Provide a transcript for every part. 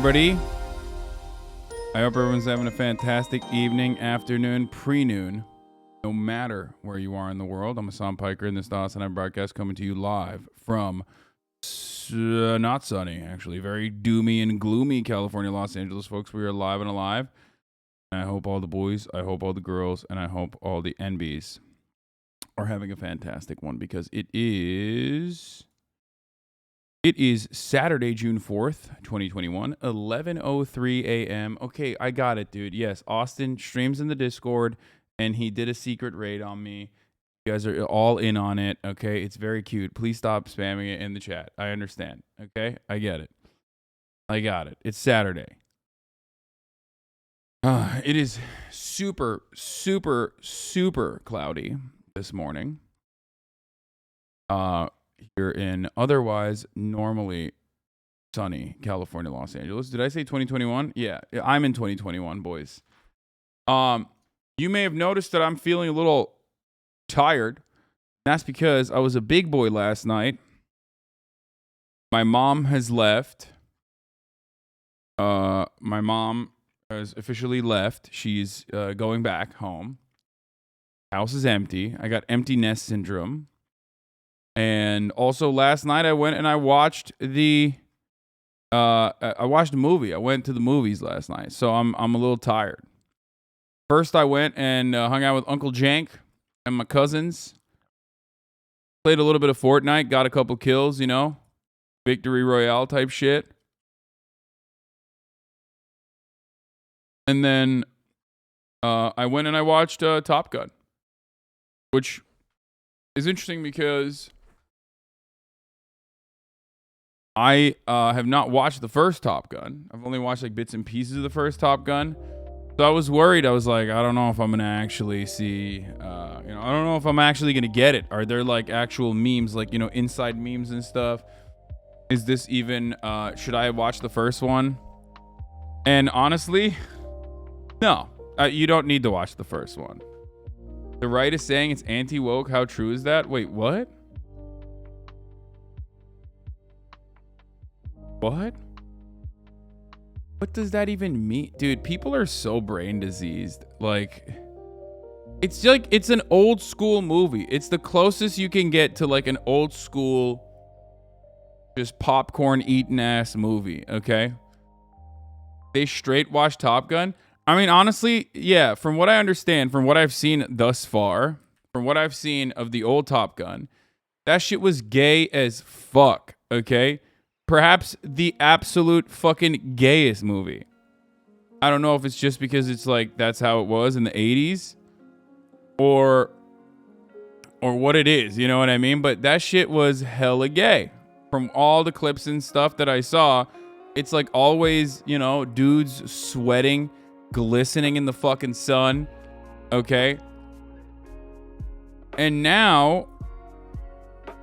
Everybody, I hope everyone's having a fantastic evening, afternoon, pre-noon, no matter where you are in the world. I'm Hasan Piker, and this is the HasanAbi broadcast coming to you live from not sunny, actually, very doomy and gloomy California, Los Angeles, folks. We are live and alive. And I hope all the boys, I hope all the girls, and I hope all the NBs are having a fantastic one, because it is Saturday, June 4th, 2021, 11:03 a.m. Okay, I got it, dude. Yes, Austin streams in the Discord, and he did a secret raid on me. You guys are all in on it, okay? It's very cute. Please stop spamming it in the chat. I understand, okay? I get it. I got it. It's Saturday. It is super, super, super cloudy this morning. Here in otherwise normally sunny California, Los Angeles. Did I say 2021? Yeah, I'm in 2021, boys. You may have noticed that I'm feeling a little tired. That's because I was a big boy last night. My mom has left. My mom has officially left. She's going back home. House is empty. I got empty nest syndrome. And also last night I went and I watched a movie. I went to the movies last night, so I'm a little tired. First I went and hung out with Uncle Jank and my cousins. Played a little bit of Fortnite, got a couple kills, you know, victory royale type shit. And then I went and I watched Top Gun, which is interesting because I have not watched the first Top Gun. I've only watched like bits and pieces of the first Top Gun. So I was worried. I was like, I don't know if I'm going to actually see, I don't know if I'm actually going to get it. Are there like actual memes, like, inside memes and stuff? Is this even, should I watch the first one? And honestly, no, you don't need to watch the first one. The right is saying it's anti-woke. How true is that? Wait, what? What? What does that even mean? Dude, people are so brain diseased. Like, it's an old school movie. It's the closest you can get to like an old school, just popcorn eating ass movie, okay? They straight watch Top Gun. I mean, honestly, yeah, from what I understand, from what I've seen thus far, from what I've seen of the old Top Gun, that shit was gay as fuck, okay? Perhaps the absolute fucking gayest movie. I don't know if it's just because it's like that's how it was in the 80s or what it is, you know what I mean? But that shit was hella gay. From all the clips and stuff that I saw, it's like always, dudes sweating, glistening in the fucking sun, okay? And now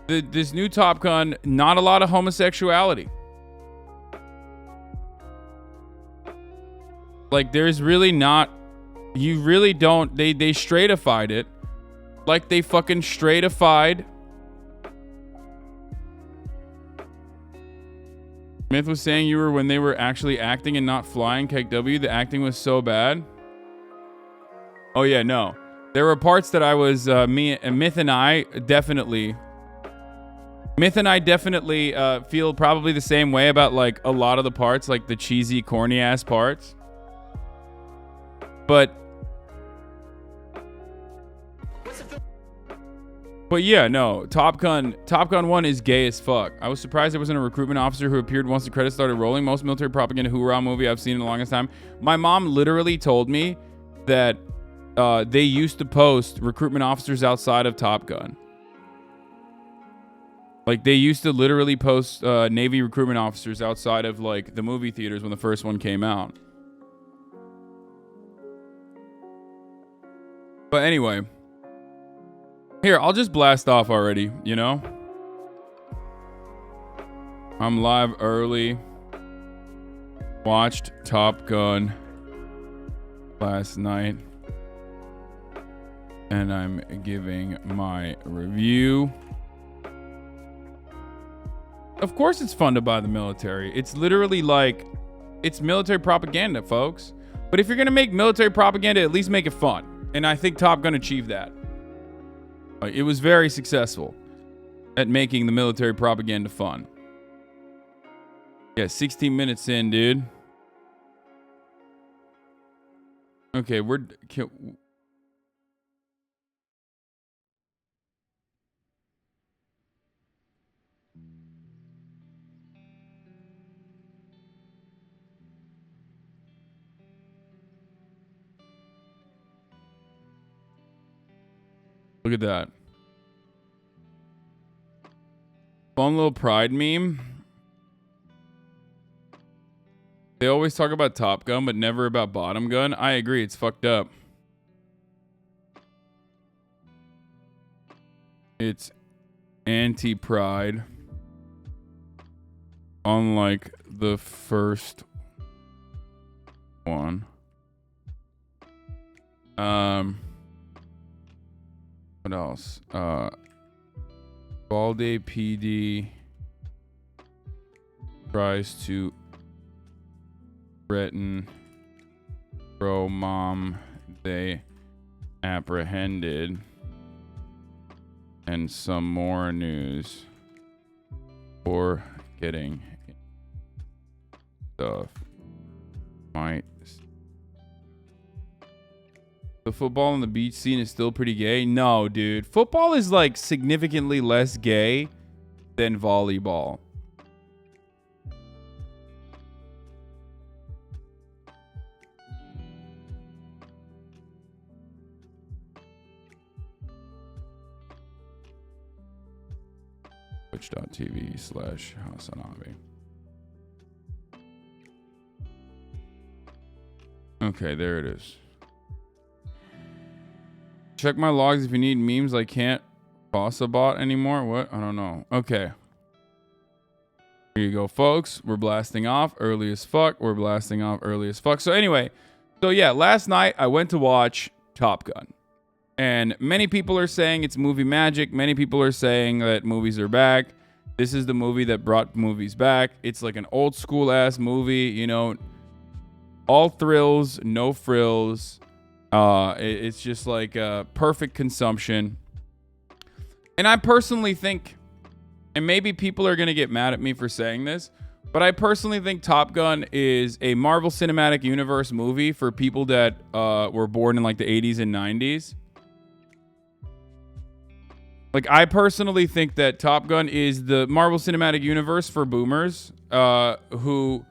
this new Top Gun, not a lot of homosexuality. Like, there's really not, you really don't, they straightified it. Like, they fucking straightified. Myth was saying you were when they were actually acting and not flying. KW, the acting was so bad. Oh yeah, no. There were parts that I was, Myth and I definitely feel probably the same way about like a lot of the parts, like the cheesy, corny ass parts. But But yeah, no, Top Gun 1 is gay as fuck. I was surprised there wasn't a recruitment officer who appeared once the credits started rolling. Most military propaganda hoorah movie I've seen in the longest time. My mom literally told me that they used to post recruitment officers outside of Top Gun. Like, they used to literally post Navy recruitment officers outside of, like, the movie theaters when the first one came out. But anyway. Here, I'll just blast off already, you know? I'm live early. Watched Top Gun last night. And I'm giving my review. Of course it's fun to buy the military. It's literally like, it's military propaganda, folks. But if you're going to make military propaganda, at least make it fun. And I think Top Gun achieved that. It was very successful at making the military propaganda fun. Yeah, 16 minutes in, dude. Okay, look at that. Fun little pride meme. They always talk about Top Gun, but never about Bottom Gun. I agree, it's fucked up. It's anti-pride. Unlike the first one. What else? Uvalde PD tries to threaten pro mom they apprehended, and some more news for getting stuff might. The football on the beach scene is still pretty gay. No, dude. Football is like significantly less gay than volleyball. Twitch.tv/HasanAbi. Okay, there it is. Check my logs if you need memes. I can't boss a bot anymore. What? I don't know. Okay. Here you go, folks. We're blasting off early as fuck. So anyway, so yeah, last night I went to watch Top Gun. And many people are saying it's movie magic. Many people are saying that movies are back. This is the movie that brought movies back. It's like an old school ass movie, you know, all thrills, no frills. It's just like perfect consumption. And I personally think, and maybe people are going to get mad at me for saying this, but I personally think Top Gun is a Marvel Cinematic Universe movie for people that were born in like the 80s and 90s. Like, I personally think that Top Gun is the Marvel Cinematic Universe for boomers who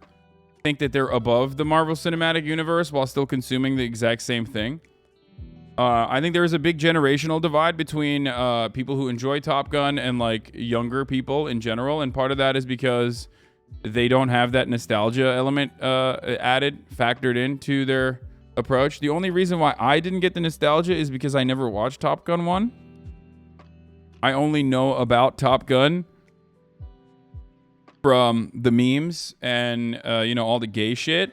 think that they're above the Marvel Cinematic Universe while still consuming the exact same thing. I think there is a big generational divide between people who enjoy Top Gun and like younger people in general, and part of that is because they don't have that nostalgia element factored into their approach. The only reason why I didn't get the nostalgia is because I never watched Top Gun 1. I only know about Top Gun from the memes and, you know, all the gay shit.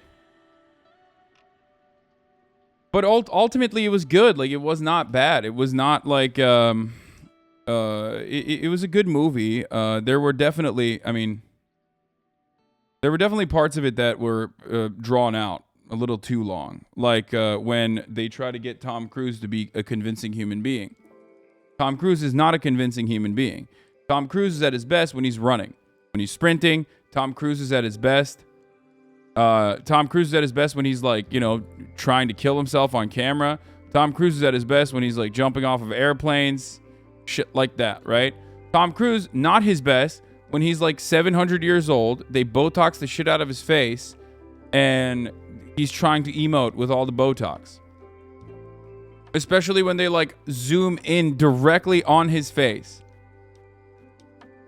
But ultimately, it was good. Like, it was not bad. It was not like, it was a good movie. There were definitely parts of it that were drawn out a little too long. Like when they try to get Tom Cruise to be a convincing human being. Tom Cruise is not a convincing human being. Tom Cruise is at his best when he's running. When he's sprinting, Tom Cruise is at his best. Tom Cruise is at his best when he's like, you know, trying to kill himself on camera. Tom Cruise is at his best when he's like jumping off of airplanes. shit like that, right? Tom Cruise, not his best. When he's like 700 years old, they Botox the shit out of his face, and he's trying to emote with all the Botox. Especially when they like zoom in directly on his face.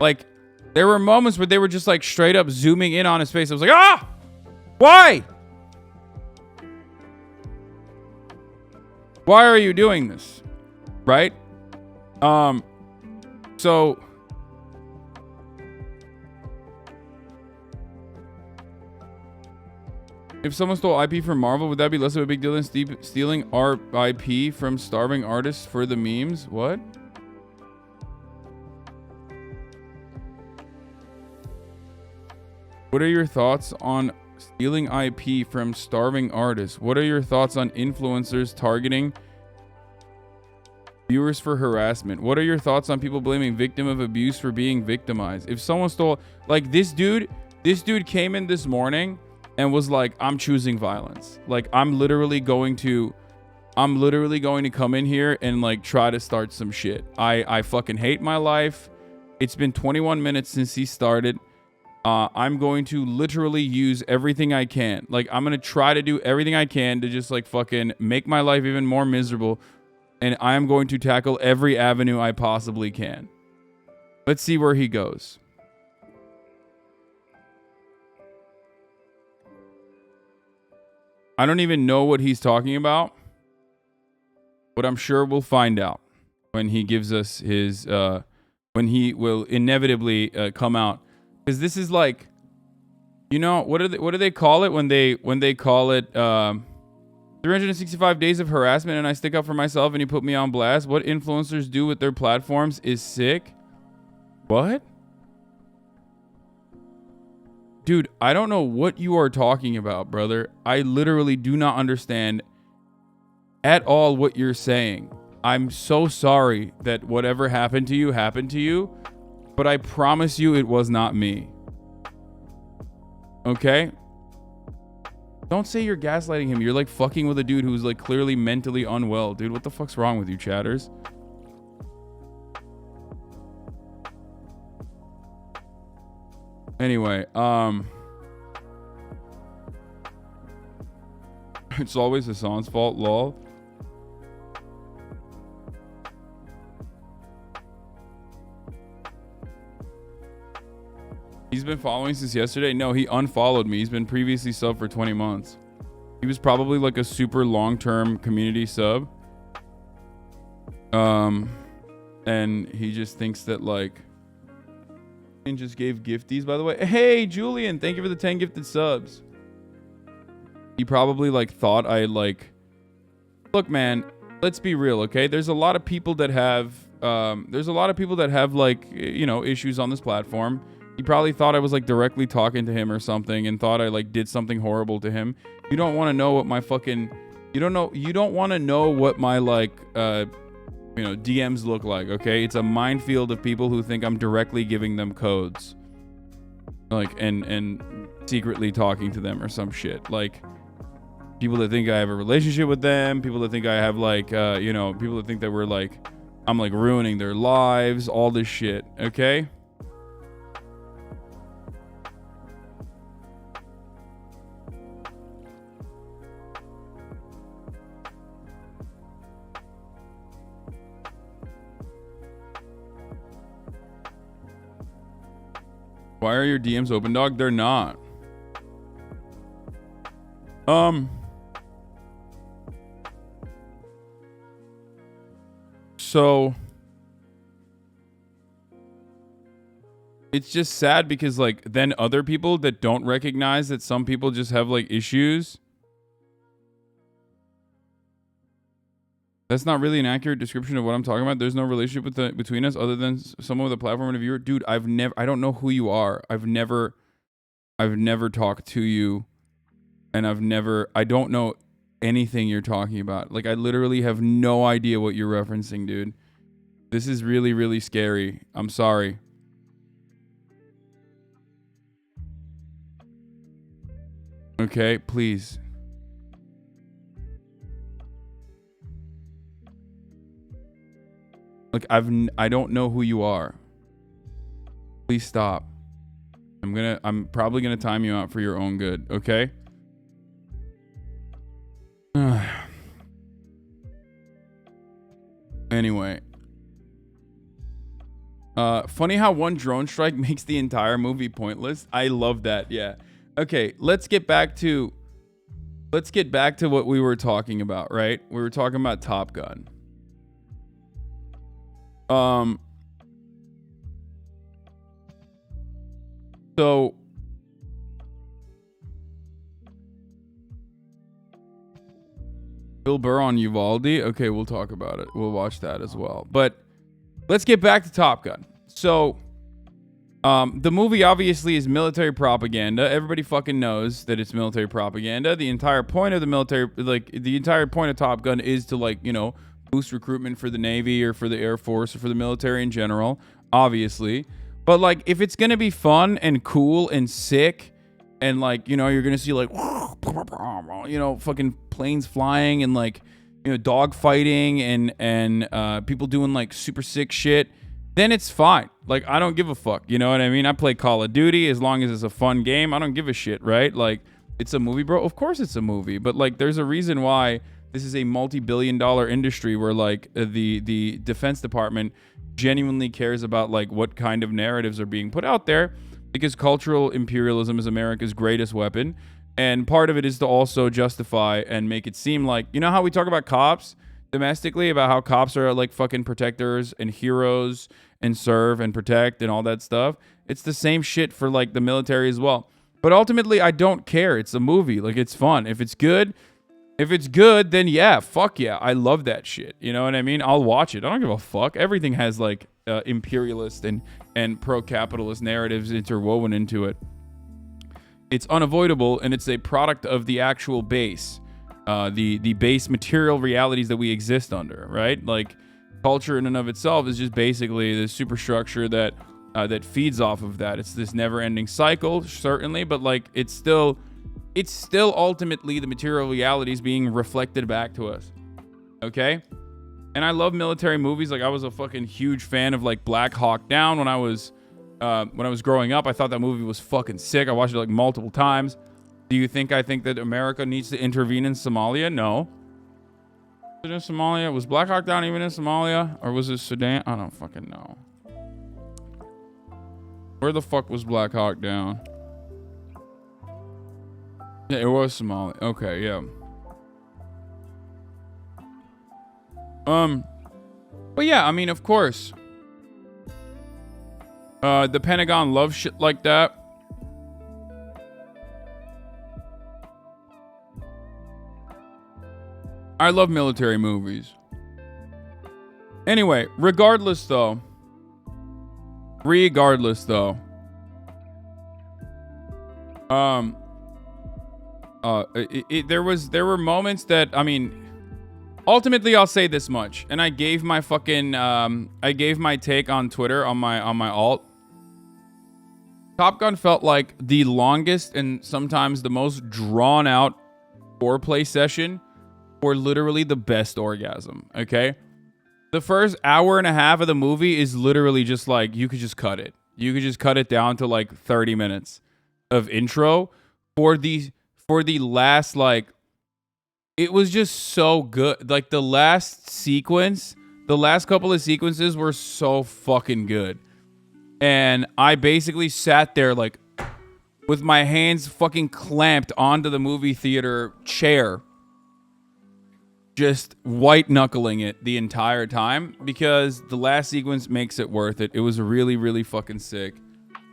Like, there were moments where they were just like straight up zooming in on his face. I was like, ah! Why? Why are you doing this? Right? So if someone stole IP from Marvel, would that be less of a big deal than stealing our IP from starving artists for the memes? What? What are your thoughts on stealing IP from starving artists? What are your thoughts on influencers targeting viewers for harassment? What are your thoughts on people blaming victim of abuse for being victimized? If someone stole, like this dude came in this morning and was like, I'm choosing violence. Like, I'm literally going to come in here and like try to start some shit. I fucking hate my life. It's been 21 minutes since he started. I'm going to literally use everything I can. Like, I'm going to try to do everything I can to just like fucking make my life even more miserable. And I'm going to tackle every avenue I possibly can. Let's see where he goes. I don't even know what he's talking about, but I'm sure we'll find out when he gives us his, when he will inevitably come out. Because this is like, you know, what do they call it when they call it 365 days of harassment and I stick up for myself and you put me on blast? What influencers do with their platforms is sick. What? Dude, I don't know what you are talking about, brother. I literally do not understand at all what you're saying. I'm so sorry that whatever happened to you, but I promise you it was not me. Okay? Don't say you're gaslighting him. You're like fucking with a dude who's like clearly mentally unwell. Dude, what the fuck's wrong with you, chatters? Anyway, it's always Hasan's fault, lol. He's been following since yesterday? No, he unfollowed me. He's been previously sub for 20 months. He was probably like a super long-term community sub. And he just thinks that like, and just gave gifties, by the way. Hey, Julian, thank you for the 10 gifted subs. He probably like thought I like, look, man, let's be real. Okay. There's a lot of people that have, like, you know, issues on this platform. He probably thought I was like directly talking to him or something and thought I like did something horrible to him. You don't want to know what my fucking, you don't want to know what my like, you know, DMs look like, okay? It's a minefield of people who think I'm directly giving them codes. Like, and secretly talking to them or some shit. Like, people that think I have a relationship with them, people that think I have like, you know, people that think that we're like, I'm like ruining their lives, all this shit, okay? Why are your DMs open, dog? They're not. So it's just sad because like then other people that don't recognize that some people just have like issues. That's not really an accurate description of what I'm talking about. There's no relationship between us other than someone with a platform and a viewer. Dude, I don't know who you are. I've never talked to you, and I don't know anything you're talking about. Like, I literally have no idea what you're referencing, dude. This is really, really scary. I'm sorry. Okay, please. Like, I don't know who you are. Please stop. I'm probably gonna time you out for your own good, okay? Anyway. Funny how one drone strike makes the entire movie pointless. I love that, yeah. Okay, let's get back to what we were talking about, right? We were talking about Top Gun. So Bill Burr on Uvalde. Okay, we'll talk about it. We'll watch that as well. But let's get back to Top Gun. So the movie obviously is military propaganda. Everybody fucking knows that it's military propaganda. The entire point of the military, like the entire point of Top Gun is to, like, you know, boost recruitment for the Navy or for the Air Force or for the military in general, obviously. But like, if it's gonna be fun and cool and sick, and like, you know, you're gonna see like, you know, fucking planes flying and like, you know, dog fighting and people doing like super sick shit, then it's fine. Like, I don't give a fuck. You know what I mean? I play Call of Duty as long as it's a fun game. I don't give a shit, right? Like, it's a movie, bro. Of course it's a movie, but like, there's a reason why this is a multi-billion-dollar industry where like the Defense Department genuinely cares about like what kind of narratives are being put out there, because cultural imperialism is America's greatest weapon. And part of it is to also justify and make it seem like, you know how we talk about cops domestically, about how cops are like fucking protectors and heroes and serve and protect and all that stuff. It's the same shit for like the military as well. But ultimately, I don't care. It's a movie. Like, it's fun. If it's good, then yeah, fuck yeah. I love that shit. You know what I mean? I'll watch it. I don't give a fuck. Everything has like imperialist and pro-capitalist narratives interwoven into it. It's unavoidable, and it's a product of the actual base, the base material realities that we exist under, right? Like, culture in and of itself is just basically the superstructure that feeds off of that. It's this never-ending cycle, certainly, but like, it's still ultimately the material realities being reflected back to us. Okay? And I love military movies. Like, I was a fucking huge fan of like Black Hawk Down when I was growing up. I thought that movie was fucking sick. I watched it like multiple times. Do you think I think that America needs to intervene in Somalia? No. Was it in Somalia? Was Black Hawk Down even in Somalia? Or was it Sudan? I don't fucking know. Where the fuck was Black Hawk Down? Yeah, it was Somalia. Okay, yeah. But yeah, I mean, of course. The Pentagon loves shit like that. I love military movies. Anyway, regardless though. There were moments that, I mean, ultimately I'll say this much, and I gave my take on Twitter on my alt. Top Gun felt like the longest and sometimes the most drawn out foreplay session for literally the best orgasm. Okay, the first hour and a half of the movie is literally just like, you could just cut it. You could just cut it down to like 30 minutes of intro for the last, like, it was just so good. Like, the last couple of sequences were so fucking good. And I basically sat there like with my hands fucking clamped onto the movie theater chair, just white knuckling it the entire time, because the last sequence makes it worth it. It was really, really fucking sick.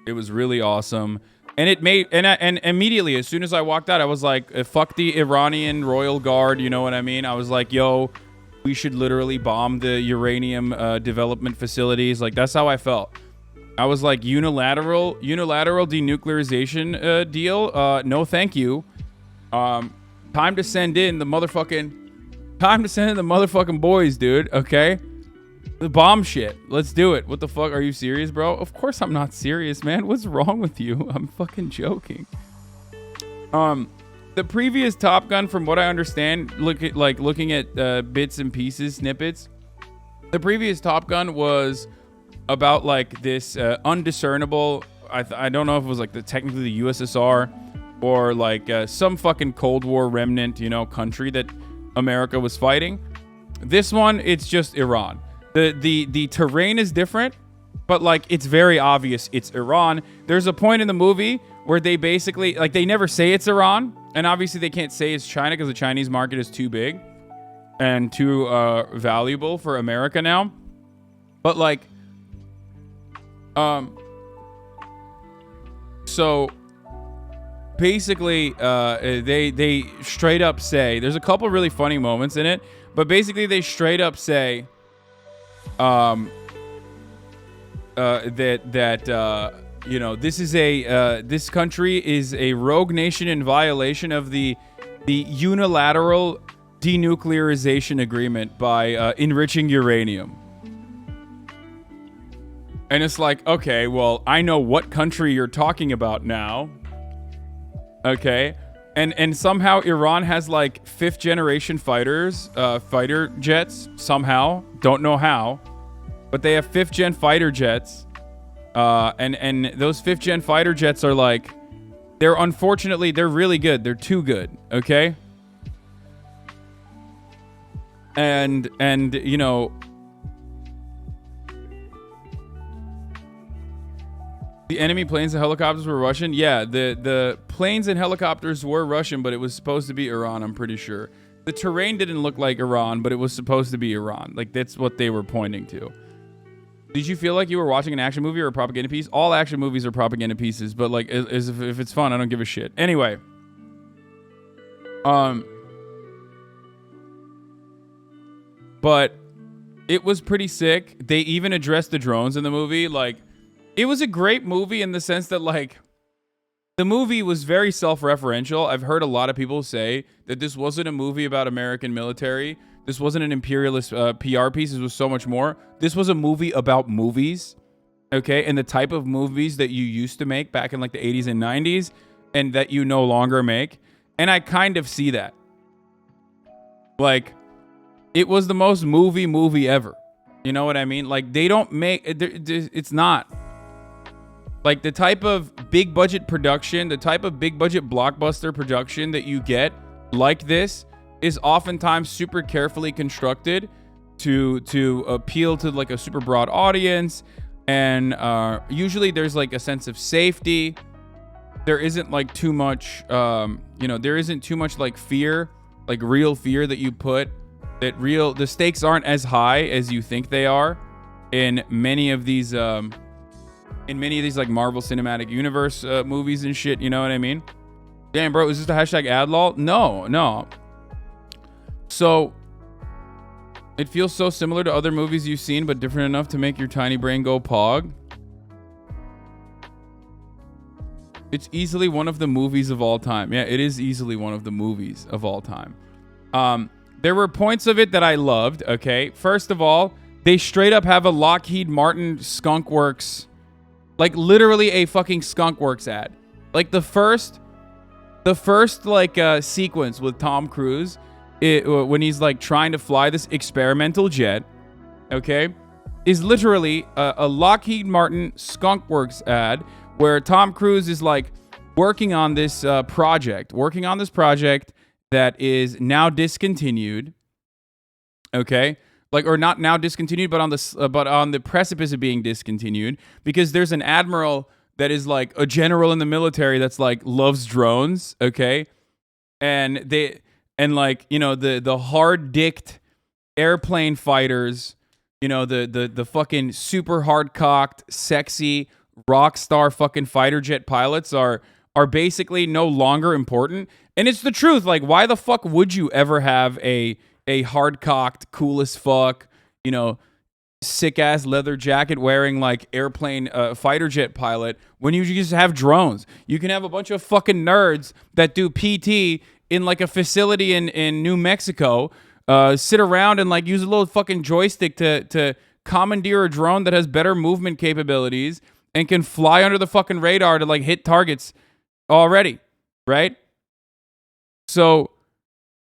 It was really awesome. And it made, and immediately, as soon as I walked out, I was like, fuck the Iranian Royal Guard, you know what I mean? I was like, yo, we should literally bomb the uranium development facilities. Like, that's how I felt. I was like, unilateral denuclearization deal. No, thank you. Time to send in the motherfucking boys, dude. Okay. The bomb shit. Let's do it. What the fuck? Are you serious, bro? Of course I'm not serious, man. What's wrong with you? I'm fucking joking. The previous Top Gun, from what I understand, looking at bits and pieces, snippets, The previous Top Gun was about like this undiscernible. I don't know if it was like technically the USSR or like some fucking Cold War remnant, country that America was fighting. This one, it's just Iran. The terrain is different, but like it's very obvious it's Iran. There's a point in the movie where they basically like they never say it's Iran, and obviously they can't say it's China because the Chinese market is too big and too valuable for America now. But like, so basically, they straight up say there's a couple really funny moments in it, but basically they straight up say, this is this country is a rogue nation in violation of the unilateral denuclearization agreement by enriching uranium. And it's like, okay, well, I know what country you're talking about now. Okay. And somehow Iran has like 5th generation fighter jets. Somehow. Don't know how. But they have 5th gen fighter jets. And those 5th gen fighter jets are like, they're really good. They're too good. Okay. And the enemy planes and helicopters were Russian. Yeah, the planes and helicopters were Russian, but it was supposed to be Iran, I'm pretty sure. The terrain didn't look like Iran, but it was supposed to be Iran. Like, that's what they were pointing to. Did you feel like you were watching an action movie or a propaganda piece? All action movies are propaganda pieces, but like, if it's fun, I don't give a shit. Anyway. But it was pretty sick. They even addressed the drones in the movie. Like, it was a great movie in the sense that, like, the movie was very self-referential. I've heard a lot of people say that this wasn't a movie about American military. This wasn't an imperialist PR piece. This was so much more. This was a movie about movies, okay? And the type of movies that you used to make back in, like, the 80s and 90s and that you no longer make. And I kind of see that. Like, it was the most movie ever. You know what I mean? Like, they don't make... It's not... Like, the type of big budget production, the type of big budget blockbuster production that you get like this is oftentimes super carefully constructed to appeal to like a super broad audience. And usually there's like a sense of safety. There isn't like too much, there isn't too much like fear, like real fear that you put, the stakes aren't as high as you think they are in many of these, like Marvel Cinematic Universe movies and shit, you know what I mean? Damn, bro, is this the hashtag adlol? No. So, it feels so similar to other movies you've seen, but different enough to make your tiny brain go pog. It's easily one of the movies of all time. Yeah, it is easily one of the movies of all time. There were points of it that I loved, okay? First of all, they straight up have a Lockheed Martin Skunk Works, like literally a fucking Skunk Works ad. Like the first like sequence with Tom Cruise, when he's like trying to fly this experimental jet, okay, is literally a Lockheed Martin Skunk Works ad where Tom Cruise is like working on this project that is now discontinued, okay? Like, or not now discontinued, but on the precipice of being discontinued, because there's an admiral that is like a general in the military that's like loves drones, okay? And like, you know, the hard-dicked airplane fighters, you know, the fucking super hard-cocked, sexy, rock star fucking fighter jet pilots are basically no longer important. And it's the truth. Like, why the fuck would you ever have a hard-cocked, cool as fuck, you know, sick-ass leather jacket wearing, like, airplane fighter jet pilot when you just have drones? You can have a bunch of fucking nerds that do PT in, like, a facility in New Mexico, sit around and, like, use a little fucking joystick to commandeer a drone that has better movement capabilities and can fly under the fucking radar to, like, hit targets already, right? So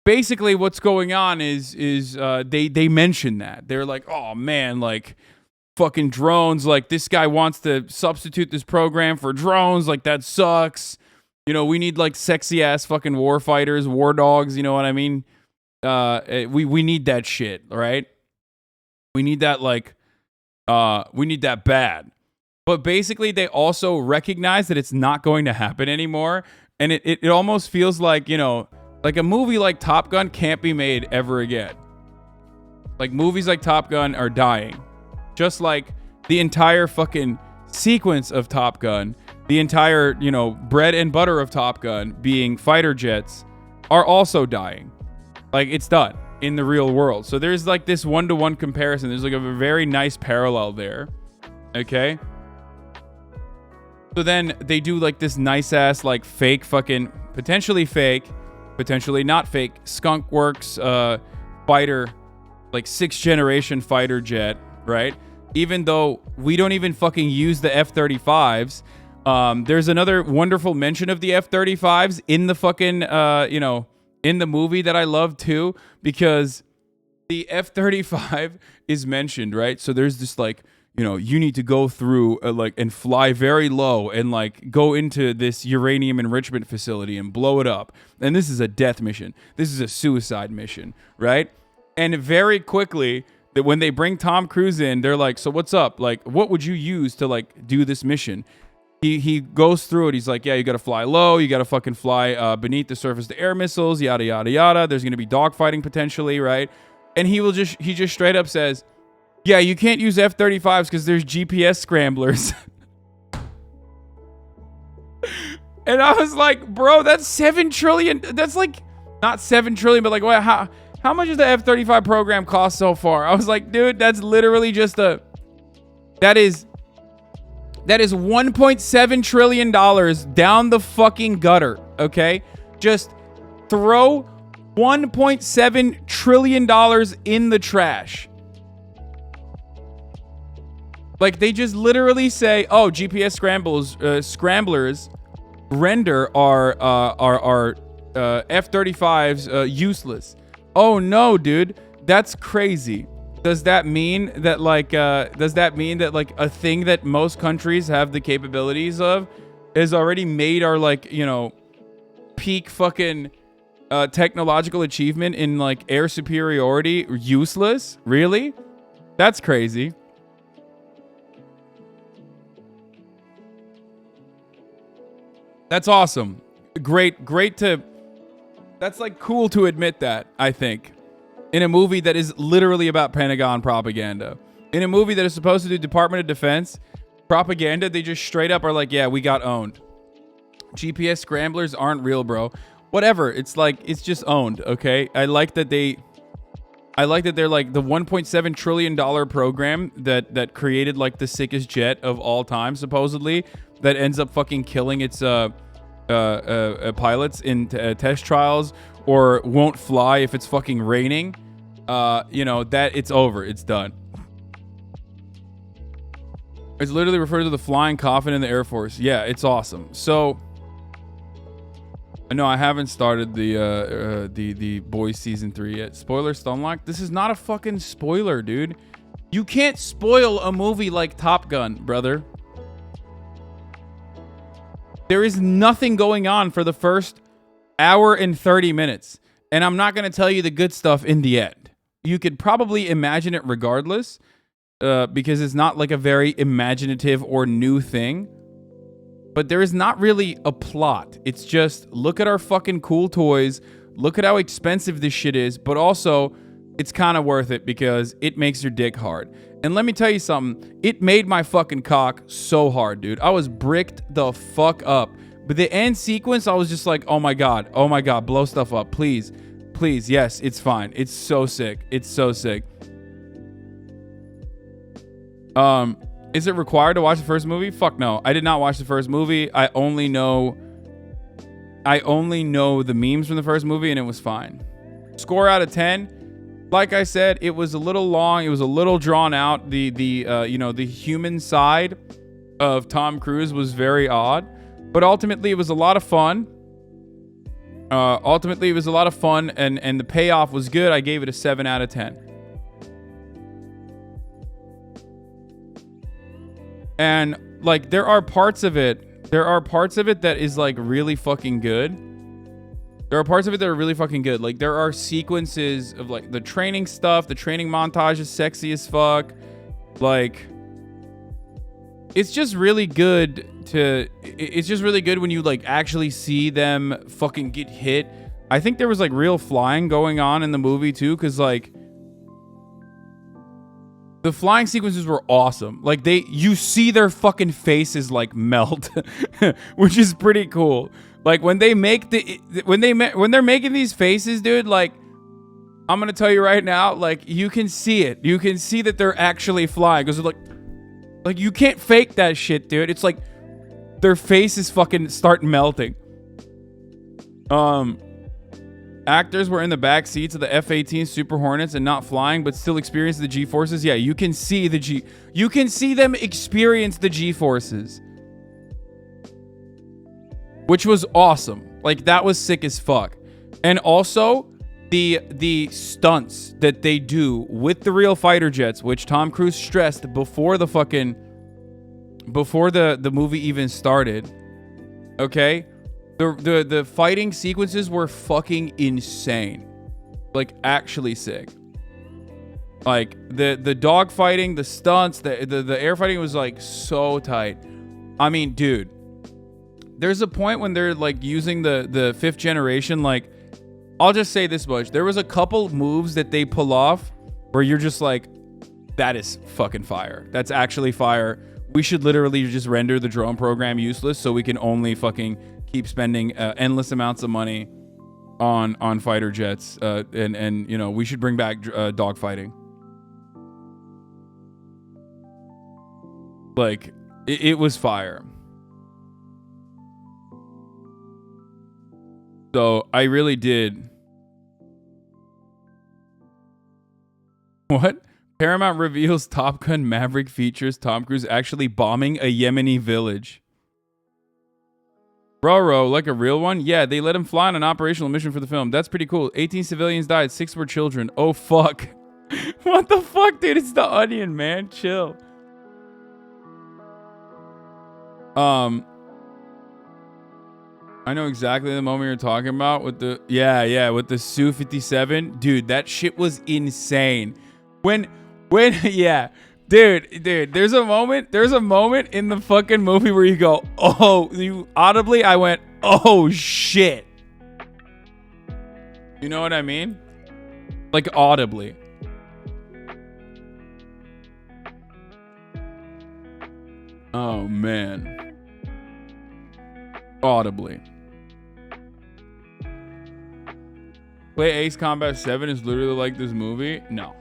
basically what's going on is they mention that. They're like, oh man, like fucking drones, like this guy wants to substitute this program for drones, like that sucks. You know, we need like sexy ass fucking war fighters, war dogs, you know what I mean? We need that shit, right? We need that like we need that bad. But basically they also recognize that it's not going to happen anymore. And it almost feels like, you know, like a movie like Top Gun can't be made ever again. Like movies like Top Gun are dying. Just like the entire fucking sequence of Top Gun, the entire, you know, bread and butter of Top Gun being fighter jets are also dying. Like it's done in the real world. So there's like this one-to-one comparison. There's like a very nice parallel there. Okay? So then they do like this nice ass like fake fucking, potentially not fake, Skunk Works fighter, like 6th generation fighter jet, right? Even though we don't even fucking use the F-35s. There's another wonderful mention of the F-35s in the fucking, you know, in the movie that I love too, because the F-35 is mentioned, right? So there's this like, you know, you need to go through like and fly very low and like go into this uranium enrichment facility and blow it up. And this is a death mission. This is a suicide mission, right? And very quickly, that when they bring Tom Cruise in, they're like, so what's up? Like, what would you use to like do this mission? He goes through it. He's like, yeah, you got to fly low. You got to fucking fly beneath the surface to air missiles, yada, yada, yada. There's going to be dogfighting potentially, right? And he just straight up says, yeah, you can't use F-35s because there's GPS scramblers. And I was like, bro, that's 7 trillion. That's like, not 7 trillion, but like, how much does the F-35 program cost so far? I was like, dude, that's literally just that is $1.7 trillion down the fucking gutter, okay? Just throw $1.7 trillion in the trash. Like, they just literally say, oh, GPS scramblers render our F-35s useless. Oh, no, dude. That's crazy. Does that mean that like a thing that most countries have the capabilities of is already made our like, you know, peak fucking technological achievement in like air superiority useless? Really? That's crazy. That's awesome. Great to that's like cool to admit that, I think. In a movie that is literally about Pentagon propaganda. In a movie that is supposed to do Department of Defense propaganda, they just straight up are like, yeah, we got owned. GPS scramblers aren't real, bro. Whatever. It's like, it's just owned, okay? I like that they're like the $1.7 trillion program that created like the sickest jet of all time, supposedly, that ends up fucking killing its pilots in test trials, or won't fly if it's fucking raining. You know, that it's over. It's done. It's literally referred to the flying coffin in the Air Force. Yeah, it's awesome. So, no, I haven't started the Boys season 3 yet. Spoiler still unlocked. This is not a fucking spoiler, dude. You can't spoil a movie like Top Gun, brother. There is nothing going on for the first hour and 30 minutes. And I'm not going to tell you the good stuff in the end. You could probably imagine it regardless, because it's not like a very imaginative or new thing. But there is not really a plot. It's just, look at our fucking cool toys. Look at how expensive this shit is. But also, it's kind of worth it because it makes your dick hard. And let me tell you something. It made my fucking cock so hard, dude. I was bricked the fuck up. But the end sequence, I was just like, oh my God, blow stuff up, please. Please, yes, it's fine. It's so sick. It's so sick. Is it required to watch the first movie? Fuck no. I did not watch the first movie. I only know the memes from the first movie, and it was fine. Score out of 10. Like I said, it was a little long. It was a little drawn out. The human side of Tom Cruise was very odd, but ultimately it was a lot of fun. Ultimately, it was a lot of fun, and the payoff was good. I gave it a 7 out of 10. And like, there are parts of it that is like really fucking good. There are parts of it that are really fucking good. Like, there are sequences of like the training stuff. The training montage is sexy as fuck. Like, it's just really good when you like actually see them fucking get hit. I think there was like real flying going on in the movie too, because like the flying sequences were awesome. Like, you see their fucking faces like melt, which is pretty cool. Like, when they're making these faces, dude, like, I'm gonna tell you right now, like, you can see it. You can see that they're actually flying, because they're like, you can't fake that shit, dude. It's like their faces fucking start melting. Actors were in the back seats of the F-18 Super Hornets and not flying, but still experience the G-forces. Yeah, you can see you can see them experience the G-forces, which was awesome. Like, that was sick as fuck. And also the stunts that they do with the real fighter jets, which Tom Cruise stressed before the movie even started. Okay? The fighting sequences were fucking insane. Like, actually sick. Like, the dog fighting, the stunts, the air fighting was like so tight. I mean, dude, there's a point when they're like using the 5th generation. Like, I'll just say this much. There was a couple moves that they pull off where you're just like, that is fucking fire. That's actually fire. We should literally just render the drone program useless so we can only fucking keep spending endless amounts of money on fighter jets. And you know, we should bring back dog fighting. Like, it was fire. So I really did. What? Paramount reveals Top Gun Maverick features Tom Cruise actually bombing a Yemeni village. Roro, like a real one? Yeah, they let him fly on an operational mission for the film. That's pretty cool. 18 civilians died, 6 were children. Oh, fuck. What the fuck, dude? It's The Onion, man. Chill. I know exactly the moment you're talking about with the with the Su-57. Dude, that shit was insane. When yeah. Dude, there's a moment in the fucking movie where you go, "Oh," you audibly I went, "Oh shit." You know what I mean? Like, audibly. Oh man. Audibly. Play Ace Combat 7 is literally like this movie? No.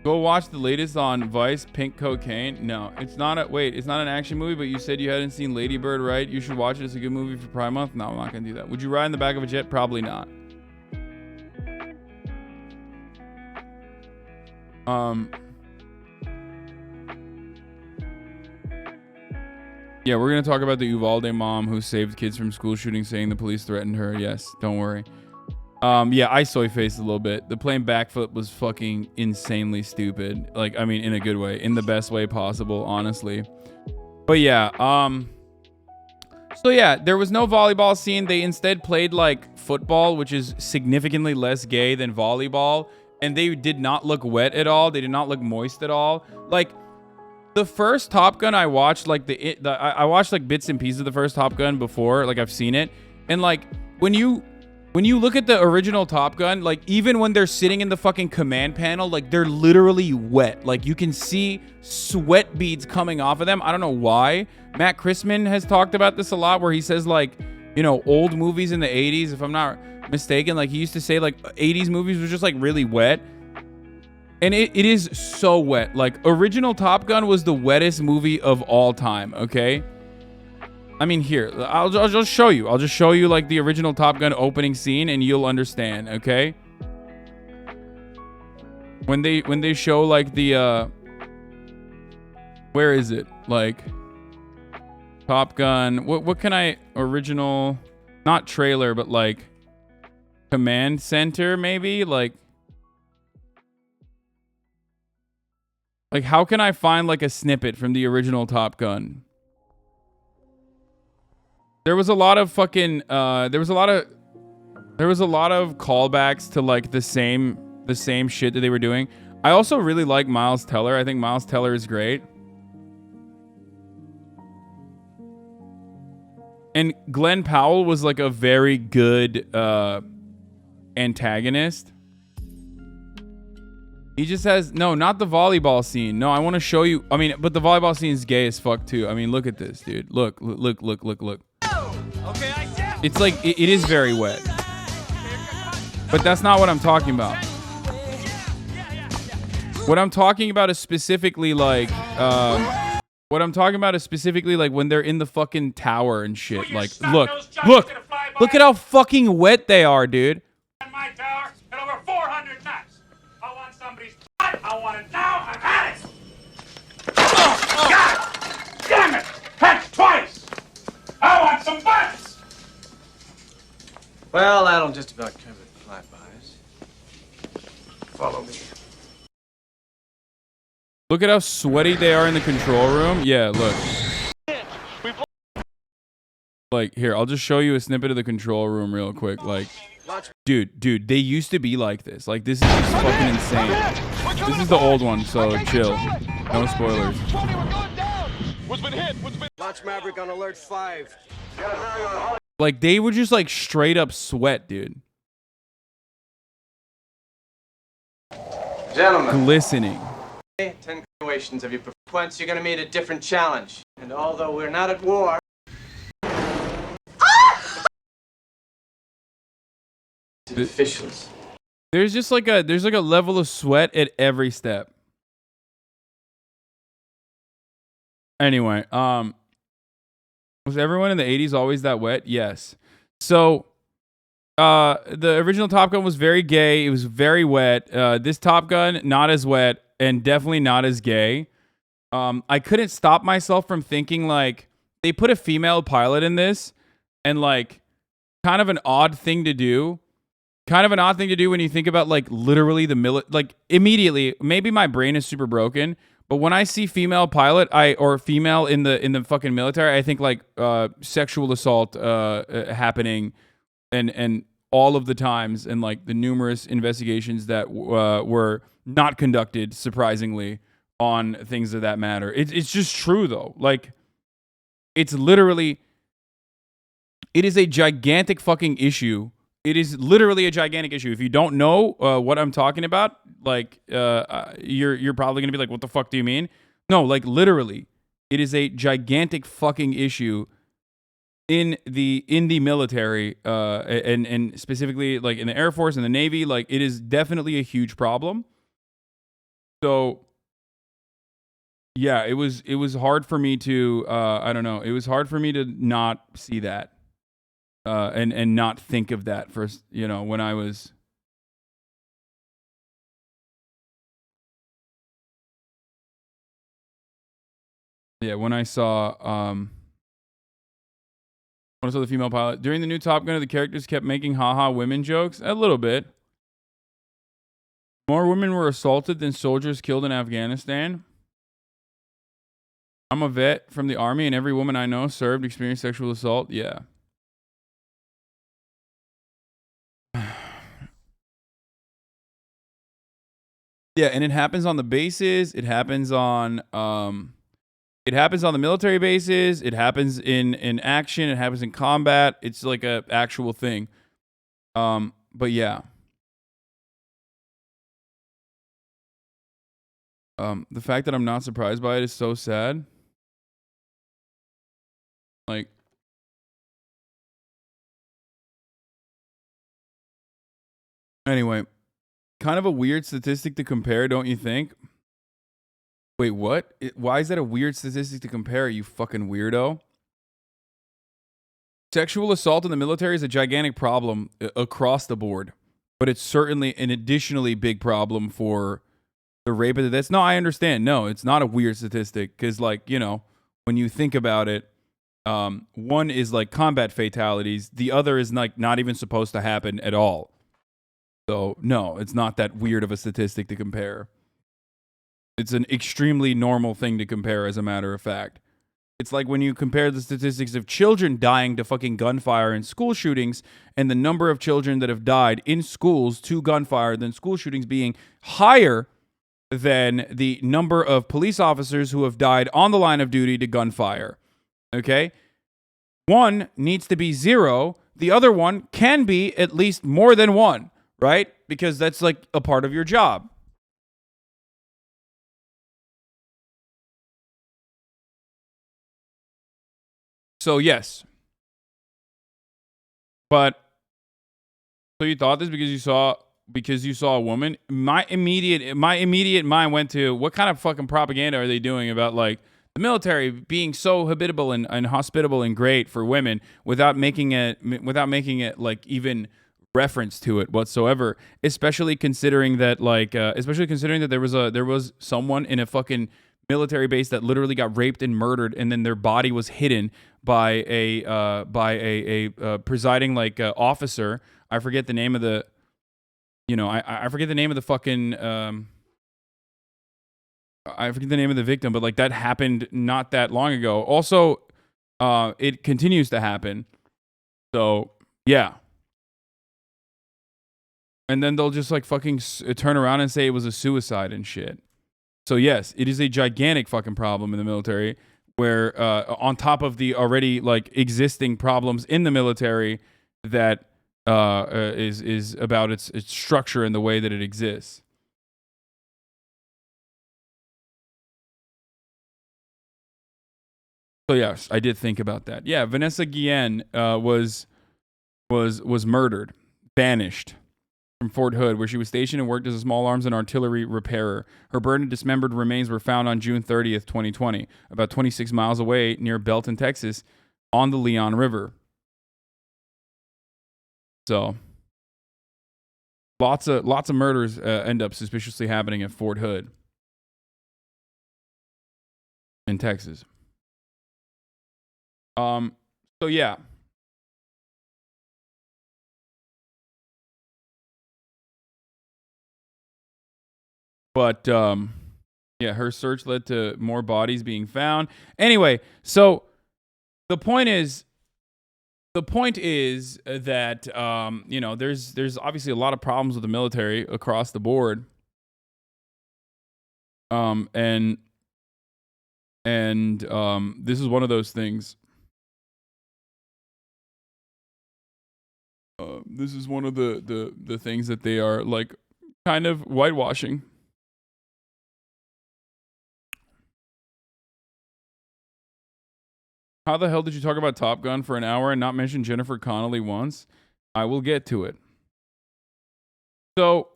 Go watch the latest on Vice, Pink Cocaine. No, it's not an action movie, but you said you hadn't seen Lady Bird, right? You should watch it. It's a good movie for Prime Month. No, I'm not gonna do that. Would you ride in the back of a jet? Probably not. Yeah, we're going to talk about the Uvalde mom who saved kids from school shooting, saying the police threatened her. Yes, don't worry. Yeah, I soy-faced a little bit. The plane backflip was fucking insanely stupid. Like, I mean, in a good way. In the best way possible, honestly. But yeah, so yeah, there was no volleyball scene. They instead played, like, football, which is significantly less gay than volleyball. And they did not look wet at all. They did not look moist at all. Like, the first Top Gun I watched, like I watched like bits and pieces of the first Top Gun before, like I've seen it, and like when you look at the original Top Gun, like even when they're sitting in the fucking command panel, like they're literally wet. Like you can see sweat beads coming off of them. I don't know why. Matt Christman has talked about this a lot, where he says like, you know, old movies in the 80s, if I'm not mistaken, like he used to say like 80s movies were just like really wet. And it is so wet. Like, original Top Gun was the wettest movie of all time, okay? I mean, here, I'll just show you. I'll just show you, like, the original Top Gun opening scene, and you'll understand, okay? When they show, like, the Where is it? Like Top Gun. What can I original? Not trailer, but like command center, maybe. Like how can I find like a snippet from the original Top Gun? There was a lot of fucking. There was a lot of callbacks to like the same shit that they were doing. I also really like Miles Teller. I think Miles Teller is great. And Glenn Powell was like a very good antagonist. He just has no, not the volleyball scene. No, I want to show you. I mean, but the volleyball scene is gay as fuck too. I mean, look at this, dude. Look. Okay, it's like it is very wet. But that's not what I'm talking about. What I'm talking about is specifically like when they're in the fucking tower and shit. Like, look at how fucking wet they are, dude. My tower at over 400 knots. I want somebody's butt. I want it now. I've had it. Oh, God damn it! Heck, twice. I want some butts. Well, that'll just about cover the flybys. Follow me. Look at how sweaty they are in the control room. Yeah, look. Like, here, I'll just show you a snippet of the control room real quick. Like, dude, they used to be like this. Like, this is just fucking insane. This is the old one, so chill. No spoilers. Launch Maverick on alert 5. Like, they would just, like, straight up sweat, dude. Gentlemen. Glistening. 10 continuations of your performance, you're gonna meet a different challenge. And although we're not at war... officials. There's just like a level of sweat at every step. Anyway, was everyone in the 80s always that wet? Yes. So the original Top Gun was very gay. It was very wet. This Top Gun, not as wet and definitely not as gay. I couldn't stop myself from thinking like they put a female pilot in this and like kind of an odd thing to do. Kind of an odd thing to do when you think about like literally like immediately, maybe my brain is super broken, but when I see female pilot or female in the fucking military, I think like sexual assault happening and all of the times and like the numerous investigations that were not conducted, surprisingly, on things of that matter. It's just true though. Like it's literally, it is a gigantic fucking issue. It is literally a gigantic issue. If you don't know what I'm talking about, like you're probably gonna be like, "What the fuck do you mean?" No, like literally, it is a gigantic fucking issue in the military and specifically like in the Air Force and the Navy. Like it is definitely a huge problem. So yeah, it was hard for me to I don't know. It was hard for me to not see that. And not think of that for, you know, when I was when I saw the female pilot during the new Top Gun, the characters kept making haha women jokes a little bit. More women were assaulted than soldiers killed in Afghanistan. I'm a vet from the army and every woman I know served experienced sexual assault. Yeah. Yeah, and it happens on the bases. It happens on the military bases. It happens in action. It happens in combat. It's like a actual thing. But yeah. The fact that I'm not surprised by it is so sad. Like, anyway. Kind of a weird statistic to compare, don't you think? Wait, what? Why is that a weird statistic to compare, you fucking weirdo? Sexual assault in the military is a gigantic problem across the board, but it's certainly an additionally big problem for The rape of this. No, I understand. No, it's not a weird statistic because, like, you know, when you think about it, one is like combat fatalities. The other is like not even supposed to happen at all. So no, it's not that weird of a statistic to compare. It's an extremely normal thing to compare, as a matter of fact. It's like when you compare the statistics of children dying to fucking gunfire in school shootings and the number of children that have died in schools to gunfire than school shootings being higher than the number of police officers who have died on the line of duty to gunfire. Okay? One needs to be 0. The other one can be at least more than 1, right? Because that's like a part of your job. So yes. But so you thought this because you saw a woman? My immediate mind went to, what kind of fucking propaganda are they doing about like the military being so habitable and hospitable and great for women without making it like even reference to it whatsoever, especially considering that there was someone in a fucking military base that literally got raped and murdered, and then their body was hidden by a presiding like officer. I forget the name of the, you know, I forget the name of the fucking I forget the name of the victim, but like that happened not that long ago. Also, it continues to happen. So yeah. And then they'll just like fucking turn around and say it was a suicide and shit. So yes, it is a gigantic fucking problem in the military, where on top of the already like existing problems in the military that is about its structure and the way that it exists. So yes, I did think about that. Yeah, Vanessa Guillen was murdered, banished from Fort Hood, where she was stationed and worked as a small arms and artillery repairer. Her burned and dismembered remains were found on June 30th, 2020, about 26 miles away near Belton, Texas, on the Leon River. So, lots of murders end up suspiciously happening at Fort Hood in Texas. So yeah. But yeah, her search led to more bodies being found. Anyway, so the point is that you know, there's obviously a lot of problems with the military across the board. And this is one of those things. This is one of the things that they are like kind of whitewashing. How the hell did you talk about Top Gun for an hour and not mention Jennifer Connelly once? I will get to it. So,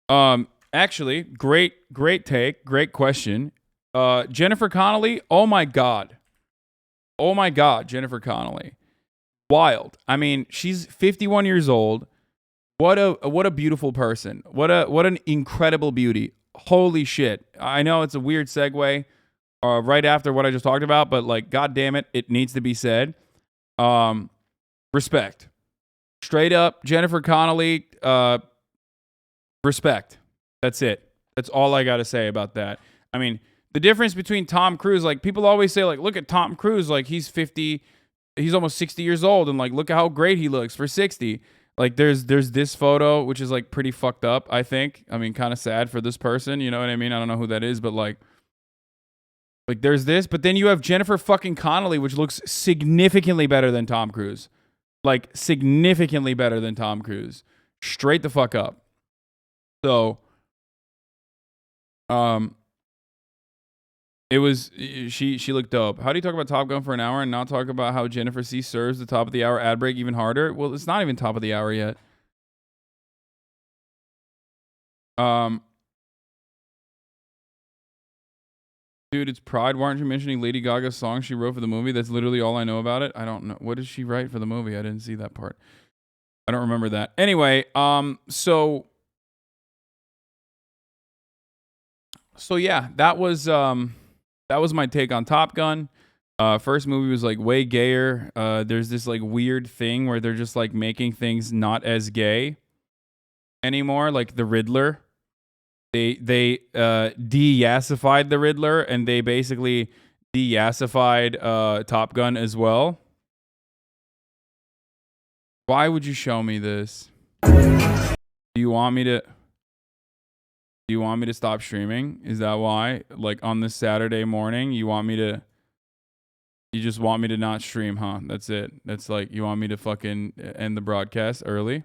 actually, great take, great question. Jennifer Connelly, oh my God, Jennifer Connelly, wild. I mean, she's 51 years old. What a beautiful person. What an incredible beauty. Holy shit. I know it's a weird segue. Right after what I just talked about, but like, God damn it, it needs to be said. Respect. Straight up, Jennifer Connelly, respect. That's it. That's all I got to say about that. I mean, the difference between Tom Cruise, like, people always say, like, look at Tom Cruise, like, he's almost 60 years old, and like, look at how great he looks for 60. Like, there's this photo, which is like pretty fucked up, I think. I mean, kind of sad for this person, you know what I mean? I don't know who that is, but like there's this, but then you have Jennifer fucking Connelly, which looks significantly better than Tom Cruise. Like, significantly better than Tom Cruise. Straight the fuck up. So, it was, she looked dope. How do you talk about Top Gun for an hour and not talk about how Jennifer C serves the top of the hour ad break even harder? Well, it's not even top of the hour yet. Dude, it's Pride. Why aren't you mentioning Lady Gaga's song she wrote for the movie? That's literally all I know about it. I don't know. What did she write for the movie? I didn't see that part. I don't remember that. Anyway, so So yeah, that was my take on Top Gun. First movie was like way gayer. There's this like weird thing where they're just like making things not as gay anymore, like the Riddler. They de-yassified the Riddler, and they basically de-yassified Top Gun as well. Why would you show me this? Do you want me to stop streaming? Is that why? Like on this Saturday morning, you just want me to not stream, huh? That's it. That's like, you want me to fucking end the broadcast early?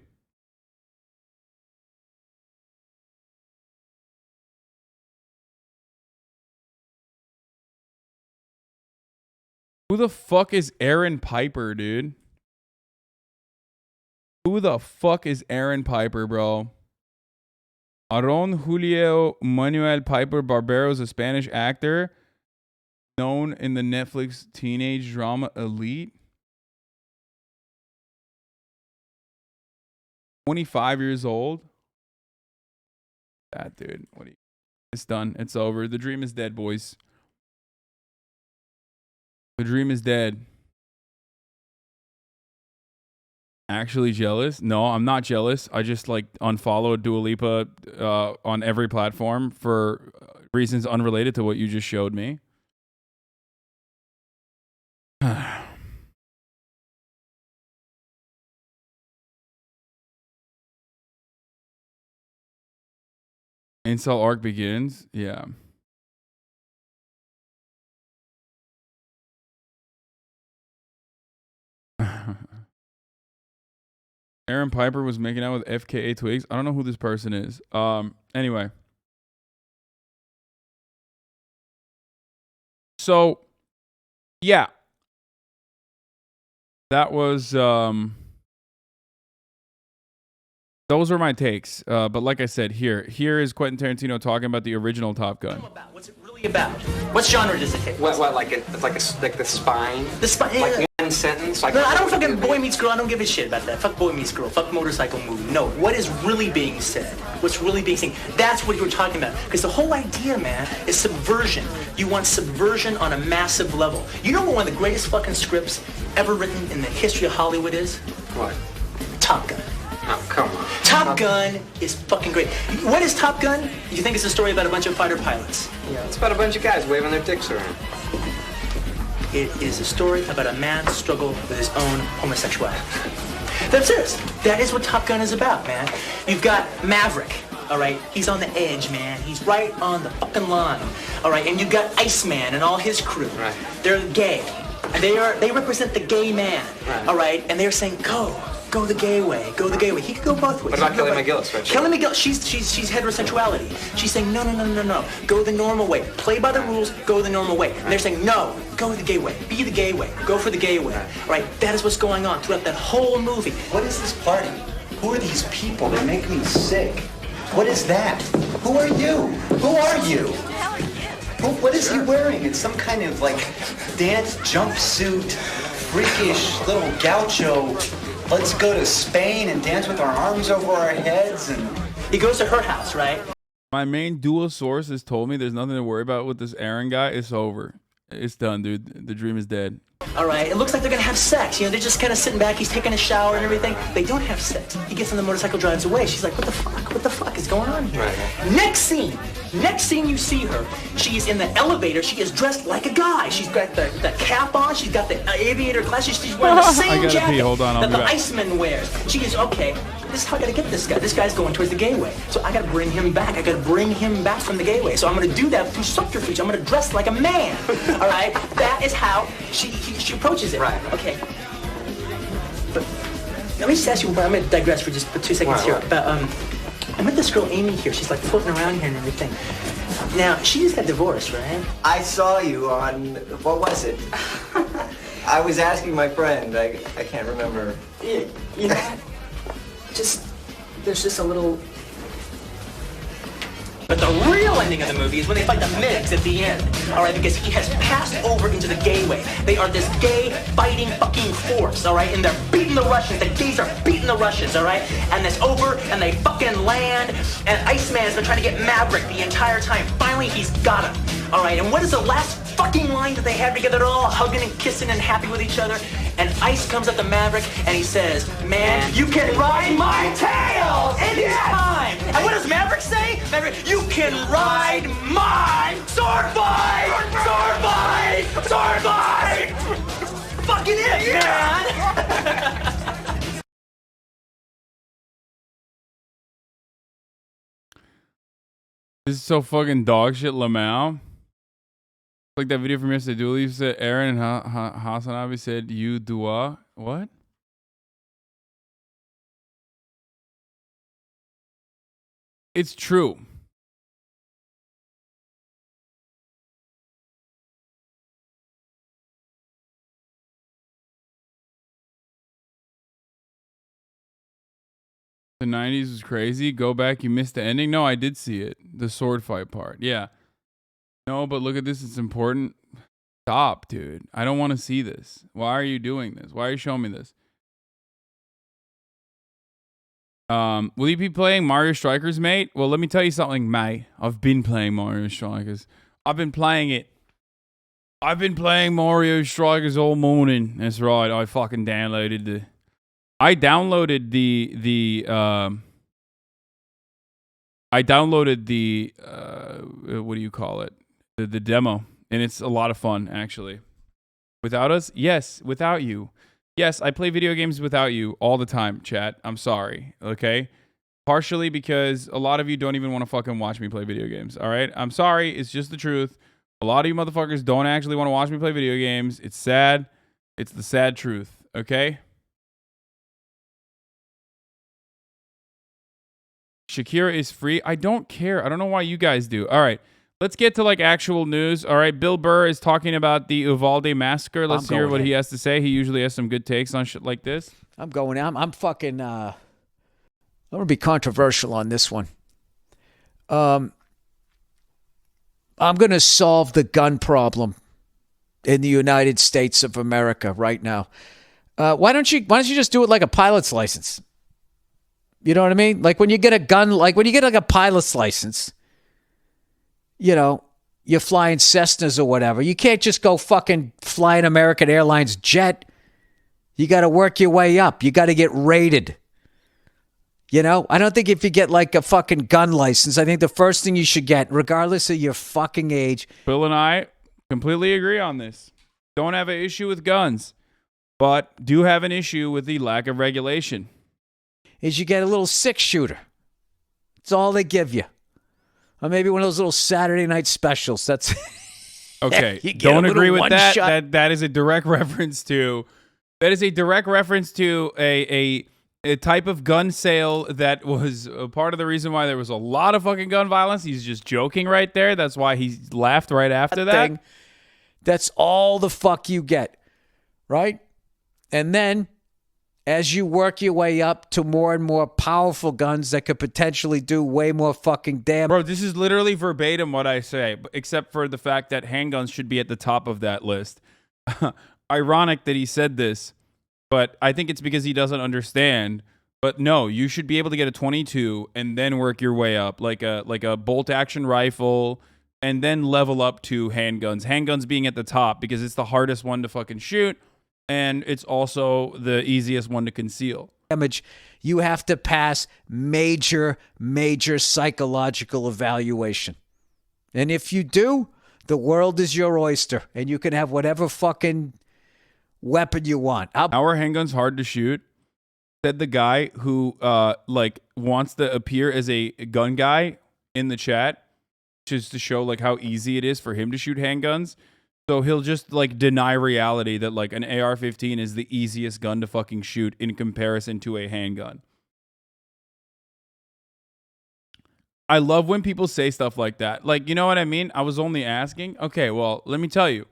Who the fuck is Aaron Piper, dude? Who the fuck is Aaron Piper, bro? Aaron Julio Manuel Piper Barbero is a Spanish actor known in the Netflix teenage drama Elite. 25 years old. That dude. It's done. It's over. The dream is dead, boys. The dream is dead. Actually jealous? No, I'm not jealous. I just like unfollowed Dua Lipa on every platform for reasons unrelated to what you just showed me. Incel arc begins. Yeah. Aaron Piper was making out with FKA Twigs. I don't know who this person is. Anyway. So, yeah. That was, those are my takes. But like I said, here is Quentin Tarantino talking about the original Top Gun. What's it really about? What genre does it take? What like the spine? The spine. Like one sentence? Like no, I don't fucking Boy Meets Girl. I don't give a shit about that. Fuck Boy Meets Girl. Fuck motorcycle movie. No, what is really being said? What's really being seen? That's what you're talking about. Because the whole idea, man, is subversion. You want subversion on a massive level. You know what one of the greatest fucking scripts ever written in the history of Hollywood is? What? Top Gun. Oh, come on. Top Gun is fucking great. What is Top Gun? You think it's a story about a bunch of fighter pilots? Yeah, it's about a bunch of guys waving their dicks around. It is a story about a man's struggle with his own homosexuality. That's serious. That is what Top Gun is about, man. You've got Maverick, all right? He's on the edge, man. He's right on the fucking line, all right? And you've got Iceman and all his crew. Right. They're gay. And they represent the gay man, right. All right? And they're saying, go the gay way, go the gay way. He could go both ways. What about Kelly McGillis? Right? Kelly McGillis, she's heterosexuality. She's saying, no. Go the normal way. Play by the rules, go the normal way. And they're saying, no, go the gay way. Be the gay way. Go for the gay way. All right? That is what's going on throughout that whole movie. What is this party? Who are these people? They make me sick. What is that? Who are you? Who are you? What is he wearing? It's some kind of like dance jumpsuit, freakish little gaucho. Let's go to Spain and dance with our arms over our heads. And he goes to her house, right? My main dual source has told me there's nothing to worry about with this Aaron guy. It's over. It's done, dude. The dream is dead. All right, it looks like they're gonna have sex. You know, they're just kind of sitting back. He's taking a shower and everything. They don't have sex. He gets on the motorcycle, drives away. She's like, what the fuck? What the fuck is going on here? Right. Next scene you see her. She is in the elevator. She is dressed like a guy. She's got the cap on. She's got the aviator glasses. She's wearing the same jacket that the Iceman wears. She is, okay, this is how I gotta get this guy. This guy's going towards the gay way. So I gotta bring him back. I gotta bring him back from the gay way. So I'm gonna do that through subterfuge. I'm gonna dress like a man. All right? That is how she approaches it. Right. Okay. But let me just ask you, I'm gonna digress for just 2 seconds here. But I met this girl Amy here. She's like floating around here and everything. Now, she just got divorced, right? I saw you on, what was it? I was asking my friend, I can't remember. Yeah, you know, there's just a little... But the real ending of the movie is when they fight the Migs at the end. All right, because he has passed over into the gay way. They are this gay fighting fucking force, all right? And they're beating the Russians. The gays are beating beating the Russians, all right? And it's over, and they fucking land, and Iceman has been trying to get Maverick the entire time. Finally, he's got him, all right? And what is the last fucking line that they have together? They're all hugging and kissing and happy with each other. And Ice comes up to Maverick, and he says, man, you can ride my tail anytime. And what does Maverick say? Maverick, you can ride my sword fight! Sword fight! Sword fight! Fucking it, man! This is so fucking dog shit, Lamau. Like that video from yesterday. Dooley said Aaron and HasanAbi said you dua. What? It's true. The 90s was crazy. Go back. You missed the ending. No, I did see it. The sword fight part. Yeah. No, but look at this. It's important. Stop, dude. I don't want to see this. Why are you doing this? Why are you showing me this? Will you be playing Mario Strikers, mate? Well, let me tell you something, mate. I've been playing Mario Strikers. I've been playing it. I've been playing Mario Strikers all morning. That's right. I fucking downloaded the... I downloaded the what do you call it? The demo, and it's a lot of fun, actually. Without us? Yes, without you. Yes, I play video games without you all the time, chat. I'm sorry, okay? Partially because a lot of you don't even want to fucking watch me play video games, all right? I'm sorry, it's just the truth. A lot of you motherfuckers don't actually want to watch me play video games. It's sad. It's the sad truth, okay? Shakira is free. I don't care. I don't know why you guys do. All right. Let's get to like actual news. All right. Bill Burr is talking about the Uvalde massacre. Let's hear what he has to say. He usually has some good takes on shit like this. I'm going. I'm fucking. I'm gonna be controversial on this one. I'm gonna solve the gun problem in the United States of America right now. Why don't you just do it like a pilot's license? You know what I mean? Like when you get a gun, like when you get like a pilot's license, you know, you're flying Cessnas or whatever. You can't just go fucking fly an American Airlines jet. You got to work your way up. You got to get rated. You know, I don't think if you get like a fucking gun license, I think the first thing you should get, regardless of your fucking age. Bill and I completely agree on this. Don't have an issue with guns, but do have an issue with the lack of regulation. Is you get a little 6-shooter. That's all they give you. Or maybe one of those little Saturday night specials. That's okay. Don't agree with that. That is a direct reference to a type of gun sale that was a part of the reason why there was a lot of fucking gun violence. He's just joking right there. That's why he laughed right after that. That's all the fuck you get. Right? And then as you work your way up to more and more powerful guns that could potentially do way more fucking damage. Bro, this is literally verbatim what I say, except for the fact that handguns should be at the top of that list. Ironic that he said this, but I think it's because he doesn't understand. But no, you should be able to get a 22 and then work your way up, like a bolt-action rifle, and then level up to handguns. Handguns being at the top because it's the hardest one to fucking shoot. And it's also the easiest one to conceal. You have to pass major psychological evaluation. And if you do, the world is your oyster. And you can have whatever fucking weapon you want. Our handgun's hard to shoot, said the guy who wants to appear as a gun guy in the chat, just to show like how easy it is for him to shoot handguns. So he'll just like deny reality that like an AR-15 is the easiest gun to fucking shoot in comparison to a handgun. I love when people say stuff like that. Like, you know what I mean? I was only asking. Okay, well, let me tell you.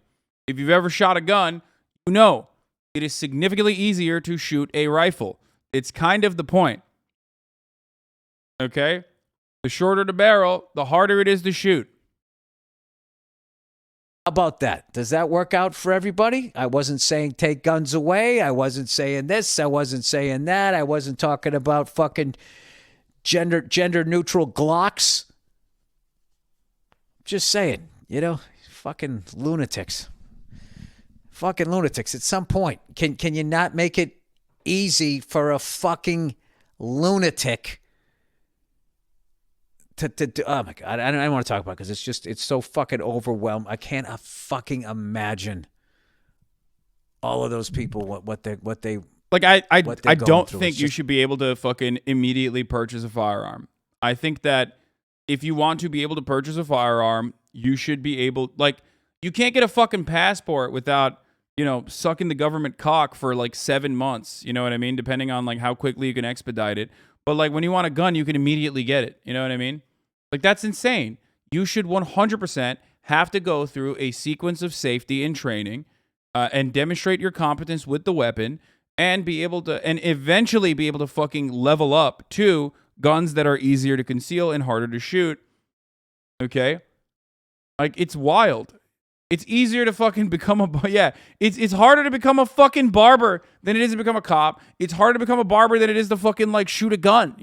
If you've ever shot a gun, you know it is significantly easier to shoot a rifle. It's kind of the point. Okay? The shorter the barrel, the harder it is to shoot. How about that? Does that work out for everybody? I wasn't saying take guns away. I wasn't saying this. I wasn't saying that. I wasn't talking about fucking gender neutral Glocks. Just saying, fucking lunatics. Fucking lunatics. At some point, can you not make it easy for a fucking lunatic to oh my God, I don't want to talk about it because it's so fucking overwhelmed. I can't fucking imagine all of those people what they like. I don't through. think you should be able to fucking immediately purchase a firearm. I think that if you want to be able to purchase a firearm, you should be able, like, you can't get a fucking passport without, sucking the government cock for like 7 months. You know what I mean? Depending on like how quickly you can expedite it. But like when you want a gun, you can immediately get it. You know what I mean? Like that's insane. You should 100% have to go through a sequence of safety and training and demonstrate your competence with the weapon and be able to, and eventually be able to fucking level up to guns that are easier to conceal and harder to shoot. Okay? Like it's wild. It's easier to fucking become it's harder to become a fucking barber than it is to become a cop. It's harder to become a barber than it is to fucking like shoot a gun,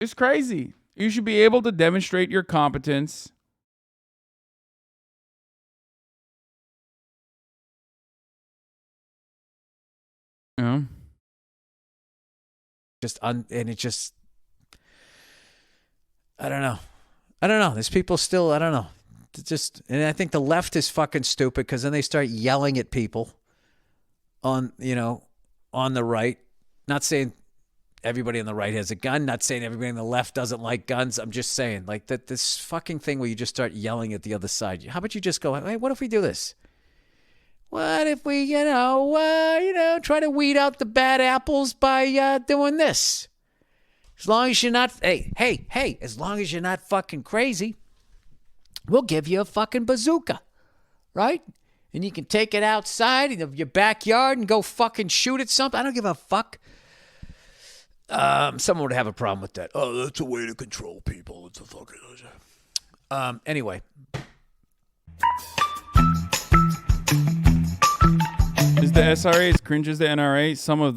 It's crazy. You should be able to demonstrate your competence. And I don't know. There's people still, I don't know. And I think the left is fucking stupid because then they start yelling at people on the right. Not saying everybody on the right has a gun. Not saying everybody on the left doesn't like guns. I'm just saying like that this fucking thing where you just start yelling at the other side. How about you just go, hey, what if we do this? What if we, try to weed out the bad apples by doing this? As long as you're not, hey, as long as you're not fucking crazy, we'll give you a fucking bazooka, right? And you can take it outside of your backyard and go fucking shoot at something. I don't give a fuck. Someone would have a problem with that. Oh, that's a way to control people. It's a fucking... Anyway. Is the SRA as cringe as the NRA? Some of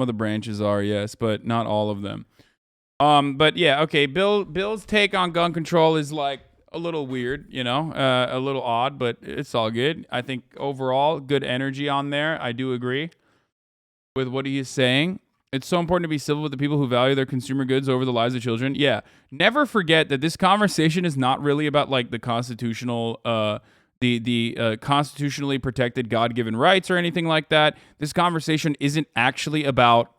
the branches are, yes, but not all of them. But yeah, okay. Bill's take on gun control is like a little weird, a little odd, but it's all good. I think overall, good energy on there. I do agree with what he is saying. It's so important to be civil with the people who value their consumer goods over the lives of children. Yeah, never forget that this conversation is not really about like the constitutional, the constitutionally protected God-given rights or anything like that. This conversation isn't actually about.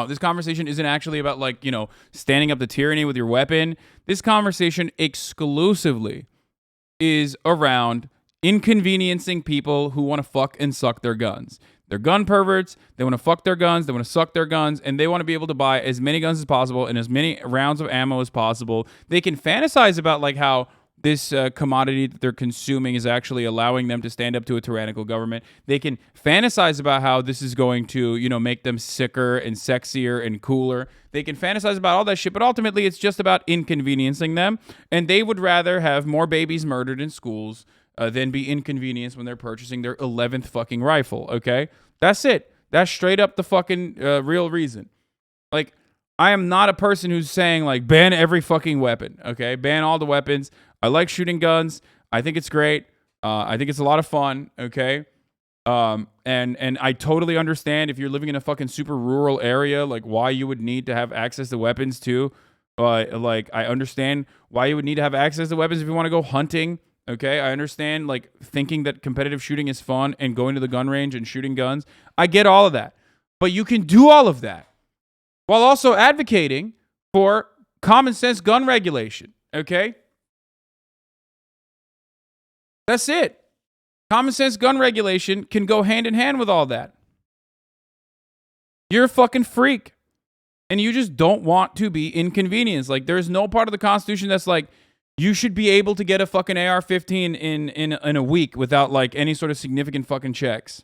This conversation isn't actually about like, standing up to tyranny with your weapon. This conversation exclusively is around inconveniencing people who want to fuck and suck their guns. They're gun perverts. They want to fuck their guns. They want to suck their guns. And they want to be able to buy as many guns as possible and as many rounds of ammo as possible. They can fantasize about like how this commodity that they're consuming is actually allowing them to stand up to a tyrannical government. They can fantasize about how this is going to, make them sicker and sexier and cooler. They can fantasize about all that shit, but ultimately it's just about inconveniencing them. And they would rather have more babies murdered in schools than be inconvenienced when they're purchasing their 11th fucking rifle, okay? That's it. That's straight up the fucking real reason. Like, I am not a person who's saying, like, ban every fucking weapon, okay? Ban all the weapons. I like shooting guns. I think it's great. I think it's a lot of fun, okay? And I totally understand if you're living in a fucking super rural area, like, why you would need to have access to weapons, too. Like, I understand why you would need to have access to weapons if you want to go hunting, okay? I understand, like, thinking that competitive shooting is fun and going to the gun range and shooting guns. I get all of that. But you can do all of that while also advocating for common sense gun regulation, okay? That's it. Common sense gun regulation can go hand in hand with all that. You're a fucking freak. And you just don't want to be inconvenienced. Like, there's no part of the Constitution that's like, you should be able to get a fucking AR-15 in a week without, like, any sort of significant fucking checks.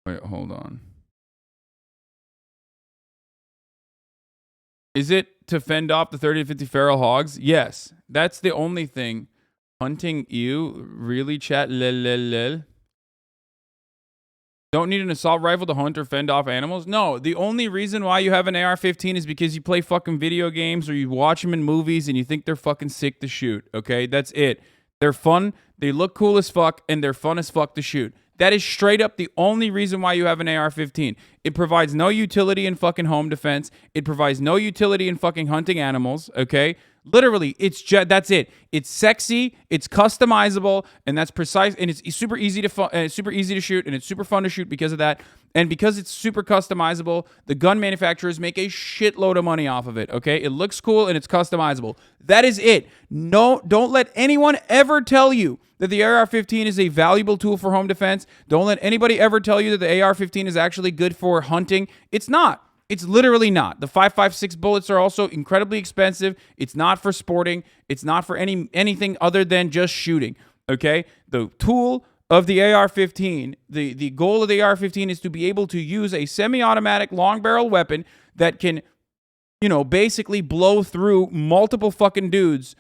Wait, hold on. Is it to fend off the 30 to 50 feral hogs? Yes. That's the only thing. Hunting ew? Really, chat? Lel. Don't need an assault rifle to hunt or fend off animals? No, the only reason why you have an AR-15 is because you play fucking video games or you watch them in movies and you think they're fucking sick to shoot, okay? That's it. They're fun, they look cool as fuck, and they're fun as fuck to shoot. That is straight up the only reason why you have an AR-15. It provides no utility in fucking home defense. It provides no utility in fucking hunting animals, okay? Literally, that's it. It's sexy, it's customizable, and that's precise, and it's super easy to shoot, and it's super fun to shoot because of that. And because it's super customizable, the gun manufacturers make a shitload of money off of it, okay? It looks cool and it's customizable. That is it. No, don't let anyone ever tell you that the AR-15 is a valuable tool for home defense. Don't let anybody ever tell you that the AR-15 is actually good for hunting. It's not. It's literally not. The 5.56 bullets are also incredibly expensive. It's not for sporting. It's not for anything other than just shooting, okay? The tool of the AR-15, the goal of the AR-15 is to be able to use a semi-automatic long barrel weapon that can, you know, basically blow through multiple fucking dudes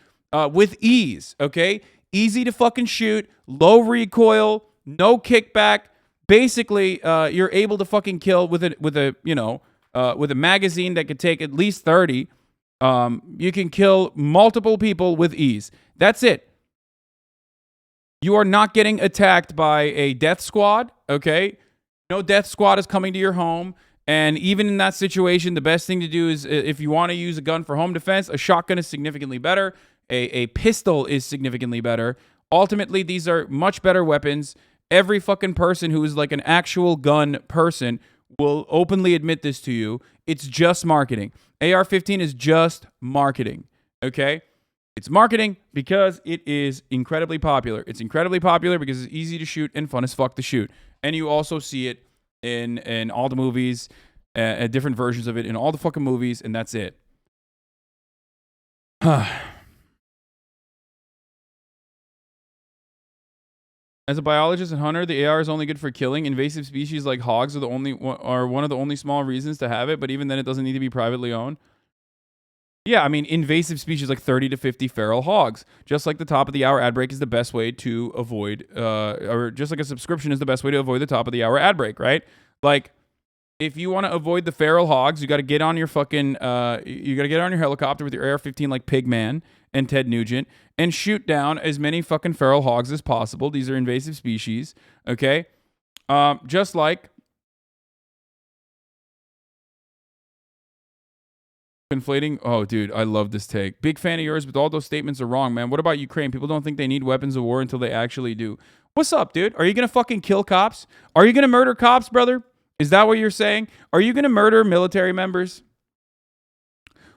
with ease, okay? Easy to fucking shoot, low recoil, no kickback. Basically, you're able to fucking kill with a magazine that could take at least 30. You can kill multiple people with ease. That's it. You are not getting attacked by a death squad, okay? No death squad is coming to your home. And even in that situation, the best thing to do is, if you want to use a gun for home defense, a shotgun is significantly better. A pistol is significantly better. Ultimately, these are much better weapons. Every fucking person who is like an actual gun person will openly admit this to you. It's just marketing. AR-15 is just marketing, okay? It's marketing because it is incredibly popular. It's incredibly popular because it's easy to shoot and fun as fuck to shoot. And you also see it in all the movies, different versions of it in all the fucking movies, and that's it. As a biologist and hunter, the AR is only good for killing. Invasive species like hogs are one of the only small reasons to have it, but even then it doesn't need to be privately owned. Yeah, I mean, invasive species like 30 to 50 feral hogs. Just like the top of the hour ad break is the best way to avoid, or just like a subscription is the best way to avoid the top of the hour ad break, right? Like, if you want to avoid the feral hogs, you got to get on your fucking, you got to get on your helicopter with your AR-15 like Pigman and Ted Nugent and shoot down as many fucking feral hogs as possible. These are invasive species, okay? Just like conflating. Oh, dude, I love this take. Big fan of yours, but all those statements are wrong, man. What about Ukraine? People don't think they need weapons of war until they actually do. What's up, dude? Are you going to fucking kill cops? Are you going to murder cops, brother? Is that what you're saying? Are you going to murder military members?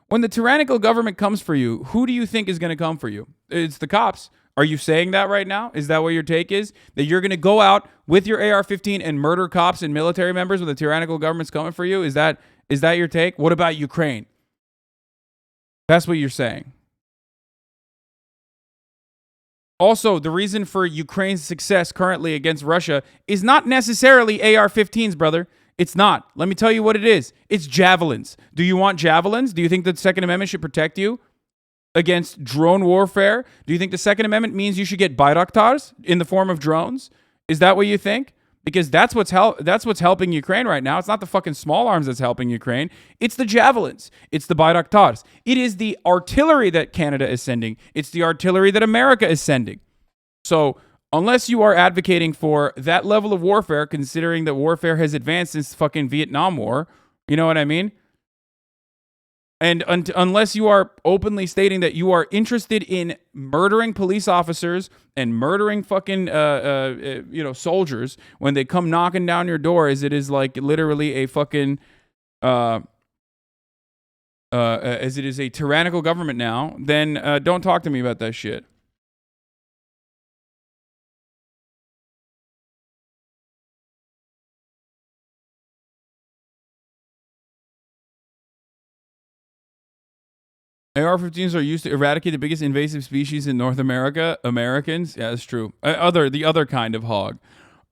When the tyrannical government comes for you, who do you think is going to come for you? It's the cops. Are you saying that right now? Is that what your take is? That you're going to go out with your AR-15 and murder cops and military members when the tyrannical government's coming for you? Is that your take? What about Ukraine? That's what you're saying. Also, the reason for Ukraine's success currently against Russia is not necessarily AR-15s, brother. It's not. Let me tell you what it is. It's javelins. Do you want javelins? Do you think the Second Amendment should protect you against drone warfare? Do you think the Second Amendment means you should get Bayraktars in the form of drones? Is that what you think? Because that's what's helping Ukraine right now. It's not the fucking small arms that's helping Ukraine. It's the javelins. It's the Bayraktars. It is the artillery that Canada is sending. It's the artillery that America is sending. So unless you are advocating for that level of warfare, considering that warfare has advanced since fucking Vietnam War, you know what I mean? And unless you are openly stating that you are interested in murdering police officers and murdering fucking, soldiers when they come knocking down your door, as it is like literally a fucking, as it is a tyrannical government now, then don't talk to me about that shit. AR-15s are used to eradicate the biggest invasive species in North America. Americans? Yeah, that's true. The other kind of hog.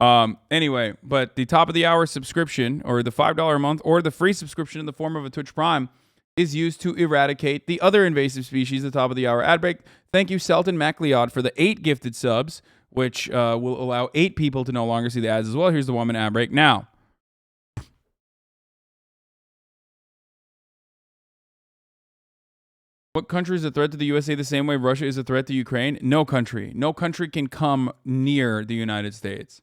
Anyway, but the top of the hour subscription, or the $5 a month, or the free subscription in the form of a Twitch Prime, is used to eradicate the other invasive species, the top of the hour ad break. Thank you, Selton MacLeod, for the 8 gifted subs, which will allow 8 people to no longer see the ads as well. Here's the 1 minute ad break now. What country is a threat to the USA the same way Russia is a threat to Ukraine? No country. No country can come near the United States.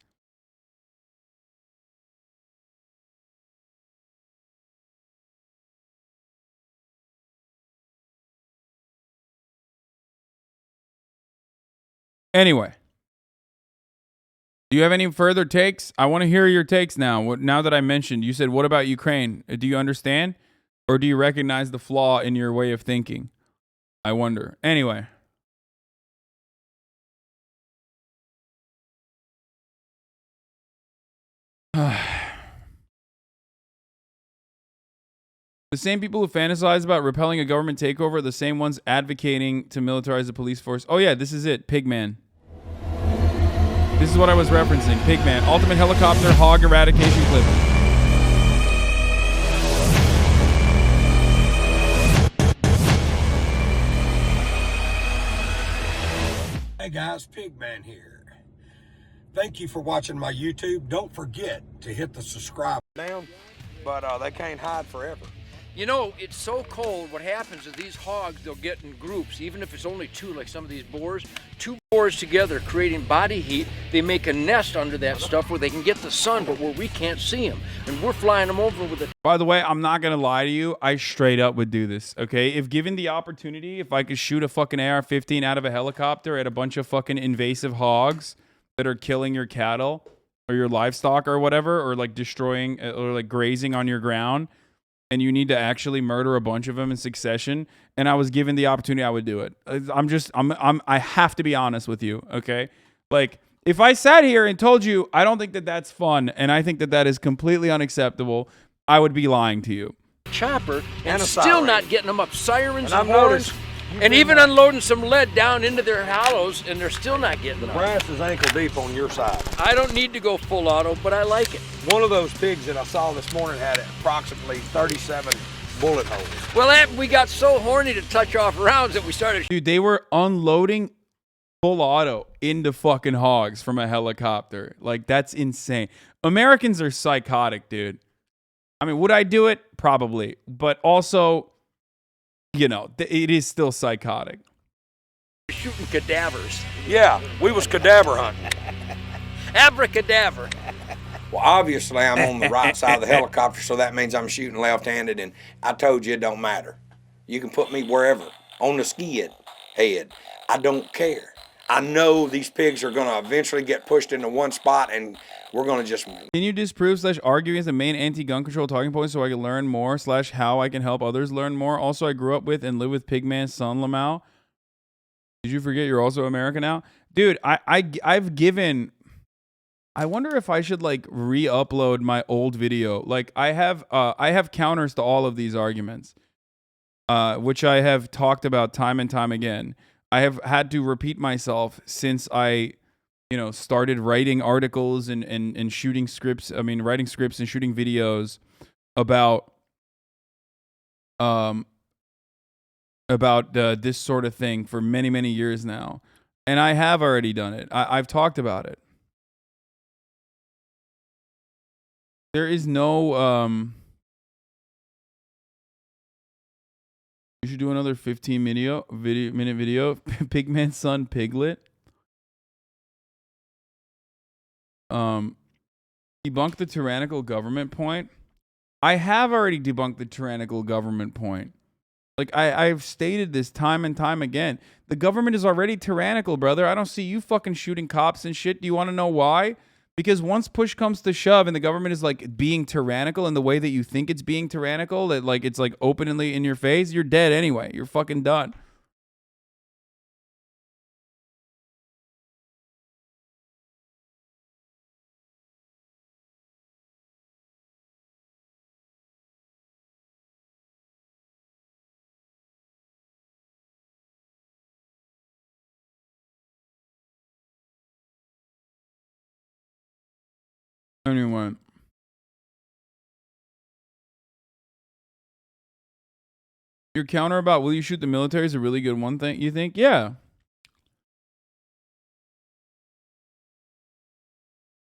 Anyway, do you have any further takes? I want to hear your takes now. Now that I mentioned, you said, what about Ukraine? Do you understand? Or do you recognize the flaw in your way of thinking? I wonder. Anyway. The same people who fantasize about repelling a government takeover are the same ones advocating to militarize the police force. Oh yeah, this is it. Pigman. This is what I was referencing. Pigman. Ultimate helicopter hog eradication clip. Hey guys, Pigman here. Thank you for watching my YouTube. Don't forget to hit the subscribe down, but they can't hide forever. You know, it's so cold, what happens is these hogs, they'll get in groups, even if it's only 2, like some of these boars, 2 boars together creating body heat. They make a nest under that stuff where they can get the sun, but where we can't see them. And we're flying them over with a... By the way, I'm not going to lie to you. I straight up would do this, okay? If given the opportunity, if I could shoot a fucking AR-15 out of a helicopter at a bunch of fucking invasive hogs that are killing your cattle or your livestock or whatever, or like destroying or like grazing on your ground, and you need to actually murder a bunch of them in succession, and I was given the opportunity, I would do it. I have to be honest with you, okay? Like, if I sat here and told you I don't think that that's fun, and I think that that is completely unacceptable, I would be lying to you. Chopper and still not getting them up. Sirens and horns, and even unloading some lead down into their hollows, and they're still not getting them. The brass is ankle deep on your side. I don't need to go full auto, but I like it. One of those pigs that I saw this morning had approximately 37 bullet holes. Well, we got so horny to touch off rounds that we started... Dude, they were unloading full auto into fucking hogs from a helicopter. Like, that's insane. Americans are psychotic, dude. I mean, would I do it? Probably. But also, you know, it is still psychotic. Shooting cadavers. Yeah, we was cadaver hunting. Abracadaver. Well, obviously, I'm on the right side of the helicopter, so that means I'm shooting left-handed, and I told you it don't matter. You can put me wherever, on the skid head. I don't care. I know these pigs are going to eventually get pushed into one spot, and we're going to just... Can you disprove / argue against the main anti-gun control talking points so I can learn more / how I can help others learn more? Also, I grew up with and live with Pigman's son, Lamau. Did you forget you're also American now? Dude, I've given... I wonder if I should like re-upload my old video. Like I have counters to all of these arguments, which I have talked about time and time again. I have had to repeat myself since I, you know, started writing articles and shooting scripts. I mean, writing scripts and shooting videos about this sort of thing for many, many years now. And I have already done it. I've talked about it. There is no, you should do another 15-minute video. Pigman's son, Piglet. Debunk the tyrannical government point. I have already debunked the tyrannical government point. Like, I've stated this time and time again. The government is already tyrannical, brother. I don't see you fucking shooting cops and shit. Do you want to know why? Because once push comes to shove and the government is like being tyrannical in the way that you think it's being tyrannical, that like it's like openly in your face, you're dead anyway. You're fucking done. Anyway. Your counter about will you shoot the military is a really good one thing, you think? Yeah.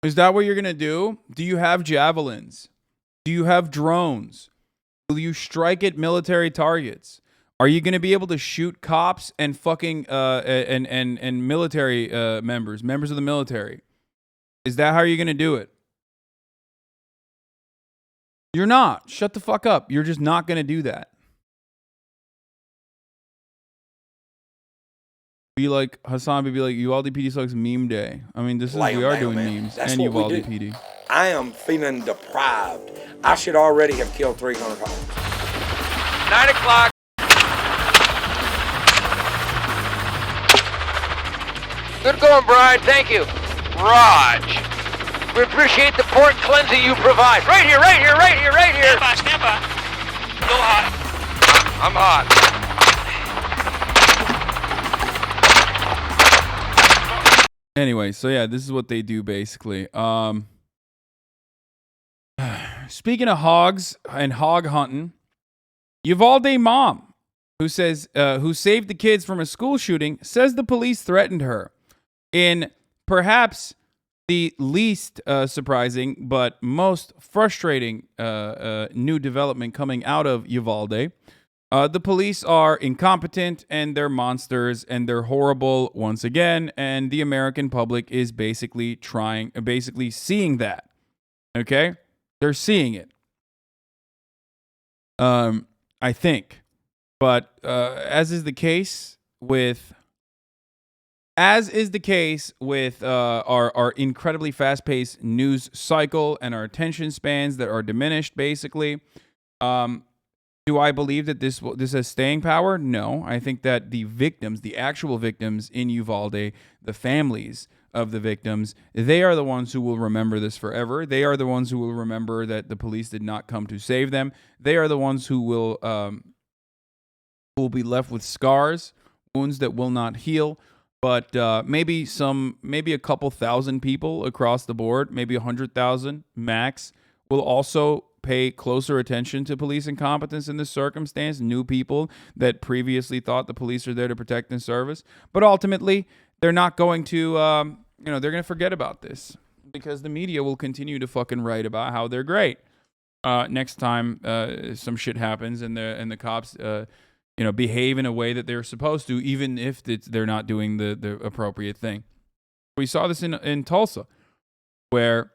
Is that what you're going to do? Do you have javelins? Do you have drones? Will you strike at military targets? Are you going to be able to shoot cops and fucking and military members of the military? Is that how you're going to do it? You're not. Shut the fuck up. You're just not going to do that. Be like Hasan, be like Uvalde PD sucks meme day. I mean, this is we are doing memes and Uvalde PD. I am feeling deprived. I should already have killed 300 hogs. 9 o'clock. Good going, Brian. Thank you. Raj. We appreciate the port cleansing you provide. Right here, right here, right here, right here. Stand by. Go hot. I'm hot. Anyway, so yeah, this is what they do basically. Speaking of hogs and hog hunting, Uvalde mom, who says who saved the kids from a school shooting, says the police threatened her. In perhaps the least surprising but most frustrating new development coming out of Uvalde, the police are incompetent and they're monsters and they're horrible once again, and the American public is basically seeing that. Okay? They're seeing it. I think. But as is the case with our incredibly fast-paced news cycle and our attention spans that are diminished, basically, do I believe that this has staying power? No. I think that the victims, the actual victims in Uvalde, the families of the victims, they are the ones who will remember this forever. They are the ones who will remember that the police did not come to save them. They are the ones who will be left with scars, wounds that will not heal. But maybe a couple thousand people across the board, maybe 100,000 max, will also pay closer attention to police incompetence in this circumstance. New people that previously thought the police are there to protect and service. But ultimately, they're not going to, they're going to forget about this because the media will continue to fucking write about how they're great. Next time some shit happens and the cops, behave in a way that they're supposed to, even if they're not doing the appropriate thing. We saw this in Tulsa, where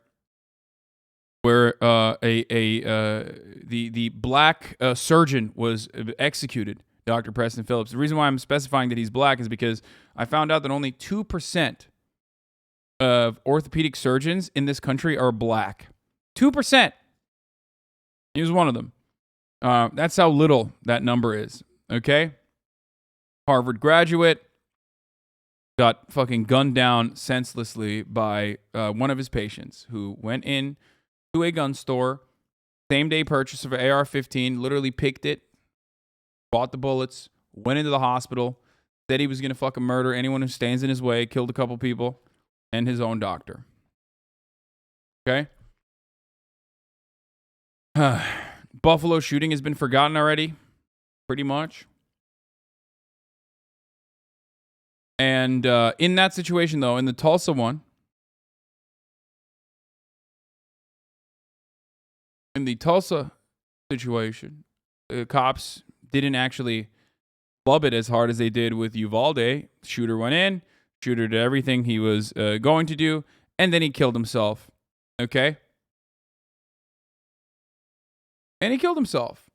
the black surgeon was executed, Dr. Preston Phillips. The reason why I'm specifying that he's black is because I found out that only 2% of orthopedic surgeons in this country are black. 2%. He was one of them. That's how little that number is. Okay? Harvard graduate, got fucking gunned down senselessly by one of his patients who went in to a gun store, same day purchase of an AR-15, literally picked it, bought the bullets, went into the hospital, said he was going to fucking murder anyone who stands in his way, killed a couple people, and his own doctor. Okay? Buffalo shooting has been forgotten already, pretty much. And in that situation, though, in the Tulsa one, in the Tulsa situation, the cops didn't actually flub it as hard as they did with Uvalde. Shooter went in, shooter did everything he was going to do, and then he killed himself. Okay? And he killed himself.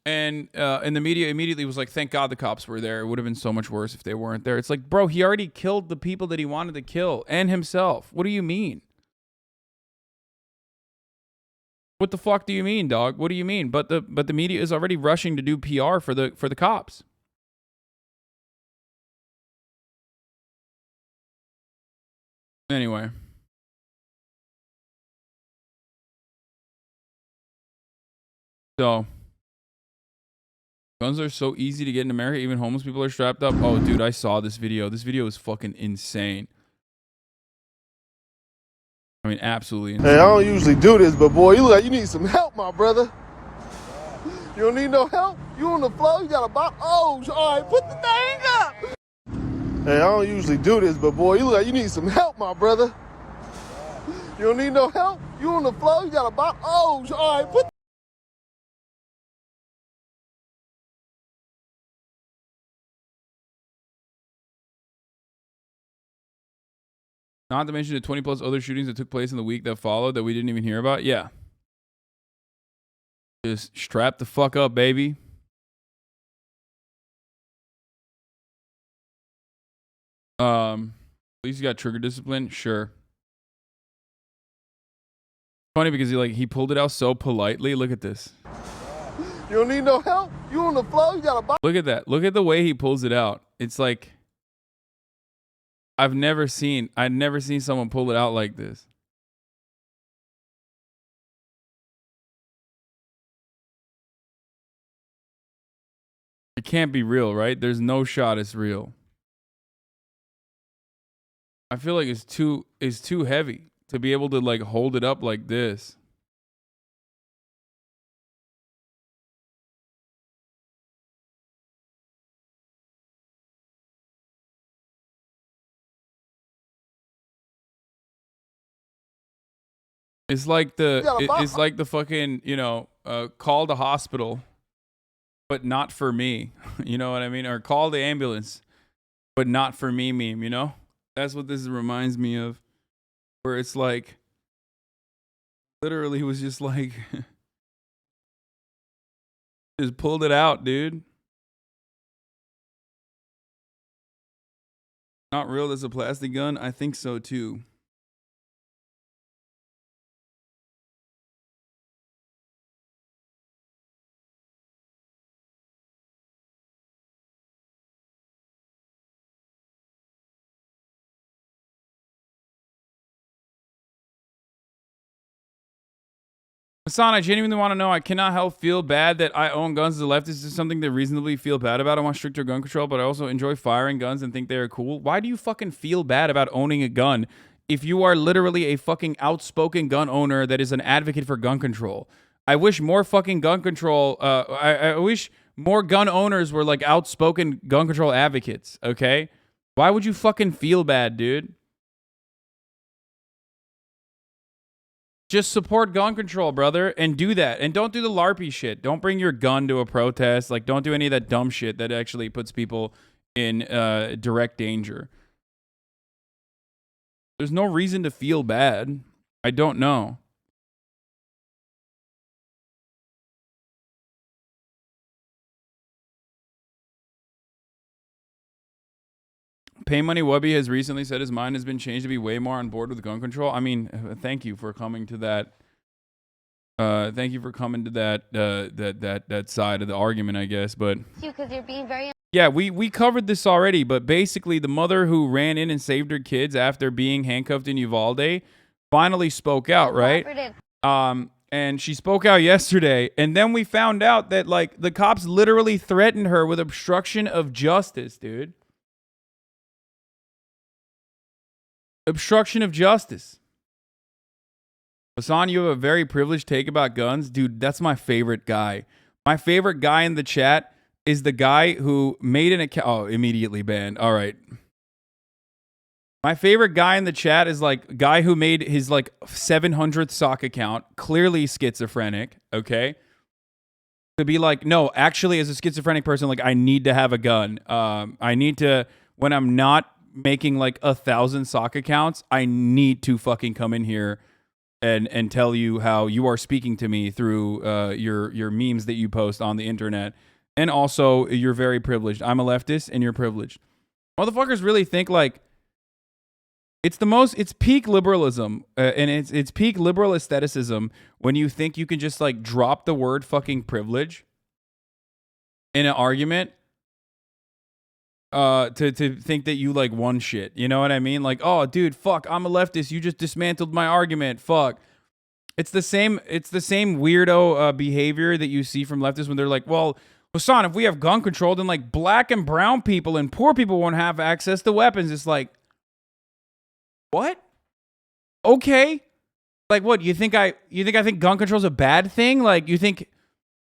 And the media immediately was like, thank God the cops were there. It would have been so much worse if they weren't there. It's like, bro, he already killed the people that he wanted to kill and himself. What do you mean? What the fuck do you mean, dog? What do you mean? But the media is already rushing to do PR for the cops. Anyway. So, guns are so easy to get in America. Even homeless people are strapped up. Oh, dude, I saw this video. This video is fucking insane. I mean, absolutely Hey, I don't usually do this, but boy, you look like you need some help, my brother. You don't need no help? You on the floor? You got a box? Oh, all right, put the thing up. Hey, I don't usually do this, but boy, you look like you need some help, my brother. You don't need no help? You on the floor? You got a box? Oh, all right, put. Not to mention the 20 plus other shootings that took place in the week that followed that we didn't even hear about. Yeah. Just strap the fuck up, baby. At least you got trigger discipline. Sure. Funny because he pulled it out so politely. Look at this. You don't need no help? You on the floor? You got a box? Look at that. Look at the way he pulls it out. It's like I'd never seen someone pull it out like this. It can't be real, right? There's no shot it's real. I feel like it's too heavy to be able to like hold it up like this. It's like the fucking, call the hospital, but not for me. You know what I mean? Or call the ambulance, but not for me meme, you know? That's what this reminds me of. Where it's like, literally was just like, just pulled it out, dude. Not real, that's a plastic gun? I think so too. Hasan, I genuinely want to know. I cannot help feel bad that I own guns as a leftist. Is something to reasonably feel bad about. I want stricter gun control, but I also enjoy firing guns and think they are cool. Why do you fucking feel bad about owning a gun if you are literally a fucking outspoken gun owner that is an advocate for gun control? I wish more fucking gun control. I wish more gun owners were like outspoken gun control advocates. Okay, why would you fucking feel bad, dude? Just support gun control, brother, and do that. And don't do the LARPy shit. Don't bring your gun to a protest. Like, don't do any of that dumb shit that actually puts people in direct danger. There's no reason to feel bad. I don't know. Pay Money Wubby has recently said his mind has been changed to be way more on board with gun control. I mean, thank you for coming to that. Thank you for coming to that side of the argument, I guess. But because you're being very. Yeah, we covered this already. But basically, the mother who ran in and saved her kids after being handcuffed in Uvalde finally spoke out, right? And she spoke out yesterday, and then we found out that like the cops literally threatened her with obstruction of justice, dude. Obstruction of justice. Hasan, you have a very privileged take about guns. Dude, that's my favorite guy. My favorite guy in the chat is the guy who made an account. Oh, immediately banned. All right. My favorite guy in the chat is like a guy who made his like 700th sock account, clearly schizophrenic, okay? To be like, no, actually as a schizophrenic person, like I need to have a gun. I need to, when I'm not making like 1,000 sock accounts, I need to fucking come in here and tell you how you are speaking to me through your memes that you post on the internet. And also, you're very privileged. I'm a leftist and you're privileged. Motherfuckers really think like it's peak liberalism and it's peak liberal aestheticism when you think you can just like drop the word fucking privilege in an argument to think that you like won shit. You know what I mean? Like, oh dude, fuck, I'm a leftist. You just dismantled my argument. Fuck. It's the same weirdo behavior that you see from leftists when they're like, well, Hasan, if we have gun control, then like black and brown people and poor people won't have access to weapons. It's like, what? Okay. Like what? You think I think gun control is a bad thing? Like you think?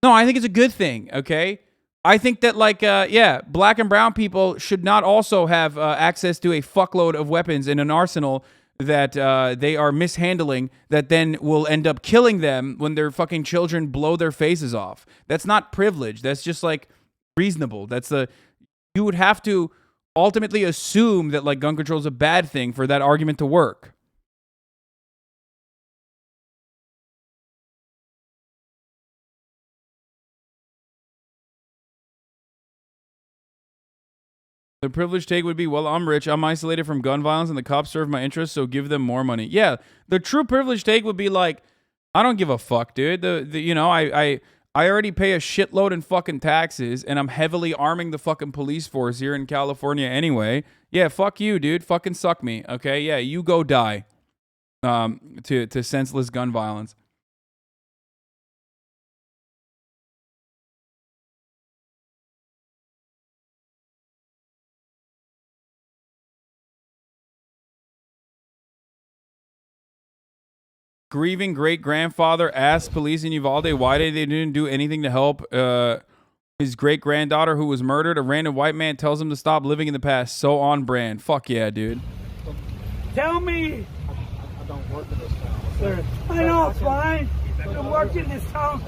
No, I think it's a good thing. Okay. I think that like yeah, black and brown people should not also have access to a fuckload of weapons in an arsenal that they are mishandling that then will end up killing them when their fucking children blow their faces off. That's not privilege. That's just like reasonable. You would have to ultimately assume that like gun control is a bad thing for that argument to work. The privileged take would be, well, I'm rich, I'm isolated from gun violence, and the cops serve my interests, so give them more money. Yeah, the true privileged take would be like, I don't give a fuck, dude. I already pay a shitload in fucking taxes, and I'm heavily arming the fucking police force here in California anyway. Yeah, fuck you, dude. Fucking suck me, okay? Yeah, you go die to senseless gun violence. Grieving great-grandfather asked police in Uvalde why they didn't do anything to help his great-granddaughter who was murdered. A random white man tells him to stop living in the past. So on brand. Fuck yeah, dude. Tell me. I don't work in this town. Sir, I know, fine. You work in this town.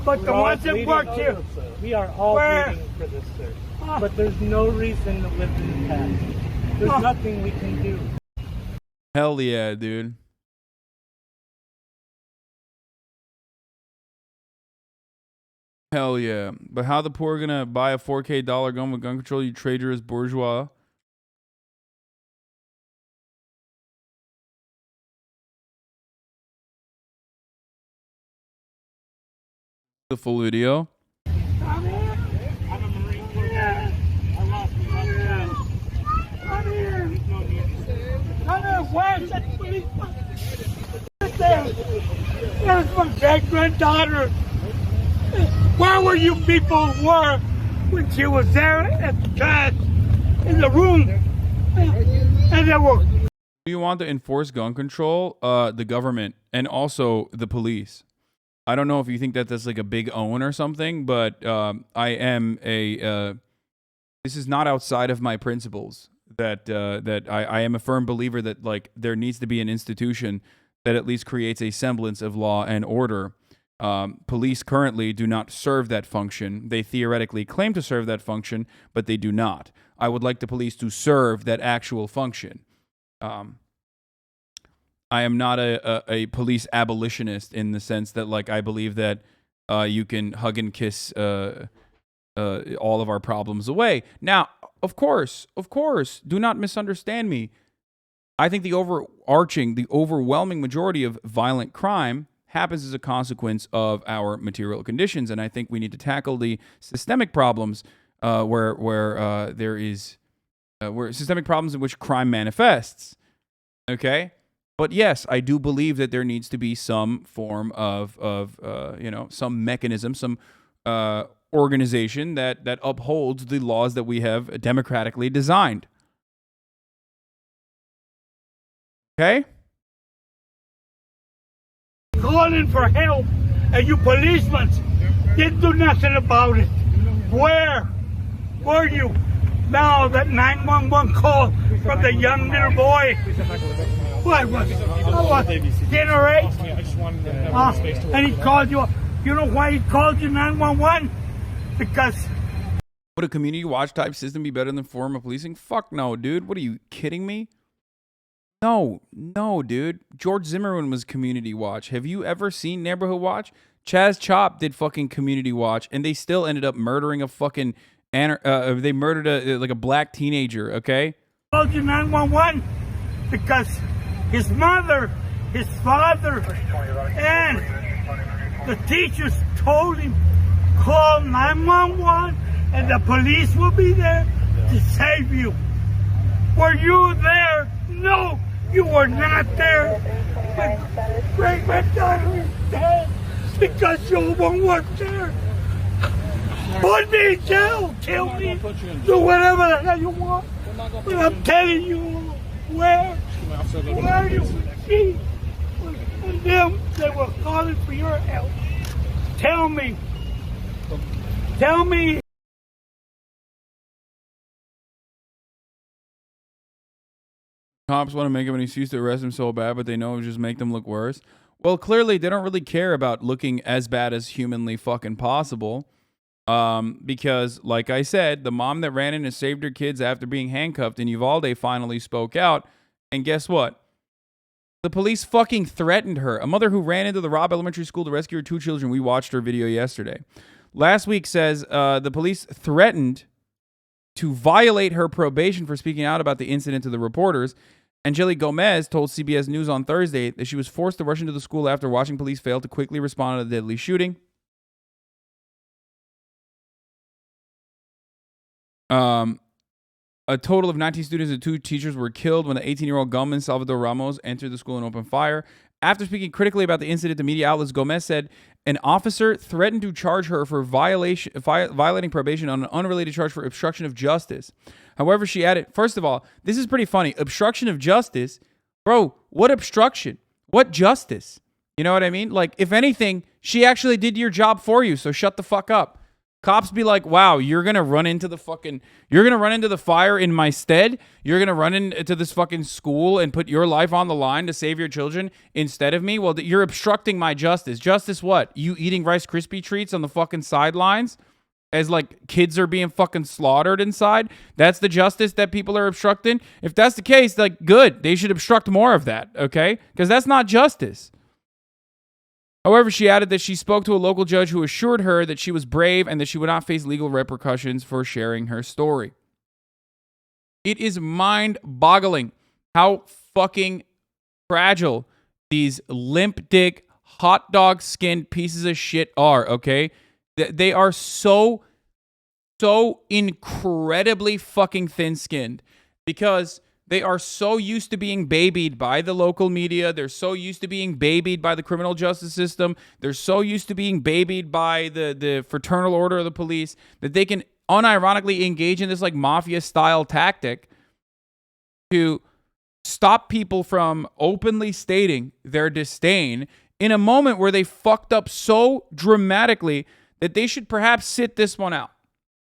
But the ones that work here. We are all waiting for this, sir. But there's no reason to live in the past. There's nothing we can do. Hell yeah, dude. Hell yeah. But how the poor gonna buy a $4K gun with gun control, you traitorous bourgeois? The full video. I'm here. I'm a Marine Corps. Yeah. I lost my child. I'm here. I'm here. Where's that police? There's my great-granddaughter. Where were you people when she was there at the class in the room? And they were. Do you want to enforce gun control? The government and also the police. I don't know if you think that that's like a big own or something, but I am this is not outside of my principles. That I am a firm believer that like there needs to be an institution that at least creates a semblance of law and order. Police currently do not serve that function. They theoretically claim to serve that function, but they do not. I would like the police to serve that actual function. I am not a police abolitionist in the sense that, like, I believe that you can hug and kiss all of our problems away. Now, of course, do not misunderstand me. I think the overwhelming majority of violent crime happens as a consequence of our material conditions, and I think we need to tackle the systemic problems where systemic problems in which crime manifests. Okay, but yes, I do believe that there needs to be some form of some mechanism, some organization that upholds the laws that we have democratically designed. Okay. Calling for help, and you policemen didn't do nothing about it. Where were you? Now that 911 call from the young little boy. What was it? 10 or 8? And he called you. You know why he called you 911? Because. Would a community watch type system be better than form of policing? Fuck no, dude. What are you kidding me? No, dude. George Zimmerman was community watch. Have you ever seen neighborhood watch? Chaz Chop did fucking community watch, and they still ended up murdering a fucking. They murdered a black teenager. Okay. Called you 911 because his mother, his father, and the teachers told him call 911, and the police will be there to save you. Were you there? No, you were not there. My great-granddaughter is dead because you won't work there. Put me in jail, kill me, do whatever the hell you want. But I'm telling you, where you see, them that were calling for your help. Tell me. Tell me. Cops want to make him an excuse to arrest him so bad, but they know it would just make them look worse. Well, clearly they don't really care about looking as bad as humanly fucking possible. Because, like I said, the mom that ran in and saved her kids after being handcuffed in Uvalde finally spoke out. And guess what? The police fucking threatened her. A mother who ran into the Robb Elementary School to rescue her 2 children. We watched her video yesterday. Last week says the police threatened to violate her probation for speaking out about the incident to the reporters. Angelique Gomez told CBS News on Thursday that she was forced to rush into the school after watching police fail to quickly respond to the deadly shooting. A total of 19 students and 2 teachers were killed when the 18-year-old gunman Salvador Ramos entered the school and opened fire. After speaking critically about the incident to media outlets, Gomez said an officer threatened to charge her for violating probation on an unrelated charge for obstruction of justice. However, she added, first of all, this is pretty funny. Obstruction of justice? Bro, what obstruction? What justice? You know what I mean? Like, if anything, she actually did your job for you, so shut the fuck up. Cops be like, wow, you're going to run into the fire in my stead? You're going to run into this fucking school and put your life on the line to save your children instead of me? Well, you're obstructing my justice. Justice what? You eating Rice Krispie treats on the fucking sidelines as like kids are being fucking slaughtered inside? That's the justice that people are obstructing? If that's the case, like, good. They should obstruct more of that, okay? Because that's not justice. However, she added that she spoke to a local judge who assured her that she was brave and that she would not face legal repercussions for sharing her story. It is mind-boggling how fucking fragile these limp dick, hot dog skinned pieces of shit are, okay? They are so incredibly fucking thin-skinned because they are so used to being babied by the local media. They're so used to being babied by the criminal justice system. They're so used to being babied by the fraternal order of the police that they can unironically engage in this like mafia-style tactic to stop people from openly stating their disdain in a moment where they fucked up so dramatically that they should perhaps sit this one out,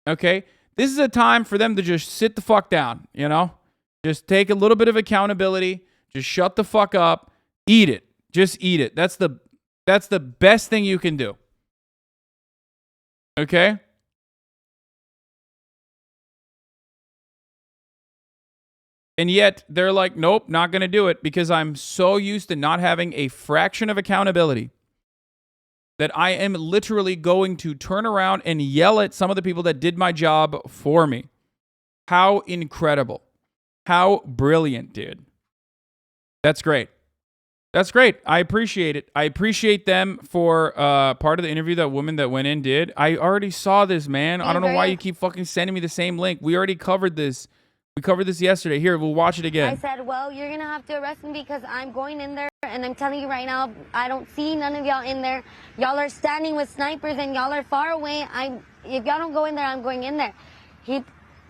okay? This is a time for them to just sit the fuck down, you know? Just take a little bit of accountability. Just shut the fuck up. Eat it. Just eat it. That's the best thing you can do. Okay? And yet, they're like, nope, not going to do it because I'm so used to not having a fraction of accountability that I am literally going to turn around and yell at some of the people that did my job for me. How incredible. How brilliant, dude. That's great. That's great. I appreciate it. I appreciate them for part of the interview that woman that went in did. I already saw this, man. I don't know why you keep fucking sending me the same link. We already covered this. We covered this yesterday. Here, we'll watch it again. I said, well, you're going to have to arrest me because I'm going in there, and I'm telling you right now, I don't see none of y'all in there. Y'all are standing with snipers, and y'all are far away. If y'all don't go in there, I'm going in there. He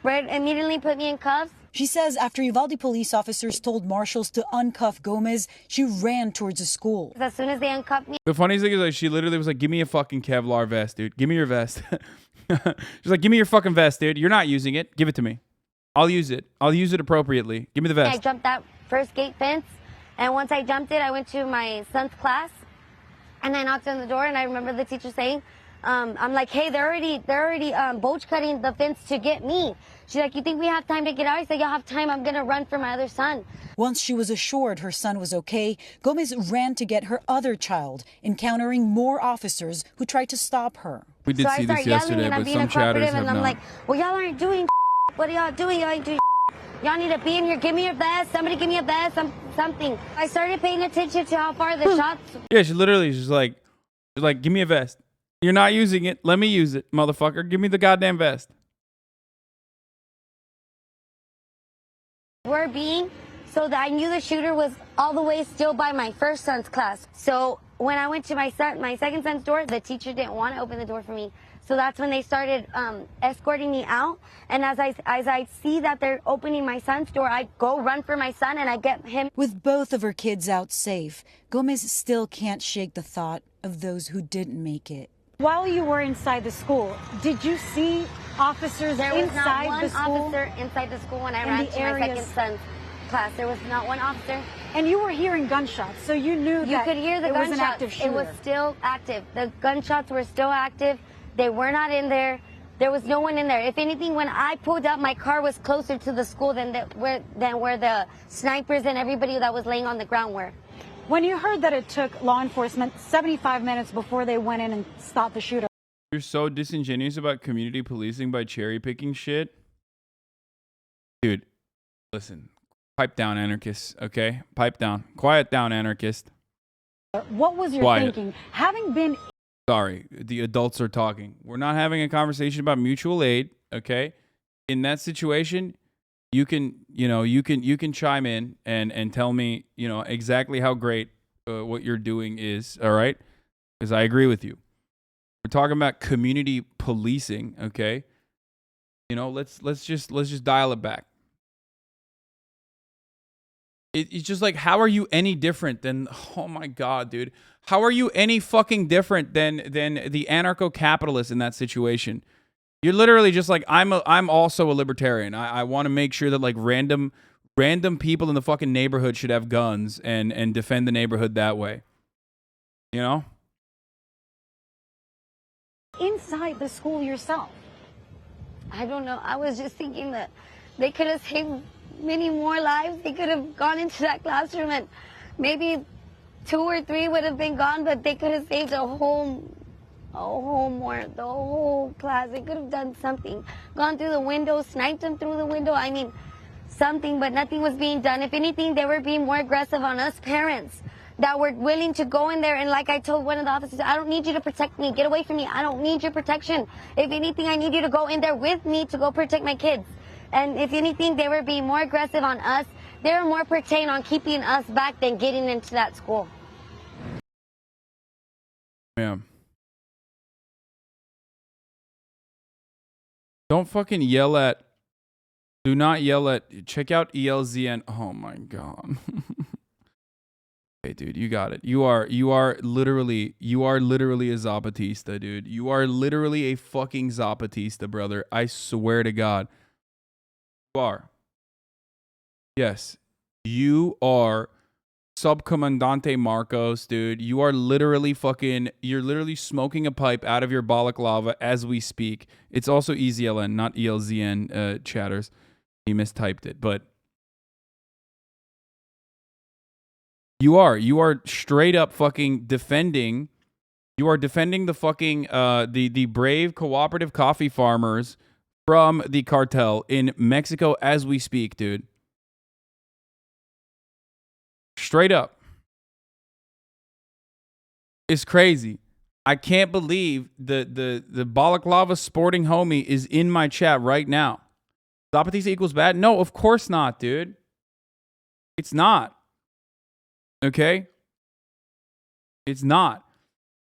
immediately put me in cuffs. She says after Uvalde police officers told marshals to uncuff Gomez, she ran towards the school. As soon as they uncuffed me. The funniest thing is like she literally was like, give me a fucking Kevlar vest, dude. Give me your vest. She's like, give me your fucking vest, dude. You're not using it. Give it to me. I'll use it. I'll use it appropriately. Give me the vest. I jumped that first gate fence, and once I jumped it, I went to my son's class, and I knocked on the door, and I remember the teacher saying, I'm like, hey, they're already bulge cutting the fence to get me. She's like, you think we have time to get out? I said, y'all have time. I'm going to run for my other son. Once she was assured her son was okay, Gomez ran to get her other child, encountering more officers who tried to stop her. We did see this yesterday, but some chatters have I'm like, well, y'all aren't doing what are y'all doing? Y'all ain't doing y'all need to be in here. Give me your vest. Somebody give me a vest. Something. I started paying attention to how far the shots. Yeah, she literally is just like, give me a vest. You're not using it. Let me use it, motherfucker. Give me the goddamn vest. Were being so that I knew the shooter was all the way still by my first son's class. So when I went to my second son's door, the teacher didn't want to open the door for me. So that's when they started escorting me out. And as I see that they're opening my son's door, I go run for my son and I get him. With both of her kids out safe, Gomez still can't shake the thought of those who didn't make it. While you were inside the school, did you see officers There was inside not one the school? officer inside the school when I In ran the to my areas- second son's class. There was not one officer. And you were hearing gunshots, so you knew You that could hear the it was gunshots. an active shooter. It was still active. The gunshots were still active. They were not in there. There was no one in there. If anything, when I pulled up, my car was closer to the school than where the snipers and everybody that was laying on the ground were. When you heard that it took law enforcement 75 minutes before they went in and stopped the shooter. You're so disingenuous about community policing by cherry picking shit. Dude, listen. Pipe down, anarchists, okay? Pipe down. Quiet down, anarchist. What was your Quiet. thinking? Having been Sorry, the adults are talking. We're not having a conversation about mutual aid, okay? In that situation, you can chime in and tell me, exactly how great what you're doing is, all right? Because I agree with you. We're talking about community policing, okay? Let's just dial it back. It's just like, how are you any different than, oh my God, dude. How are you any fucking different than the anarcho-capitalist in that situation? You're literally just like, I'm also a libertarian. I want to make sure that like random people in the fucking neighborhood should have guns and defend the neighborhood that way. You know? inside the school yourself. I don't know. I was just thinking that they could have saved many more lives. They could have gone into that classroom and maybe 2 or 3 would have been gone, but they could have saved the whole class. They could have done something. Gone through the window, sniped them through the window. I mean, something, but nothing was being done. If anything, they were being more aggressive on us parents that were willing to go in there. And like I told one of the officers, I don't need you to protect me. Get away from me. I don't need your protection. If anything, I need you to go in there with me to go protect my kids. And if anything, they were being more aggressive on us. They were more pertained on keeping us back than getting into that school. Yeah. Don't fucking yell at. Do not yell at. Check out ELZN. Oh my God. Okay, dude, you got it. You are literally a Zapatista, dude. You are literally a fucking Zapatista, brother. I swear to God. You are. Yes. You are Subcomandante Marcos, dude. You are literally you're literally smoking a pipe out of your balaclava as we speak. It's also EZLN, not ELZN, chatters. He mistyped it, but you are straight up fucking defending. You are defending the fucking the brave cooperative coffee farmers from the cartel in Mexico as we speak, dude. Straight up. It's crazy. I can't believe the balaclava sporting homie is in my chat right now. Zapatista equals bad? No, of course not, dude. It's not. Okay? It's not.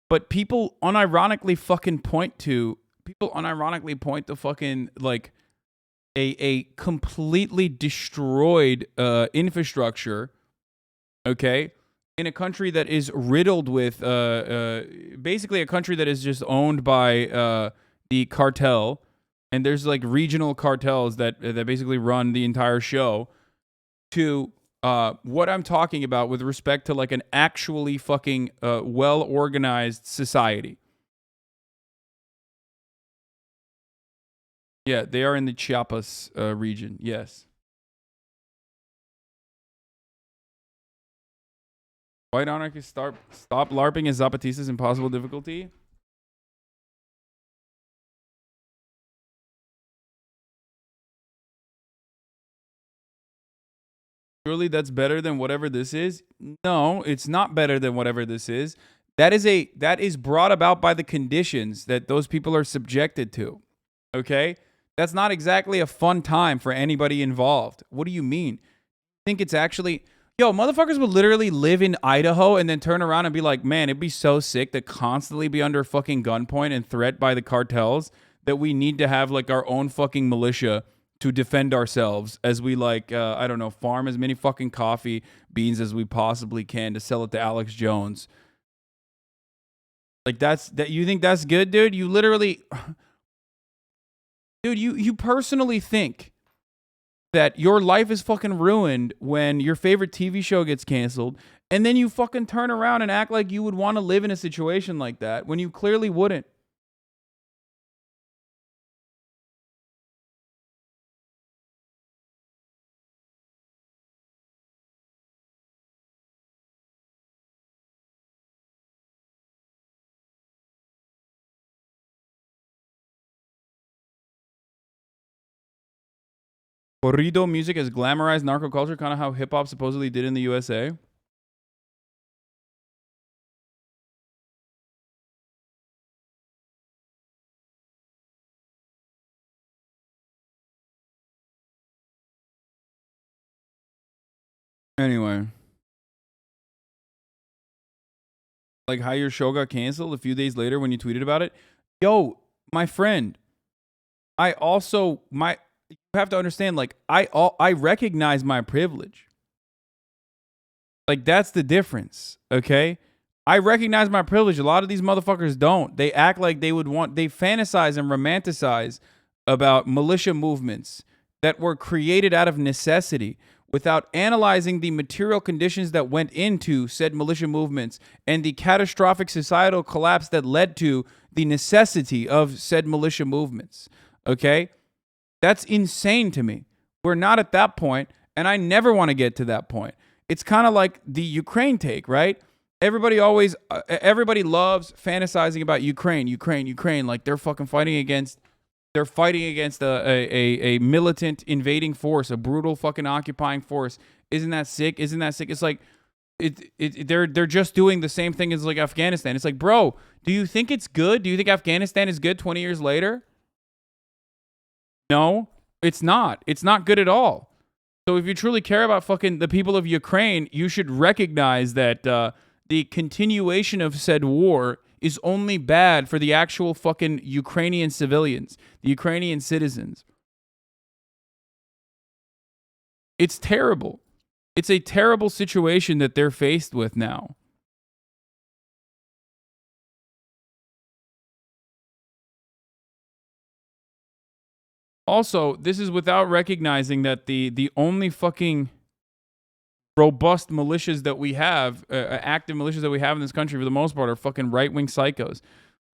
But people unironically point to fucking like a completely destroyed infrastructure, okay, in a country that is riddled with basically a country that is just owned by the cartel, and there's like regional cartels that basically run the entire show, to what I'm talking about with respect to like an actually fucking well-organized society. Yeah, they are in the Chiapas region, yes. White anarchists stop LARPing as Zapatistas impossible difficulty? Surely that's better than whatever this is? No, it's not better than whatever this is. That is brought about by the conditions that those people are subjected to. Okay? That's not exactly a fun time for anybody involved. What do you mean? You think it's actually Yo, motherfuckers would literally live in Idaho and then turn around and be like, man, it'd be so sick to constantly be under fucking gunpoint and threat by the cartels that we need to have like our own fucking militia to defend ourselves as we like, I don't know, farm as many fucking coffee beans as we possibly can to sell it to Alex Jones. Like you think that's good, dude? You literally, dude, you personally think that your life is fucking ruined when your favorite TV show gets canceled, and then you fucking turn around and act like you would want to live in a situation like that when you clearly wouldn't. Corrido music has glamorized narco culture, kind of how hip-hop supposedly did in the USA. Anyway. Like how your show got canceled a few days later when you tweeted about it. Yo, my friend, you have to understand, like, I recognize my privilege. Like, that's the difference, okay? I recognize my privilege. A lot of these motherfuckers don't. They act like they fantasize and romanticize about militia movements that were created out of necessity without analyzing the material conditions that went into said militia movements and the catastrophic societal collapse that led to the necessity of said militia movements, okay? That's insane to me. We're not at that point, and I never want to get to that point. It's kind of like the Ukraine take, right? Everybody loves fantasizing about Ukraine, like they're fucking fighting against a militant invading force, a brutal fucking occupying force. Isn't that sick? It's like they're just doing the same thing as like Afghanistan. It's like, bro, do you think it's good? Do you think Afghanistan is good 20 years later? No, it's not. It's not good at all. So if you truly care about fucking the people of Ukraine, you should recognize that the continuation of said war is only bad for the actual fucking Ukrainian civilians, the Ukrainian citizens. It's terrible. It's a terrible situation that they're faced with now. Also, this is without recognizing that the only fucking robust militias that we have, active militias that we have in this country for the most part are fucking right-wing psychos.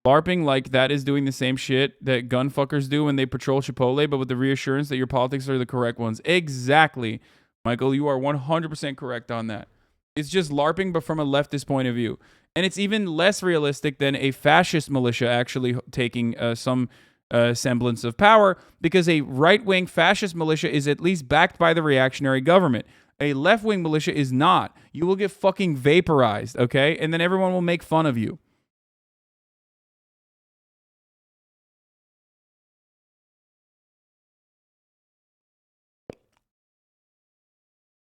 LARPing like that is doing the same shit that gun fuckers do when they patrol Chipotle, but with the reassurance that your politics are the correct ones. Exactly, Michael. You are 100% correct on that. It's just LARPing, but from a leftist point of view. And it's even less realistic than a fascist militia actually taking some semblance of power, because a right-wing fascist militia is at least backed by the reactionary government. A left-wing militia is not. You will get fucking vaporized, okay? And then everyone will make fun of you.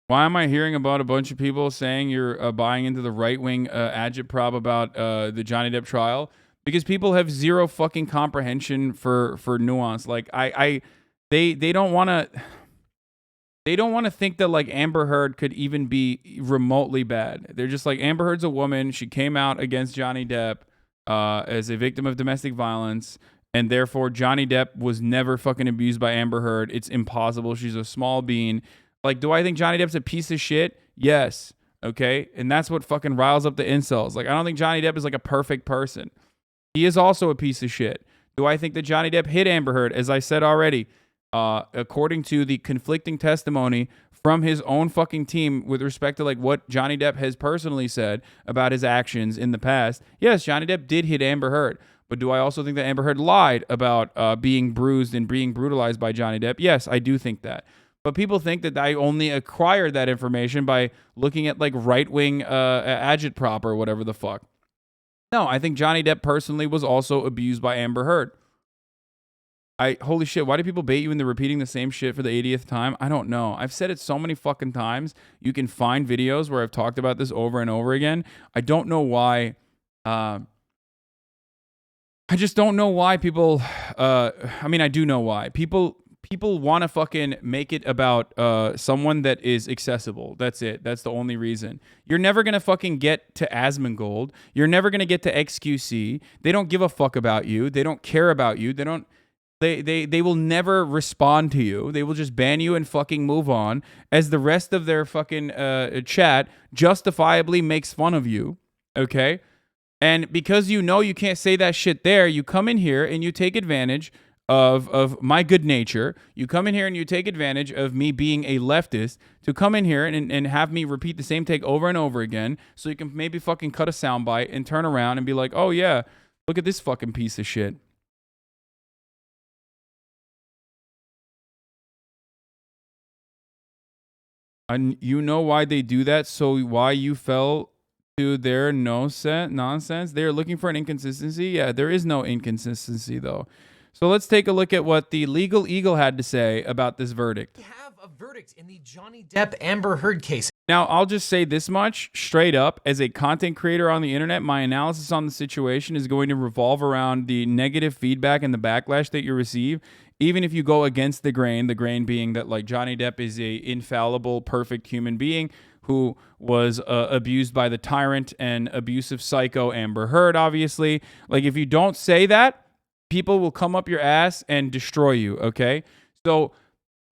Why am I hearing about a bunch of people saying you're buying into the right-wing agitprop about the Johnny Depp trial? Because people have zero fucking comprehension for nuance. Like they don't want to. They don't want to think that like Amber Heard could even be remotely bad. They're just like, Amber Heard's a woman. She came out against Johnny Depp as a victim of domestic violence, and therefore Johnny Depp was never fucking abused by Amber Heard. It's impossible. She's a small bean. Like, do I think Johnny Depp's a piece of shit? Yes. Okay. And that's what fucking riles up the incels. Like, I don't think Johnny Depp is like a perfect person. He is also a piece of shit. Do I think that Johnny Depp hit Amber Heard? As I said already, according to the conflicting testimony from his own fucking team with respect to like what Johnny Depp has personally said about his actions in the past, yes, Johnny Depp did hit Amber Heard. But do I also think that Amber Heard lied about being bruised and being brutalized by Johnny Depp? Yes, I do think that. But people think that I only acquired that information by looking at like right-wing agitprop or whatever the fuck. No, I think Johnny Depp personally was also abused by Amber Heard. holy shit, why do people bait you into repeating the same shit for the 80th time? I don't know. I've said it so many fucking times. You can find videos where I've talked about this over and over again. I don't know why. I just don't know why people, I mean, I do know why. People want to fucking make it about someone that is accessible. That's it. That's the only reason. You're never going to fucking get to Asmongold. You're never going to get to XQC. They don't give a fuck about you. They don't care about you. They will never respond to you. They will just ban you and fucking move on as the rest of their fucking chat justifiably makes fun of you. Okay? And because you know you can't say that shit there, you come in here and you take advantage of my good nature. You come in here and you take advantage of me being a leftist to come in here and have me repeat the same take over and over again so you can maybe fucking cut a soundbite and turn around and be like, oh yeah, look at this fucking piece of shit. And you know why they do that, so why you fell to their nonsense? They're looking for an inconsistency? Yeah, there is no inconsistency, though. So let's take a look at what the LegalEagle had to say about this verdict. We have a verdict in the Johnny Depp Amber Heard case. Now, I'll just say this much straight up. As a content creator on the internet, my analysis on the situation is going to revolve around the negative feedback and the backlash that you receive. Even if you go against the grain being that like Johnny Depp is a infallible, perfect human being who was abused by the tyrant and abusive psycho Amber Heard, obviously. Like, if you don't say that, people will come up your ass and destroy you, okay? So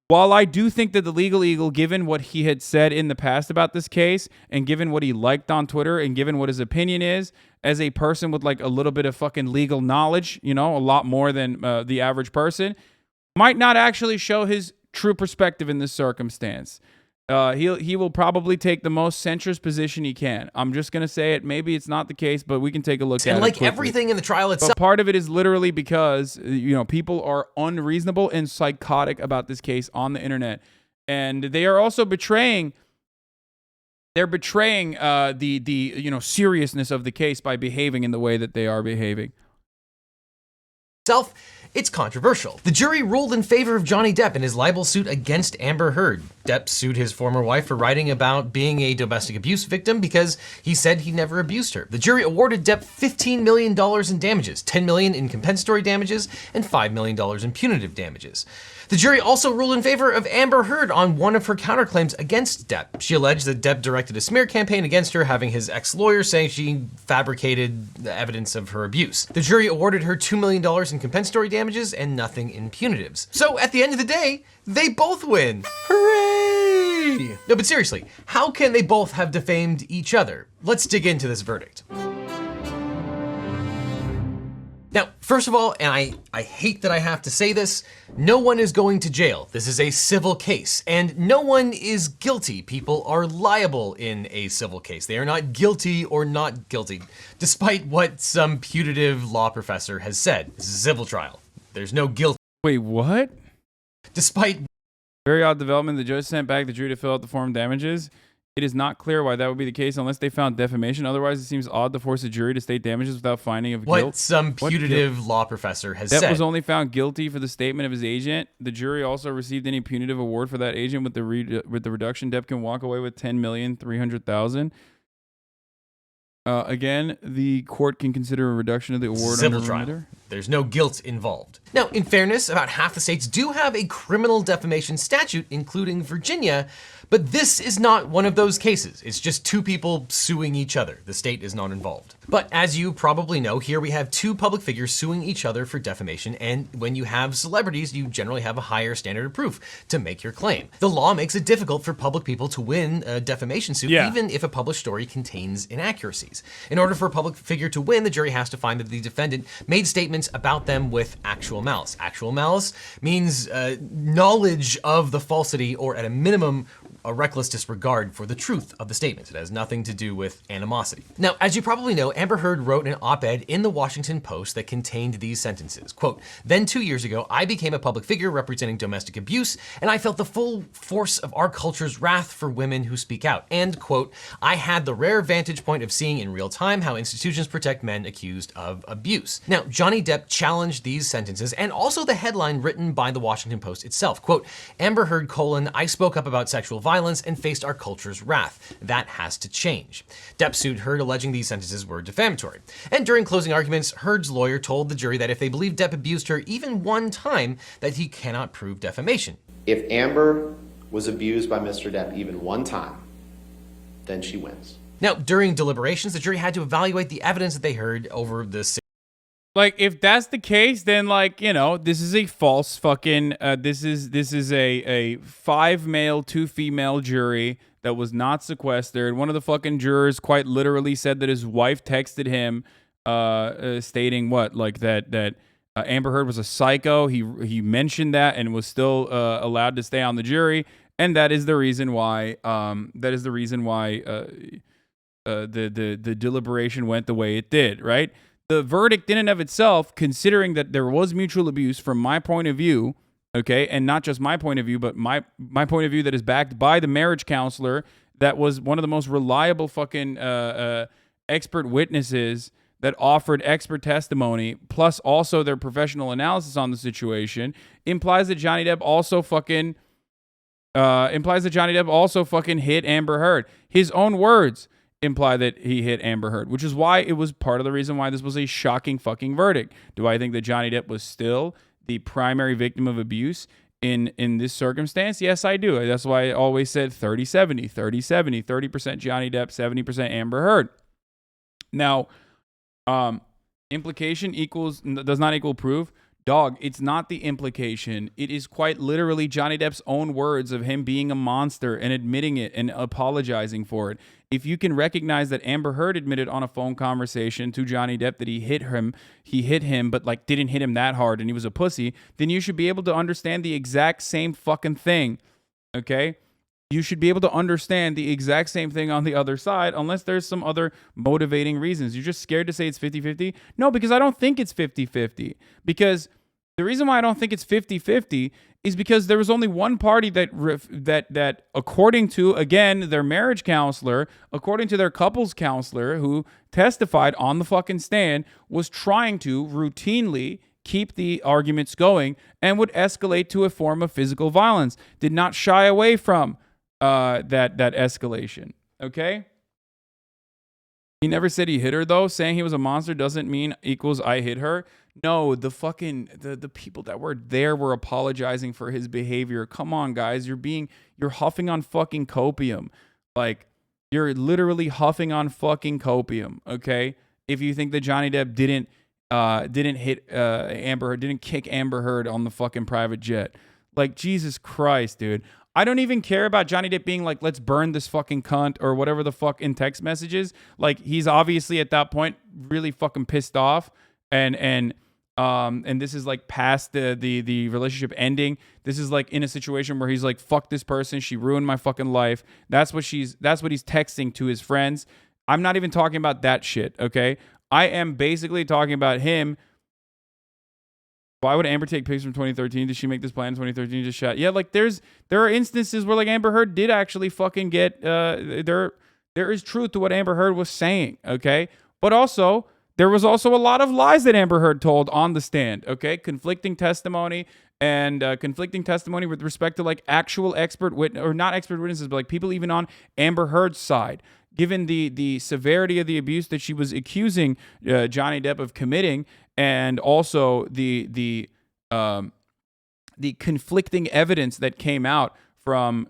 while I do think that the LegalEagle, given what he had said in the past about this case, and given what he liked on Twitter, and given what his opinion is, as a person with like a little bit of fucking legal knowledge, you know, a lot more than the average person, might not actually show his true perspective in this circumstance. He will probably take the most centrist position he can. I'm just going to say it. Maybe it's not the case, but we can take a look at it. And like quickly. everything in the trial itself. But part of it is literally because, you know, people are unreasonable and psychotic about this case on the internet. And they are also betraying the you know, seriousness of the case by behaving in the way that they are behaving. It's controversial. The jury ruled in favor of Johnny Depp in his libel suit against Amber Heard. Depp sued his former wife for writing about being a domestic abuse victim because he said he never abused her. The jury awarded Depp $15 million in damages, $10 million in compensatory damages, and $5 million in punitive damages. The jury also ruled in favor of Amber Heard on one of her counterclaims against Depp. She alleged that Depp directed a smear campaign against her, having his ex-lawyer saying she fabricated the evidence of her abuse. The jury awarded her $2 million in compensatory damages and nothing in punitives. So at the end of the day, they both win. Hooray! No, but seriously, how can they both have defamed each other? Let's dig into this verdict. Now, first of all, and I hate that I have to say this, no one is going to jail. This is a civil case, and no one is guilty. People are liable in a civil case. They are not guilty or not guilty, despite what some putative law professor has said. This is a civil trial. There's no guilt. Wait, what? Despite very odd development, the judge sent back the jury to fill out the form of damages. It is not clear why that would be the case unless they found defamation. Otherwise, it seems odd to force a jury to state damages without finding of guilt. What some putative law professor has said. Depp was only found guilty for the statement of his agent. The jury also received any punitive award for that agent with the reduction. Depp can walk away with $10,300,000. Again, the court can consider a reduction of the award civil under trial. remitter. There's no guilt involved. Now, in fairness, about half the states do have a criminal defamation statute, including Virginia, but this is not one of those cases. It's just two people suing each other. The state is not involved. But as you probably know, here we have two public figures suing each other for defamation, and when you have celebrities, you generally have a higher standard of proof to make your claim. The law makes it difficult for public people to win a defamation suit, even if a published story contains inaccuracies. In order for a public figure to win, the jury has to find that the defendant made statements about them with actual malice. Actual malice means knowledge of the falsity, or at a minimum, a reckless disregard for the truth of the statements. It has nothing to do with animosity. Now, as you probably know, Amber Heard wrote an op-ed in the Washington Post that contained these sentences. Quote, "Then 2 years ago, I became a public figure representing domestic abuse, and I felt the full force of our culture's wrath for women who speak out. And, quote, I had the rare vantage point of seeing in real time how institutions protect men accused of abuse." Now, Johnny Depp challenged these sentences and also the headline written by the Washington Post itself. Quote, "Amber Heard, I spoke up about sexual violence and faced our culture's wrath. That has to change." Depp sued Heard, alleging these sentences were defamatory. And during closing arguments, Heard's lawyer told the jury that if they believe Depp abused her even one time, that he cannot prove defamation. If Amber was abused by Mr. Depp even one time, then she wins. Now, during deliberations, the jury had to evaluate the evidence that they heard over the Like, if that's the case, then, like, you know, this is a false fucking, this is a 5 male, 2 female jury that was not sequestered. One of the fucking jurors quite literally said that his wife texted him, stating what, like that Amber Heard was a psycho. He mentioned that and was still allowed to stay on the jury, and that is the reason why. The deliberation went the way it did, right? The verdict in and of itself, considering that there was mutual abuse from my point of view, okay, and not just my point of view, but my point of view that is backed by the marriage counselor that was one of the most reliable fucking expert witnesses that offered expert testimony, plus also their professional analysis on the situation, implies that Johnny Depp also fucking hit Amber Heard. His own words imply that he hit Amber Heard, which is why it was part of the reason why this was a shocking fucking verdict. Do I think that Johnny Depp was still the primary victim of abuse in this circumstance? Yes, I do. That's why I always said 30-70, 30-70, 30% Johnny Depp, 70% Amber Heard. Now, implication does not equal proof. Dog, it's not the implication. It is quite literally Johnny Depp's own words of him being a monster and admitting it and apologizing for it. If you can recognize that Amber Heard admitted on a phone conversation to Johnny Depp that he hit him, but like didn't hit him that hard and he was a pussy, then you should be able to understand the exact same fucking thing, okay? You should be able to understand the exact same thing on the other side, unless there's some other motivating reasons. You're just scared to say it's 50-50? No, because I don't think it's 50-50. Because the reason why I don't think it's 50-50 is because there was only one party that according to, again, their marriage counselor, according to their couples counselor who testified on the fucking stand, was trying to routinely keep the arguments going and would escalate to a form of physical violence. Did not shy away from that escalation, okay? He never said he hit her, though. Saying he was a monster doesn't mean equals I hit her. No, the people that were there were apologizing for his behavior. Come on, guys. You're huffing on fucking copium. Like, you're literally huffing on fucking copium, okay? If you think that Johnny Depp didn't hit Amber Heard, didn't kick Amber Heard on the fucking private jet. Like, Jesus Christ, dude. I don't even care about Johnny Depp being like, let's burn this fucking cunt or whatever the fuck in text messages. Like, he's obviously at that point really fucking pissed off, and this is like past the relationship ending. This is like in a situation where he's like, fuck this person, she ruined my fucking life. That's what he's texting to his friends. I'm not even talking about that shit, okay? I am basically talking about him. Why would Amber take pics from 2013? Did she make this plan in 2013? Just shot. Yeah, like there are instances where like Amber Heard did actually fucking get there is truth to what Amber Heard was saying, okay? But also there was also a lot of lies that Amber Heard told on the stand, okay? Conflicting testimony with respect to like actual expert witness, or not expert witnesses, but like people even on Amber Heard's side. Given the severity of the abuse that she was accusing Johnny Depp of committing, and also the conflicting evidence that came out from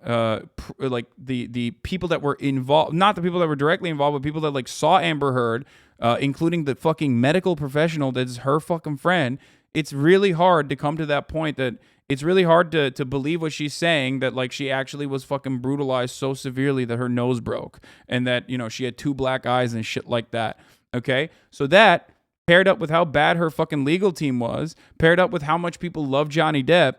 like the people that were involved, not the people that were directly involved, but people that like saw Amber Heard, including the fucking medical professional that's her fucking friend. It's really hard to come to that point that it's really hard to believe what she's saying, that like she actually was fucking brutalized so severely that her nose broke and that, you know, she had 2 black eyes and shit like that. Okay. So that paired up with how bad her fucking legal team was, paired up with how much people love Johnny Depp,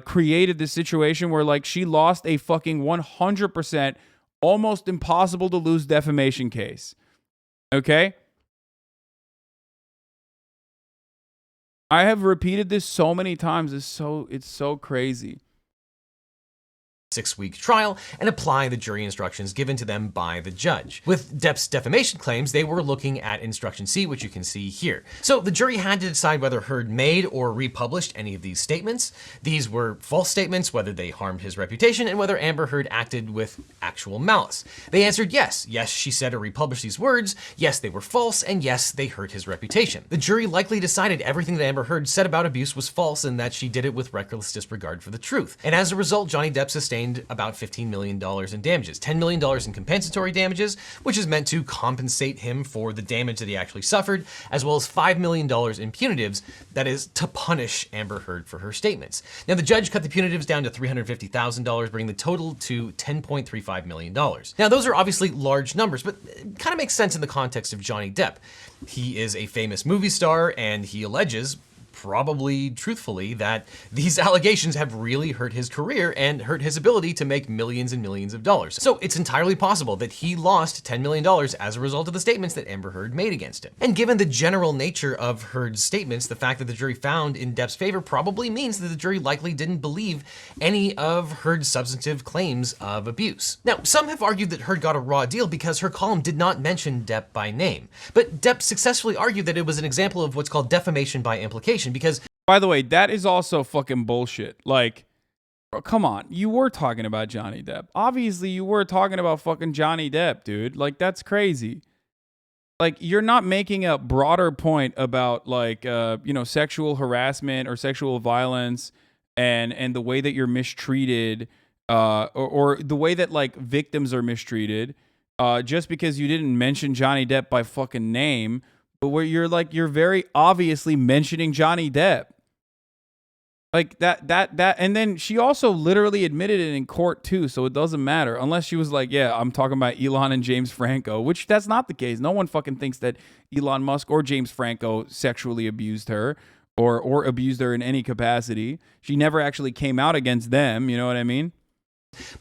created this situation where like she lost a fucking 100% almost impossible to lose defamation case. Okay? I have repeated this so many times. It's so crazy. 6-week trial and apply the jury instructions given to them by the judge. With Depp's defamation claims, they were looking at instruction C, which you can see here. So the jury had to decide whether Heard made or republished any of these statements. These were false statements, whether they harmed his reputation, and whether Amber Heard acted with actual malice. They answered yes. Yes, she said or republished these words. Yes, they were false, and yes, they hurt his reputation. The jury likely decided everything that Amber Heard said about abuse was false and that she did it with reckless disregard for the truth. And as a result, Johnny Depp sustained about $15 million in damages, $10 million in compensatory damages, which is meant to compensate him for the damage that he actually suffered, as well as $5 million in punitives, that is to punish Amber Heard for her statements. Now the judge cut the punitives down to $350,000, bringing the total to $10.35 million. Now those are obviously large numbers, but it kind of makes sense in the context of Johnny Depp. He is a famous movie star, and he alleges, probably truthfully, that these allegations have really hurt his career and hurt his ability to make millions and millions of dollars. So it's entirely possible that he lost $10 million as a result of the statements that Amber Heard made against him. And given the general nature of Heard's statements, the fact that the jury found in Depp's favor probably means that the jury likely didn't believe any of Heard's substantive claims of abuse. Now, some have argued that Heard got a raw deal because her column did not mention Depp by name. But Depp successfully argued that it was an example of what's called defamation by implication, because, by the way, that is also fucking bullshit. Like, bro, come on, you were talking about Johnny Depp. Obviously, you were talking about fucking Johnny Depp, dude. Like, that's crazy. Like, you're not making a broader point about, like, sexual harassment or sexual violence and the way that you're mistreated, or the way that, like, victims are mistreated, just because you didn't mention Johnny Depp by fucking name. But where you're very obviously mentioning Johnny Depp. Like that, and then she also literally admitted it in court too, so it doesn't matter. Unless she was like, yeah, I'm talking about Elon and James Franco, which that's not the case. No one fucking thinks that Elon Musk or James Franco sexually abused her or abused her in any capacity. She never actually came out against them, you know what I mean?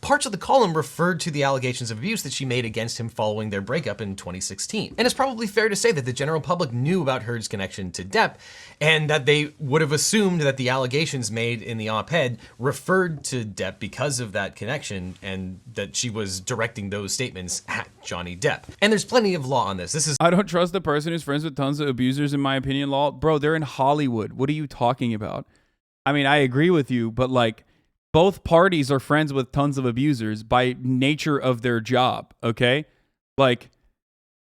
Parts of the column referred to the allegations of abuse that she made against him following their breakup in 2016. And it's probably fair to say that the general public knew about Heard's connection to Depp, and that they would have assumed that the allegations made in the op-ed referred to Depp because of that connection, and that she was directing those statements at Johnny Depp. And there's plenty of law on this. I don't trust the person who's friends with tons of abusers, in my opinion, law. Bro, they're in Hollywood. What are you talking about? I mean, I agree with you, but like, both parties are friends with tons of abusers by nature of their job, okay? Like,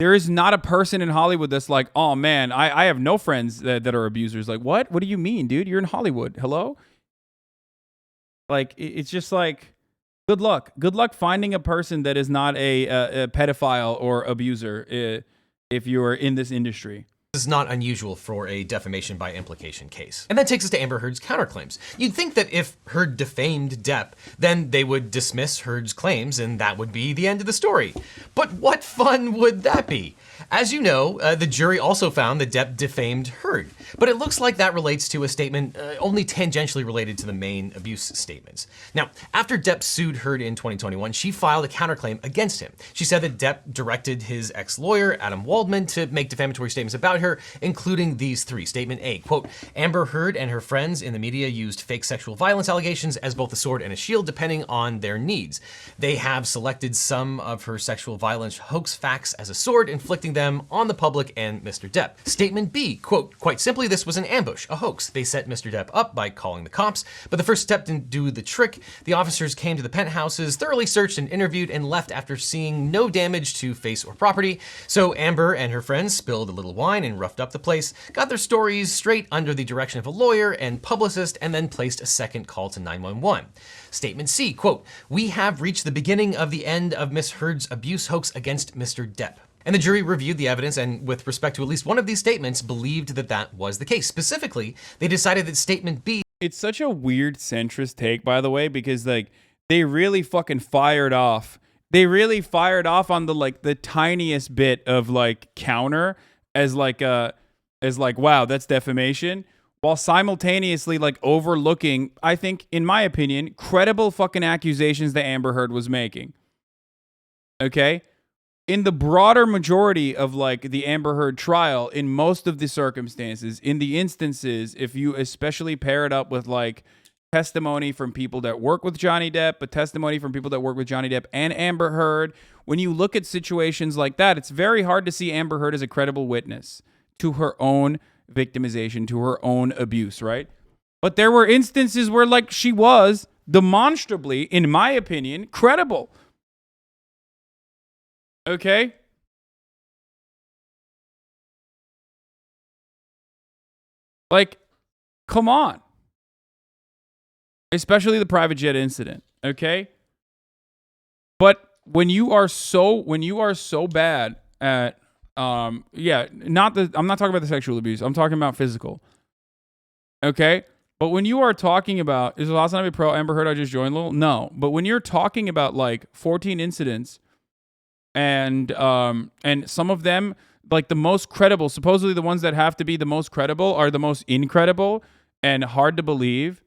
there is not a person in Hollywood that's like, oh man, I have no friends that are abusers. Like, what? What do you mean, dude? You're in Hollywood. Hello? Like, it's just like, good luck. Good luck finding a person that is not a pedophile or abuser if you're in this industry. This is not unusual for a defamation by implication case. And that takes us to Amber Heard's counterclaims. You'd think that if Heard defamed Depp, then they would dismiss Heard's claims and that would be the end of the story. But what fun would that be? As you know, the jury also found that Depp defamed Heard, but it looks like that relates to a statement only tangentially related to the main abuse statements. Now, after Depp sued Heard in 2021, she filed a counterclaim against him. She said that Depp directed his ex-lawyer, Adam Waldman, to make defamatory statements about her, including these three. Statement A, quote, Amber Heard and her friends in the media used fake sexual violence allegations as both a sword and a shield depending on their needs. They have selected some of her sexual violence hoax facts as a sword, inflicting them on the public and Mr. Depp. Statement B, quote, quite simply, this was an ambush, a hoax. They set Mr. Depp up by calling the cops, but the first step didn't do the trick. The officers came to the penthouses, thoroughly searched and interviewed, and left after seeing no damage to face or property. So Amber and her friends spilled a little wine and roughed up the place, got their stories straight under the direction of a lawyer and publicist, and then placed a second call to 911. Statement C, quote, we have reached the beginning of the end of Miss Heard's abuse hoax against Mr. Depp. And the jury reviewed the evidence and, with respect to at least one of these statements, believed that that was the case. Specifically, they decided that statement B... It's such a weird centrist take, by the way, because like they really fucking fired off. They really fired off on the tiniest bit of like counter as like wow, that's defamation. while simultaneously like overlooking, I think, in my opinion, credible fucking accusations that Amber Heard was making. Okay? In the broader majority of like the Amber Heard trial, in most of the circumstances, in the instances, if you especially pair it up with like testimony from people that work with Johnny Depp, but testimony from people that work with Johnny Depp and Amber Heard, when you look at situations like that, it's very hard to see Amber Heard as a credible witness to her own victimization, to her own abuse, right? But there were instances where like she was demonstrably, in my opinion, credible. Okay? Like, come on. Especially the private jet incident, okay? But when you are so bad at I'm not talking about the sexual abuse. I'm talking about physical. Okay? But when you are talking about, is HasanAbi pro Amber Heard I just joined little? No. But when you're talking about like 14 incidents and some of them, like the most credible, supposedly the ones that have to be the most credible are the most incredible and hard to believe.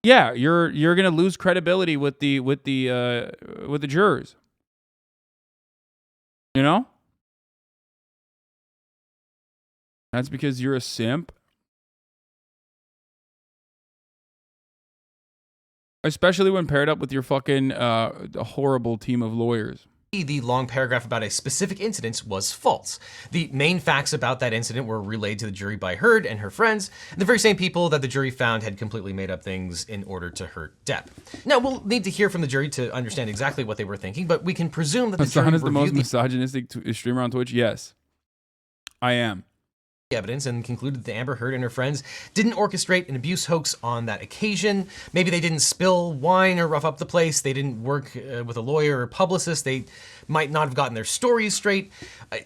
Yeah, you're gonna lose credibility with the jurors. You know? That's because you're a simp. Especially when paired up with your fucking horrible team of lawyers. The long paragraph about a specific incident was false. The main facts about that incident were relayed to the jury by Heard and her friends, the very same people that the jury found had completely made up things in order to hurt Depp. Now, we'll need to hear from the jury to understand exactly what they were thinking, but we can presume that the jury Hasan is the most reviewed misogynistic streamer on Twitch? Yes. I am. Evidence and concluded that Amber Heard and her friends didn't orchestrate an abuse hoax on that occasion. Maybe they didn't spill wine or rough up the place. They didn't work with a lawyer or publicist. They might not have gotten their stories straight.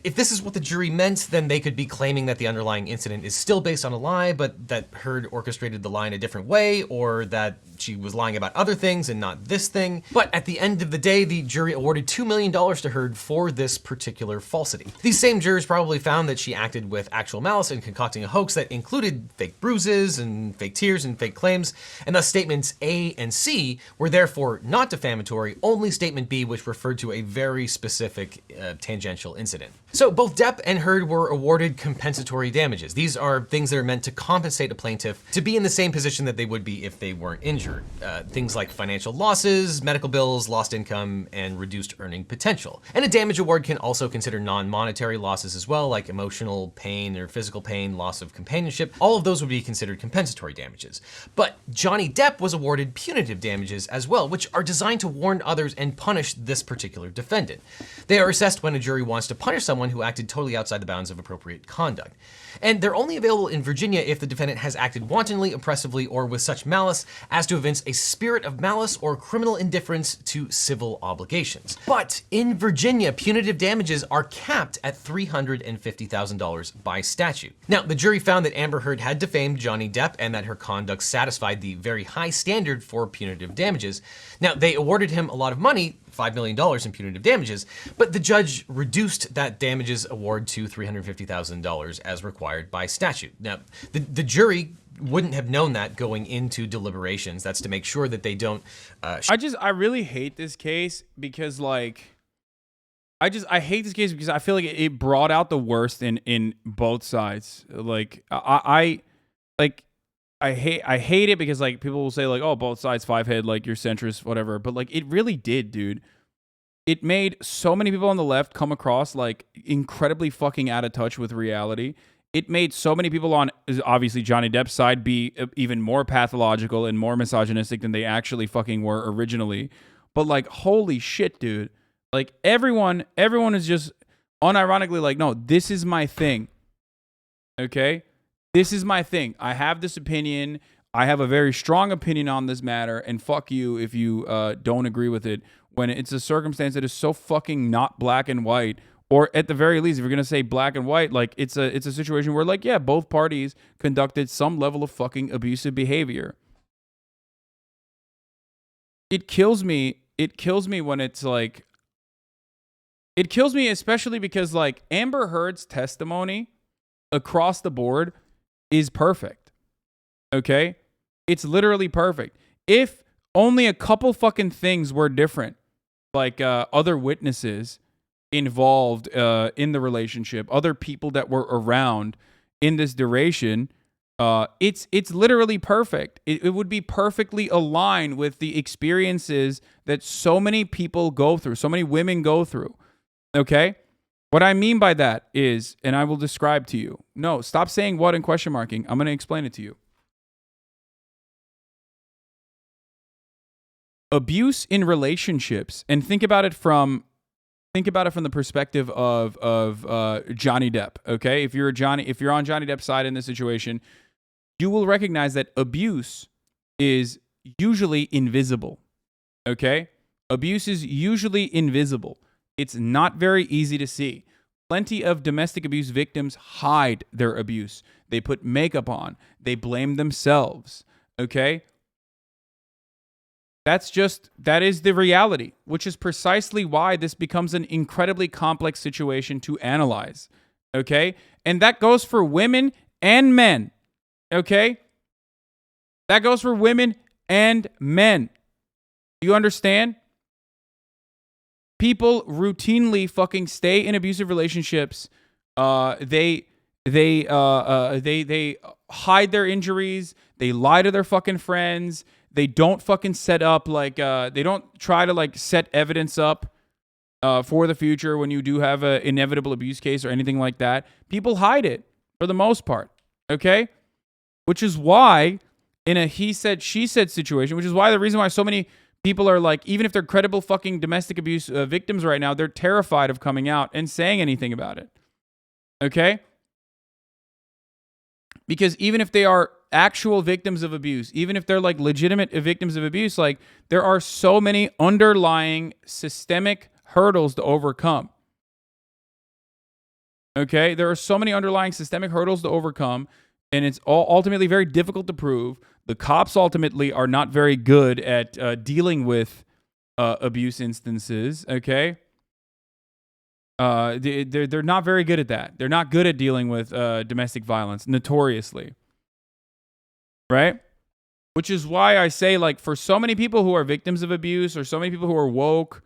If this is what the jury meant, then they could be claiming that the underlying incident is still based on a lie, but that Heard orchestrated the lie in a different way, or that she was lying about other things and not this thing. But at the end of the day, the jury awarded $2 million to Heard for this particular falsity. These same jurors probably found that she acted with actual malice in concocting a hoax that included fake bruises and fake tears and fake claims, and thus statements A and C were therefore not defamatory, only statement B, which referred to a very specific tangential incident. So both Depp and Heard were awarded compensatory damages. These are things that are meant to compensate a plaintiff to be in the same position that they would be if they weren't injured. Things like financial losses, medical bills, lost income, and reduced earning potential. And a damage award can also consider non-monetary losses as well, like emotional pain or physical pain, loss of companionship. All of those would be considered compensatory damages. But Johnny Depp was awarded punitive damages as well, which are designed to warn others and punish this particular defendant. They are assessed when a jury wants to punish someone who acted totally outside the bounds of appropriate conduct. And they're only available in Virginia if the defendant has acted wantonly, oppressively, or with such malice as to evince a spirit of malice or criminal indifference to civil obligations. But in Virginia, punitive damages are capped at $350,000 by statute. Now, the jury found that Amber Heard had defamed Johnny Depp and that her conduct satisfied the very high standard for punitive damages. Now, they awarded him a lot of money, $5 million in punitive damages, but the judge reduced that damages award to $350,000 as required by statute. Now, the jury wouldn't have known that going into deliberations. That's to make sure that they don't... I really hate this case because, like... I hate this case because I feel like it brought out the worst in both sides. Like, I hate it because, like, people will say, like, oh, both sides, five-head, like, you're centrist, whatever. But, like, it really did, dude. It made so many people on the left come across, like, incredibly fucking out of touch with reality. It made so many people on, obviously, Johnny Depp's side be even more pathological and more misogynistic than they actually fucking were originally. But, like, holy shit, dude. Like, everyone is just unironically like, no, this is my thing. Okay? This is my thing. I have this opinion. I have a very strong opinion on this matter, and fuck you if you don't agree with it when it's a circumstance that is so fucking not black and white. Or at the very least, if you're going to say black and white, like, it's a situation where, like, yeah, both parties conducted some level of fucking abusive behavior. It kills me. It kills me when it's like... It kills me especially because, like, Amber Heard's testimony across the board is perfect. Okay? It's literally perfect. If only a couple fucking things were different, like other witnesses involved in the relationship, other people that were around in this duration, it's literally perfect. It would be perfectly aligned with the experiences that so many people go through, so many women go through. Okay? What I mean by that is, and I will describe to you. No, stop saying what and question marking. I'm going to explain it to you. Abuse in relationships, and think about it from the perspective of Johnny Depp. Okay, if you're on Johnny Depp's side in this situation, you will recognize that abuse is usually invisible. Okay, abuse is usually invisible. It's not very easy to see. Plenty of domestic abuse victims hide their abuse. They put makeup on. They blame themselves. Okay. That is the reality, which is precisely why this becomes an incredibly complex situation to analyze. Okay? And that goes for women and men. Okay? That goes for women and men. Do you understand? People routinely fucking stay in abusive relationships. They hide their injuries. They lie to their fucking friends. They don't fucking set up they don't try to set evidence up for the future when you do have an inevitable abuse case or anything like that. People hide it for the most part. Okay? Which is why in a he said, she said situation, which is why the reason why so many people are even if they're credible fucking domestic abuse victims right now, they're terrified of coming out and saying anything about it. Okay? Because even if they are actual victims of abuse, even if they're legitimate victims of abuse, there are so many underlying systemic hurdles to overcome. Okay? There are so many underlying systemic hurdles to overcome, and it's all ultimately very difficult to prove. The cops ultimately are not very good at dealing with abuse instances. Okay? They're not very good at that. They're not good at dealing with domestic violence, notoriously. Right? Which is why I say, for so many people who are victims of abuse or so many people who are woke,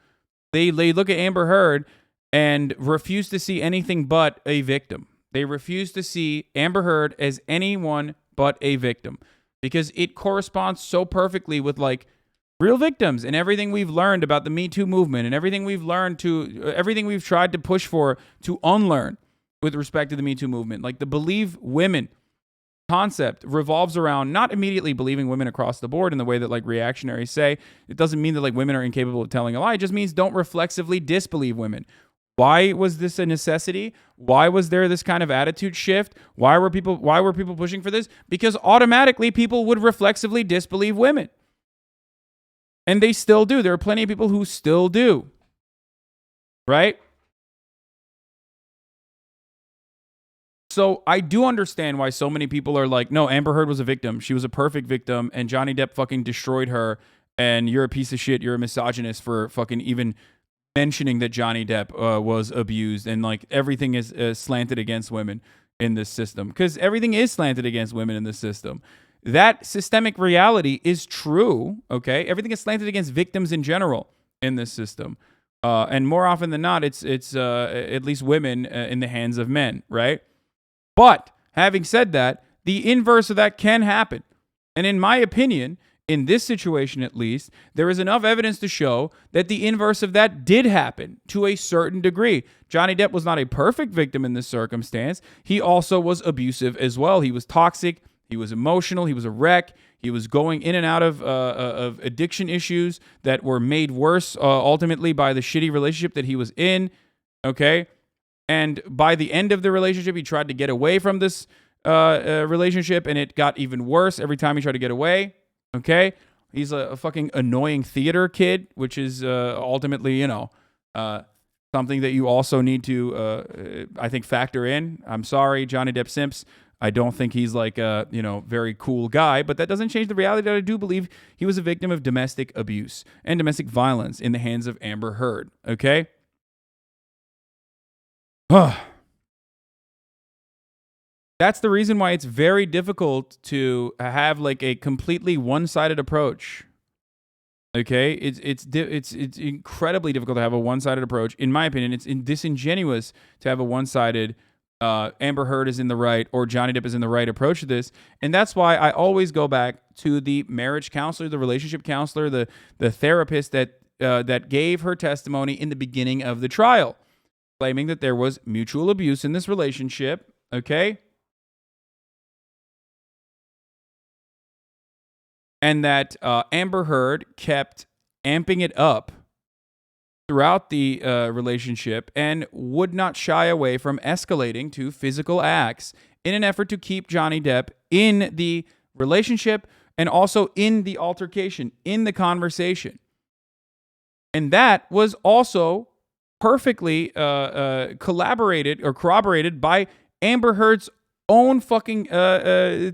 they look at Amber Heard and refuse to see anything but a victim. They refuse to see Amber Heard as anyone but a victim because it corresponds so perfectly with real victims and everything we've learned about the Me Too movement and everything we've tried to push for to unlearn with respect to the Me Too movement. The believe women concept revolves around not immediately believing women across the board in the way that reactionaries say. It doesn't mean that women are incapable of telling a lie. It just means don't reflexively disbelieve women. Why was this a necessity? Why was there this kind of attitude shift? Why were people pushing for this? Because automatically people would reflexively disbelieve women. And they still do. There are plenty of people who still do. Right? So I do understand why so many people are no, Amber Heard was a victim. She was a perfect victim, and Johnny Depp fucking destroyed her, and you're a piece of shit. You're a misogynist for fucking even mentioning that Johnny Depp was abused, and everything is slanted against women in this system. Because everything is slanted against women in this system. That systemic reality is true, okay? Everything is slanted against victims in general in this system. And more often than not, it's at least women in the hands of men, right? But having said that, the inverse of that can happen. And in my opinion, in this situation at least, there is enough evidence to show that the inverse of that did happen to a certain degree. Johnny Depp was not a perfect victim in this circumstance. He also was abusive as well. He was toxic. He was emotional. He was a wreck. He was going in and out of addiction issues that were made worse ultimately by the shitty relationship that he was in. Okay? And by the end of the relationship, he tried to get away from this relationship, and it got even worse every time he tried to get away. Okay? He's a fucking annoying theater kid, which is ultimately, something that you also need to, I think, factor in. I'm sorry, Johnny Depp simps. I don't think he's very cool guy, but that doesn't change the reality that I do believe he was a victim of domestic abuse and domestic violence in the hands of Amber Heard. Okay? That's the reason why it's very difficult to have like a completely one-sided approach. Okay, it's incredibly difficult to have a one-sided approach. In my opinion, it's disingenuous to have a one-sided Amber Heard is in the right or Johnny Depp is in the right approach to this. And that's why I always go back to the marriage counselor, the relationship counselor, the therapist that gave her testimony in the beginning of the trial, claiming that there was mutual abuse in this relationship. Okay. And that Amber Heard kept amping it up throughout the relationship and would not shy away from escalating to physical acts in an effort to keep Johnny Depp in the relationship and also in the altercation, in the conversation. And that was also perfectly collaborated or corroborated by Amber Heard's own fucking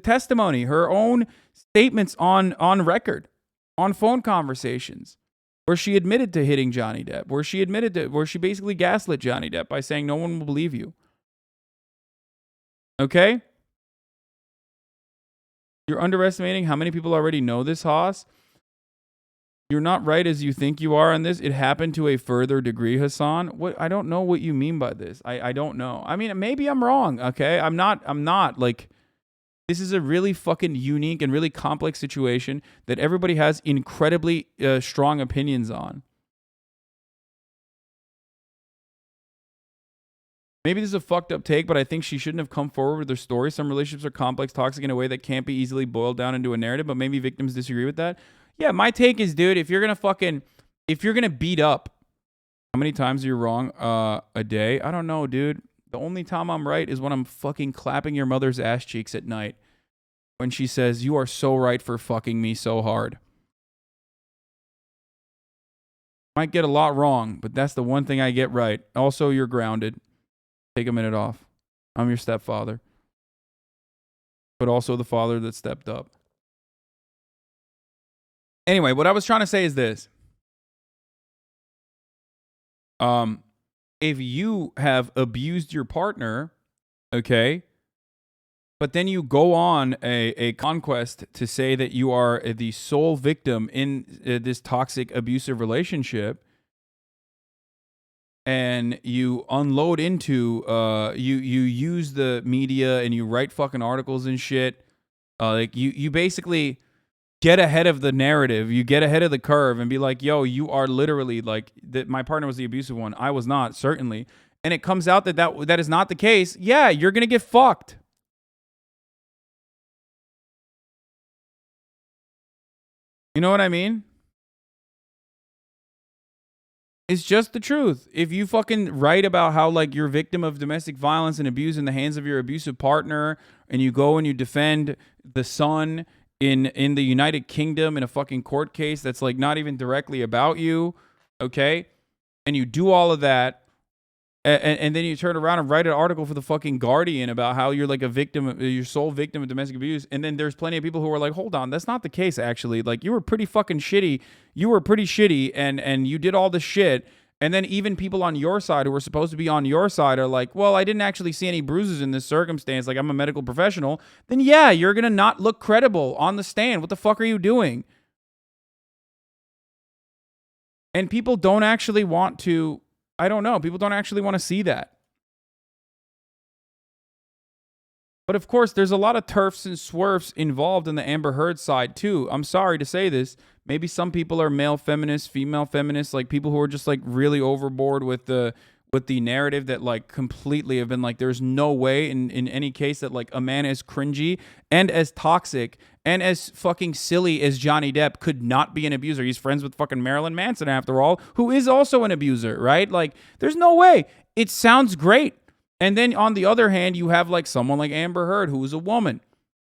testimony, her own statements on record, on phone conversations, where she admitted to hitting Johnny Depp, where she basically gaslit Johnny Depp by saying no one will believe you. Okay? You're underestimating how many people already know this, Haas. You're not right as you think you are on this. It happened to a further degree, Hasan. What? I don't know what you mean by this. I don't know. I mean, maybe I'm wrong, okay? I'm not like... This is a really fucking unique and really complex situation that everybody has incredibly strong opinions on. Maybe this is a fucked up take, but I think she shouldn't have come forward with her story. Some relationships are complex, toxic in a way that can't be easily boiled down into a narrative, but maybe victims disagree with that. Yeah, my take is, dude, if you're gonna beat up, how many times are you wrong a day? I don't know, dude. The only time I'm right is when I'm fucking clapping your mother's ass cheeks at night. When she says, you are so right for fucking me so hard. Might get a lot wrong, but that's the one thing I get right. Also, you're grounded. Take a minute off. I'm your stepfather. But also the father that stepped up. Anyway, what I was trying to say is this. If you have abused your partner, okay, but then you go on a conquest to say that you are the sole victim in this toxic, abusive relationship, and you unload into, you use the media and you write fucking articles and shit, like you basically get ahead of the narrative, you get ahead of the curve and be like, yo, you are literally like, my partner was the abusive one. I was not, certainly. And it comes out that is not the case. Yeah, you're going to get fucked. You know what I mean? It's just the truth. If you fucking write about how like you're a victim of domestic violence and abuse in the hands of your abusive partner, and you go and you defend the son in the United Kingdom in a fucking court case that's like not even directly about you, okay? And you do all of that, and then you turn around and write an article for the fucking Guardian about how you're like a victim, your sole victim of domestic abuse. And then there's plenty of people who are like, hold on, that's not the case, actually. Like, you were pretty fucking shitty. You were pretty shitty, and you did all this shit. And then even people on your side who were supposed to be on your side are like, well, I didn't actually see any bruises in this circumstance. Like, I'm a medical professional. Then yeah, you're going to not look credible on the stand. What the fuck are you doing? And people don't actually want to, I don't know. People don't actually want to see that. But of course, there's a lot of turfs and swerfs involved in the Amber Heard side too. I'm sorry to say this. Maybe some people are male feminists, female feminists, like people who are just like really overboard with the narrative that like completely have been like, there's no way in any case that like a man as cringy and as toxic and as fucking silly as Johnny Depp could not be an abuser. He's friends with fucking Marilyn Manson after all, who is also an abuser, right? Like, there's no way. It sounds great. And then on the other hand, you have like someone like Amber Heard, who is a woman.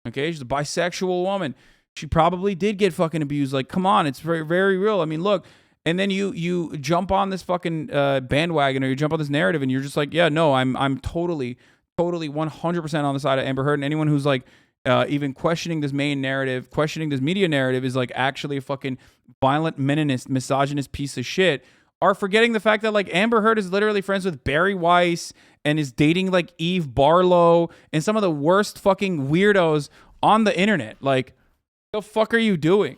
Okay, she's a bisexual woman. She probably did get fucking abused. Like, come on, it's very, very real. I mean, look. And then you jump on this fucking bandwagon, or you jump on this narrative, and you're just like, yeah, no, I'm totally 100% on the side of Amber Heard. And anyone who's like even questioning this main narrative, questioning this media narrative, is like actually a fucking violent, meninist, misogynist piece of shit, are forgetting the fact that like Amber Heard is literally friends with Barry Weiss and is dating like Eve Barlow and some of the worst fucking weirdos on the internet. Like, the fuck are you doing?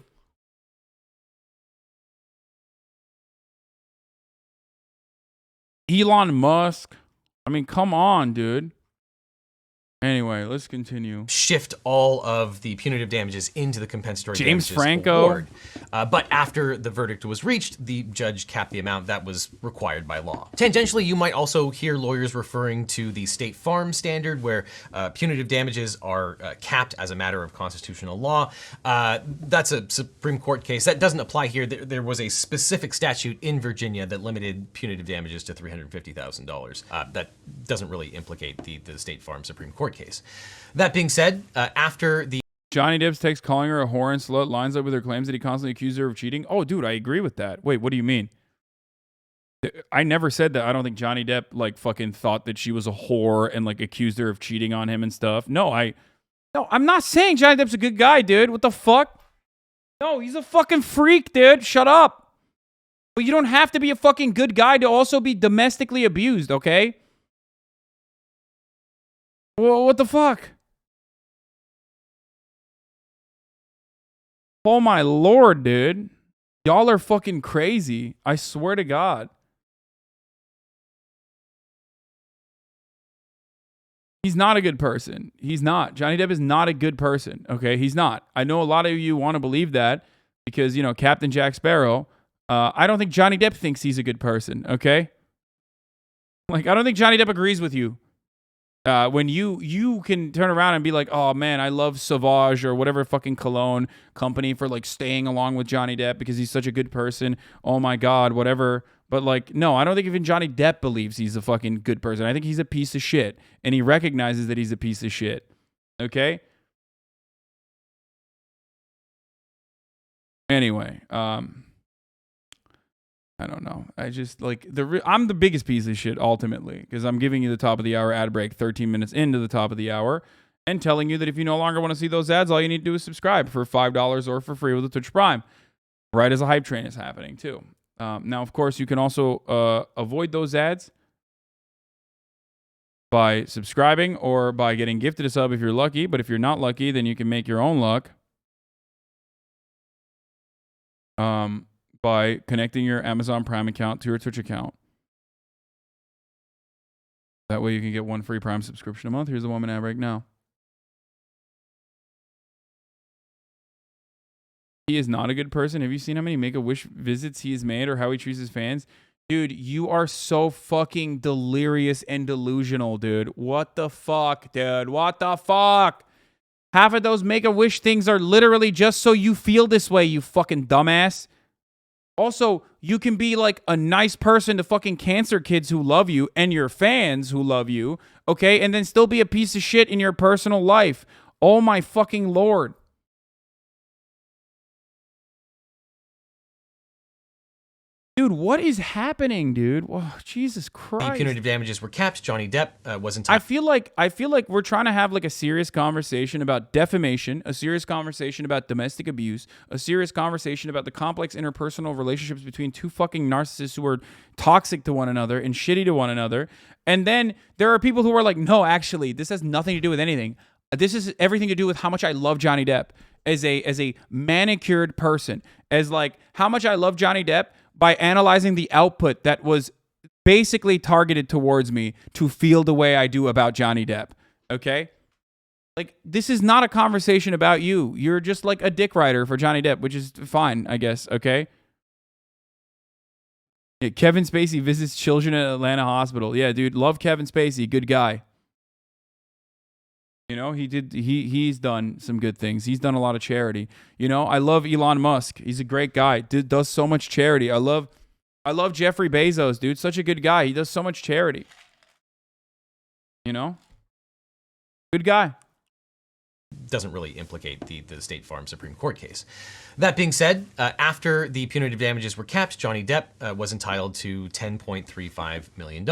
Elon Musk. I mean, come on, dude. Anyway, let's continue. Shift all of the punitive damages into the compensatory James damages Franco. award. But after the verdict was reached, the judge capped the amount that was required by law. Tangentially, you might also hear lawyers referring to the State Farm standard, where punitive damages are capped as a matter of constitutional law. That's a Supreme Court case. That doesn't apply here. There was a specific statute in Virginia that limited punitive damages to $350,000. That doesn't really implicate the State Farm Supreme Court case. That being said, after the Johnny Depp's text calling her a whore and slut lines up with her claims that he constantly accused her of cheating. Oh, dude, I agree with that. Wait, what do you mean? I never said that. I don't think Johnny Depp like fucking thought that she was a whore and like accused her of cheating on him and stuff. No, I'm not saying Johnny Depp's a good guy, dude. What the fuck? No, he's a fucking freak, dude. Shut up. But you don't have to be a fucking good guy to also be domestically abused, okay? Well, what the fuck? Oh my lord, dude. Y'all are fucking crazy. I swear to God. He's not a good person. He's not. Johnny Depp is not a good person, okay? He's not. I know a lot of you want to believe that because, you know, Captain Jack Sparrow. I don't think Johnny Depp thinks he's a good person, okay? Like, I don't think Johnny Depp agrees with you. When you can turn around and be like, oh man, I love Sauvage or whatever fucking cologne company for like staying along with Johnny Depp because he's such a good person. Oh my God, whatever. But like, no, I don't think even Johnny Depp believes he's a fucking good person. I think he's a piece of shit and he recognizes that he's a piece of shit. Okay? Anyway, I don't know. I just like I'm the biggest piece of shit ultimately because I'm giving you the top of the hour ad break 13 minutes into the top of the hour and telling you that if you no longer want to see those ads, all you need to do is subscribe for $5 or for free with a Twitch Prime. Right as a hype train is happening too. Now, of course, you can also avoid those ads by subscribing or by getting gifted a sub if you're lucky. But if you're not lucky, then you can make your own luck. By connecting your Amazon Prime account to your Twitch account. That way you can get one free Prime subscription a month. Here's the 1 minute ad break now. He is not a good person. Have you seen how many Make-A-Wish visits he has made or how he treats his fans? Dude, you are so fucking delirious and delusional, dude. What the fuck, dude? What the fuck? Half of those Make-A-Wish things are literally just so you feel this way, you fucking dumbass. Also, you can be like a nice person to fucking cancer kids who love you and your fans who love you, okay? And then still be a piece of shit in your personal life. Oh my fucking lord. Dude, what is happening, dude? Oh, Jesus Christ. The punitive damages were capped. Johnny Depp was entitled. I feel like we're trying to have like a serious conversation about defamation, a serious conversation about domestic abuse, a serious conversation about the complex interpersonal relationships between two fucking narcissists who are toxic to one another and shitty to one another. And then there are people who are like, no, actually, this has nothing to do with anything. This is everything to do with how much I love Johnny Depp as a manicured person, as like how much I love Johnny Depp by analyzing the output that was basically targeted towards me to feel the way I do about Johnny Depp. Okay? Like, this is not a conversation about you. You're just like a dick rider for Johnny Depp, which is fine, I guess. Okay? Yeah, Kevin Spacey visits children at Atlanta hospital. Yeah, dude, love Kevin Spacey. Good guy. You know, he's done some good things. He's done a lot of charity. You know, I love Elon Musk. He's a great guy. Does so much charity. I love Jeffrey Bezos, dude. Such a good guy. He does so much charity. You know? Good guy. doesn't really implicate the State Farm Supreme Court case. That being said, after the punitive damages were capped, Johnny Depp was entitled to $10.35 million.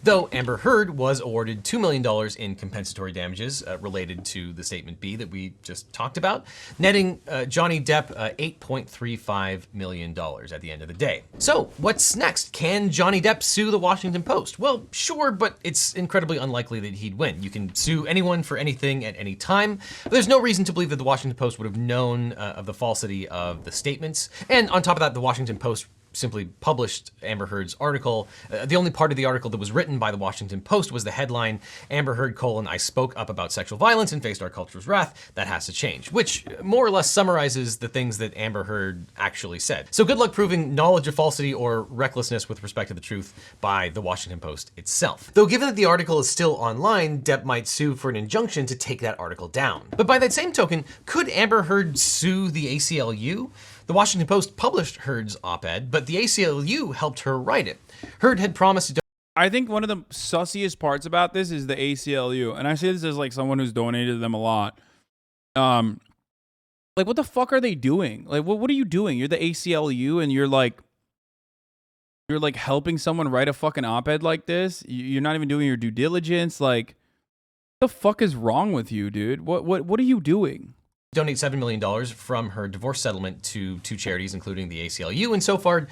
Though Amber Heard was awarded $2 million in compensatory damages related to the Statement B that we just talked about, netting Johnny Depp $8.35 million at the end of the day. So what's next? Can Johnny Depp sue the Washington Post? Well, sure, but it's incredibly unlikely that he'd win. You can sue anyone for anything at any time, but there's no reason to believe that the Washington Post would have known of the falsity of the statements. And on top of that, the Washington Post simply published Amber Heard's article. The only part of the article that was written by the Washington Post was the headline, Amber Heard, I spoke up about sexual violence and faced our culture's wrath. That has to change, which more or less summarizes the things that Amber Heard actually said. So good luck proving knowledge of falsity or recklessness with respect to the truth by the Washington Post itself. Though given that the article is still online, Depp might sue for an injunction to take that article down. But by that same token, could Amber Heard sue the ACLU? The Washington Post published Heard's op-ed, but the ACLU helped her write it. Heard had promised to I think one of the sussiest parts about this is the ACLU. And I say this as like someone who's donated to them a lot. Like, what the fuck are they doing? Like, what are you doing? You're the ACLU and you're like helping someone write a fucking op-ed like this? You're not even doing your due diligence. Like, what the fuck is wrong with you, dude? What are you doing? Donate $7 million from her divorce settlement to two charities, including the ACLU, and so far,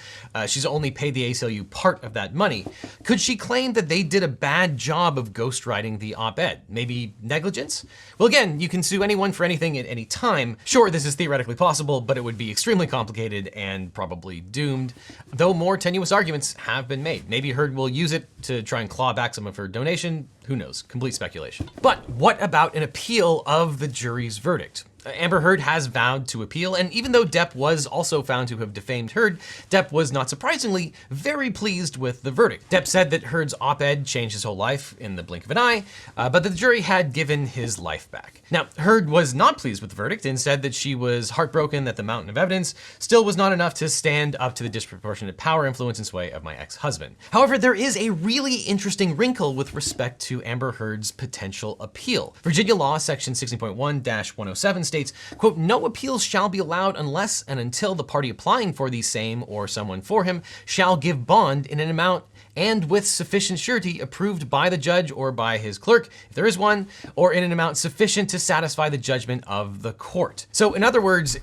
she's only paid the ACLU part of that money. Could she claim that they did a bad job of ghostwriting the op-ed? Maybe negligence? Well, again, you can sue anyone for anything at any time. Sure, this is theoretically possible, but it would be extremely complicated and probably doomed, though more tenuous arguments have been made. Maybe Heard will use it to try and claw back some of her donation. Who knows? Complete speculation. But what about an appeal of the jury's verdict? Amber Heard has vowed to appeal, and even though Depp was also found to have defamed Heard, Depp was not surprisingly very pleased with the verdict. Depp said that Heard's op-ed changed his whole life in the blink of an eye, but that the jury had given his life back. Now, Heard was not pleased with the verdict and said that she was heartbroken that the mountain of evidence still was not enough to stand up to the disproportionate power, influence, and sway of my ex-husband. However, there is a really interesting wrinkle with respect to Amber Heard's potential appeal. Virginia law section 16.1-107 states, quote, no appeals shall be allowed unless and until the party applying for the same or someone for him shall give bond in an amount and with sufficient surety approved by the judge or by his clerk, if there is one, or in an amount sufficient to satisfy the judgment of the court. So in other words,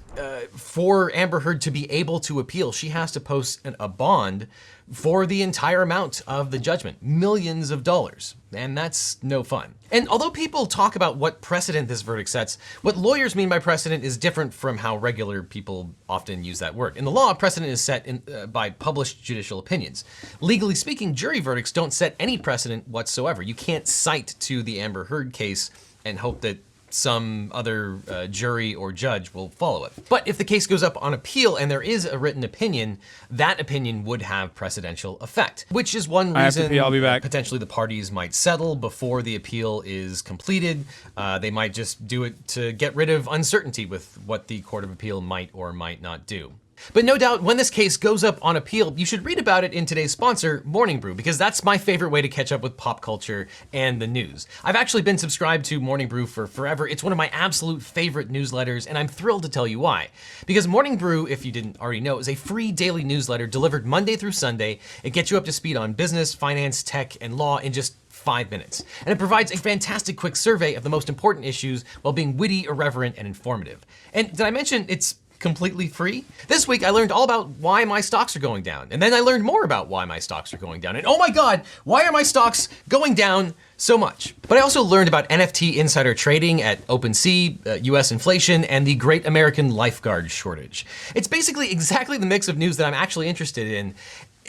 for Amber Heard to be able to appeal, she has to post a bond for the entire amount of the judgment, millions of dollars. And that's no fun. And although people talk about what precedent this verdict sets, what lawyers mean by precedent is different from how regular people often use that word. In the law, precedent is set by published judicial opinions. Legally speaking, jury verdicts don't set any precedent whatsoever. You can't cite to the Amber Heard case and hope that some other jury or judge will follow it. But if the case goes up on appeal and there is a written opinion, that opinion would have precedential effect, which is one reason I'll be back. Potentially the parties might settle before the appeal is completed. They might just do it to get rid of uncertainty with what the Court of Appeal might or might not do. But no doubt, when this case goes up on appeal, you should read about it in today's sponsor, Morning Brew, because that's my favorite way to catch up with pop culture and the news. I've actually been subscribed to Morning Brew for forever. It's one of my absolute favorite newsletters, and I'm thrilled to tell you why. Because Morning Brew, if you didn't already know, is a free daily newsletter delivered Monday through Sunday. It gets you up to speed on business, finance, tech, and law in just 5 minutes. And it provides a fantastic quick survey of the most important issues while being witty, irreverent, and informative. And did I mention it's completely free? This week, I learned all about why my stocks are going down. And then I learned more about why my stocks are going down. And oh my God, why are my stocks going down so much? But I also learned about NFT insider trading at OpenSea, US inflation, and the Great American Lifeguard shortage. It's basically exactly the mix of news that I'm actually interested in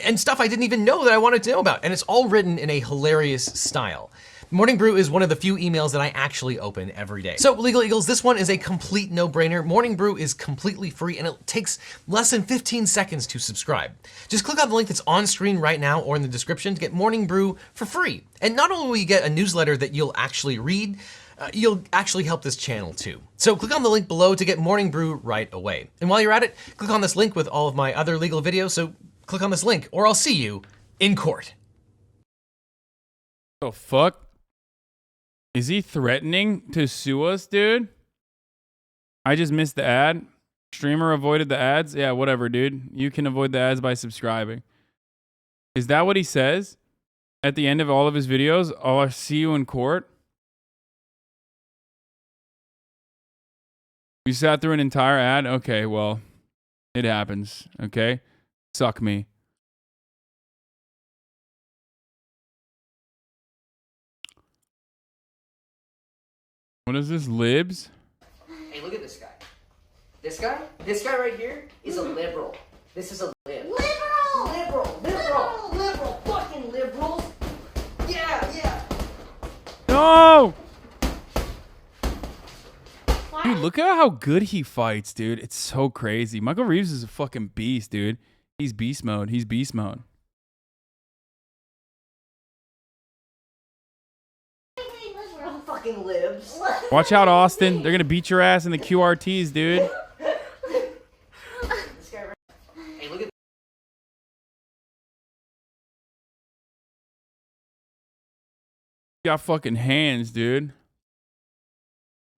and stuff I didn't even know that I wanted to know about. And it's all written in a hilarious style. Morning Brew is one of the few emails that I actually open every day. So Legal Eagles, this one is a complete no-brainer. Morning Brew is completely free and it takes less than 15 seconds to subscribe. Just click on the link that's on screen right now or in the description to get Morning Brew for free. And not only will you get a newsletter that you'll actually read, you'll actually help this channel too. So click on the link below to get Morning Brew right away. And while you're at it, click on this link with all of my other legal videos. So click on this link or I'll see you in court. The fuck? Is he threatening to sue us, dude? I just missed the ad. Streamer avoided the ads. Yeah, whatever, dude. You can avoid the ads by subscribing. Is that what he says at the end of all of his videos? Oh, I'll see you in court. You sat through an entire ad? Okay, well, it happens. Okay? Suck me. What is this, libs? Hey, look at this guy. This guy right here is a liberal. This is a lib. Liberal, fucking liberals. Yeah. No! Dude, look at how good he fights, dude. It's so crazy. Michael Reeves is a fucking beast, dude. He's beast mode. Fucking libs. Watch out, Austin. They're gonna beat your ass in the QRTs, dude. This guy right. Hey, look at. Got fucking hands, dude.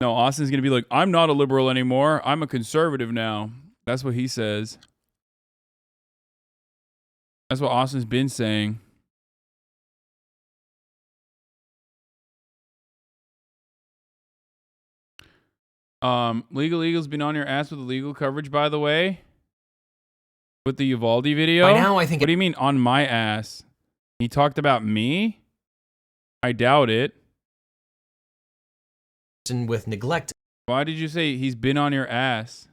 No, Austin's gonna be like, I'm not a liberal anymore. I'm a conservative now. That's what he says. That's what Austin's been saying. LegalEagle's been on your ass with illegal coverage, by the way. With the Uvalde video. By now, I think. What do you mean on my ass? He talked about me? I doubt it. With neglect. Why did you say he's been on your ass?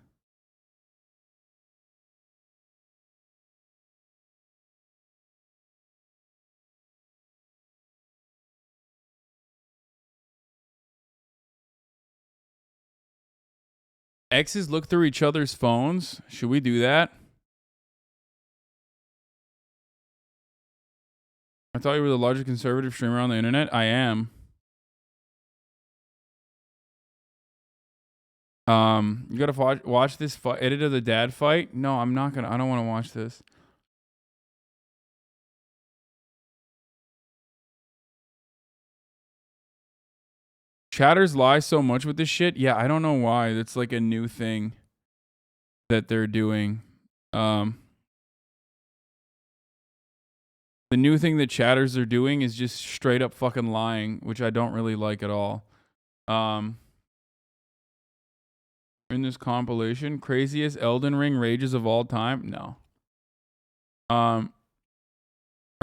Exes look through each other's phones. Should we do that? I thought you were the largest conservative streamer on the internet. I am. You gotta watch this edit of the dad fight. No, I'm not gonna. I don't want to watch this. Chatters lie so much with this shit. Yeah, I don't know why. It's like a new thing that they're doing. The new thing that chatters are doing is just straight up fucking lying, which I don't really like at all. In this compilation, craziest Elden Ring rages of all time? No. Are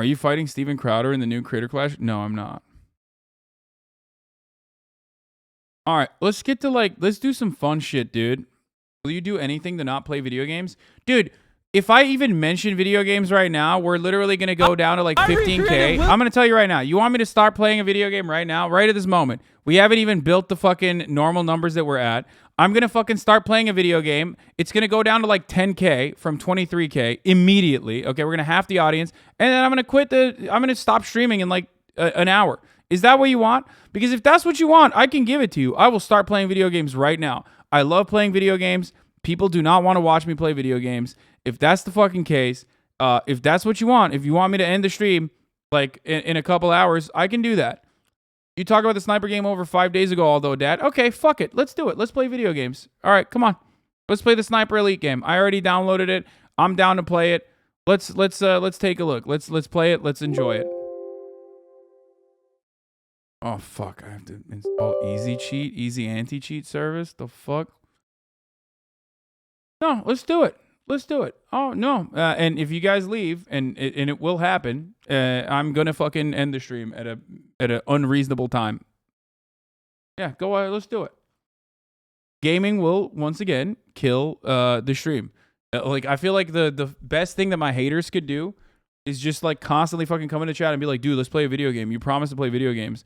you fighting Steven Crowder in the new Creator Clash? No, I'm not. All right, let's get to let's do some fun shit, dude. Will you do anything to not play video games? Dude, if I even mention video games right now, we're literally going to go down to like 15K. I'm going to tell you right now. You want me to start playing a video game right now? Right at this moment. We haven't even built the fucking normal numbers that we're at. I'm going to fucking start playing a video game. It's going to go down to like 10K from 23K immediately. Okay, we're going to half the audience. And then I'm going to stop streaming in like an hour. Is that what you want? Because if that's what you want, I can give it to you. I will start playing video games right now. I love playing video games. People do not want to watch me play video games. If that's the fucking case, if that's what you want, if you want me to end the stream like in a couple hours, I can do that. You talk about the sniper game over 5 days ago, although, Dad. Okay, fuck it. Let's do it. Let's play video games. All right, come on. Let's play the Sniper Elite game. I already downloaded it. I'm down to play it. Let's take a look. Let's play it. Let's enjoy it. Oh fuck! I have to install Easy Anti-Cheat service. The fuck? No, let's do it. Let's do it. Oh no! And if you guys leave, and it will happen, I'm gonna fucking end the stream at an unreasonable time. Yeah, go ahead. Let's do it. Gaming will once again kill the stream. Like I feel like the best thing that my haters could do is just like constantly fucking come into chat and be like, dude, let's play a video game. You promised to play video games.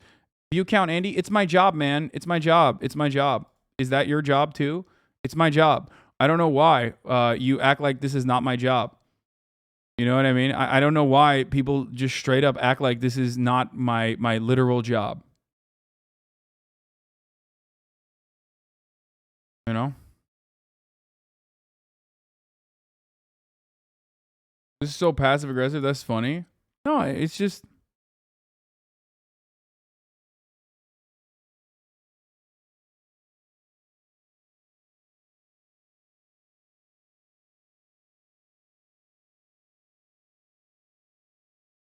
View count, Andy. It's my job, man. It's my job. It's my job. Is that your job too? It's my job. I don't know why you act like this is not my job. You know what I mean? I don't know why people just straight up act like this is not my literal job. You know? This is so passive aggressive. That's funny. No, it's just.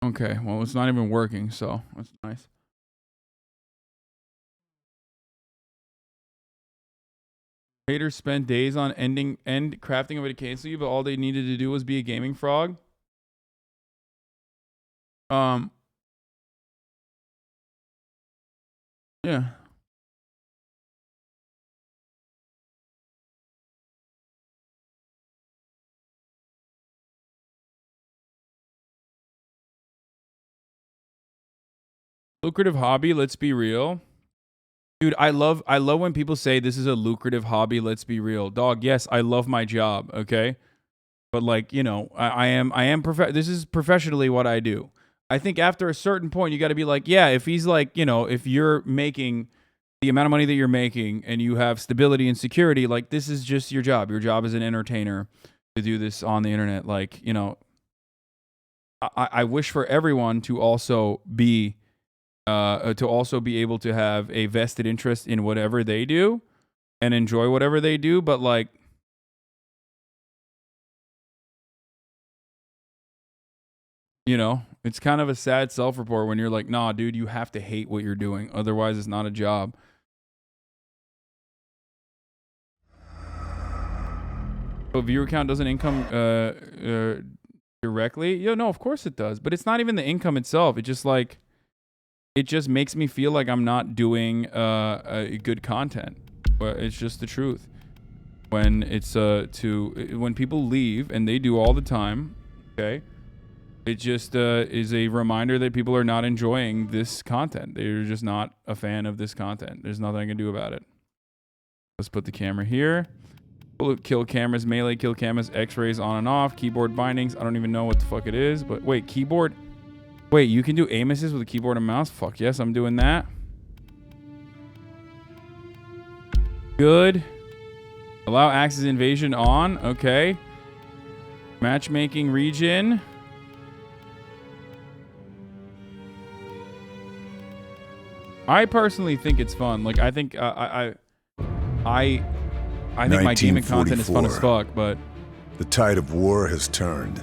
Okay, well, it's not even working, so that's nice. Haters spent days on end crafting of it to cancel you, but all they needed to do was be a gaming frog. Yeah. Lucrative hobby, let's be real. Dude, I love when people say this is a lucrative hobby, let's be real. Dog, yes, I love my job, okay? But like, you know, this is professionally what I do. I think after a certain point you got to be like, yeah, if he's like, you know, if you're making the amount of money that you're making and you have stability and security, like this is just your job. Your job as an entertainer to do this on the internet. Like, you know, I wish for everyone to also be able to have a vested interest in whatever they do and enjoy whatever they do. But like, you know, it's kind of a sad self-report when you're like, nah, dude, you have to hate what you're doing. Otherwise, it's not a job. But viewer count doesn't income directly? Yeah, no, of course it does. But it's not even the income itself. It just like, it just makes me feel like I'm not doing good content. But it's just the truth. When it's when people leave, and they do all the time, okay? It just is a reminder that people are not enjoying this content. They're just not a fan of this content. There's nothing I can do about it. Let's put the camera here. Bullet kill cameras, melee kill cameras, x-rays on and off, keyboard bindings. I don't even know what the fuck it is, but wait, keyboard. Wait, you can do aim assist with a keyboard and mouse? Fuck yes, I'm doing that. Good. Allow Axis invasion on. Okay. Matchmaking region. I personally think it's fun. Like, I think I think my demon content is fun as fuck, but the tide of war has turned.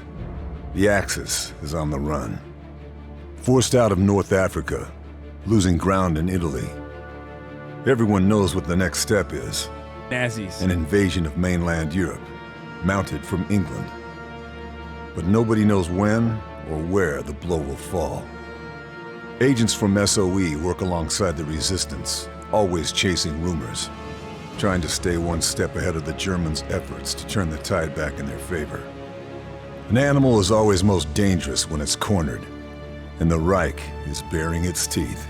The Axis is on the run. Forced out of North Africa, losing ground in Italy. Everyone knows what the next step is. Nazis. An invasion of mainland Europe, mounted from England. But nobody knows when or where the blow will fall. Agents from SOE work alongside the resistance, always chasing rumors, trying to stay one step ahead of the Germans' efforts to turn the tide back in their favor. An animal is always most dangerous when it's cornered, and the Reich is baring its teeth.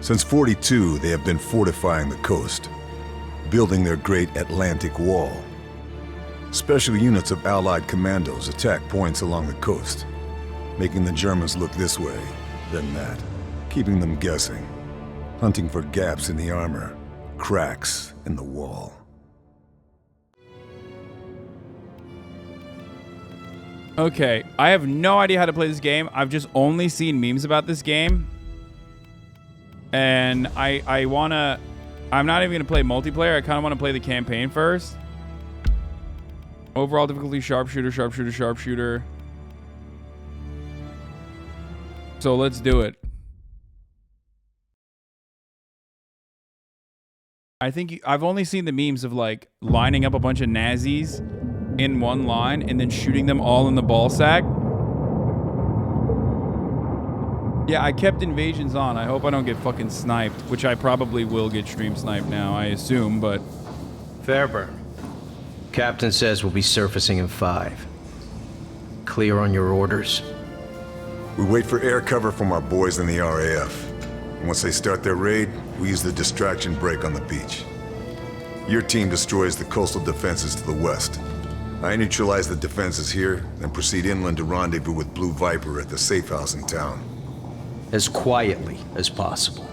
Since '42, they have been fortifying the coast, building their great Atlantic Wall. Special units of Allied commandos attack points along the coast, making the Germans look this way, then that, keeping them guessing, hunting for gaps in the armor, cracks in the wall. okay, I have no idea how to play this game. I've just only seen memes about this game. And I'm not even going to play multiplayer. I kind of want to play the campaign first. Overall difficulty, sharpshooter, sharpshooter, sharpshooter. So let's do it. I think I've only seen the memes of like lining up a bunch of Nazis in one line and then shooting them all in the ball sack. Yeah, I kept invasions on. I hope I don't get fucking sniped, which I probably will get stream sniped now, I assume, but... Fairburn. Captain says we'll be surfacing in 5. Clear on your orders? We wait for air cover from our boys in the RAF. And once they start their raid, we use the distraction break on the beach. Your team destroys the coastal defenses to the west. I neutralize the defenses here, then proceed inland to rendezvous with Blue Viper at the safe house in town. As quietly as possible.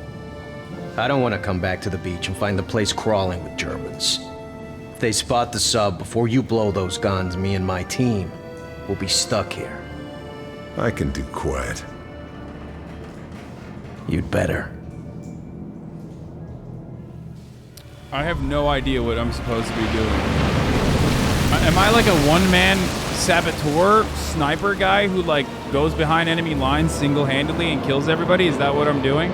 I don't want to come back to the beach and find the place crawling with Germans. If they spot the sub before you blow those guns, me and my team will be stuck here. I can do quiet. You'd better. I have no idea what I'm supposed to be doing. Am I like a one-man saboteur sniper guy who like goes behind enemy lines single-handedly and kills everybody? Is that what I'm doing?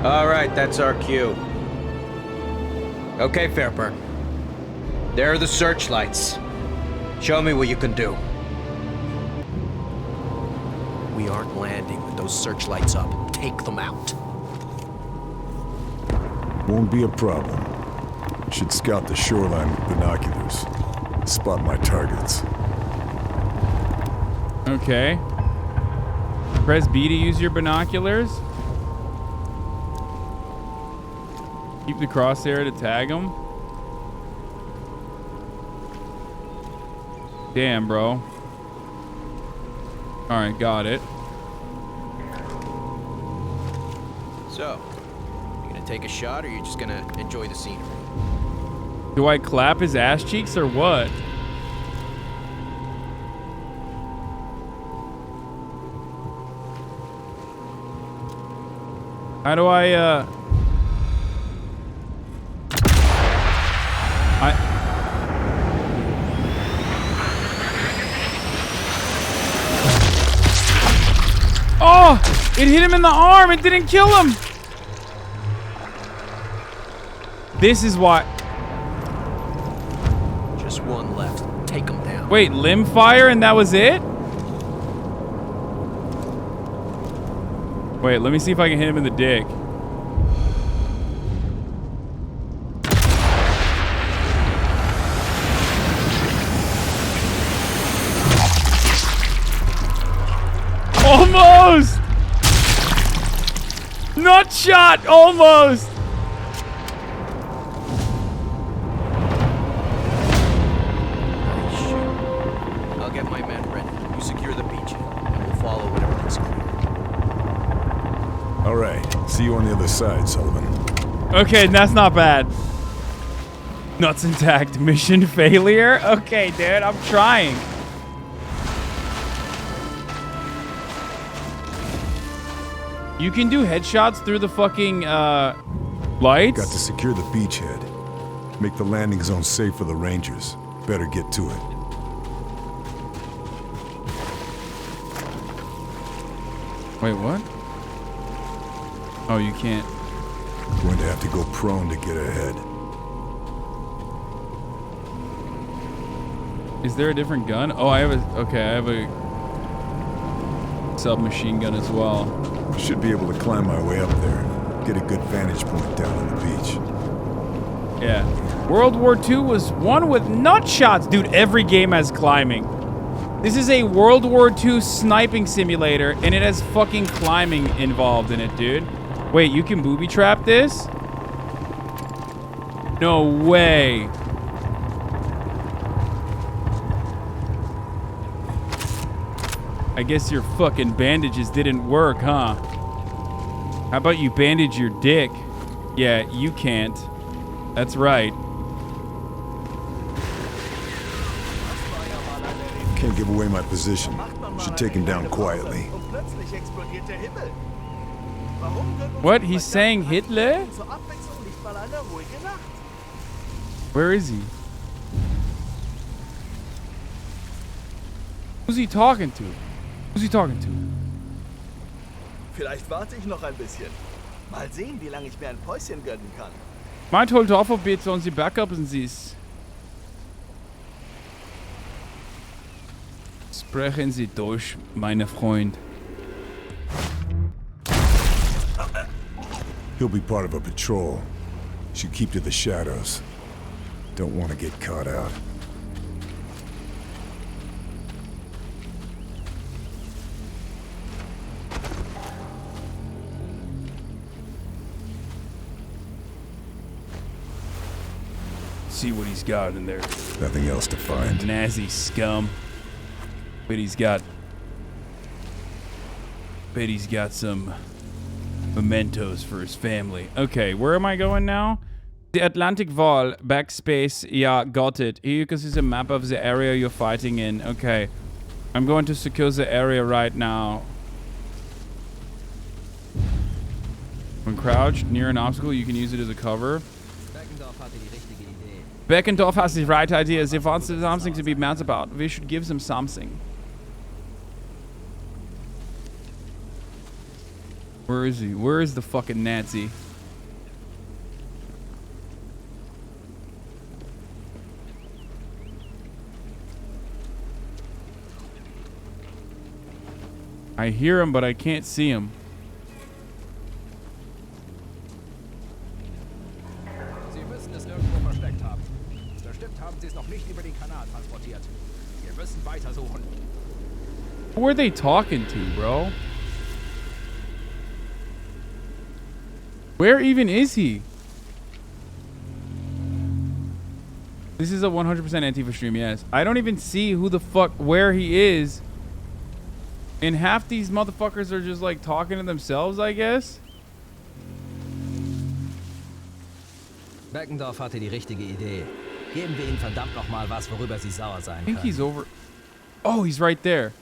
All right, that's our cue. Okay, Fairburn. There are the searchlights. Show me what you can do. We aren't landing with those searchlights up. Take them out. Won't be a problem. Should scout the shoreline with binoculars. Spot my targets. Okay. Press B to use your binoculars. Keep the crosshair to tag them. Damn, bro. Alright, got it. So, you gonna take a shot or you just gonna enjoy the scenery? Do I clap his ass cheeks or what? How do I, Oh! It hit him in the arm. It didn't kill him. This is why. Just one left. Take him down. Wait, limb fire and that was it? Wait, let me see if I can hit him in the dick. Almost! Not shot! Almost! I'll get my men ready. You secure the beach, and we'll follow whenever it's clear. All right. See you on the other side, Sullivan. Okay, that's not bad. Nuts intact. Mission failure? Okay, dude, I'm trying. You can do headshots through the fucking, lights? Got to secure the beachhead. Make the landing zone safe for the Rangers. Better get to it. Wait, what? Oh, you can't. Going to have to go prone to get ahead. Is there a different gun? Oh, I have a... Okay, I have a submachine gun as well. Should be able to climb my way up there. Get a good vantage point down on the beach. Yeah. World War II was won with nut shots. Dude, every game has climbing. This is a World War II sniping simulator, and it has fucking climbing involved in it, dude. Wait, you can booby trap this? No way. I guess your fucking bandages didn't work, huh? How about you bandage your dick? Yeah, you can't. That's right. Can't give away my position. Should take him down quietly. What? He's saying Hitler? Where is he? Who's he talking to? Who's he talking to? Vielleicht warte ich noch ein bisschen. Mal sehen, wie lange ich mir ein Päuschen gönnen kann. Meint holt auf, ob jetzt uns die Backupen siehst. Sprechen Sie Deutsch, meine Freund. He'll be part of a patrol. Should keep to the shadows. Don't want to get caught out. See what he's got in there. Nothing else to find. Nazi scum. Bet he's got some mementos for his family. Okay, where am I going now? The Atlantic Wall, backspace, yeah, got it. Here you can see the map of the area you're fighting in. Okay, I'm going to secure the area right now. When crouched near an obstacle, you can use it as a cover. Beckendorf has the right idea. They want something to be mad about. We should give them something. Where is he? Where is the fucking Nazi? I hear him, but I can't see him. Sie müssen es irgendwo versteckt haben. Bestimmt haben sie es noch nicht über den Kanal transportiert. Wir müssen weitersuchen. Who are they talking to, bro? Where even is he? This is a 100% Antifa stream, yes. I don't even see who the fuck, where he is. And half these motherfuckers are just like talking to themselves, I guess. Beckendorf hatte die richtige Idee. Geben wir ihnen verdammt nochmal was, worüber sie sauer sein I think können. he's over. Oh, he's right there.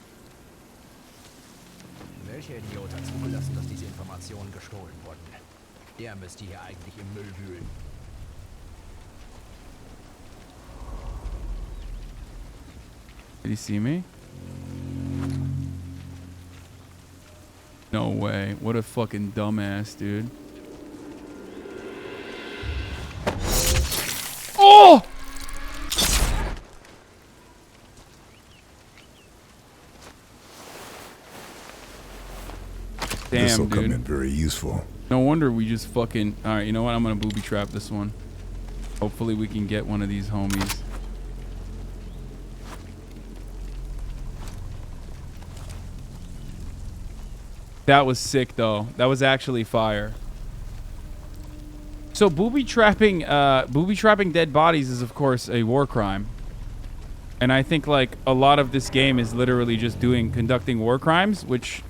Welcher Idiot hat zugelassen, dass diese Informationen gestohlen wurden? Der müsste hier eigentlich im Müll wühlen. Did he see me? No way. What a fucking dumbass, dude. Oh! This'll Damn, come in dude. very useful. No wonder we just fucking... Alright, you know what? I'm gonna booby trap this one. Hopefully we can get one of these homies. That was sick, though. That was actually fire. So booby trapping dead bodies is, of course, a war crime. And I think, like, a lot of this game is literally just conducting war crimes, which...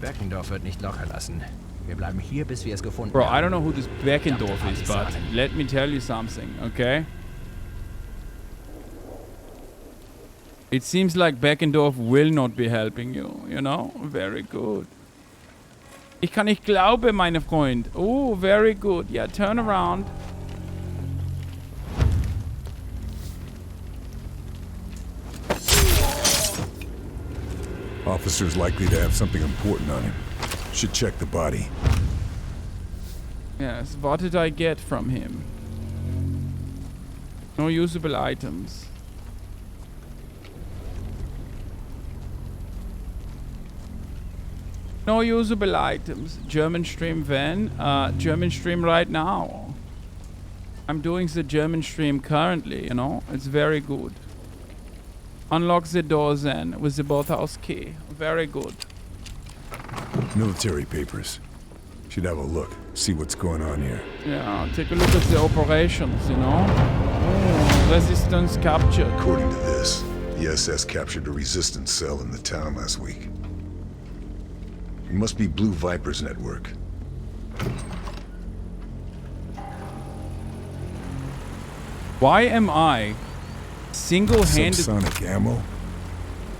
Beckendorf wird nicht locker lassen. Wir bleiben hier, bis wir es gefunden Bro, haben. I don't know who this Beckendorf is, but let me tell you something, okay? It seems like Beckendorf will not be helping you, you know? Very good. Ich kann nicht glauben, meine Freund. Oh, very good. Yeah, turn around. Officer's likely to have something important on him. Should check the body. Yes, what did I get from him? No usable items. No usable items. German stream when? German stream right now. I'm doing the German stream currently, you know? It's very good. Unlock the door then with the boathouse key. Very good. Military papers. Should have a look. See what's going on here. Yeah, take a look at the operations, you know? Oh, resistance captured. According to this, the SS captured a resistance cell in the town last week. It must be Blue Viper's network. Why am I single-handed... Subsonic ammo?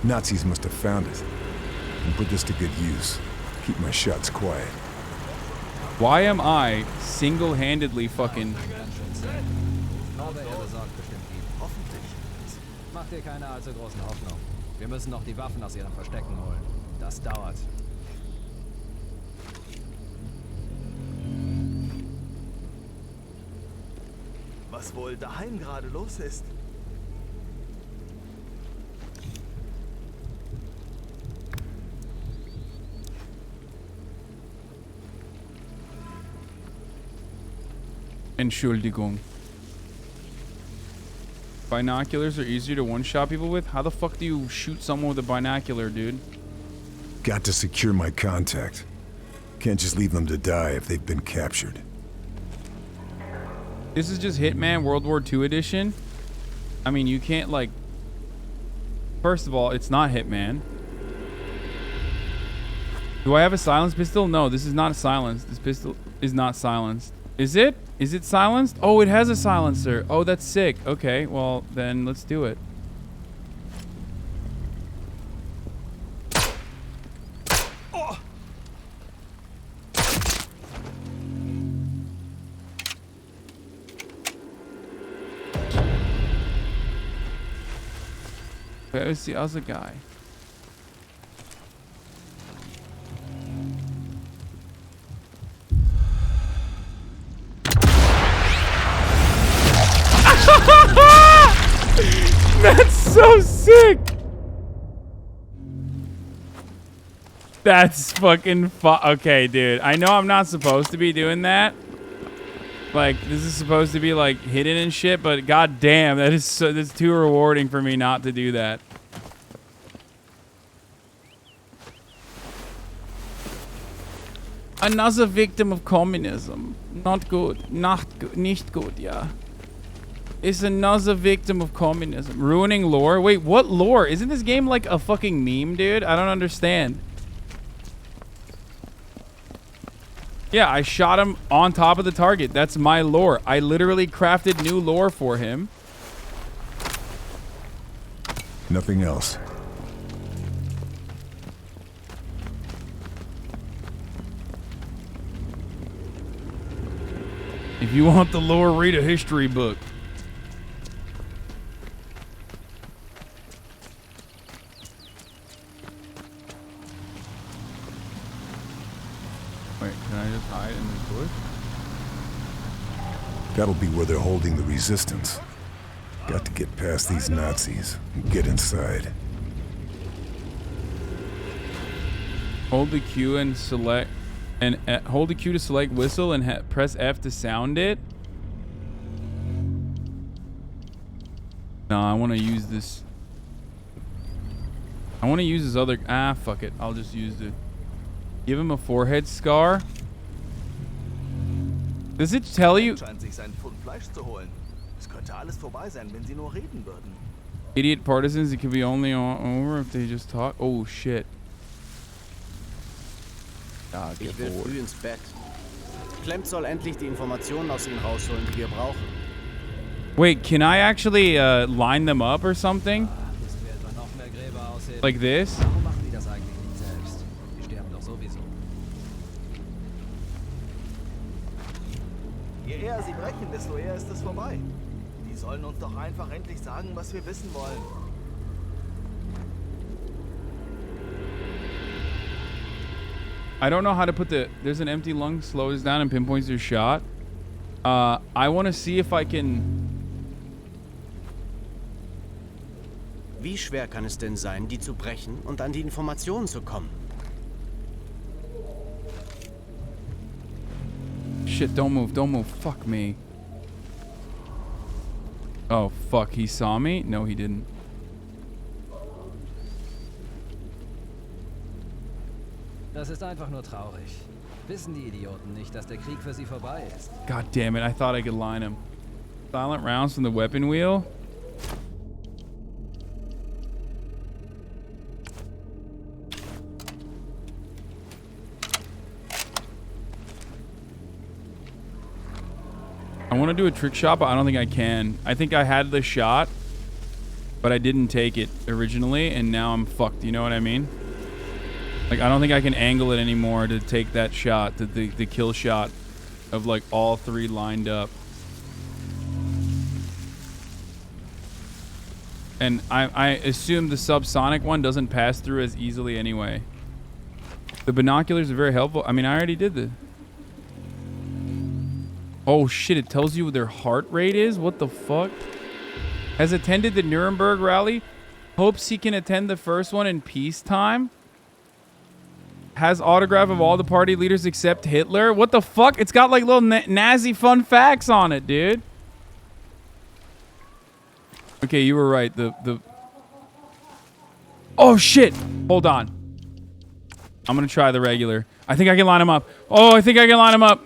Nazis must have found it and put this to good use. Keep my shots quiet. Why am I single-handedly fucking... Aber er besorgt bestimmt die. Hoffentlich. Mach dir keine allzu großen Hoffnung. Wir müssen noch die Waffen aus ihren Verstecken holen. Das dauert. Was wohl daheim gerade los ist? Entschuldigung. Binoculars are easier to one-shot people with? How the fuck do you shoot someone with a binocular, dude? Got to secure my contact. Can't just leave them to die if they've been captured. This is just Hitman World War II edition. I mean, you can't, like... First of all, it's not Hitman. Do I have a silenced pistol? No, this is not silenced. This pistol is not silenced. Is it? Is it silenced? Oh, it has a silencer. Oh, that's sick. Okay, well, then let's do it. Where is the other guy? That's so sick. That's fucking okay, dude. I know I'm not supposed to be doing that. Like, this is supposed to be like hidden and shit, but goddamn, that's too rewarding for me not to do that. Another victim of communism. Not good. Not good. Nicht good, yeah. Is another victim of communism. Ruining lore? Wait, what lore? Isn't this game like a fucking meme, dude? I don't understand. Yeah, I shot him on top of the target. That's my lore. I literally crafted new lore for him. Nothing else. If you want the lore, read a history book. Wait, can I just hide in this bush? That'll be where they're holding the resistance. Got to get past these Nazis and get inside. Hold the Q and select, and hold the Q to select whistle and press F to sound it. No, I want to use this. I want to use this other. Ah, fuck it. I'll just use the. Give him a forehead scar. Does it tell you? Idiot partisans, it could be only over if they just talk. Oh shit. Ah, Ich will früh ins Bett. Klemmt soll endlich die Informationen aus ihnen rausholen, die wir brauchen. Wait, can I actually line them up or something? Like this? Warum machen die das eigentlich nicht selbst? Die sterben doch sowieso. Je eher sie brechen, desto eher ist es vorbei. Die sollen uns doch einfach endlich sagen, was wir wissen wollen. I don't know how to put the... There's an empty lung, slows down and pinpoints your shot. I want to see if I can... Wie schwer kann es denn sein, die zu brechen und an die Informationen zu kommen? Shit, don't move, don't move. Fuck me. Oh, fuck. He saw me? No, he didn't. Das ist einfach nur traurig. Wissen die Idioten nicht, dass der Krieg für sie vorbei ist? God damn it, I thought I could line him. Silent rounds from the weapon wheel. I want to do a trick shot, but I don't think I can. I think I had the shot, but I didn't take it originally, and now I'm fucked. You know what I mean? Like, I don't think I can angle it anymore to take that shot, the kill shot of, like, all three lined up. And I assume the subsonic one doesn't pass through as easily anyway. The binoculars are very helpful. I mean, I already did the... Oh, shit, it tells you what their heart rate is? What the fuck? Has attended the Nuremberg rally. Hopes he can attend the first one in peacetime. Has autograph of all the party leaders except Hitler. What the fuck? It's got like little Nazi fun facts on it, dude. Okay, you were right. The Oh shit! Hold on. I'm gonna try the regular. I think I can line him up. Oh, I think I can line him up.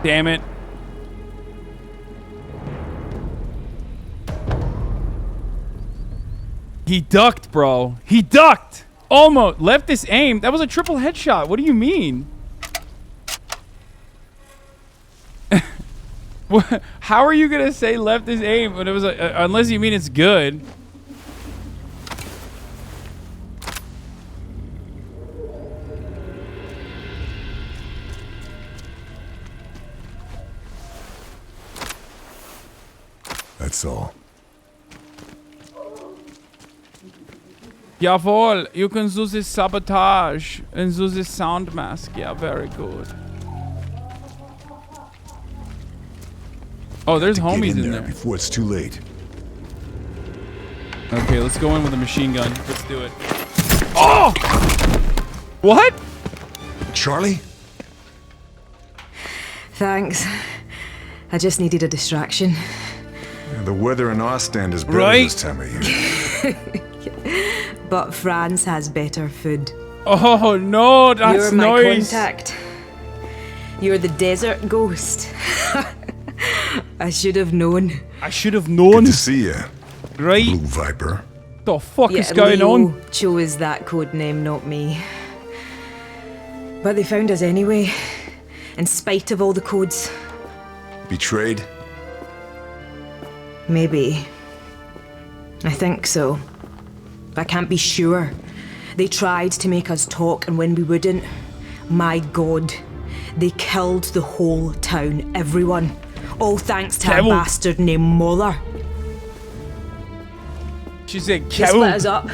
Damn it. He ducked, bro. He ducked. Almost. Left this aim. That was a triple headshot. What do you mean? What? How are you gonna say left is aim when it was unless you mean it's good? That's all. Jawohl, you can do this sabotage and do this sound mask. Yeah, very good. Oh, there's homies in there. Before it's too late. Okay, let's go in with a machine gun. Let's do it. Oh! What? Charlie? Thanks. I just needed a distraction. Yeah, the weather in Ostend is better this time of year. But France has better food. Oh no, that's You're my nice. contact. You're the desert ghost. I should have known. I should have known. Good to see you. Right? Blue Viper. The fuck Yeah, is going Leo on? chose that code name, not me. But they found us anyway, in spite of all the codes. Betrayed? Maybe. I think so. I can't be sure. They tried to make us talk, and when we wouldn't, my God, they killed the whole town, everyone. All thanks to a bastard named Muller. She said, They split us up.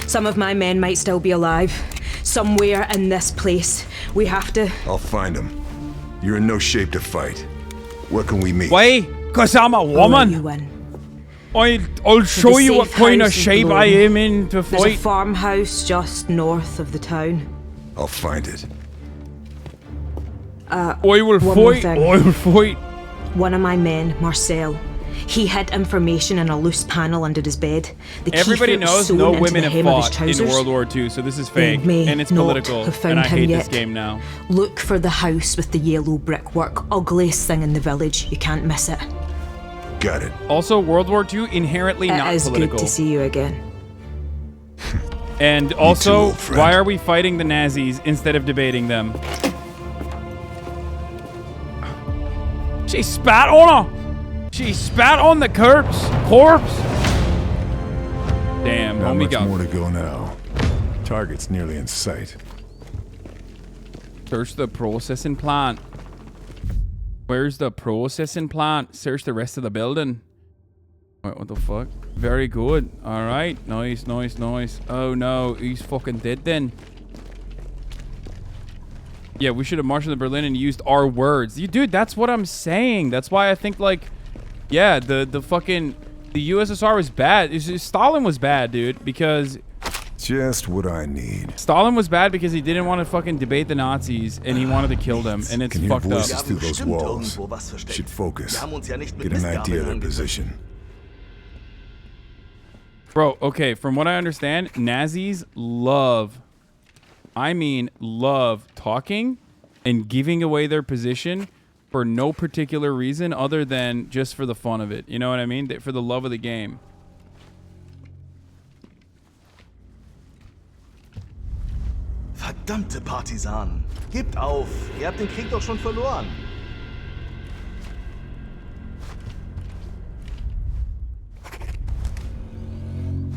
Some of my men might still be alive. Somewhere in this place. We have to... I'll find him. You're in no shape to fight. Where can we meet? Why? Because I'm a woman. I'll show you what kind of shape I am in to fight. There's a farmhouse just north of the town. I'll find it. I will fight. I will fight. One of my men, Marcel, he hid information in a loose panel under his bed. The Everybody key knows sewn no into women the have hem of his fought in trousers. World War II, so this is fake, May and it's not political, have found and I him hate yet. this game now. Look for the house with the yellow brickwork. Ugliest thing in the village. You can't miss it. Got it. Also, World War II inherently not It is political. good to see you again. And also, why are we fighting the Nazis instead of debating them? She spat on her. She spat on the corpse. Damn, Not homie much got more to go now. Target's nearly in sight. Search the processing plant. Where's the processing plant? Search the rest of the building. Wait, what the fuck? Very good. All right. Nice, nice, nice. Oh no, he's fucking dead then. Yeah, we should have marched to Berlin and used our words. Dude, that's what I'm saying. That's why I think, like, yeah, the USSR was bad. Stalin was bad, dude, because... Just what I need. Stalin was bad because he didn't want to fucking debate the Nazis, and he wanted to kill them, and it's Can hear fucked up. voices through those walls. Should focus. Get an idea of their position. Bro, okay, from what I understand, Nazis love, I mean love talking and giving away their position for no particular reason other than just for the fun of it. You know what I mean? For the love of the game. Verdammte Partisanen. Gebt auf. Ihr habt den Krieg doch schon verloren.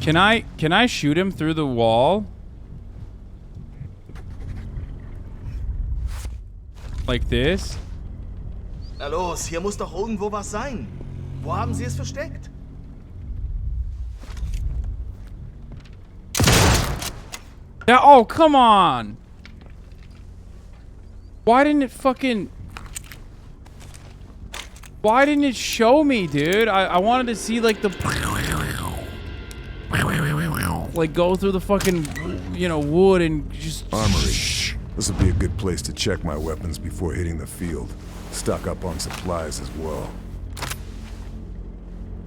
Can I shoot him through the wall? Like this? Na los, hier muss doch irgendwo was sein. Wo haben sie es versteckt? Yeah, oh, come on. Why didn't it fucking... Why didn't it show me, dude? I wanted to see, like, the... Like, go through the fucking, you know, wood and just... Armory. This would be a good place to check my weapons before hitting the field. Stock up on supplies as well.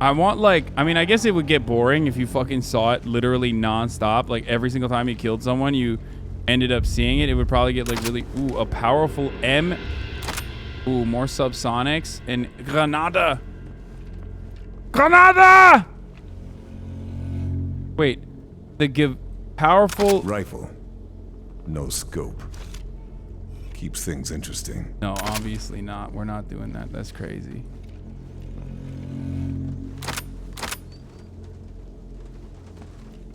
I want, like, I mean, I guess it would get boring if you fucking saw it literally non-stop. Like, every single time you killed someone, you ended up seeing it. It would probably get, like, really... Ooh, a powerful M... Ooh, more subsonics and Granada. Granada! Wait, the powerful rifle, no scope. Keeps things interesting. No, obviously not. We're not doing that. That's crazy.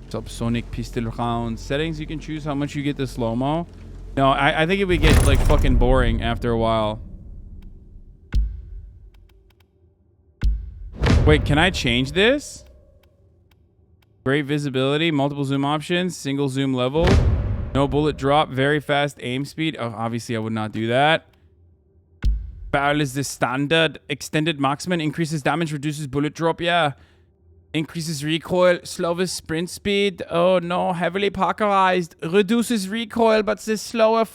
Subsonic pistol rounds. Settings, you can choose how much you get the slow-mo. No, I think it would get like fucking boring after a while. Wait, can I change this? Great visibility, multiple zoom options, single zoom level, no bullet drop, very fast aim speed. Oh, obviously I would not do that. Barrel is the standard. Extended marksman increases damage, reduces bullet drop. Yeah. Increases recoil, slowest sprint speed. Oh no, heavily parkerized. Reduces recoil, but the slower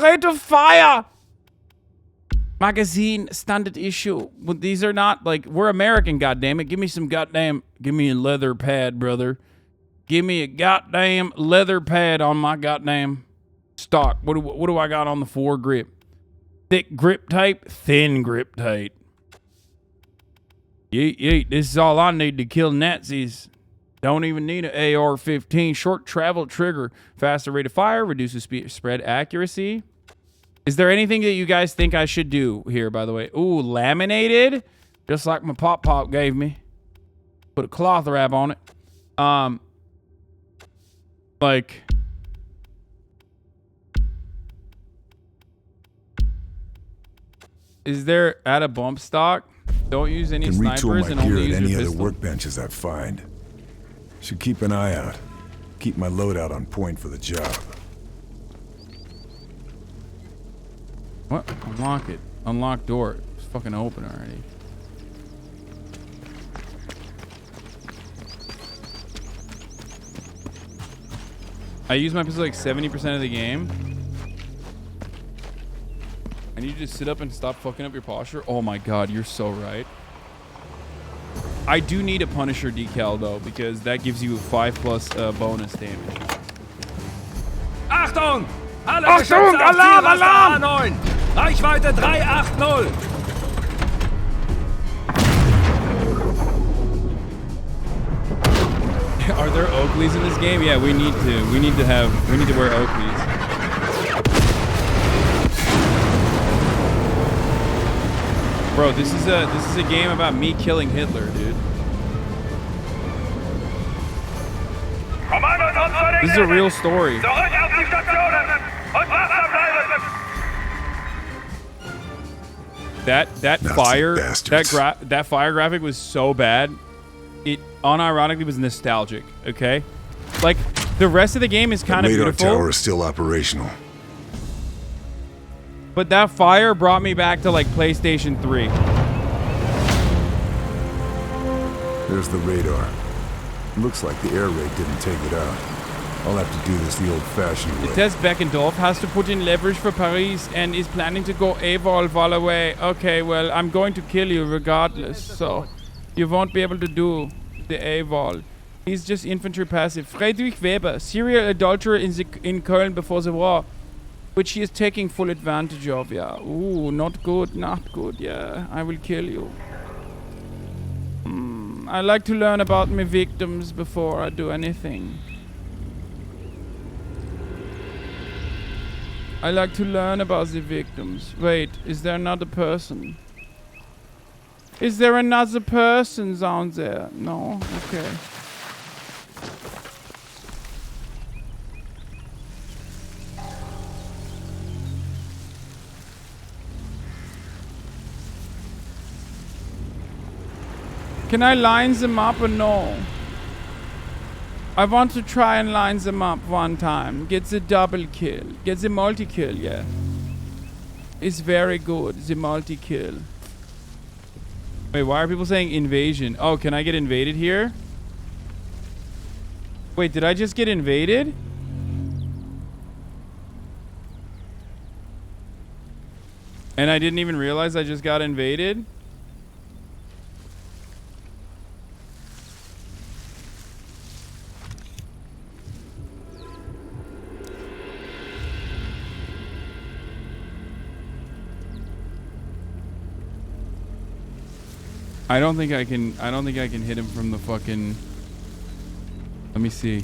rate of fire. Magazine, standard issue. But these are not like, we're American, goddammit. Give me some goddamn, give me a leather pad, brother. Give me a goddamn leather pad on my goddamn stock. What do I got on the foregrip? Thick grip tape, thin grip tape. Yeet, yeet. This is all I need to kill Nazis. Don't even need an AR-15. Short travel trigger. Faster rate of fire. Reduces spread accuracy. Is there anything that you guys think I should do here, by the way? Ooh, laminated. Just like my pop gave me. Put a cloth wrap on it. Like... Is there at a bump stock? Don't use any snipers and only use your pistol. Other workbenches I find. Should keep an eye out. Keep my loadout on point for the job. What? Unlock it. Unlock door. It's fucking open already. I use my pistol like 70% of the game. And you just sit up and stop fucking up your posture. Oh my god, you're so right. I do need a Punisher decal though, because that gives you 5+ bonus damage. Achtung! Alle Achtung! Alarm! Alarm! A9. Reichweite 380. Are there Oakleys in this game? Yeah, we need to. We need to wear Oakleys. Bro, this is a game about me killing Hitler, dude. This is a real story. That fire graphic was so bad. It unironically was nostalgic, okay? Like, the rest of the game is kind of beautiful. The radar tower is still operational. But that fire brought me back to, like, PlayStation 3. There's the radar. Looks like the air raid didn't take it out. I'll have to do this the old-fashioned way. It says Beckendorf has to put in leverage for Paris and is planning to go AWOL while away. Okay, well, I'm going to kill you regardless, so you won't be able to do the AWOL. He's just infantry passive. Friedrich Weber, serial adulterer in Köln before the war, which he is taking full advantage of, yeah. Ooh, not good, yeah. I will kill you. I like to learn about my victims before I do anything. I like to learn about the victims. Wait, is there another person? Is there another person down there? No? Okay. Can I line them up or no? I want to try and line them up one time. Get the double kill. Get the multi-kill, yeah. It's very good, the multi-kill. Wait, why are people saying invasion? Oh, can I get invaded here? Wait, did I just get invaded? And I didn't even realize I just got invaded? I don't think I can hit him from the fucking... Let me see.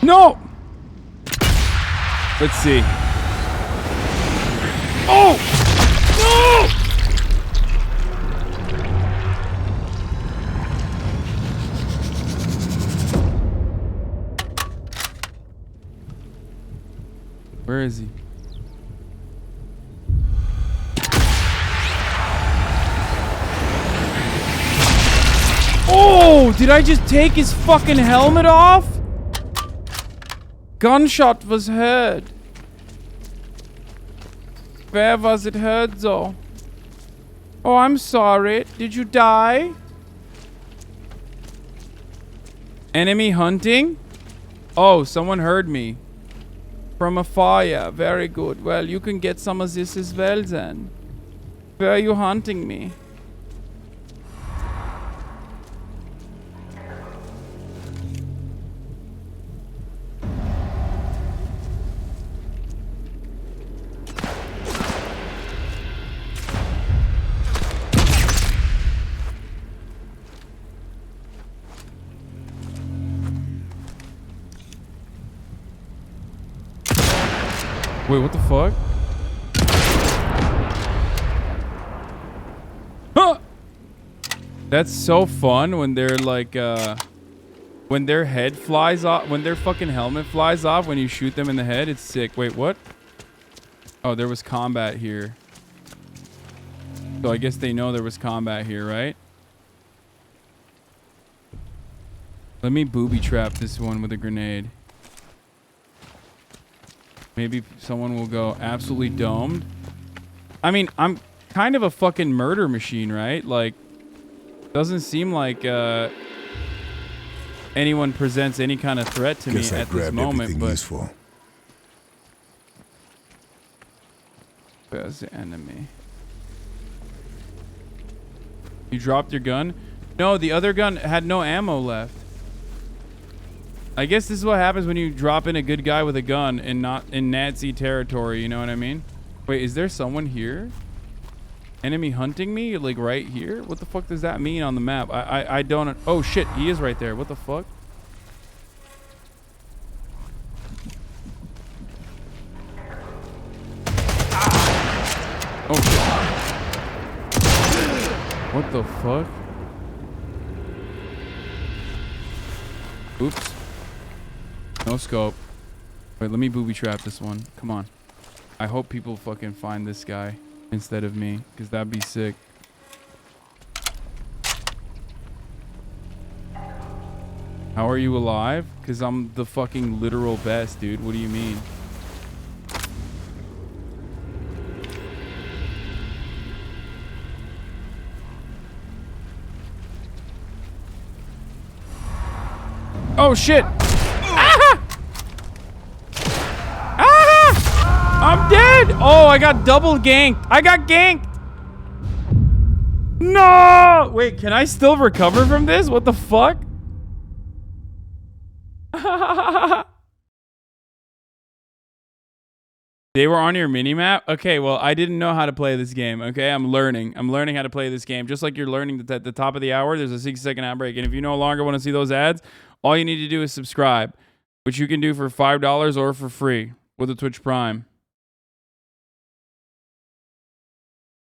No! Let's see. Oh! No! Where is he? Oh, did I just take his fucking helmet off? Gunshot was heard. Where was it heard though? Oh, I'm sorry. Did you die? Enemy hunting? Oh, someone heard me. From a fire. Very good. Well, you can get some of this as well then. Where are you hunting me? Wait, what the fuck? Huh! That's so fun when they're like, when their head flies off, when their fucking helmet flies off, when you shoot them in the head, it's sick. Wait, what? Oh, there was combat here. So I guess they know there was combat here, right? Let me booby trap this one with a grenade. Maybe someone will go absolutely domed. I mean, I'm kind of a fucking murder machine, right? Like, doesn't seem like anyone presents any kind of threat to me at this moment, but useful. Where's the enemy? You dropped your gun? No, the other gun had no ammo left. I guess this is what happens when you drop in a good guy with a gun and not in Nazi territory, you know what I mean? Wait, is there someone here? Enemy hunting me? Like right here? What the fuck does that mean on the map? I don't... Oh shit, he is right there. What the fuck? Oh shit. What the fuck? Oops. No scope. Wait, let me booby trap this one. Come on. I hope people fucking find this guy instead of me, because that'd be sick. How are you alive? Because I'm the fucking literal best, dude. What do you mean? Oh shit! I'm dead! Oh, I got double ganked. I got ganked! No! Wait, can I still recover from this? What the fuck? They were on your minimap? Okay, well, I didn't know how to play this game, okay? I'm learning. I'm learning how to play this game. Just like you're learning that at the top of the hour, there's a 60-second ad break. And if you no longer want to see those ads, all you need to do is subscribe, which you can do for $5 or for free with a Twitch Prime.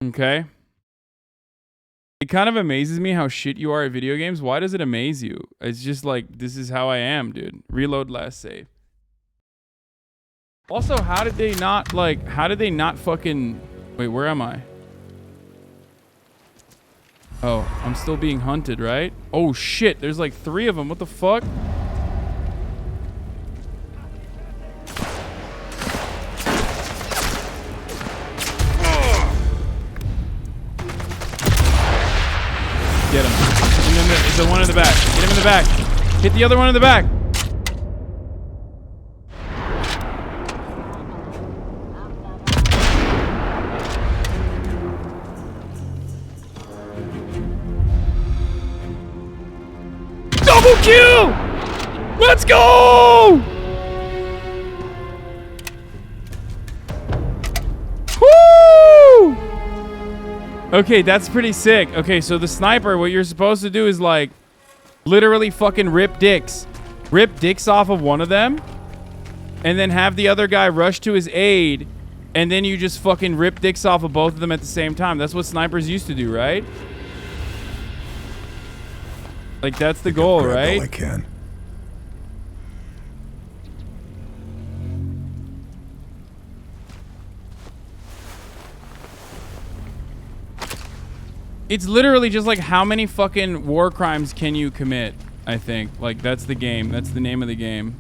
Okay. It kind of amazes me how shit you are at video games. Why does it amaze you? It's just like, this is how I am, dude. Reload last save. Also, how did they not fucking... Wait, where am I? Oh, I'm still being hunted, right? Oh shit, there's like 3 of them. What the fuck? Get him. There's the one in the back. Get him in the back. Hit the other one in the back. Double kill! Let's go! Woo! Okay, that's pretty sick. Okay, so the sniper, what you're supposed to do is like literally fucking rip dicks. rip dicks off of one of them, and then have the other guy rush to his aid, and then you just fucking rip dicks off of both of them at the same time. That's what snipers used to do, right? Like, that's the goal, right? All I can. It's literally just like, how many fucking war crimes can you commit, I think. Like, that's the game. That's the name of the game.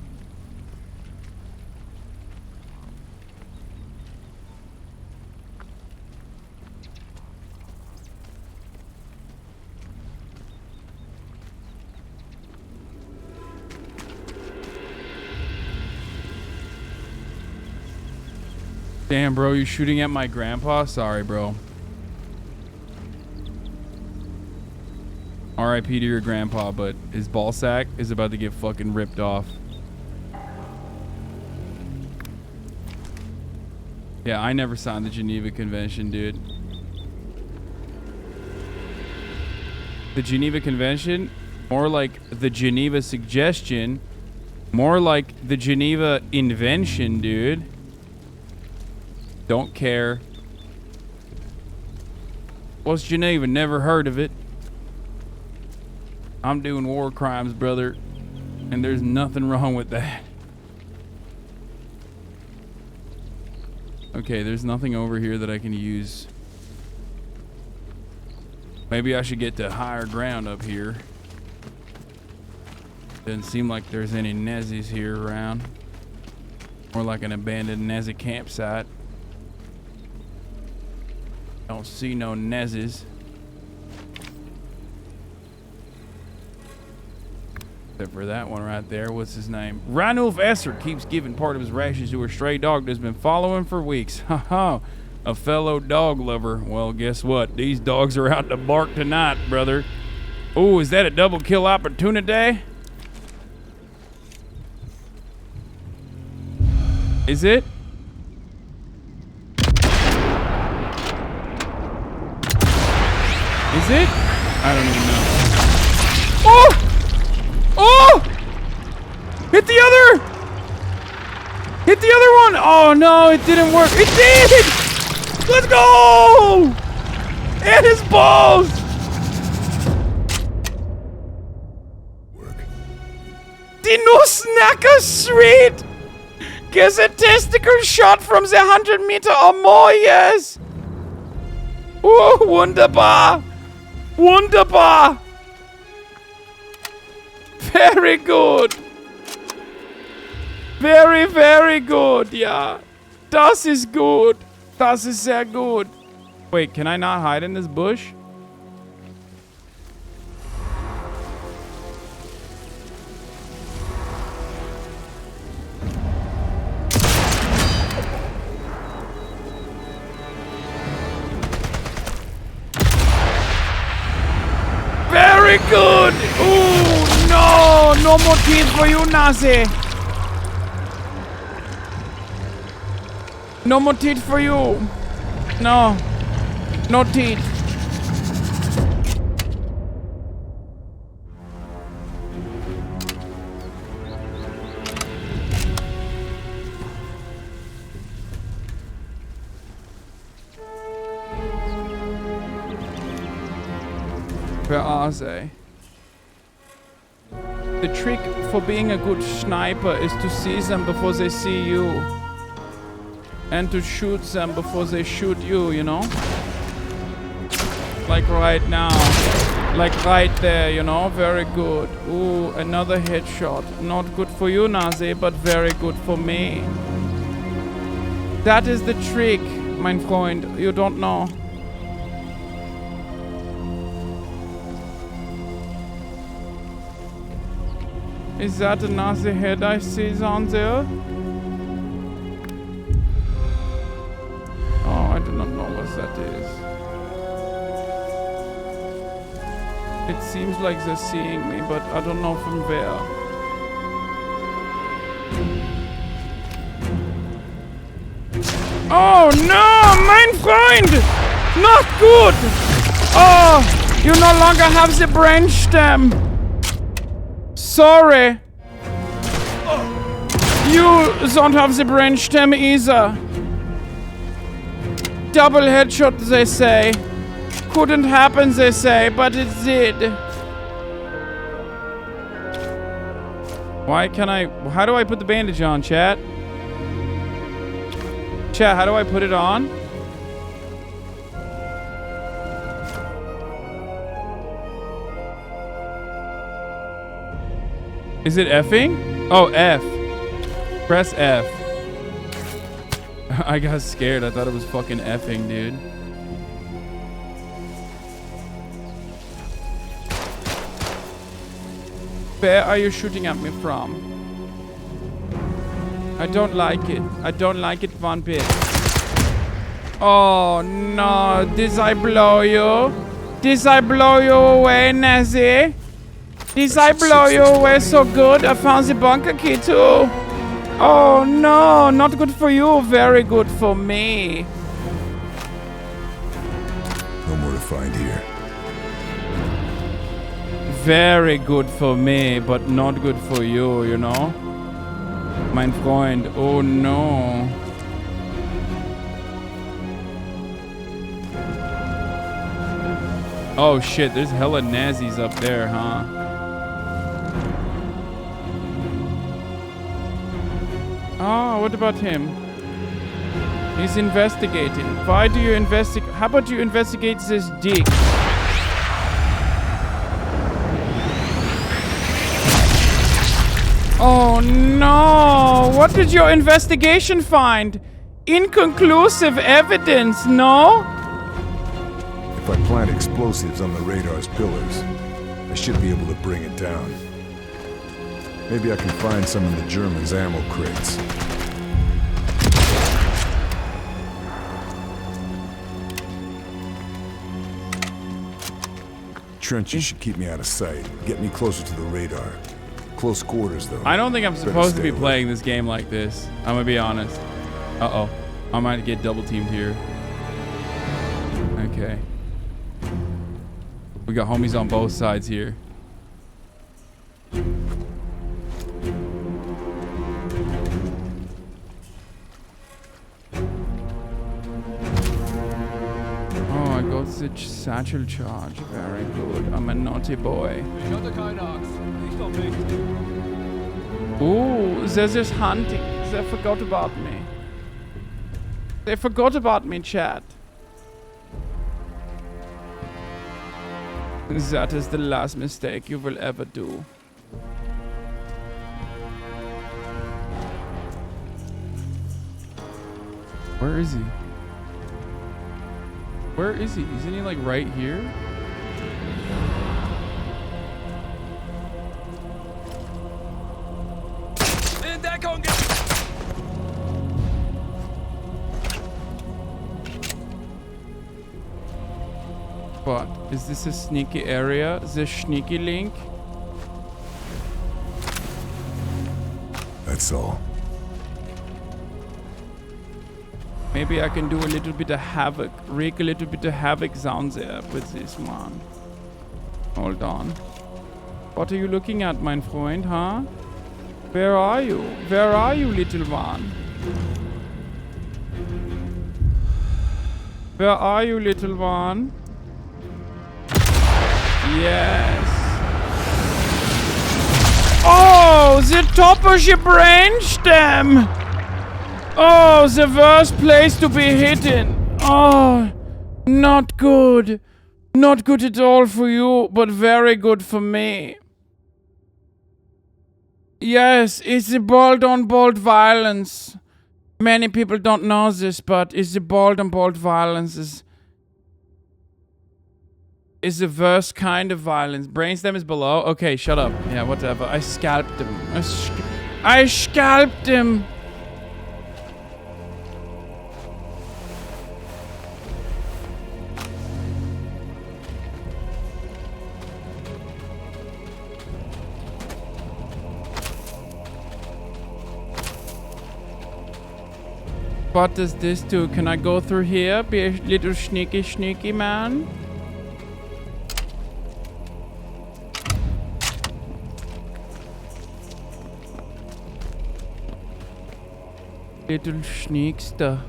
Damn, bro, you shooting at my grandpa? Sorry, bro. RIP to your grandpa, but his ball sack is about to get fucking ripped off. Yeah, I never signed the Geneva Convention, dude. The Geneva Convention? More like the Geneva Suggestion. More like the Geneva Invention, dude. Don't care. What's Geneva? Never heard of it. I'm doing war crimes, brother. And there's nothing wrong with that. Okay, there's nothing over here that I can use. Maybe I should get to higher ground up here. Doesn't seem like there's any Nezis here around. More like an abandoned Nezi campsite. Don't see no Nezis. Except for that one right there. What's his name? Ranulf Esser keeps giving part of his rations to a stray dog that's been following for weeks. Haha. A fellow dog lover. Well, guess what? These dogs are out to bark tonight, brother. Oh, is that a double kill opportunity? Is it? Is it? I don't even know. Oh! Oh! Hit the other! Hit the other one! Oh no, it didn't work. It did! Let's go! And his balls! Die Nussnacker Street! Gets a testicle shot from the 100-meter or more, yes! Oh, wunderbar! Wunderbar! Very good! Very, very good, yeah. Das ist gut. Das ist sehr gut. Wait, can I not hide in this bush? Very good! Ooh, no! No more teeth for you, Nazi! No more teeth for you! No. No teeth. Where are they? The trick for being a good sniper is to see them before they see you. And to shoot them before they shoot you, you know? Like right now. Like right there, you know? Very good. Ooh, another headshot. Not good for you, Nazi, but very good for me. That is the trick, mein Freund. You don't know. Is that a Nazi head I see on there? Oh, I do not know what that is. It seems like they're seeing me, but I don't know from where. Oh no, mein Freund! Not good! Oh, you no longer have the brain stem. Sorry. You don't have the brainstem either. Double headshot, they say. Couldn't happen, they say, but it did. Why can I... How do I put the bandage on, chat? Chat, how do I put it on? Is it F'ing? Oh, F. Press F. I got scared. I thought it was fucking F'ing, dude. Where are you shooting at me from? I don't like it. I don't like it one bit. Oh no, did I blow you? Did I blow you away, Nazi? Did I blow you away so good? I found the bunker key too. Oh no, not good for you, very good for me. No more to find here. Very good for me, but not good for you, you know? Mein Freund, oh no. Oh shit, there's hella Nazis up there, huh? Oh, what about him? He's investigating. Why do you investigate? How about you investigate this dick? Oh no! What did your investigation find? Inconclusive evidence, no? If I plant explosives on the radar's pillars, I should be able to bring it down. Maybe I can find some in the Germans' ammo crates. Trenches should keep me out of sight. Get me closer to the radar. Close quarters, though. I don't think I'm supposed to be playing this game like this. I'm gonna be honest. Uh-oh. I might get double teamed here. Okay. We got homies on both sides here. Oh, I got the satchel charge. Very good. I'm a naughty boy. Oh, they're just hunting. They forgot about me. They forgot about me, chat. That is the last mistake you will ever do. Where is he? Where is he? Isn't he like right here? What? Is this a sneaky area? The sneaky link? That's all. Maybe I can do a little bit of havoc. Wreak a little bit of havoc down there with this one. Hold on. What are you looking at, mein Freund, huh? Where are you? Where are you, little one? Where are you, little one? Yes. Oh, the top of your brainstem. Oh, the worst place to be hidden. Oh, not good. Not good at all for you, but very good for me. Yes, it's the bold-on-bold violence. Many people don't know this, but it's the bold-on-bold violence is the worst kind of violence. Brainstem is below. Okay, shut up. Yeah, whatever. I scalped him. I scalped him. What does this do? Can I go through here? Be a little sneaky man? Little Schneekster.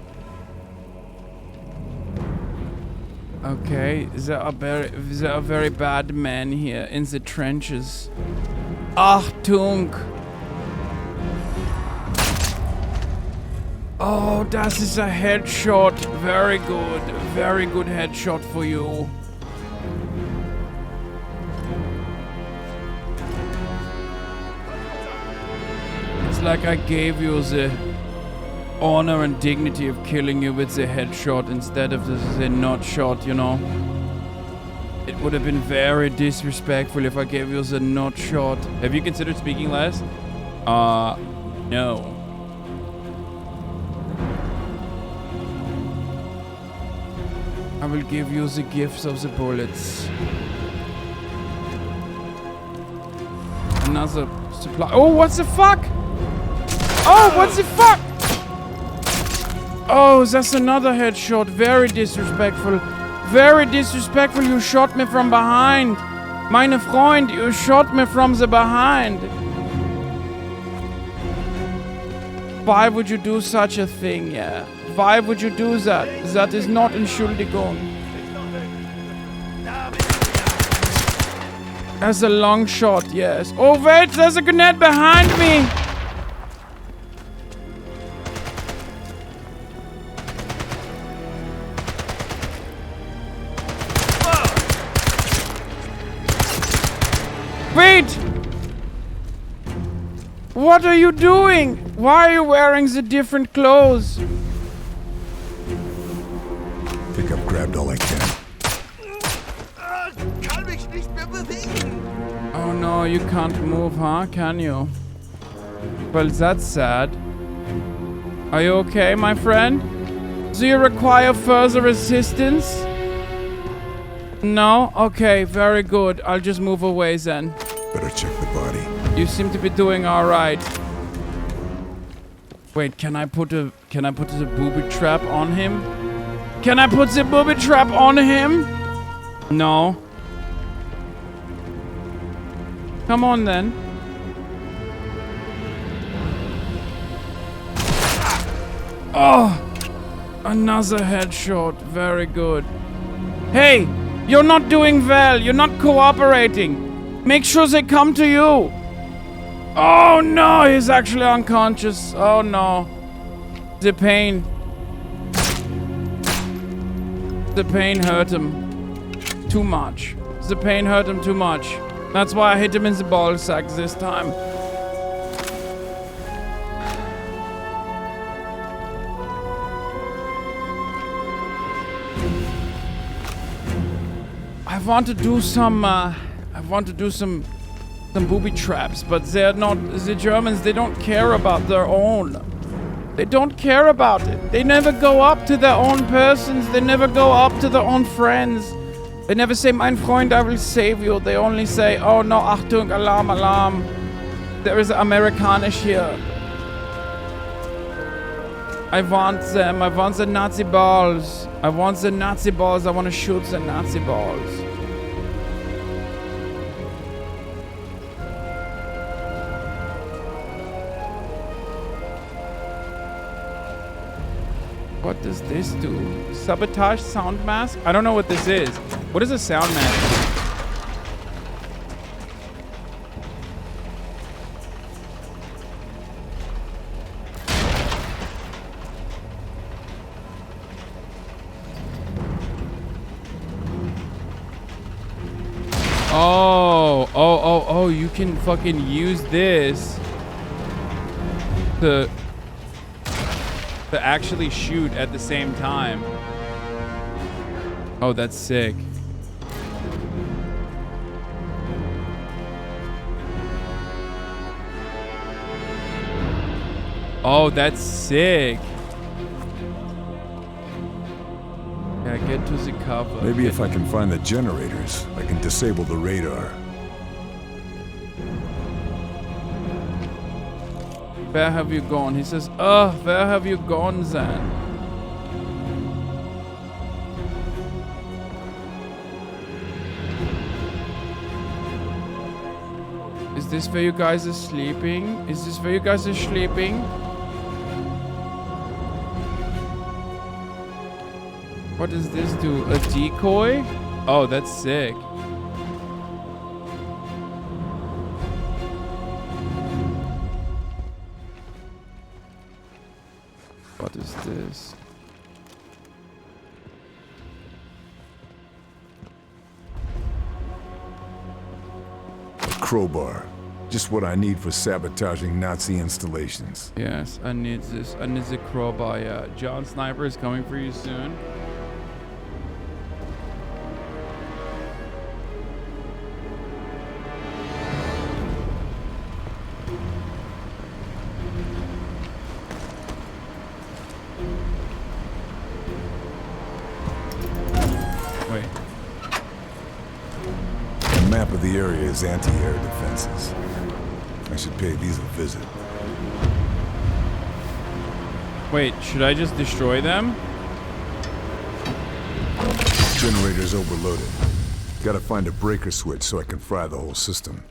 Okay, there are very bad men here in the trenches. Achtung! Oh, das ist a headshot. Very good. Very good headshot for you. It's like I gave you the honor and dignity of killing you with the headshot instead of the not shot, you know. It would have been very disrespectful if I gave you the not shot. Have you considered speaking less? No. I will give you the gifts of the bullets. Another supply. Oh, what the fuck? Oh, what the fuck? Oh, that's another headshot. Very disrespectful. Very disrespectful. You shot me from behind. Meine Freund, you shot me from the behind. Why would you do such a thing, yeah? Why would you do that? That is not Entschuldigung. That's a long shot, yes. Oh, wait, there's a grenade behind me. Wait! What are you doing? Why are you wearing the different clothes? I think I've grabbed all I can. Oh no, you can't move, huh? Can you? Well, that's sad. Are you okay, my friend? Do you require further assistance? No? Okay, very good. I'll just move away then. Better check the body. You seem to be doing alright. Wait, can I put the booby trap on him? Can I put the booby trap on him? No. Come on then. Oh! Another headshot. Very good. Hey! You're not doing well. You're not cooperating. Make sure they come to you. Oh no, he's actually unconscious. Oh no. The pain. The pain hurt him too much. The pain hurt him too much. That's why I hit him in the ball sack this time. I want to do some booby traps, but they're not, the Germans, they don't care about their own. They don't care about it. They never go up to their own persons. They never go up to their own friends. They never say, mein Freund, I will save you. They only say, oh no, Achtung, Alarm, Alarm. There is Amerikanisch here. I want them. I want the Nazi balls. I want the Nazi balls. I want to shoot the Nazi balls. What does this do? Sabotage sound mask? I don't know what this is. What is a sound mask? Oh, you can fucking use this to actually shoot at the same time. Oh, that's sick. Oh, that's sick. Yeah, get to the cover. Maybe if I can find the generators, I can disable the radar. Where have you gone? He says, oh, where have you gone then? Is this where you guys are sleeping? Is this where you guys are sleeping? What does this do? A decoy? Oh, that's sick. What is this? A crowbar. Just what I need for sabotaging Nazi installations. Yes, I need this. I need the crowbar, yeah. John Sniper is coming for you soon. Wait. The map of the area is anti-air defenses. I should pay these a visit. Wait, should I just destroy them? Generator's overloaded. Gotta find a breaker switch so I can fry the whole system.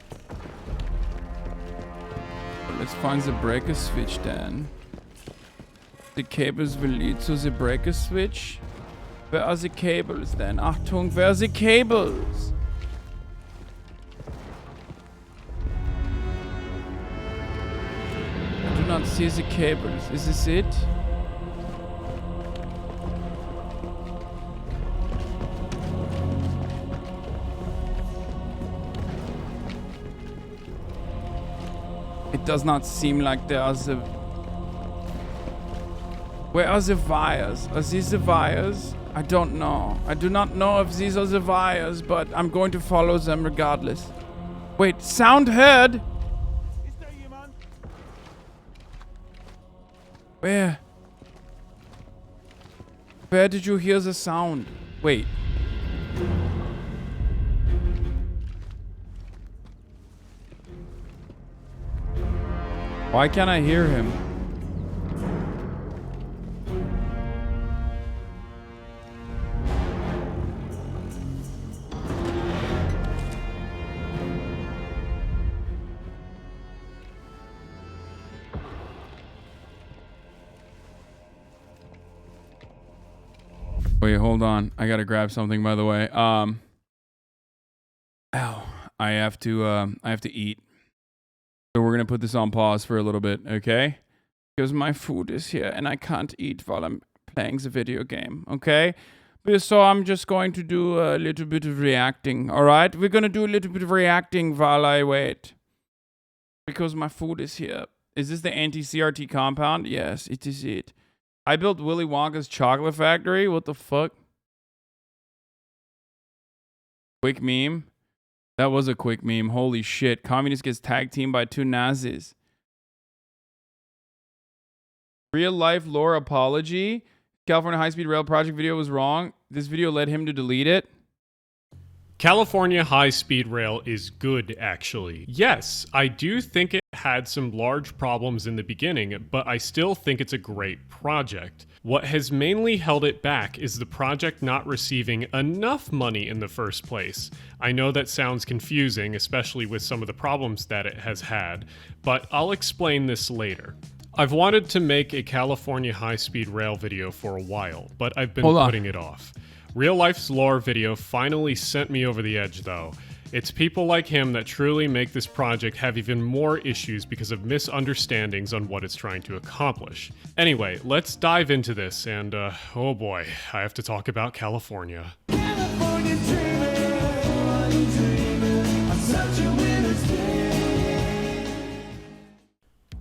Let's find the breaker switch then. The cables will lead to the breaker switch. Where are the cables then? Achtung, where are the cables? I do not see the cables. Is this it? It does not seem like there are the... Where are the wires? Are these the wires? I don't know. I do not know if these are the wires, but I'm going to follow them regardless. Wait, sound heard? Where? Where did you hear the sound? Wait. Why can't I hear him? Wait, hold on. I gotta grab something, by the way. Ow. I have to eat. So we're gonna put this on pause for a little bit, okay? Because my food is here and I can't eat while I'm playing the video game, okay? So I'm just going to do a little bit of reacting, alright? We're gonna do a little bit of reacting while I wait. Because my food is here. Is this the anti-CRT compound? Yes, it is it. I built Willy Wonka's chocolate factory? What the fuck? Quick meme? That was a quick meme. Holy shit. Communist gets tag teamed by 2 Nazis. RealLifeLore apology. California high-speed rail project video was wrong. This video led him to delete it. California high-speed rail is good, actually. Yes, I do think it had some large problems in the beginning, but I still think it's a great project. What has mainly held it back is the project not receiving enough money in the first place. I know that sounds confusing, especially with some of the problems that it has had, but I'll explain this later. I've wanted to make a California high-speed rail video for a while, but I've been putting it off. RealLifeLore video finally sent me over the edge though. It's people like him that truly make this project have even more issues because of misunderstandings on what it's trying to accomplish. Anyway, let's dive into this and oh boy, I have to talk about California.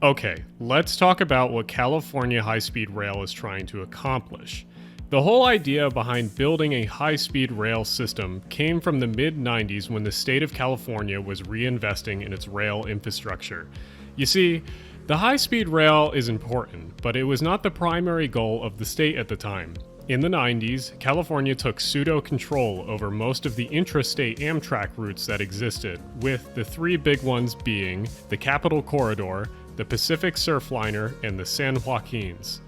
Okay, let's talk about what California high-speed rail is trying to accomplish. The whole idea behind building a high-speed rail system came from the mid-90s when the state of California was reinvesting in its rail infrastructure. You see, the high-speed rail is important, but it was not the primary goal of the state at the time. In the 90s, California took pseudo-control over most of the intrastate Amtrak routes that existed, with the 3 big ones being the Capital Corridor, the Pacific Surfliner, and the San Joaquins.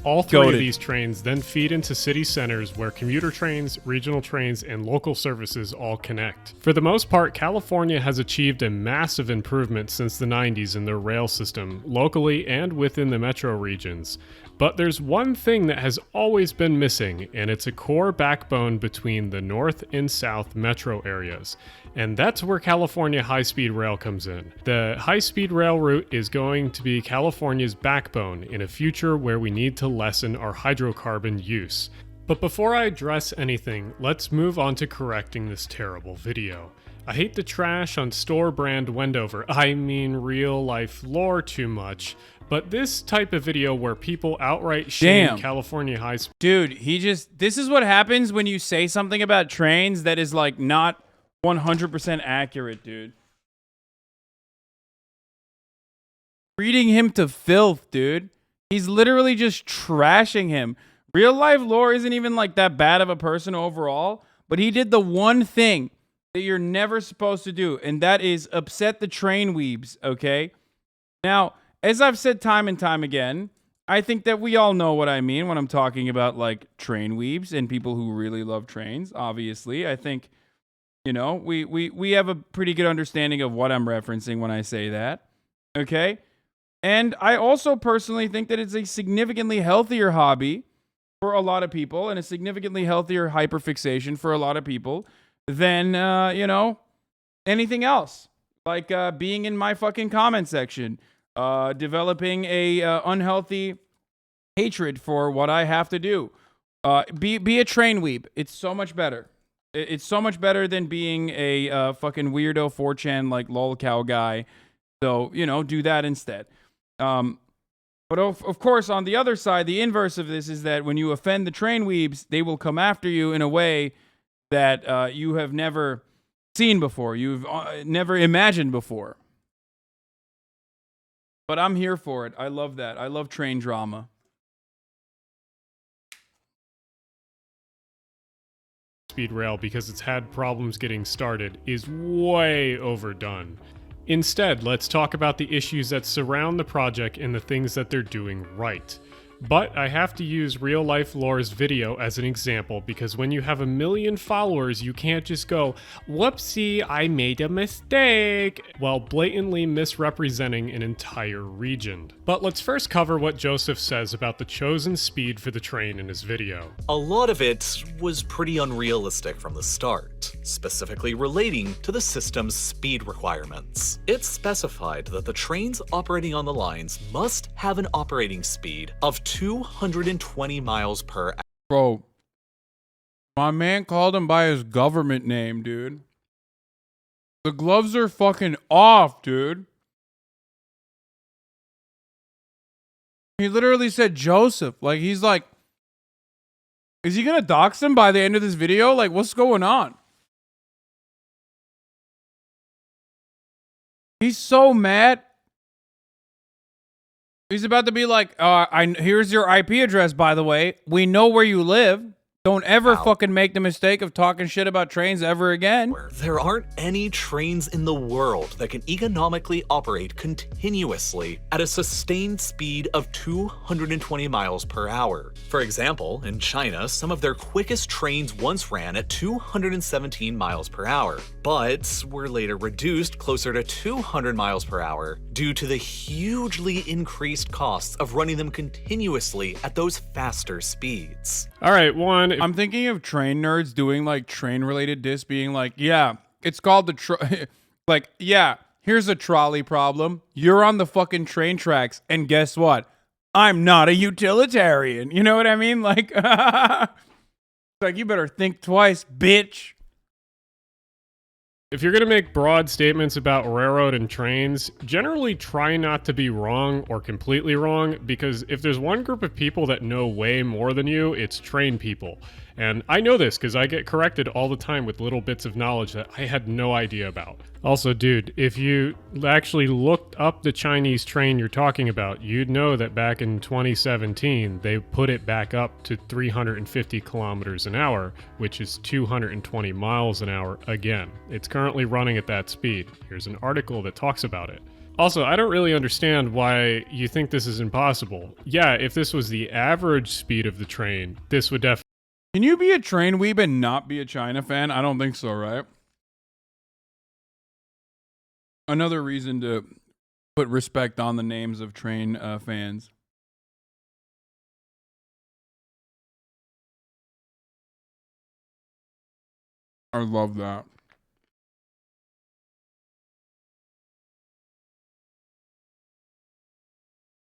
All three Goated. of these trains then feed into city centers where commuter trains, regional trains, and local services all connect. For the most part, California has achieved a massive improvement since the 90s in their rail system, locally and within the metro regions. But there's one thing that has always been missing, and it's a core backbone between the north and south metro areas. And that's where California high-speed rail comes in. The high-speed rail route is going to be California's backbone in a future where we need to lessen our hydrocarbon use. But before I address anything, let's move on to correcting this terrible video. I hate the trash on store brand Wendover, RealLifeLore too much, but this type of video where people outright shame California high speed. Dude, this is what happens when you say something about trains that is like not 100% accurate, dude. Reading him to filth, dude. He's literally just trashing him. RealLifeLore isn't even like that bad of a person overall, but he did the one thing that you're never supposed to do, and that is upset the train weebs, okay? Now, as I've said time and time again, I think that we all know what I mean when I'm talking about like train weebs and people who really love trains. Obviously, I think, you know, we have a pretty good understanding of what I'm referencing when I say that. Okay? And I also personally think that it's a significantly healthier hobby for a lot of people and a significantly healthier hyperfixation for a lot of people than, you know, anything else. Like being in my fucking comment section. Developing a unhealthy hatred for what I have to do. Be a train weeb. It's so much better. It's so much better than being a fucking weirdo 4chan like lolcow guy. So, you know, do that instead. But of course, on the other side, the inverse of this is that when you offend the train weebs, they will come after you in a way that you have never seen before. You've never imagined before. But I'm here for it. I love that. I love train drama. Speed rail, because it's had problems getting started, is way overdone. Instead, let's talk about the issues that surround the project and the things that they're doing right. But I have to use RealLifeLore's video as an example because when you have 1 million followers, you can't just go, whoopsie, I made a mistake, while blatantly misrepresenting an entire region. But let's first cover what Joseph says about the chosen speed for the train in his video. A lot of it was pretty unrealistic from the start, specifically relating to the system's speed requirements. It specified that the trains operating on the lines must have an operating speed of 220 miles per hour. Bro, my man called him by his government name, dude. The gloves are fucking off, dude. He literally said Joseph. Like, he's like, is he gonna dox him by the end of this video? Like, what's going on? He's so mad. He's about to be like, here's your IP address, by the way. We know where you live. Don't ever fucking make the mistake of talking shit about trains ever again. There aren't any trains in the world that can economically operate continuously at a sustained speed of 220 miles per hour. For example, in China, some of their quickest trains once ran at 217 miles per hour, but were later reduced closer to 200 miles per hour due to the hugely increased costs of running them continuously at those faster speeds. All right, I'm thinking of train nerds doing like train related diss being like, yeah, it's called the like, yeah, here's a trolley problem. You're on the fucking train tracks. And guess what? I'm not a utilitarian. You know what I mean? Like, it's like, you better think twice, bitch. If you're going to make broad statements about railroad and trains, generally try not to be wrong or completely wrong, because if there's one group of people that know way more than you, it's train people. And I know this because I get corrected all the time with little bits of knowledge that I had no idea about. Also, dude, if you actually looked up the Chinese train you're talking about, you'd know that back in 2017, they put it back up to 350 kilometers an hour, which is 220 miles an hour again. It's currently running at that speed. Here's an article that talks about it. Also, I don't really understand why you think this is impossible. Yeah, if this was the average speed of the train, this would definitely... Can you be a train weeb and not be a China fan? I don't think so, right? Another reason to put respect on the names of train fans. I love that.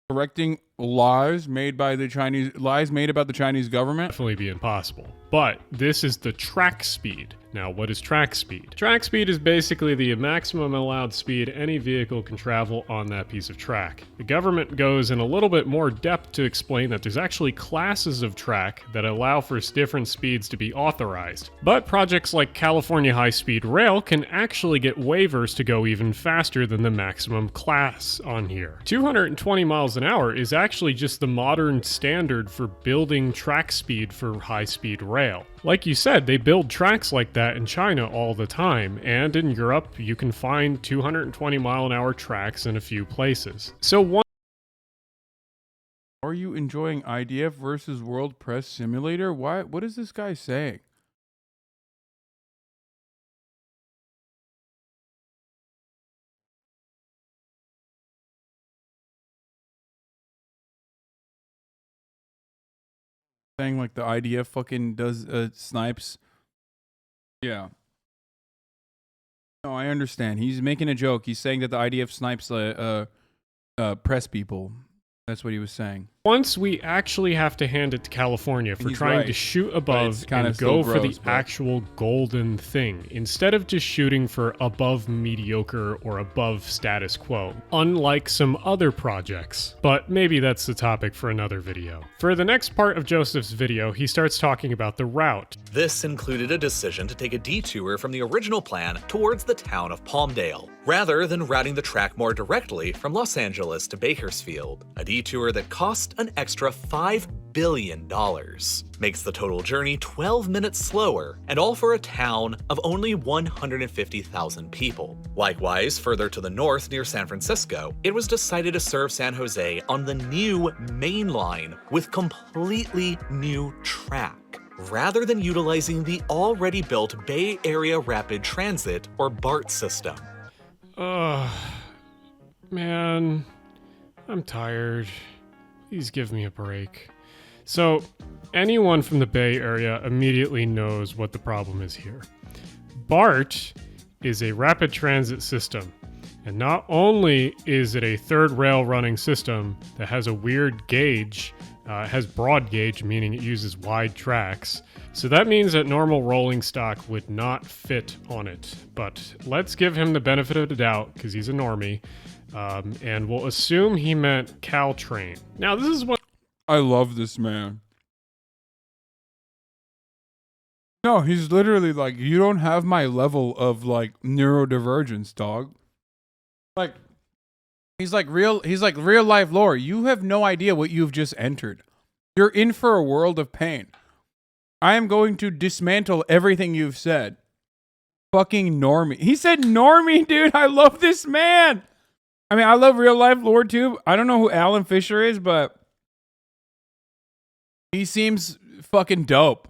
Correcting lies made about the Chinese government. Definitely be impossible. But this is the track speed. Now, what is track speed? Track speed is basically the maximum allowed speed any vehicle can travel on that piece of track. The government goes in a little bit more depth to explain that there's actually classes of track that allow for different speeds to be authorized. But projects like California High-Speed Rail can actually get waivers to go even faster than the maximum class on here. 220 miles an hour is actually just the modern standard for building track speed for high-speed rail. Like you said, they build tracks like that in China all the time, and in Europe you can find 220 mile an hour tracks in a few places. So one... Are you enjoying IDF versus World Press Simulator? Why? What is this guy saying? Saying like the IDF fucking does snipes. Yeah. No, I understand. He's making a joke. He's saying that the IDF snipes press people. That's what he was saying. Once we actually have to hand it to California for trying to shoot above and go for the actual golden thing, instead of just shooting for above mediocre or above status quo, unlike some other projects. But maybe that's the topic for another video. For the next part of Joseph's video, he starts talking about the route. This included a decision to take a detour from the original plan towards the town of Palmdale, rather than routing the track more directly from Los Angeles to Bakersfield, a detour that cost an extra $5 billion, makes the total journey 12 minutes slower, and all for a town of only 150,000 people. Likewise, further to the north near San Francisco, it was decided to serve San Jose on the new main line with completely new track, rather than utilizing the already built Bay Area Rapid Transit or BART system. Man, I'm tired. Please give me a break. So, anyone from the Bay Area immediately knows what the problem is here. BART is a rapid transit system, and not only is it a third rail running system that has a weird gauge, has broad gauge, meaning it uses wide tracks, so that means that normal rolling stock would not fit on it. But let's give him the benefit of the doubt, because he's a normie, and we'll assume he meant Caltrain. Now, this is what... I love this man. No, he's literally like, you don't have my level of like neurodivergence, dog. Like, he's like real life lore. You have no idea what you've just entered. You're in for a world of pain. I am going to dismantle everything you've said. Fucking normie. He said normie, dude. I love this man. I mean, I love real life lore too. I don't know who Alan Fisher is, but he seems fucking dope.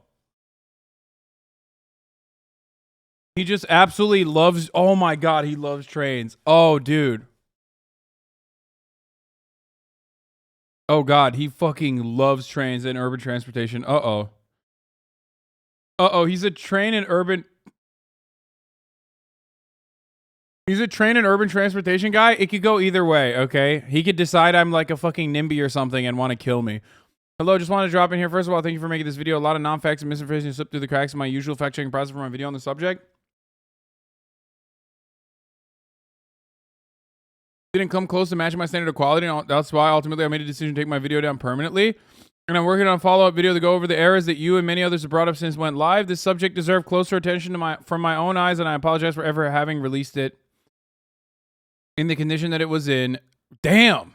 He just absolutely loves, oh my God, he loves trains. Oh, dude. Oh God, he fucking loves trains and urban transportation. Uh-oh. Uh-oh, he's a train and urban... He's a train and urban transportation guy. It could go either way, okay? He could decide I'm like a fucking NIMBY or something and want to kill me. Hello, just wanted to drop in here. First of all, thank you for making this video. A lot of non-facts and misinformation slipped through the cracks in my usual fact-checking process for my video on the subject. Didn't come close to matching my standard of quality, and that's why ultimately I made a decision to take my video down permanently. And I'm working on a follow-up video to go over the errors that you and many others have brought up since it went live. This subject deserved closer attention from my own eyes, and I apologize for ever having released it in the condition that it was in. Damn.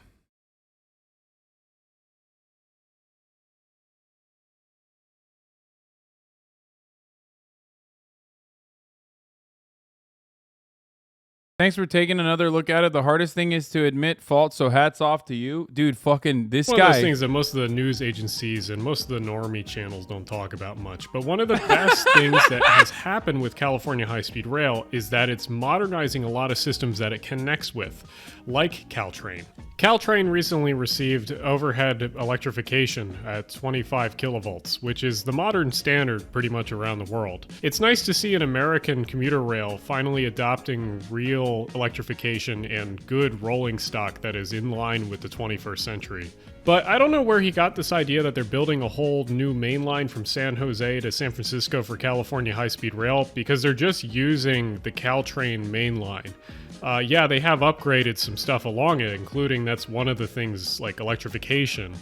Thanks for taking another look at it. The hardest thing is to admit fault, so hats off to you. Dude, fucking this One guy. of those things that most of the news agencies and most of the normie channels don't talk about much. But one of the best things that has happened with California High-Speed Rail is that it's modernizing a lot of systems that it connects with, like Caltrain. Caltrain recently received overhead electrification at 25 kilovolts, which is the modern standard pretty much around the world. It's nice to see an American commuter rail finally adopting real electrification and good rolling stock that is in line with the 21st century. But I don't know where he got this idea that they're building a whole new main line from San Jose to San Francisco for California High-Speed Rail, because they're just using the Caltrain main line. Yeah, they have upgraded some stuff along it, including that's one of the things like electrification,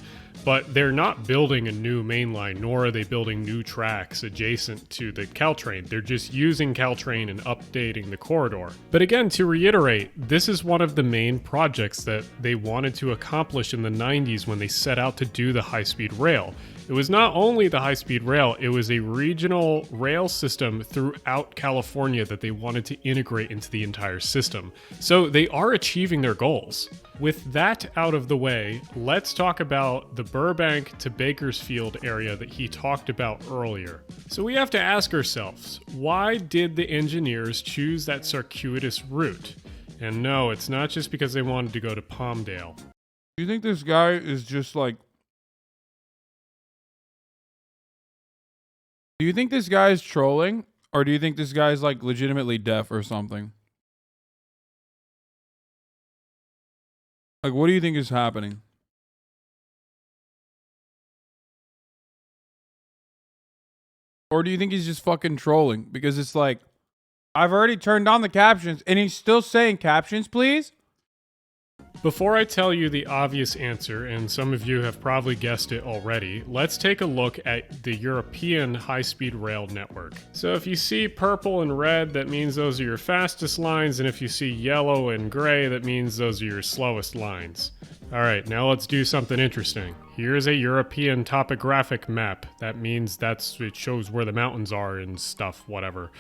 but they're not building a new main line, nor are they building new tracks adjacent to the Caltrain. They're just using Caltrain and updating the corridor. But again, to reiterate, this is one of the main projects that they wanted to accomplish in the 90s when they set out to do the high-speed rail. It was not only the high-speed rail, it was a regional rail system throughout California that they wanted to integrate into the entire system. So they are achieving their goals. With that out of the way, let's talk about the Burbank to Bakersfield area that he talked about earlier. So we have to ask ourselves, why did the engineers choose that circuitous route? And no, it's not just because they wanted to go to Palmdale. Do you think this guy is just like... Do you think this guy is trolling? Or do you think this guy is like legitimately deaf or something? Like, what do you think is happening? Or do you think he's just fucking trolling? Because it's like, I've already turned on the captions and he's still saying captions, please? Before I tell you the obvious answer, and some of you have probably guessed it already, let's take a look at the European high-speed rail network. So if you see purple and red, that means those are your fastest lines, and if you see yellow and gray, that means those are your slowest lines. Alright, now let's do something interesting. Here's a European topographic map. That means it shows where the mountains are and stuff, whatever.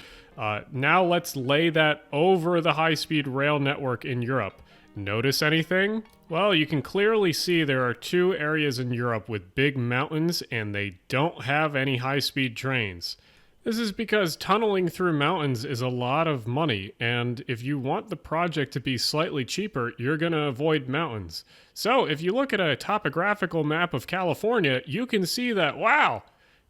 Now let's lay that over the high-speed rail network in Europe. Notice anything? Well, you can clearly see there are two areas in Europe with big mountains and they don't have any high-speed trains. This is because tunneling through mountains is a lot of money, and if you want the project to be slightly cheaper, you're going to avoid mountains. So if you look at a topographical map of California, you can see that, wow,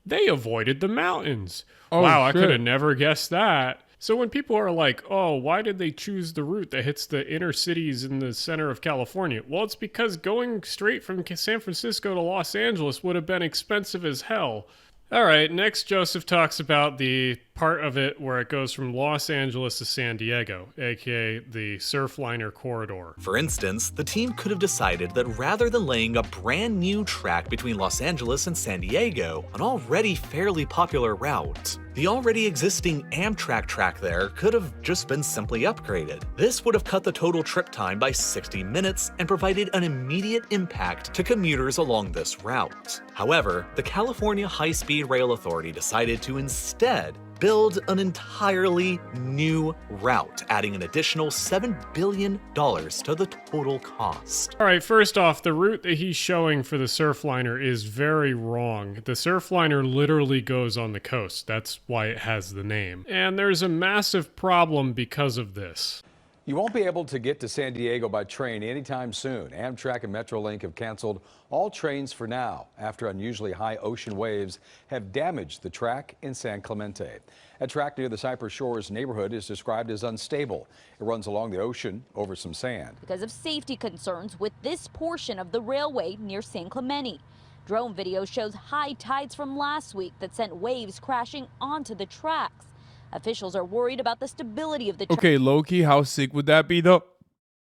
they avoided the mountains. Oh, wow, shit. I could have never guessed that. So when people are like, oh, why did they choose the route that hits the inner cities in the center of California? Well, it's because going straight from San Francisco to Los Angeles would have been expensive as hell. All right, next Joseph talks about the part of it where it goes from Los Angeles to San Diego, aka the Surfliner corridor. For instance, the team could have decided that rather than laying a brand new track between Los Angeles and San Diego, an already fairly popular route, the already existing Amtrak track there could have just been simply upgraded. This would have cut the total trip time by 60 minutes and provided an immediate impact to commuters along this route. However, the California High-Speed Rail Authority decided to instead build an entirely new route, adding an additional $7 billion to the total cost. All right, first off, the route that he's showing for the Surfliner is very wrong. The Surfliner literally goes on the coast. That's why it has the name. And there's a massive problem because of this. You won't be able to get to San Diego by train anytime soon. Amtrak and Metrolink have canceled all trains for now after unusually high ocean waves have damaged the track in San Clemente. A track near the Cypress Shores neighborhood is described as unstable. It runs along the ocean over some sand. Because of safety concerns with this portion of the railway near San Clemente. Drone video shows high tides from last week that sent waves crashing onto the tracks. Officials are worried about the stability of the track. Okay, low-key, how sick would that be, though?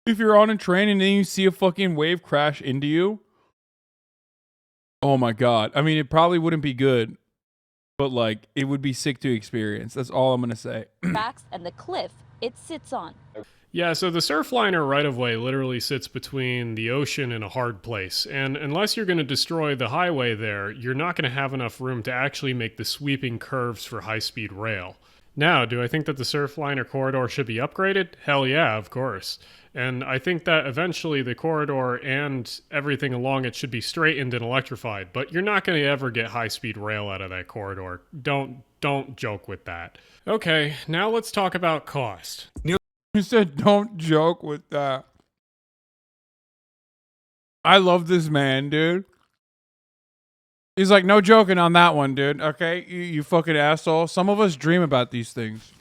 If you're on a train and then you see a fucking wave crash into you? Oh my god. I mean, it probably wouldn't be good, but, like, it would be sick to experience. That's all I'm gonna say. Tracks and the cliff it sits on. Yeah, so the Surfliner right-of-way literally sits between the ocean and a hard place, and unless you're going to destroy the highway there, you're not going to have enough room to actually make the sweeping curves for high-speed rail. Now, do I think that the Surfliner corridor should be upgraded? Hell yeah, of course. And I think that eventually the corridor and everything along it should be straightened and electrified, but you're not going to ever get high-speed rail out of that corridor. Don't joke with that. Okay, now let's talk about cost. He said, don't joke with that. I love this man, dude. He's like, no joking on that one, dude. Okay, you fucking asshole. Some of us dream about these things.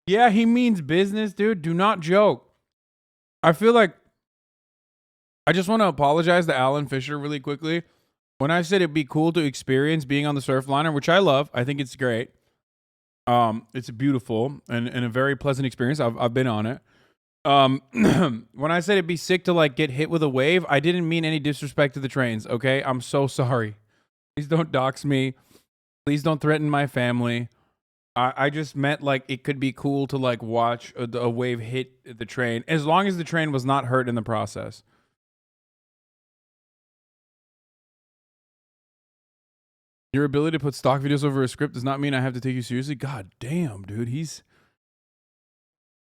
Yeah, he means business, dude. Do not joke. I feel like I just want to apologize to Alan Fisher really quickly. When I said it'd be cool to experience being on the Surfliner, which I love. I think it's great. It's beautiful and a very pleasant experience. I've been on it. When I said it'd be sick to like get hit with a wave, I didn't mean any disrespect to the trains, okay? I'm so sorry. Please don't dox me. Please don't threaten my family. I just meant like it could be cool to like watch a wave hit the train as long as the train was not hurt in the process. Your ability to put stock videos over a script does not mean I have to take you seriously. God damn, dude. He's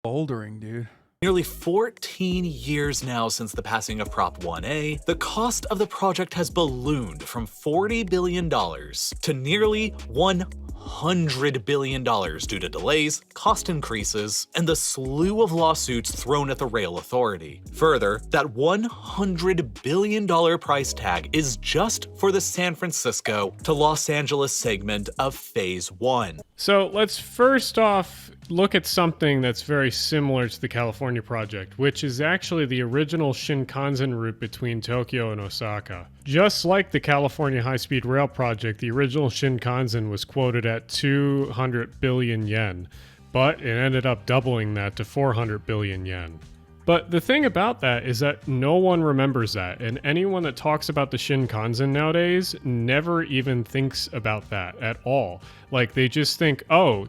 bouldering, dude. Nearly 14 years now since the passing of Prop 1A, the cost of the project has ballooned from $40 billion to nearly $100 billion due to delays, cost increases, and the slew of lawsuits thrown at the rail authority. Further, that $100 billion price tag is just for the San Francisco to Los Angeles segment of Phase 1. So let's first off look at something that's very similar to the California project, which is actually the original Shinkansen route between Tokyo and Osaka. Just like the California high-speed rail project, the original Shinkansen was quoted at 200 billion yen, but it ended up doubling that to 400 billion yen. But the thing about that is that no one remembers that, and anyone that talks about the Shinkansen nowadays never even thinks about that at all. Like, they just think, oh,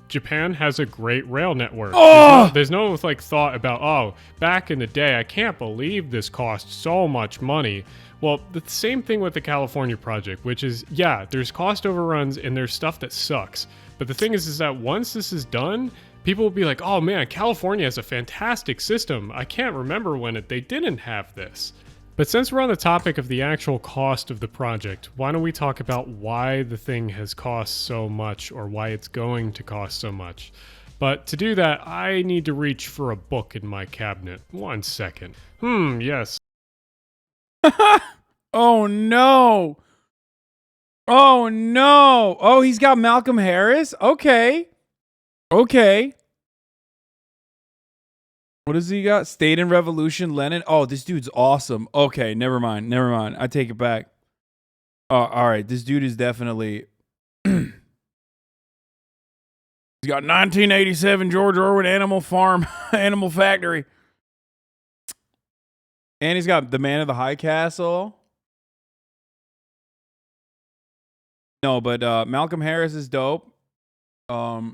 Japan has a great rail network. Oh! There's no like thought about, oh, back in the day, I can't believe this cost so much money. Well, the same thing with the California project, which is, yeah, there's cost overruns and there's stuff that sucks. But the thing is that once this is done, people will be like, oh man, California has a fantastic system. I can't remember when they didn't have this. But since we're on the topic of the actual cost of the project, why don't we talk about why the thing has cost so much, or why it's going to cost so much. But to do that, I need to reach for a book in my cabinet. 1 second. Yes. Oh no. Oh no. Oh, he's got Malcolm Harris? Okay. Okay. What does he got? State and Revolution, Lenin. Oh, this dude's awesome. Okay, never mind. Never mind. I take it back. Oh, all right. This dude is definitely... He's got 1987 George Orwell Animal Farm, Animal Factory. And he's got The Man of the High Castle. No, but Malcolm Harris is dope. New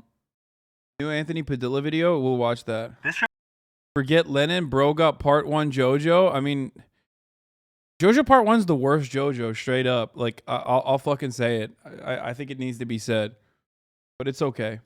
Anthony Padilla video. We'll watch that. Forget Lenin, bro got part 1 JoJo. I mean, JoJo part 1's the worst JoJo, straight up. Like, I'll fucking say it. I think it needs to be said. But it's okay.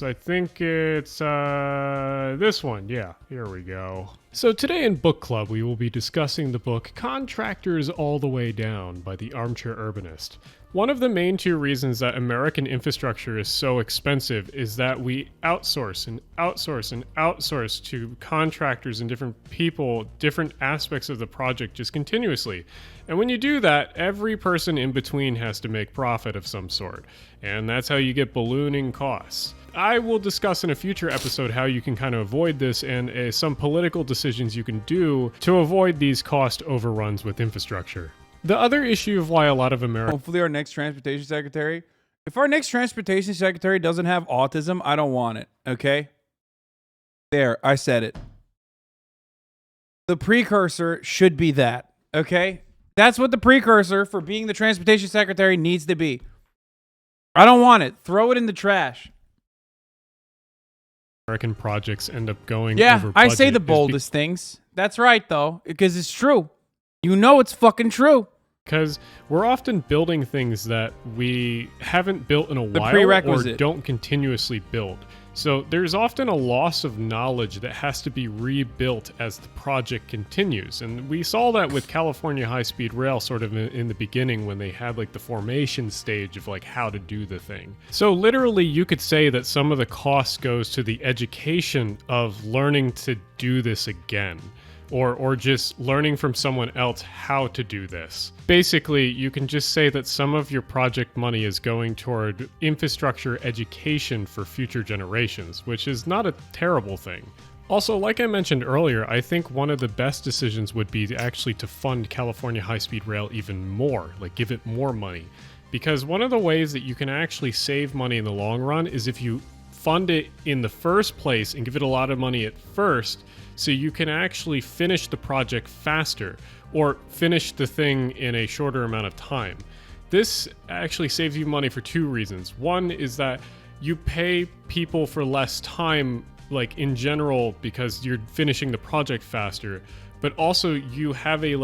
I think it's this one. Yeah, here we go. So today in Book Club, we will be discussing the book Contractors All the Way Down by the Armchair Urbanist. One of the main 2 reasons that American infrastructure is so expensive is that we outsource and outsource and outsource to contractors and different people, different aspects of the project just continuously. And when you do that, every person in between has to make profit of some sort. And that's how you get ballooning costs. I will discuss in a future episode how you can kind of avoid this and some political decisions you can do to avoid these cost overruns with infrastructure. The other issue of why a lot of Americans... Hopefully our next transportation secretary... If our next transportation secretary doesn't have autism, I don't want it, okay? There, I said it. The precursor should be that, okay? That's what the precursor for being the transportation secretary needs to be. I don't want it. Throw it in the trash. American projects end up going Yeah, over I say the boldest things. That's right, though, because it's true. You know it's fucking true. because we're often building things that we haven't built in a while or prerequisite. don't continuously build. So there's often a loss of knowledge that has to be rebuilt as the project continues. And we saw that with California high-speed rail sort of in the beginning when they had like the formation stage of like how to do the thing. So literally you could say that some of the cost goes to the education of learning to do this again. Or just learning from someone else how to do this. Basically, you can just say that some of your project money is going toward infrastructure education for future generations, which is not a terrible thing. Also, like I mentioned earlier, I think one of the best decisions would be to fund California high-speed rail even more, like give it more money. Because one of the ways that you can actually save money in the long run is if you fund it in the first place and give it a lot of money at first, so you can actually finish the project faster or finish the thing in a shorter amount of time. This actually saves you money for two reasons. One is that you pay people for less time, like in general, because you're finishing the project faster, but also you have a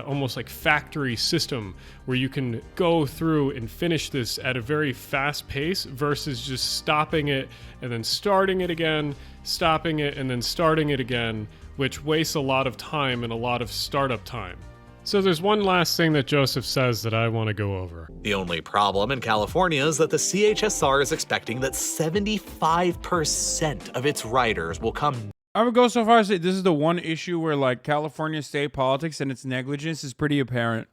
almost like factory system where you can go through and finish this at a very fast pace versus just stopping it and then starting it again, stopping it and then starting it again, which wastes a lot of time and a lot of startup time. So there's one last thing that Joseph says that I want to go over. The only problem in California is that the CHSR is expecting that 75% of its riders will come. I would go so far as to say this is the one issue where like California state politics and its negligence is pretty apparent.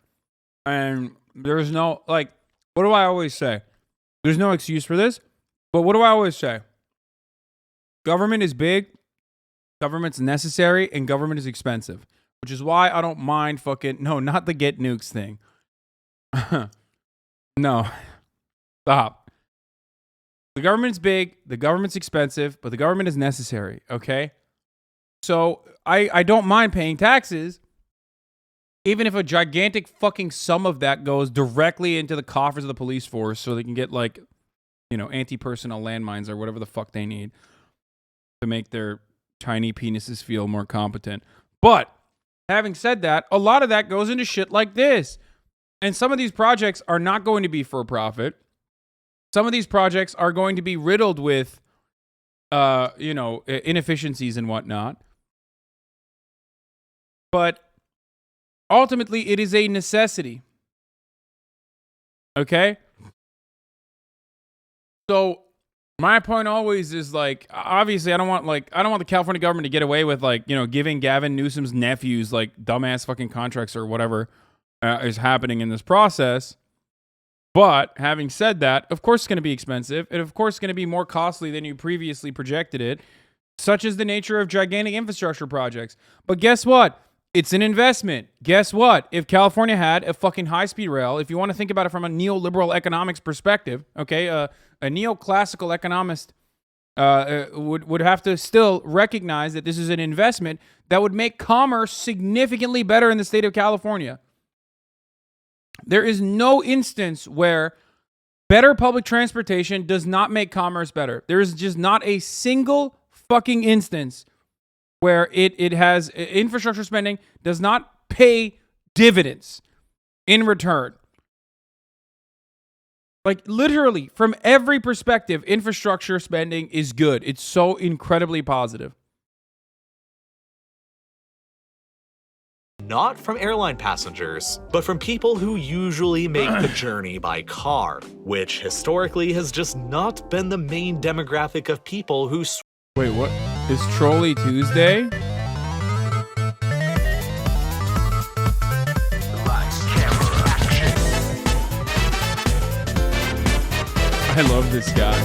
And there's no, like, what do I always say? There's no excuse for this, but what do I always say? Government is big, government's necessary, and government is expensive. Which is why I don't mind no, not the get nukes thing. No. Stop. The government's big, the government's expensive, but the government is necessary, okay? So I don't mind paying taxes, even if a gigantic fucking sum of that goes directly into the coffers of the police force so they can get like, anti-personnel landmines or whatever the fuck they need to make their tiny penises feel more competent. But having said that, a lot of that goes into shit like this. And some of these projects are not going to be for profit. Some of these projects are going to be riddled with, inefficiencies and whatnot. But ultimately, it is a necessity. Okay? So my point always is like, obviously, I don't want the California government to get away with giving Gavin Newsom's nephews like dumbass fucking contracts or whatever is happening in this process. But having said that, of course it's going to be expensive. And of course it's going to be more costly than you previously projected it. Such is the nature of gigantic infrastructure projects. But guess what? It's an investment. Guess what? If California had a fucking high-speed rail, if you want to think about it from a neoliberal economics perspective, okay, a neoclassical economist would have to still recognize that this is an investment that would make commerce significantly better in the state of California. There is no instance where better public transportation does not make commerce better. There is just not a single fucking instance where it has infrastructure spending does not pay dividends in return. Like literally from every perspective, infrastructure spending is good. It's so incredibly positive. Not from airline passengers, but from people who usually make the journey by car, which historically has just not been the main demographic of people who... Wait, what? Is Trolley Tuesday? I love this guy.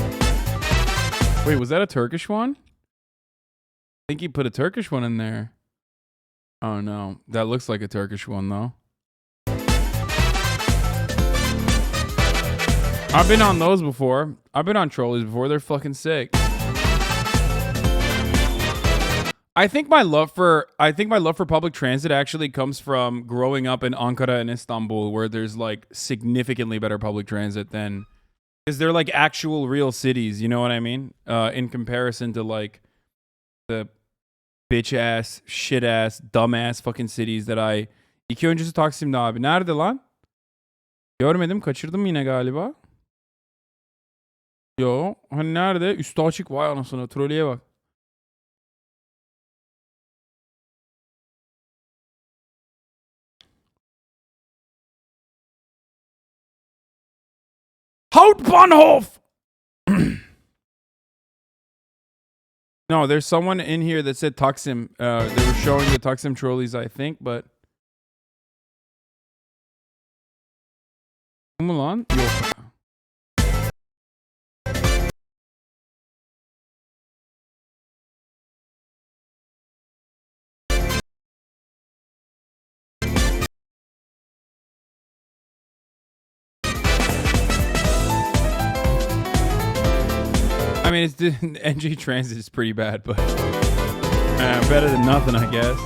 Wait, was that a Turkish one? I think he put a Turkish one in there. Oh no, that looks like a Turkish one though. I've been on those before. I've been on trolleys before. They're fucking sick. I think my love for public transit actually comes from growing up in Ankara and Istanbul, where there's like significantly better public transit than, because they're like actual real cities. You know what I mean? In comparison to like the bitch ass, shit ass, dumb ass fucking cities that I... İki öncesi Taksim'de abi. Nerede lan? Görmedim, kaçırdım yine galiba. Yo, hani nerede? Üstü açık, vay anasını, trolliye bak. Hauptbahnhof! No, there's someone in here that said Taksim. They were showing the Taksim trolleys, I think, but... Bu mu lan? Yok. I mean, it's NG Transit is pretty bad, but better than nothing, I guess.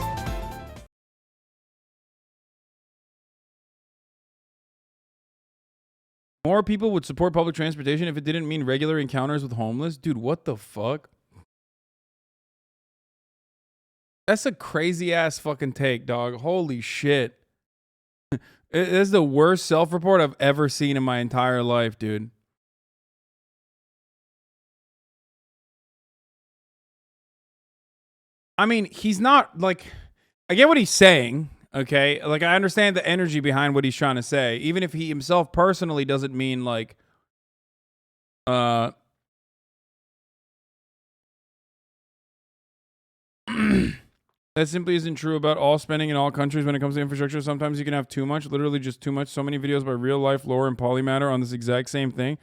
More people would support public transportation if it didn't mean regular encounters with homeless. Dude, what the fuck? That's a crazy ass fucking take, dog. Holy shit. This is the worst self-report I've ever seen in my entire life, dude. I mean, he's not like, I get what he's saying, okay? Like, I understand the energy behind what he's trying to say, even if he himself personally doesn't mean like, that simply isn't true about all spending in all countries when it comes to infrastructure. Sometimes you can have too much, literally just too much. So many videos by RealLifeLore and Polymatter on this exact same thing.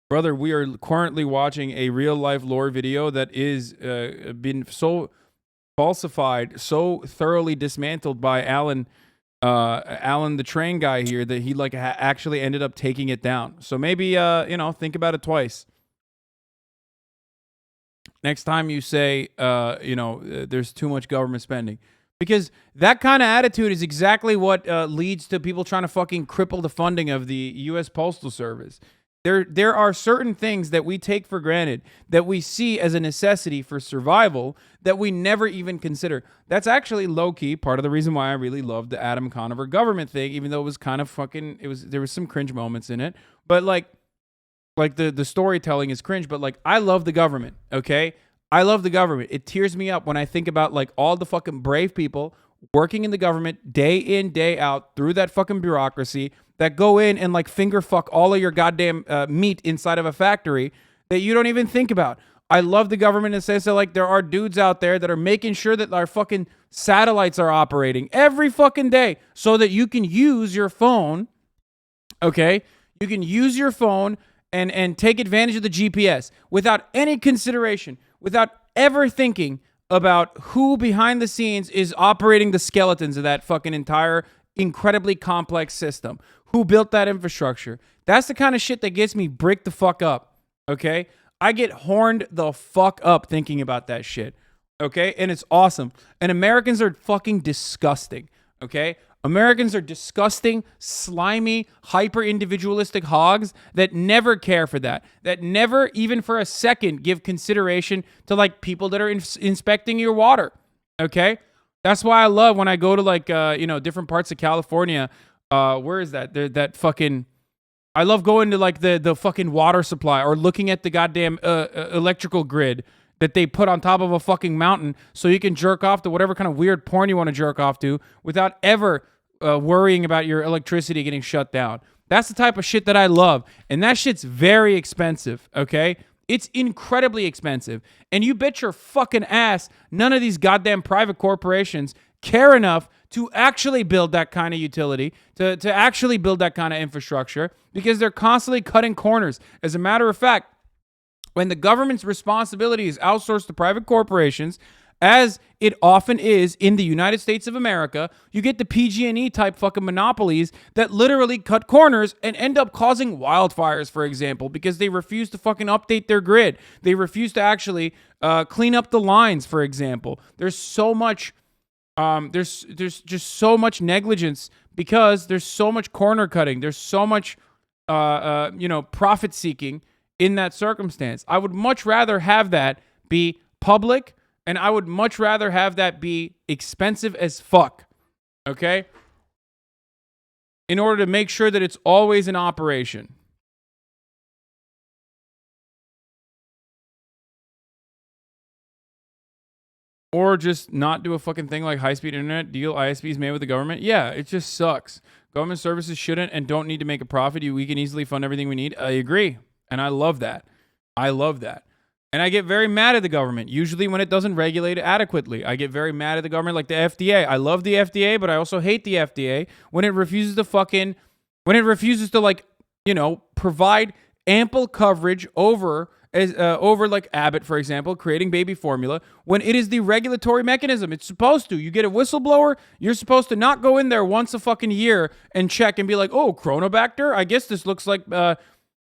Brother, we are currently watching a RealLifeLore video that is been so falsified, so thoroughly dismantled by Alan the train guy here that he like actually ended up taking it down. So maybe you know, think about it twice. Next time you say you know, there's too much government spending, because that kind of attitude is exactly what leads to people trying to fucking cripple the funding of the U.S. Postal Service. There are certain things that we take for granted that we see as a necessity for survival that we never even consider. That's actually low-key part of the reason why I really loved the Adam Conover government thing, even though it was kind of fucking, there was some cringe moments in it. But like the storytelling is cringe, but like, I love the government, okay? I love the government. It tears me up when I think about like all the fucking brave people working in the government day in, day out through that fucking bureaucracy that go in and like finger fuck all of your goddamn meat inside of a factory that you don't even think about. I love the government in the sense that like there are dudes out there that are making sure that our fucking satellites are operating every fucking day so that you can use your phone, okay? You can use your phone and take advantage of the GPS without any consideration, without ever thinking about who behind the scenes is operating the skeletons of that fucking entire incredibly complex system. Who built that infrastructure? That's the kind of shit that gets me bricked the fuck up, okay? I get horned the fuck up thinking about that shit, okay? And it's awesome. And Americans are fucking disgusting, okay? Americans are disgusting, slimy, hyper-individualistic hogs that never care for that never even for a second give consideration to like people that are inspecting your water, okay? That's why I love when I go to like, you know, different parts of California. Where is that? That fucking, I love going to like the fucking water supply or looking at the goddamn electrical grid that they put on top of a fucking mountain so you can jerk off to whatever kind of weird porn you want to jerk off to without ever worrying about your electricity getting shut down. That's the type of shit that I love. And that shit's very expensive, okay? It's incredibly expensive. And you bet your fucking ass none of these goddamn private corporations care enough to actually build that kind of utility, to actually build that kind of infrastructure, because they're constantly cutting corners. As a matter of fact, when the government's responsibility is outsourced to private corporations, as it often is in the United States of America, you get the PG&E type fucking monopolies that literally cut corners and end up causing wildfires, for example, because they refuse to fucking update their grid. They refuse to actually clean up the lines, for example. There's so much, there's just so much negligence because there's so much corner cutting. There's so much, you know, profit seeking in that circumstance. I would much rather have that be public, and I would much rather have that be expensive as fuck, okay? in order to make sure that it's always in operation. Or just not do a fucking thing like high-speed internet deal ISPs made with the government. Yeah, it just sucks. Government services shouldn't and don't need to make a profit. We can easily fund everything we need. I agree. And I love that. I love that. And I get very mad at the government, usually when it doesn't regulate adequately. I get very mad at the government, like the FDA. I love the FDA, but I also hate the FDA when it refuses to like, you know, provide ample coverage over like Abbott, for example, creating baby formula, when it is the regulatory mechanism. It's supposed to. You get a whistleblower, you're supposed to not go in there once a fucking year and check and be like, oh, Chronobacter? I guess this looks like,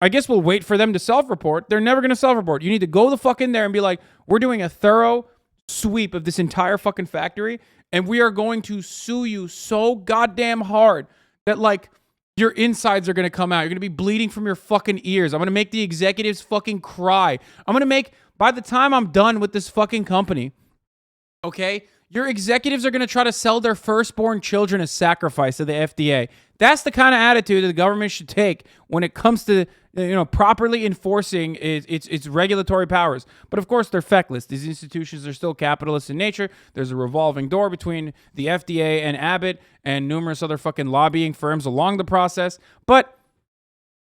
I guess we'll wait for them to self-report. They're never going to self-report. You need to go the fuck in there and be like, we're doing a thorough sweep of this entire fucking factory, and we are going to sue you so goddamn hard that, like, your insides are going to come out. You're going to be bleeding from your fucking ears. I'm going to make the executives fucking cry. I'm going to make, by the time I'm done with this fucking company, okay, your executives are going to try to sell their firstborn children as sacrifice to the FDA. That's the kind of attitude that the government should take when it comes to, you know, properly enforcing its regulatory powers. But of course, they're feckless. These institutions are still capitalist in nature. There's a revolving door between the FDA and Abbott and numerous other fucking lobbying firms along the process. But,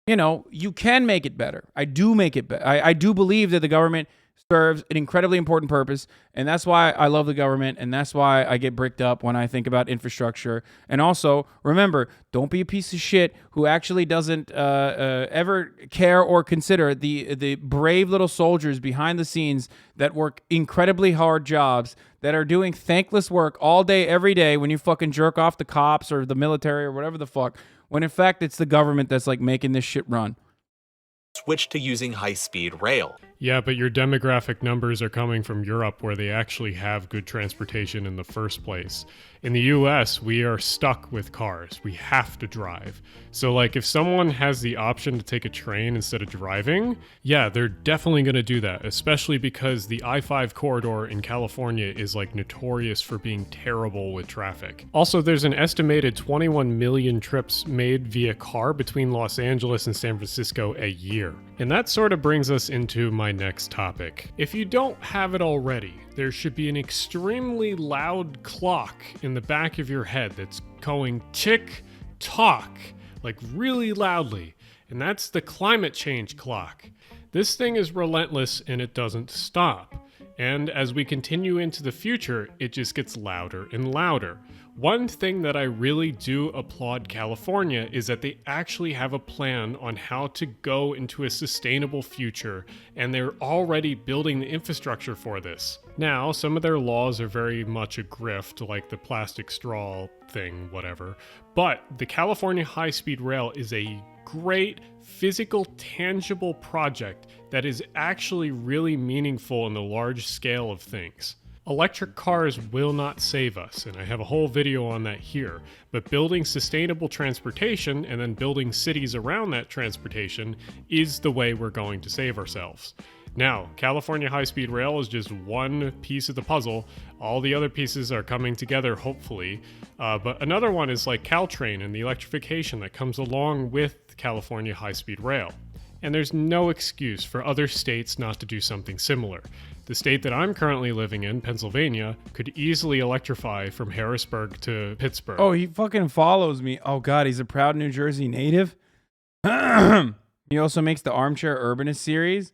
you know, you can make it better. I do make it better. I do believe that the government serves an incredibly important purpose, and that's why I love the government, and that's why I get bricked up when I think about infrastructure. And also, remember, don't be a piece of shit who actually doesn't ever care or consider the brave little soldiers behind the scenes that work incredibly hard jobs, that are doing thankless work all day, every day, when you fucking jerk off the cops or the military or whatever the fuck, when in fact it's the government that's like making this shit run. Switch to using high-speed rail. Yeah, but your demographic numbers are coming from Europe, where they actually have good transportation in the first place. In the US, we are stuck with cars. We have to drive. So, like, if someone has the option to take a train instead of driving, yeah, they're definitely going to do that, especially because the I-5 corridor in California is, like, notorious for being terrible with traffic. Also, there's an estimated 21 million trips made via car between Los Angeles and San Francisco a year. And that sort of brings us into my next topic. If you don't have it already, there should be an extremely loud clock in the back of your head that's going tick-tock, like really loudly, and that's the climate change clock. This thing is relentless and it doesn't stop. And as we continue into the future, it just gets louder and louder. One thing that I really do applaud California is that they actually have a plan on how to go into a sustainable future, and they're already building the infrastructure for this. Now, some of their laws are very much a grift, like the plastic straw thing, whatever, but the California high-speed rail is a great physical, tangible project that is actually really meaningful in the large scale of things. Electric cars will not save us, and I have a whole video on that here, but building sustainable transportation and then building cities around that transportation is the way we're going to save ourselves. Now, California high-speed rail is just one piece of the puzzle. All the other pieces are coming together, hopefully. But another one is like Caltrain and the electrification that comes along with California high-speed rail. And there's no excuse for other states not to do something similar. The state that I'm currently living in, Pennsylvania, could easily electrify from Harrisburg to Pittsburgh. Oh, he fucking follows me. Oh, God, he's a proud New Jersey native. He also makes the Armchair Urbanist series.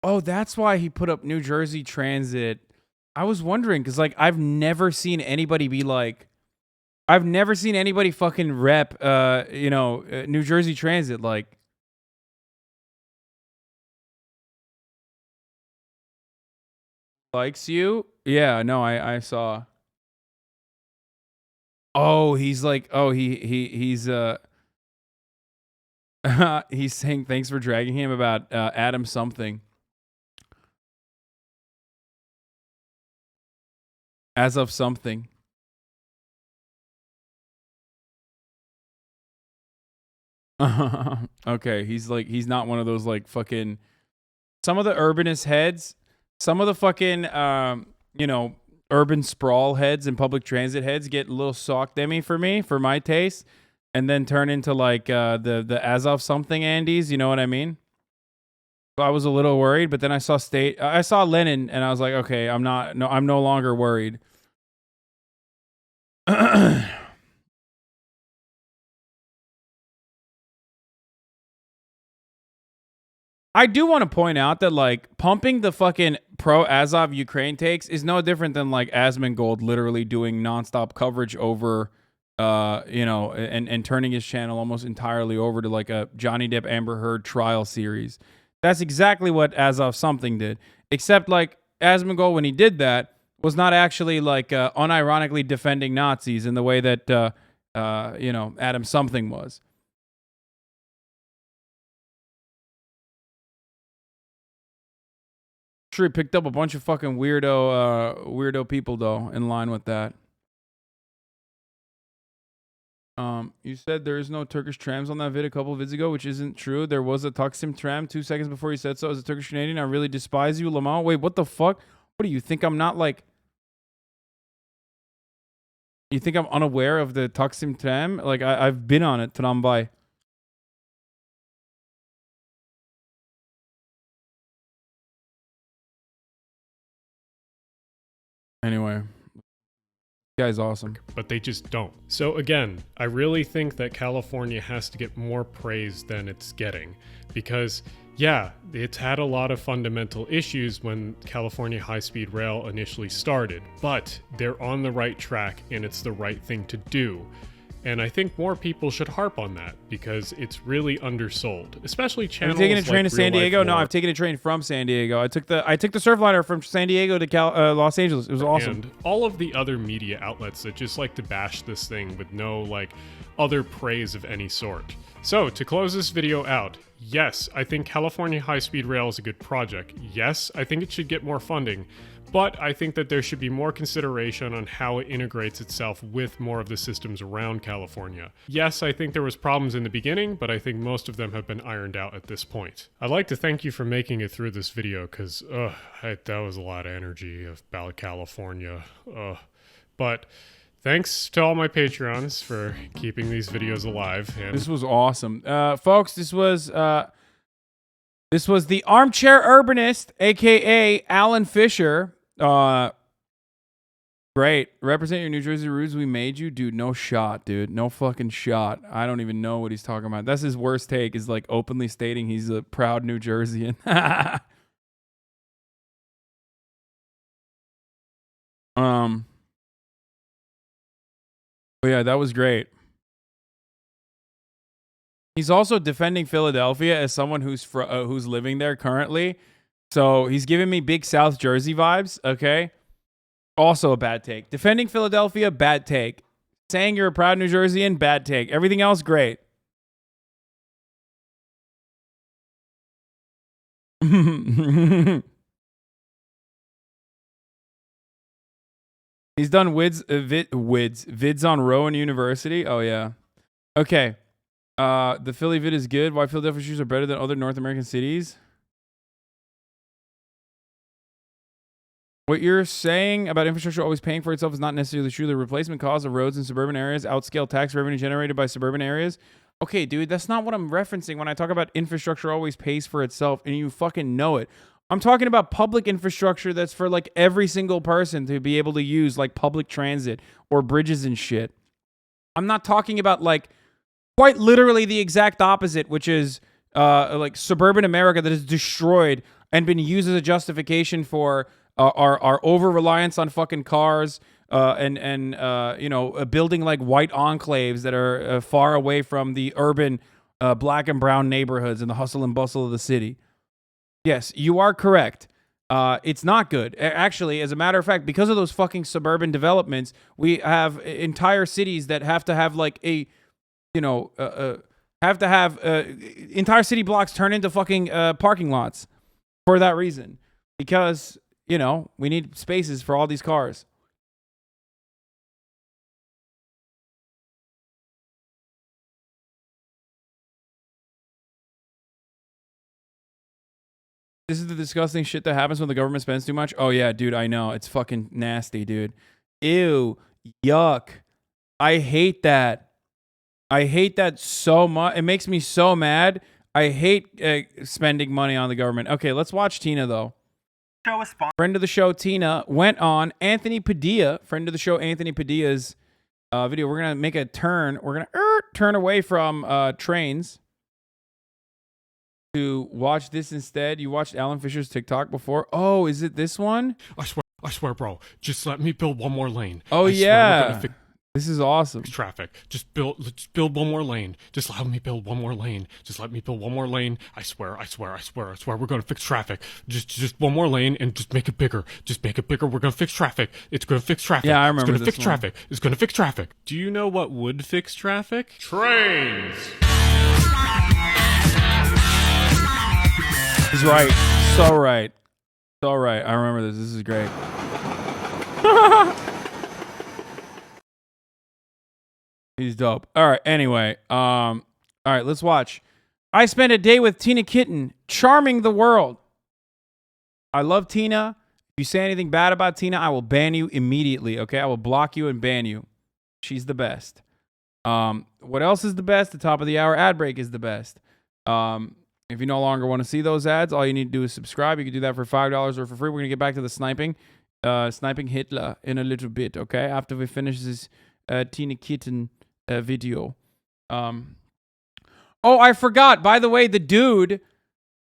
Oh, that's why he put up New Jersey Transit. I was wondering, because, like, I've never seen anybody be like, I've never seen anybody fucking rep, New Jersey Transit, like. Likes you? Yeah, no, I saw. Oh, he's like, oh, he's he's saying thanks for dragging him about Adam something. As of something. Okay, he's like, he's not one of those like fucking, some of the urbanist heads, some of the fucking, urban sprawl heads and public transit heads get a little sock demi for me, for my taste, and then turn into like the Azov something Andes, you know what I mean? So I was a little worried, but then I saw Lenin, and I was like, okay, I'm no longer worried. I do want to point out that, like, pumping the fucking pro-Azov Ukraine takes is no different than, like, Asmongold literally doing nonstop coverage over, you know, and turning his channel almost entirely over to, like, a Johnny Depp Amber Heard trial series. That's exactly what Azov something did. Except, like, Asmongold, when he did that, was not actually, like, unironically defending Nazis in the way that, you know, Adam something was. Sure, he picked up a bunch of fucking weirdo people though in line with that. You said there is no Turkish trams on that vid a couple of vids ago, which isn't true. There was a Taksim tram 2 seconds before you said so. As a Turkish Canadian, I really despise you, Lamau. Wait, what the fuck? What do you think? I'm not like. You think I'm unaware of the Taksim tram? Like I've been on it, tramvay. Anyway, guy's awesome. But they just don't. So again, I really think that California has to get more praise than it's getting, because yeah, it's had a lot of fundamental issues when California high-speed rail initially started, but they're on the right track and it's the right thing to do. And I think more people should harp on that because it's really undersold, especially channels like Have you taken a train to San Diego? No, RealLifeLore. I've taken a train from San Diego. I took the Surfliner from San Diego to Los Angeles. It was awesome. And all of the other media outlets that just like to bash this thing with no like other praise of any sort. So to close this video out, yes, I think California high-speed rail is a good project. Yes, I think it should get more funding. But I think that there should be more consideration on how it integrates itself with more of the systems around California. Yes, I think there was problems in the beginning, but I think most of them have been ironed out at this point. I'd like to thank you for making it through this video, because that was a lot of energy about California. But thanks to all my Patreons for keeping these videos alive. And this was awesome. Folks, this was the Armchair Urbanist, aka Alan Fisher. Great. Represent your New Jersey roots. We made you. Dude, no shot, dude. No fucking shot. I don't even know what he's talking about. That's his worst take, is like openly stating he's a proud New Jerseyan. But yeah, that was great. He's also defending Philadelphia as someone who's living there currently. So he's giving me big South Jersey vibes, okay? Also a bad take. Defending Philadelphia, bad take. Saying you're a proud New Jerseyan, bad take. Everything else, great. He's done vids on Rowan University. Oh, yeah. Okay. The Philly vid is good. Why Philadelphia shoes are better than other North American cities? What you're saying about infrastructure always paying for itself is not necessarily true. The replacement cost of roads in suburban areas outscale tax revenue generated by suburban areas. Okay, dude, that's not what I'm referencing when I talk about infrastructure always pays for itself, and you fucking know it. I'm talking about public infrastructure that's for like every single person to be able to use, like public transit or bridges and shit. I'm not talking about like quite literally the exact opposite, which is like suburban America that is destroyed and been used as a justification for our over-reliance on fucking cars and you know, building like white enclaves that are far away from the urban black and brown neighborhoods and the hustle and bustle of the city. Yes, you are correct. It's not good. Actually, as a matter of fact, because of those fucking suburban developments, we have entire cities that have to have like a, you know, have to have entire city blocks turn into fucking parking lots for that reason. Because, you know, we need spaces for all these cars. This is the disgusting shit that happens when the government spends too much. Oh yeah, dude, I know. It's fucking nasty, dude. Ew. Yuck. I hate that. I hate that so much. It makes me so mad. I hate spending money on the government. Okay, let's watch Tina, though. Friend of the show, Tina, went on Anthony Padilla, friend of the show, Anthony Padilla's video. We're going to make a turn. We're going to turn away from trains to watch this instead. You watched Alan Fisher's TikTok before? Oh, is it this one? I swear, bro. Just let me build one more lane. Oh, yeah. This is awesome. Traffic. Just build one more lane. Just let me build one more lane. Just let me build one more lane. I swear. We're gonna fix traffic. Just one more lane and just make it bigger. Just make it bigger. We're gonna fix traffic. It's gonna fix traffic. Yeah, I remember It's gonna this fix one. traffic. It's gonna fix traffic. Do you know what would fix traffic? Trains. He's right. So right. So right. I remember this. This is great. He's dope. All right. Anyway, all right. Let's watch. I spent a day with Tina Kitten, charming the world. I love Tina. If you say anything bad about Tina, I will ban you immediately. Okay, I will block you and ban you. She's the best. What else is the best? The top of the hour ad break is the best. If you no longer want to see those ads, all you need to do is subscribe. You can do that for $5 or for free. We're gonna get back to the sniping Hitler in a little bit. Okay, after we finish this Tina Kitten video. Oh, I forgot. By the way, the dude,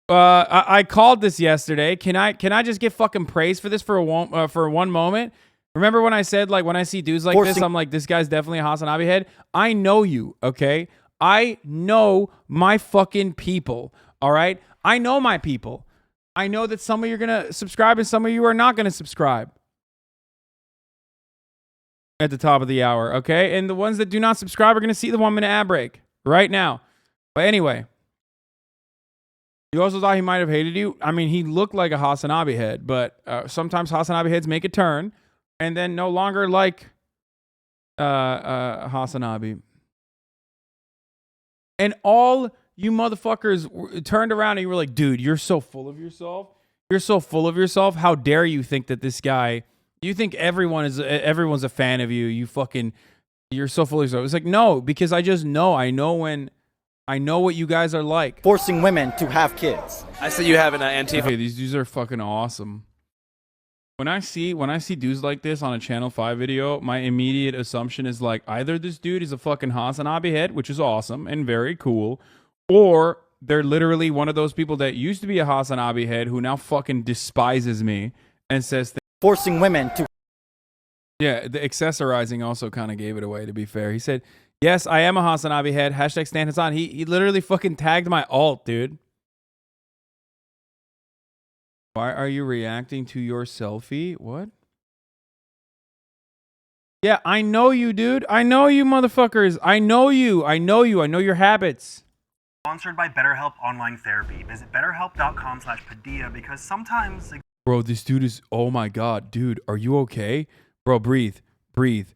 I called this yesterday. Can I just get fucking praise for this for one moment? Remember when I said, like, when I see dudes like this, I'm like, this guy's definitely a HasanAbi head. I know you, okay? I know my fucking people, all right? I know my people. I know that some of you are gonna subscribe and some of you are not gonna subscribe. At the top of the hour, okay? And the ones that do not subscribe are going to see the 1 minute ad break right now. But anyway, you also thought he might have hated you. I mean, he looked like a HasanAbi head, but sometimes HasanAbi heads make a turn and then no longer like HasanAbi. And all you motherfuckers turned around and you were like, dude, you're so full of yourself. You're so full of yourself. How dare you think that this guy... You think everyone's a fan of you. You're so full of yourself. It's like, no, because I just know. I know what you guys are like. Forcing women to have kids. I see you having an Antifa. Okay, these dudes are fucking awesome. When I see dudes like this on a Channel 5 video, my immediate assumption is like, either this dude is a fucking HasanAbi head, which is awesome and very cool, or they're literally one of those people that used to be a HasanAbi head who now fucking despises me and says forcing women to... Yeah, the accessorizing also kind of gave it away, to be fair. He said, yes, I am a HasanAbi head. Hashtag Stan Hasan. He literally fucking tagged my alt, dude. Why are you reacting to your selfie? What? Yeah, I know you, dude. I know you, motherfuckers. I know you. I know you. I know your habits. Sponsored by BetterHelp Online Therapy. Visit betterhelp.com/Padilla because sometimes... Bro, this dude is, oh my God, dude, are you okay? Bro, breathe. What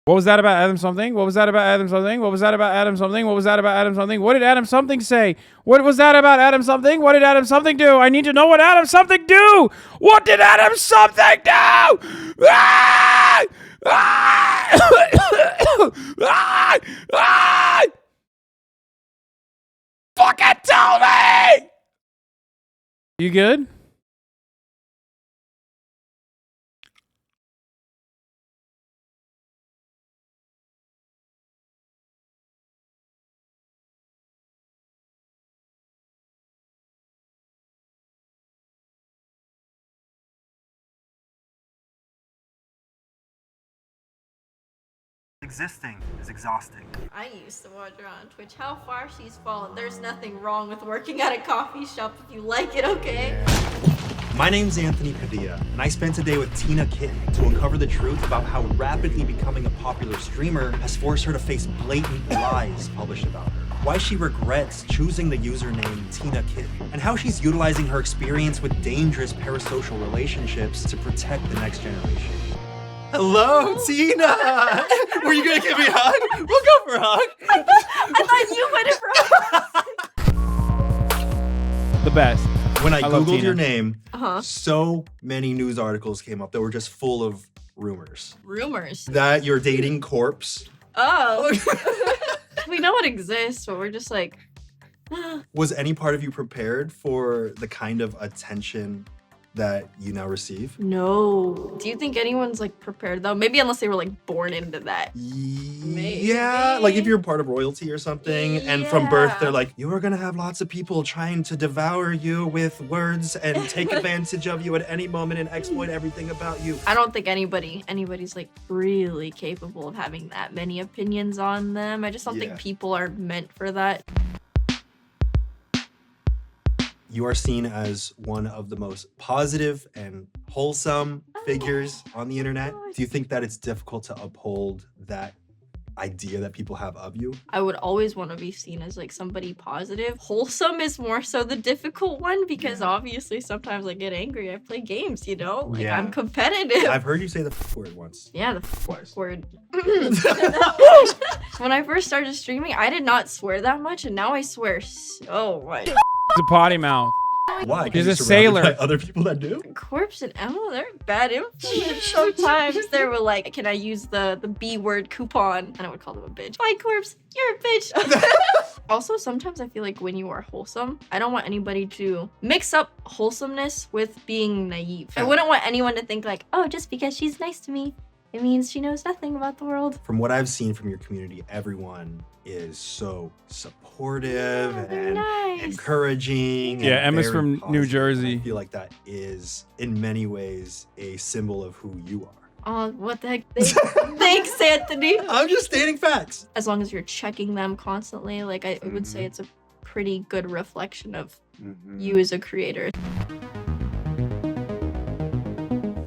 was that about Adam something? What was that about Adam something? What was that about Adam something? What was that about Adam something? What did Adam something say? What was that about Adam something? What did Adam something do? I need to know what Adam something do. What did Adam something do? Ah! Fucking tell me! You good? Existing is exhausting. I used to watch her on Twitch. How far she's fallen. There's nothing wrong with working at a coffee shop if you like it, okay? My name's Anthony Padilla, and I spent a day with Tina Kitten to uncover the truth about how rapidly becoming a popular streamer has forced her to face blatant lies published about her. Why she regrets choosing the username Tina Kitten, and how she's utilizing her experience with dangerous parasocial relationships to protect the next generation. Hello, Tina! Were you gonna give me a hug? We'll go for a hug! I thought you went in for a hug! The best. When I love Googled Tina. your name, Uh-huh. so many news articles came up that were just full of rumors. Rumors. That you're dating Corpse. Oh. We know it exists, but we're just like, Was any part of you prepared for the kind of attention that you now receive? no. Do you think anyone's like prepared though? Maybe unless they were like born into that. Yeah, like if you're part of royalty or something, and from birth they're like, you are gonna have lots of people trying to devour you with words and take advantage of you at any moment and exploit everything about you. I don't think anybody's like really capable of having that many opinions on them. I just don't think people are meant for that. You are seen as one of the most positive and wholesome figures on the internet. Do you think that it's difficult to uphold that idea that people have of you? I would always want to be seen as like somebody positive. Wholesome is more so the difficult one because obviously sometimes I get angry. I play games, you know? Like I'm competitive. I've heard you say the F word once. Yeah, the F word. When I first started streaming, I did not swear that much, and now I swear so much. It's a potty mouth. Why? He's You're a surrounded sailor. by other people that do? Corpse and Emma, they're bad influence. Sometimes they were like, can I use the B word coupon? And I would call them a bitch. Bye, Corpse. You're a bitch. Also, sometimes I feel like when you are wholesome, I don't want anybody to mix up wholesomeness with being naive. I wouldn't want anyone to think like, oh, just because she's nice to me, it means she knows nothing about the world. From what I've seen from your community, everyone is so supportive and encouraging. Yeah, and Emma's very from positive. New Jersey. I feel like that is, in many ways, a symbol of who you are. Oh, what the heck? Thanks, Anthony. I'm just stating facts. As long as you're checking them constantly, like I would say it's a pretty good reflection of you as a creator.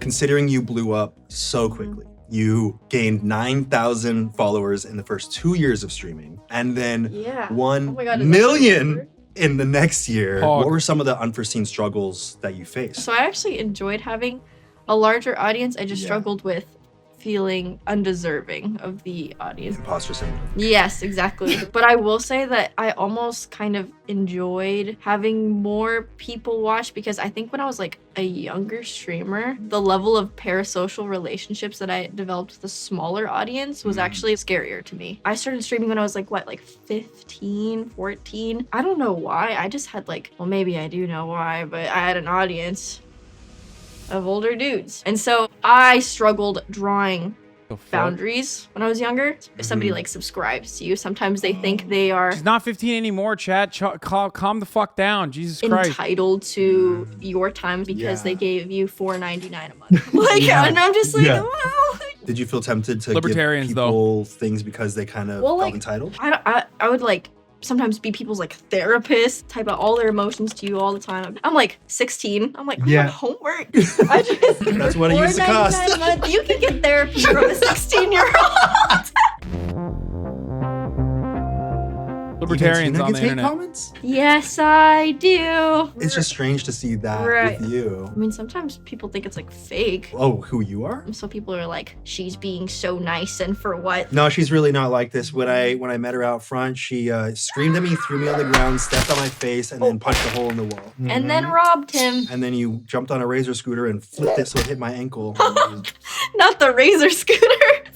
Considering you blew up so quickly, you gained 9,000 followers in the first 2 years of streaming, and then 1 million in the next year. What were some of the unforeseen struggles that you faced? So I actually enjoyed having a larger audience. I just struggled with feeling undeserving of the audience. Imposter syndrome. Yes, exactly. But I will say that I almost kind of enjoyed having more people watch because I think when I was like a younger streamer, the level of parasocial relationships that I developed with a smaller audience was actually scarier to me. I started streaming when I was like, what, like 15, 14? I don't know why. I just had like, well, maybe I do know why, but I had an audience of older dudes. And so I struggled drawing boundaries when I was younger. If somebody like subscribes to you, sometimes they think they are She's not 15 anymore, Chad. Calm the fuck down. Jesus Christ. entitled to your time because they gave you $4.99 a month. Like, and I'm just like, well, Did you feel tempted to Libertarians, give people things because they kind of felt like, entitled? I would like sometimes be people's like therapist, type out all their emotions to you all the time. I'm like 16. I'm like, I have homework. I just That's what it used to cost. $4.99 a month. You can get therapy from a 16-year-old. Libertarians on the hate internet. comments? Yes, I do. It's just strange to see that with you. I mean, sometimes people think it's like fake. Oh, who you are? So people are like, she's being so nice and for what? No, she's really not like this. When I met her out front, she screamed at me, threw me on the ground, stepped on my face, and then punched a hole in the wall. And then robbed him. And then you jumped on a razor scooter and flipped it so it hit my ankle. Not the razor scooter.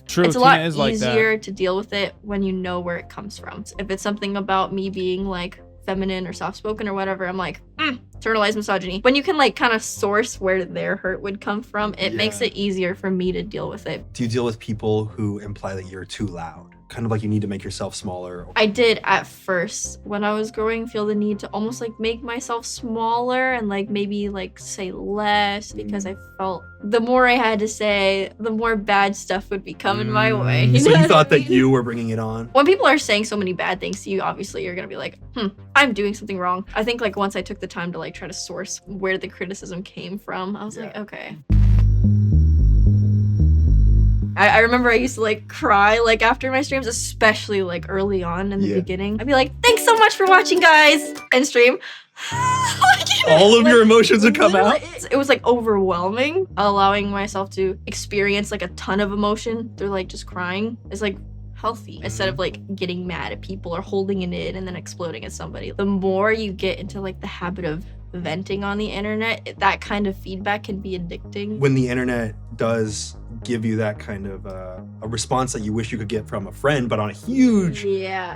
True, It's a Tina lot is like that. easier to deal with it when you know where it comes from. If it's something about me being like feminine or soft-spoken or whatever, I'm like, internalized misogyny. When you can like kind of source where their hurt would come from, it makes it easier for me to deal with it. Do you deal with people who imply that you're too loud? Kind of like you need to make yourself smaller? I did at first when I was growing feel the need to almost like make myself smaller and like maybe like say less because I felt the more I had to say, the more bad stuff would be coming my way. So you thought that you were bringing it on? When people are saying so many bad things to you, obviously you're gonna be like, I'm doing something wrong. I think like once I took the time to like try to source where the criticism came from, I was like, okay. I remember I used to like cry like after my streams, especially like early on in the beginning. I'd be like, thanks so much for watching, guys, and stream. All of your emotions would come out? It was like overwhelming, allowing myself to experience like a ton of emotion through like just crying. It's like healthy instead of like getting mad at people or holding it in and then exploding at somebody. The more you get into like the habit of venting on the internet, that kind of feedback can be addicting. When the internet does give you that kind of a response that you wish you could get from a friend, but on a huge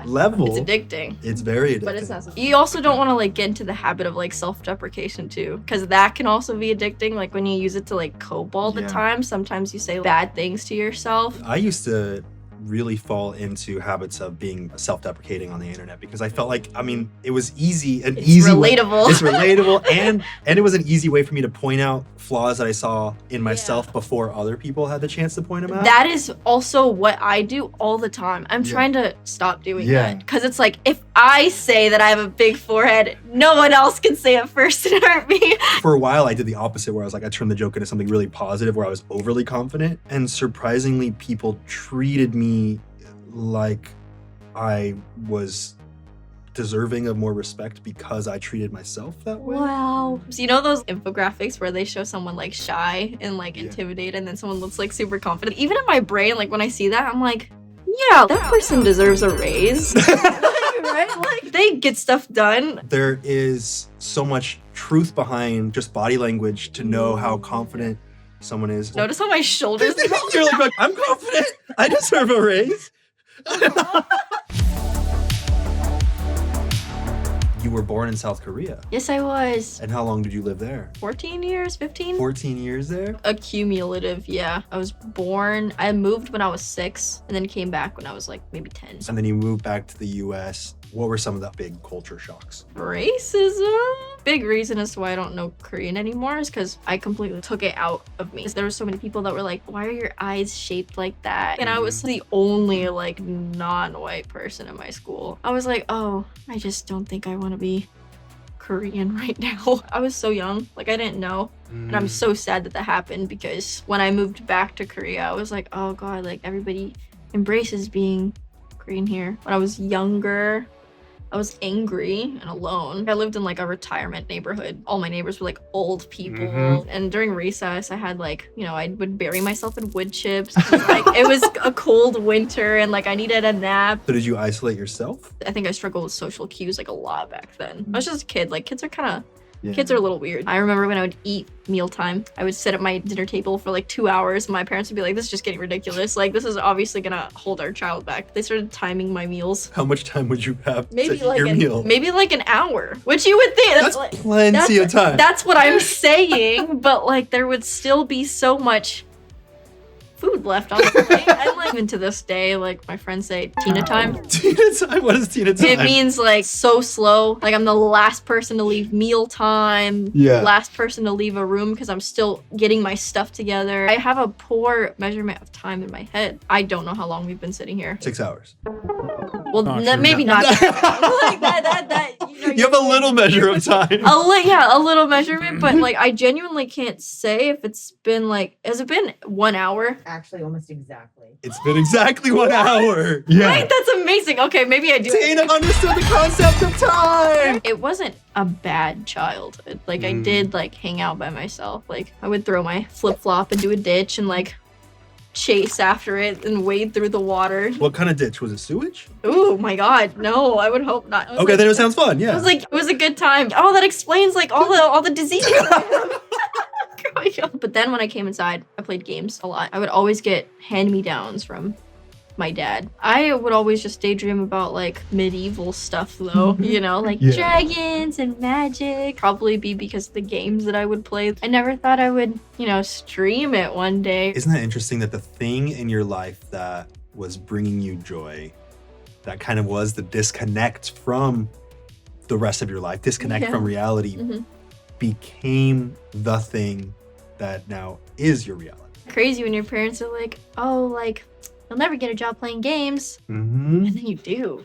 level, it's addicting. It's very addicting. But it's not. You also don't want to like get into the habit of like self-deprecation too, because that can also be addicting. Like when you use it to like cope all the time, sometimes you say bad things to yourself. I used to really fall into habits of being self-deprecating on the internet because I felt like, I mean, it was easy, It's relatable. It's relatable, and it was an easy way for me to point out flaws that I saw in myself before other people had the chance to point them out. That is also what I do all the time. I'm trying to stop doing that because it's like, if I say that I have a big forehead, no one else can say it first and hurt me. For a while, I did the opposite, where I was like, I turned the joke into something really positive, where I was overly confident, and surprisingly, people treated me like I was deserving of more respect because I treated myself that way. Wow. So you know those infographics where they show someone like shy and like intimidated and then someone looks like super confident? Even in my brain, like when I see that, I'm like, yeah, that person deserves a raise. Right? Like they get stuff done. There is so much truth behind just body language to know how confident someone is. Notice how my shoulders You're like, I'm confident. I deserve a raise. You were born in South Korea. Yes, I was. And how long did you live there? 14 years, 15? 14 years there? Accumulative, yeah. I was born, I moved when I was 6 and then came back when I was like maybe 10. And then you moved back to the US. What were some of the big culture shocks? Racism. Big reason as to why I don't know Korean anymore is because I completely took it out of me. There were so many people that were like, why are your eyes shaped like that? And I was the only like non-white person in my school. I was like, oh, I just don't think I want to be Korean right now. I was so young, like I didn't know. And I'm so sad that that happened because when I moved back to Korea, I was like, oh God, like everybody embraces being Korean here. When I was younger, I was angry and alone. I lived in like a retirement neighborhood. All my neighbors were like old people. And during recess, I had like, you know, I would bury myself in wood chips. Like it was a cold winter and like I needed a nap. So did you isolate yourself? I think I struggled with social cues like a lot back then. I was just a kid. Like kids are kind of, kids are a little weird. I remember when I would eat mealtime, I would sit at my dinner table for like 2 hours. And my parents would be like, this is just getting ridiculous. Like this is obviously gonna hold our child back. They started timing my meals. How much time would you have maybe to like eat your meal? Maybe like an hour, which you would think That's plenty of time. That's what I'm saying, but like there would still be so much food left on the plate. And like even to this day, like my friends say Tina time. Tina time? What is Tina time? It means like so slow. Like I'm the last person to leave meal time. Last person to leave a room because I'm still getting my stuff together. I have a poor measurement of time in my head. I don't know how long we've been sitting here. 6 hours. Well, maybe not. Like that You have a little measure of time. A little measurement, but like I genuinely can't say if it's been like, has it been 1 hour? Actually, almost exactly. It's been exactly 1 hour. Right? That's amazing. Okay, maybe I do. Tina understood the concept of time. It wasn't a bad childhood. Like I did like hang out by myself. Like I would throw my flip-flop into a ditch and like chase after it and wade through the water. What kind of ditch? Was it sewage? Oh my God, no, I would hope not. Okay, then it sounds fun, yeah. It was a good time. Oh, that explains like all the diseases I have. But then when I came inside, I played games a lot. I would always get hand-me-downs from my dad. I would always just daydream about like medieval stuff though, you know, like dragons and magic. Probably be because of the games that I would play. I never thought I would, you know, stream it one day. Isn't that interesting that the thing in your life that was bringing you joy, that kind of was the disconnect from the rest of your life, disconnect from reality, became the thing that now is your reality. Crazy when your parents are like, oh, like, you'll never get a job playing games. And then you do.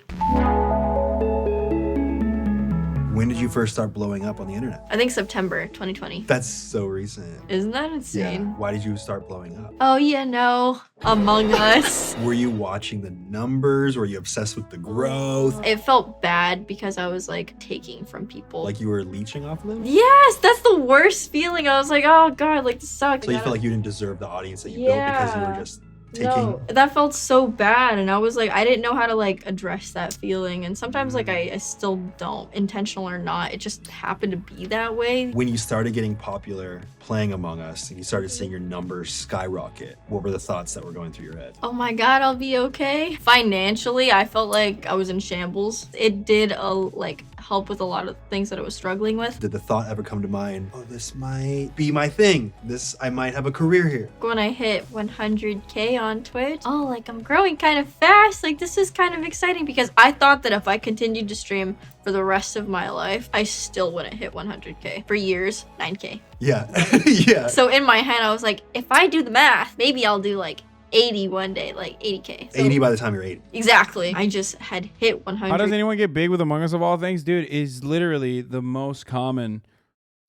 When did you first start blowing up on the internet? I think September 2020. That's so recent. Isn't that insane? Yeah. Why did you start blowing up? Oh, yeah, no. Among Us. Were you watching the numbers? Were you obsessed with the growth? It felt bad because I was like taking from people. Like you were leeching off of them? Yes, that's the worst feeling. I was like, oh God, like this sucks. So you felt like you didn't deserve the audience that you built because you were just No, that felt so bad, and I was like, I didn't know how to like address that feeling, and sometimes like I still don't, intentional or not, it just happened to be that way. When you started getting popular playing Among Us and you started seeing your numbers skyrocket, what were the thoughts that were going through your head? Oh my god, I'll be okay. Financially, I felt like I was in shambles. It did like help with a lot of things that I was struggling with. Did the thought ever come to mind, oh, this might be my thing, I might have a career here? When I hit 100K on Twitch, oh, like I'm growing kind of fast, like this is kind of exciting, because I thought that if I continued to stream for the rest of my life, I still wouldn't hit 100K. For years, 9K. Yeah. Yeah. So in my head, I was like, if I do the math, maybe I'll do like 80 one day, like 80K. So 80 by the time you're 80. Exactly. I just had hit 100. How does anyone get big with Among Us of all things? Dude, is literally the most common.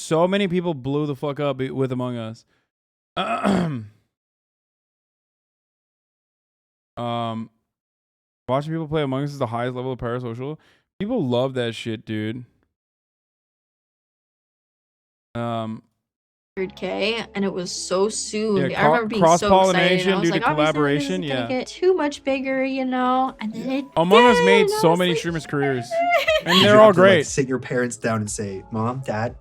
So many people blew the fuck up with Among Us. Watching people play Among Us is the highest level of parasocial. People love that shit, dude. 100K, and it was so soon. Yeah, I remember being so excited. I was due like, to collaboration, obviously this is gonna get too much bigger, you know. And then it Among Us did, made and I so was many like, streamers' careers, and Did they're you all have to, like, great. sit your parents down and say, Mom, Dad,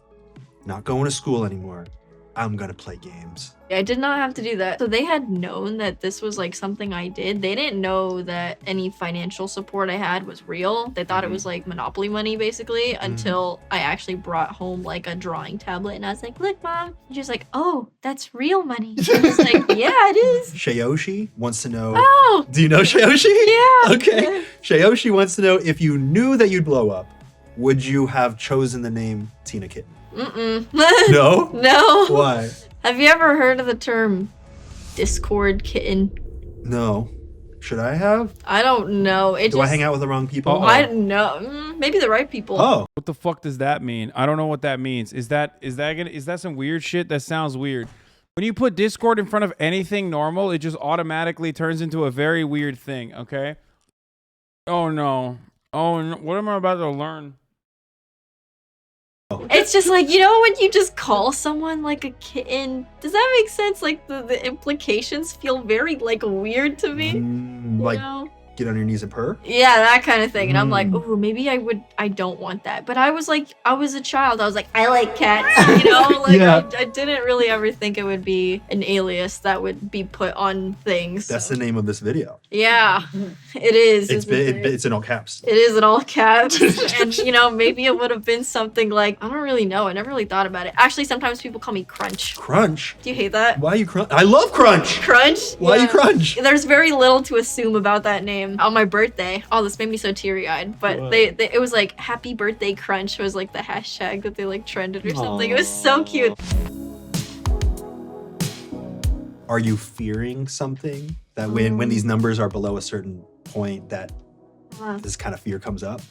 not going to school anymore. I'm gonna play games. I did not have to do that. So they had known that this was like something I did. They didn't know that any financial support I had was real. They thought it was like Monopoly money basically, until I actually brought home like a drawing tablet, and I was like, look, Mom. And she was like, oh, that's real money. I was like, yeah, it is. Shayoshi wants to know. Oh. Do you know Shayoshi? Yeah. Okay. Shayoshi wants to know, if you knew that you'd blow up, would you have chosen the name Tina Kitten? Mm-mm. No? No. Why? Have you ever heard of the term Discord kitten? No. Should I have? I don't know. Do I hang out with the wrong people? I don't know. Maybe the right people. Oh. What the fuck does that mean? I don't know what that means. Is that some weird shit? That sounds weird. When you put Discord in front of anything normal, it just automatically turns into a very weird thing, okay? Oh no. Oh no. What am I about to learn? It's just like, you know, when you just call someone like a kitten, does that make sense? Like the implications feel very like weird to me. Like, know? get on your knees and purr? Yeah, that kind of thing. And I'm like, oh, maybe I don't want that. But I was like, I was a child. I was like, I like cats, you know? Like, Yeah. I didn't really ever think it would be an alias that would be put on things. That's the name of this video. Yeah, it is. It's in all caps. It is in all caps. And, you know, maybe it would have been something like, I don't really know. I never really thought about it. Actually, sometimes people call me Crunch. Crunch? Do you hate that? Why are you Crunch? I love Crunch! Crunch? Why are you Crunch? There's very little to assume about that name. On my birthday, oh, this made me so teary-eyed, but What? it was like, Happy Birthday Crunch was like the hashtag that they like trended or something. It was so cute. Are you fearing something that when these numbers are below a certain point that this kind of fear comes up?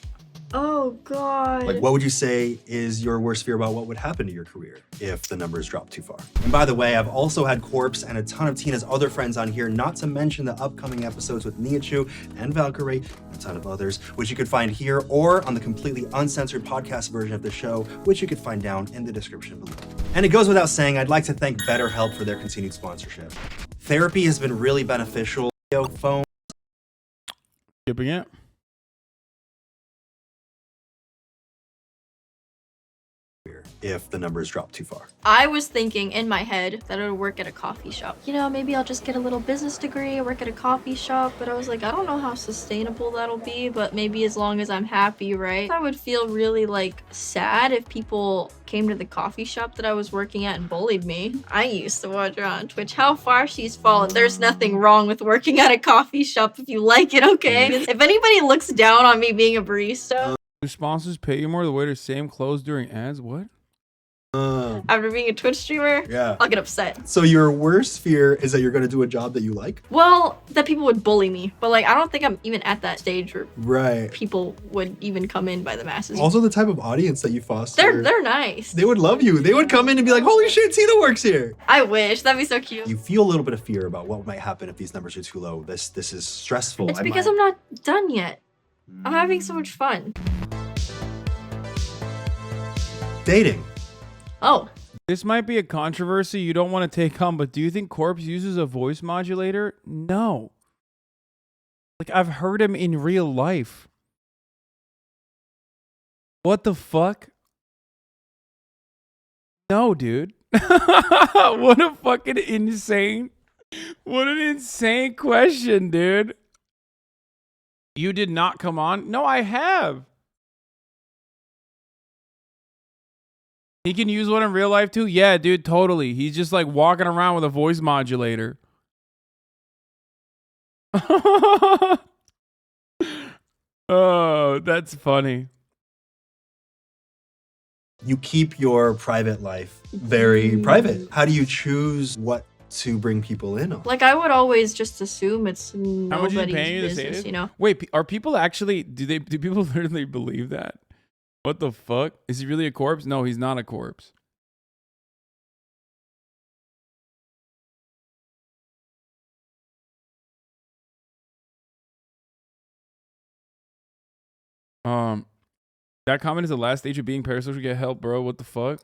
Oh, God. Like, what would you say is your worst fear about what would happen to your career if the numbers drop too far? And by the way, I've also had Corpse and a ton of Tina's other friends on here, not to mention the upcoming episodes with Niachu and Valkyrie, and a ton of others, which you could find here or on the completely uncensored podcast version of the show, which you could find down in the description below. And it goes without saying, I'd like to thank BetterHelp for their continued sponsorship. Therapy has been really beneficial. Phone. Skipping it. If the numbers drop too far. I was thinking in my head that I would work at a coffee shop. You know, maybe I'll just get a little business degree, work at a coffee shop, but I was like, I don't know how sustainable that'll be, but maybe as long as I'm happy, right? I would feel really like sad if people came to the coffee shop that I was working at and bullied me. I used to watch her on Twitch. How far she's fallen. There's nothing wrong with working at a coffee shop if you like it, okay? If anybody looks down on me being a barista. Do sponsors pay you more to wear the same clothes during ads? What? After being a Twitch streamer, Yeah. I'll get upset. So your worst fear is that you're going to do a job that you like? Well, that people would bully me, but like I don't think I'm even at that stage where Right. people would even come in by the masses. Also the type of audience that you foster. They're nice. They would love you. They would come in and be like, holy shit, Tina works here. I wish. That'd be so cute. You feel a little bit of fear about what might happen if these numbers are too low. This is stressful. It's because I'm not done yet. I'm having so much fun. Dating. Oh. This might be a controversy you don't want to take on, but do you think Corpse uses a voice modulator? No. Like, I've heard him in real life. What the fuck? No, dude. What a fucking insane... What an insane question, dude. You did not come on? No, I have. He can use one in real life too? Yeah, dude, totally. He's just like walking around with a voice modulator. Oh, that's funny. You keep your private life very private. How do you choose what to bring people in on? Like, I would always just assume it's How much are you nobody's paying you to say business, this? you know? Wait, are people actually, do people literally believe that? What the fuck? Is he really a corpse? No, he's not a corpse. That comment is the last stage of being parasocial. Get help, bro. What the fuck?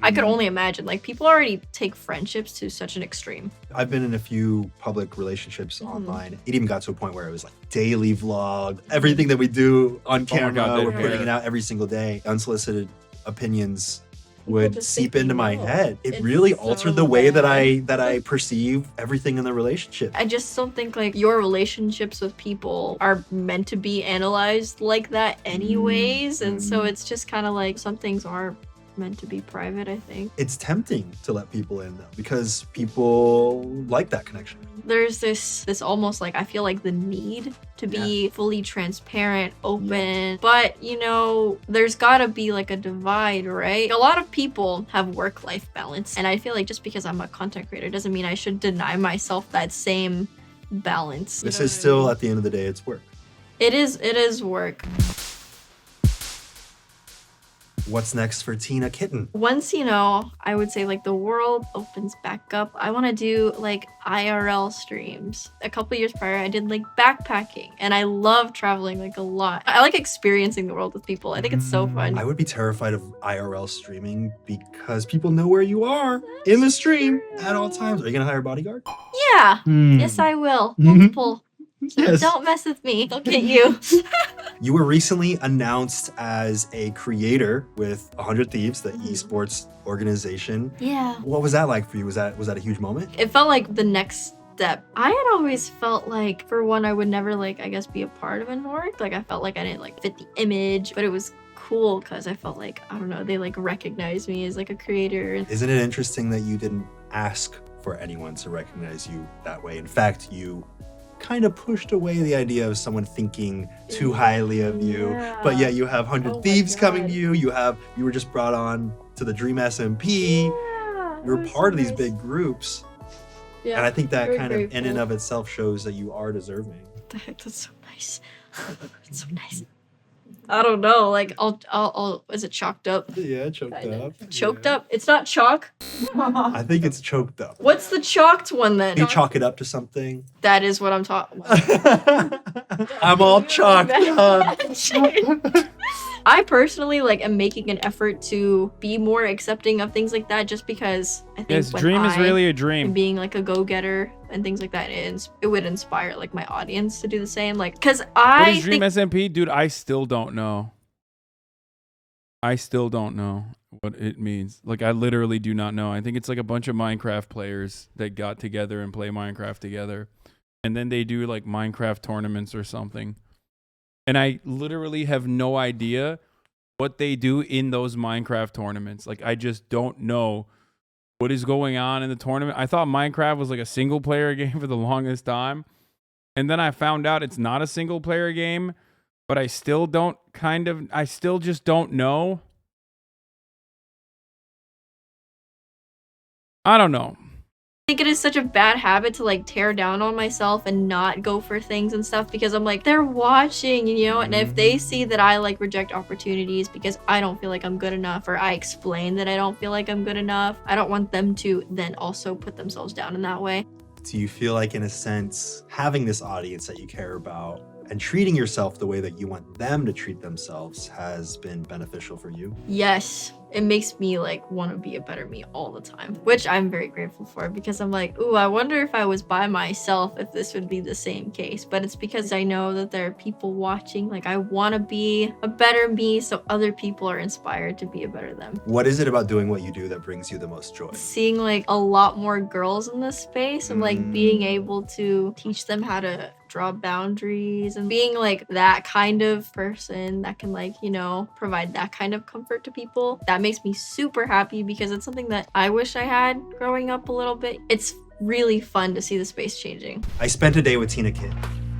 I could only imagine, like, people already take friendships to such an extreme. I've been in a few public relationships online. It even got to a point where it was like daily vlog, everything that we do on camera, God, we're putting it out every single day. Unsolicited opinions would just seep think into they my know. head. It It's really so altered the way that bad. I perceive everything in the relationship. I just don't think, like, your relationships with people are meant to be analyzed like that anyways. And so it's just kind of like some things are meant to be private, I think. It's tempting to let people in though, because people like that connection. There's this almost like, I feel like the need to be fully transparent, open, but you know, there's gotta be like a divide, right? A lot of people have work-life balance, and I feel like just because I'm a content creator doesn't mean I should deny myself that same balance. This is still, at the end of the day, it's work. It is work. What's next for Tina Kitten? Once, you know, I would say like the world opens back up, I want to do like IRL streams. A couple years prior, I did like backpacking, and I love traveling like a lot. I like experiencing the world with people. I think it's so fun. I would be terrified of IRL streaming because people know where you are in the stream at all times. Are you gonna hire a bodyguard? Yeah, yes I will. Multiple. So Yes. don't mess with me. They'll get you. You were recently announced as a creator with 100 Thieves, the esports organization. Yeah. What was that like for you? Was that a huge moment? It felt like the next step. I had always felt like, for one, I would never like, I guess, be a part of an org. Like I felt like I didn't like fit the image, but it was cool because I felt like, I don't know, they like recognized me as like a creator. Isn't it interesting that you didn't ask for anyone to recognize you that way? In fact, you kind of pushed away the idea of someone thinking too highly of you, but yet you have 100 Thieves coming to you. You were just brought on to the Dream SMP. You're part of these big groups. Yeah, And I think that very kind of in and grateful. of itself shows that you are deserving. What the heck? That's so nice. It's so nice. I don't know. Like, I'll. Is it chalked up? Yeah, choked up. Choked up? It's not chalk. I think it's choked up. What's the chalked one then? You chalk it up to something. That is what I'm talking. I'm all chalked up. I personally like am making an effort to be more accepting of things like that, just because I think Yes, when dream is I really a dream. am being like a go-getter and things like that, it would inspire like my audience to do the same. Like, cause What I is Dream think SMP? Dude, I still don't know. I still don't know what it means. Like, I literally do not know. I think it's like a bunch of Minecraft players that got together and play Minecraft together. And then they do like Minecraft tournaments or something. And I literally have no idea what they do in those Minecraft tournaments. Like, I just don't know what is going on in the tournament. I thought Minecraft was like a single player game for the longest time. And then I found out it's not a single player game, but I still just don't know. I don't know. I think it is such a bad habit to like tear down on myself and not go for things and stuff, because I'm like, they're watching, you know, and if they see that I like reject opportunities because I don't feel like I'm good enough, or I explain that I don't feel like I'm good enough, I don't want them to then also put themselves down in that way. Do you feel like, in a sense, having this audience that you care about and treating yourself the way that you want them to treat themselves has been beneficial for you? Yes, it makes me like want to be a better me all the time, which I'm very grateful for, because I'm like, ooh, I wonder if I was by myself if this would be the same case. But it's because I know that there are people watching. Like, I want to be a better me so other people are inspired to be a better them. What is it about doing what you do that brings you the most joy? Seeing like a lot more girls in this space and like being able to teach them how to draw boundaries and being like that kind of person that can, like, you know, provide that kind of comfort to people. That makes me super happy because it's something that I wish I had growing up a little bit. It's really fun to see the space changing. I spent a day with TINA KITTEN,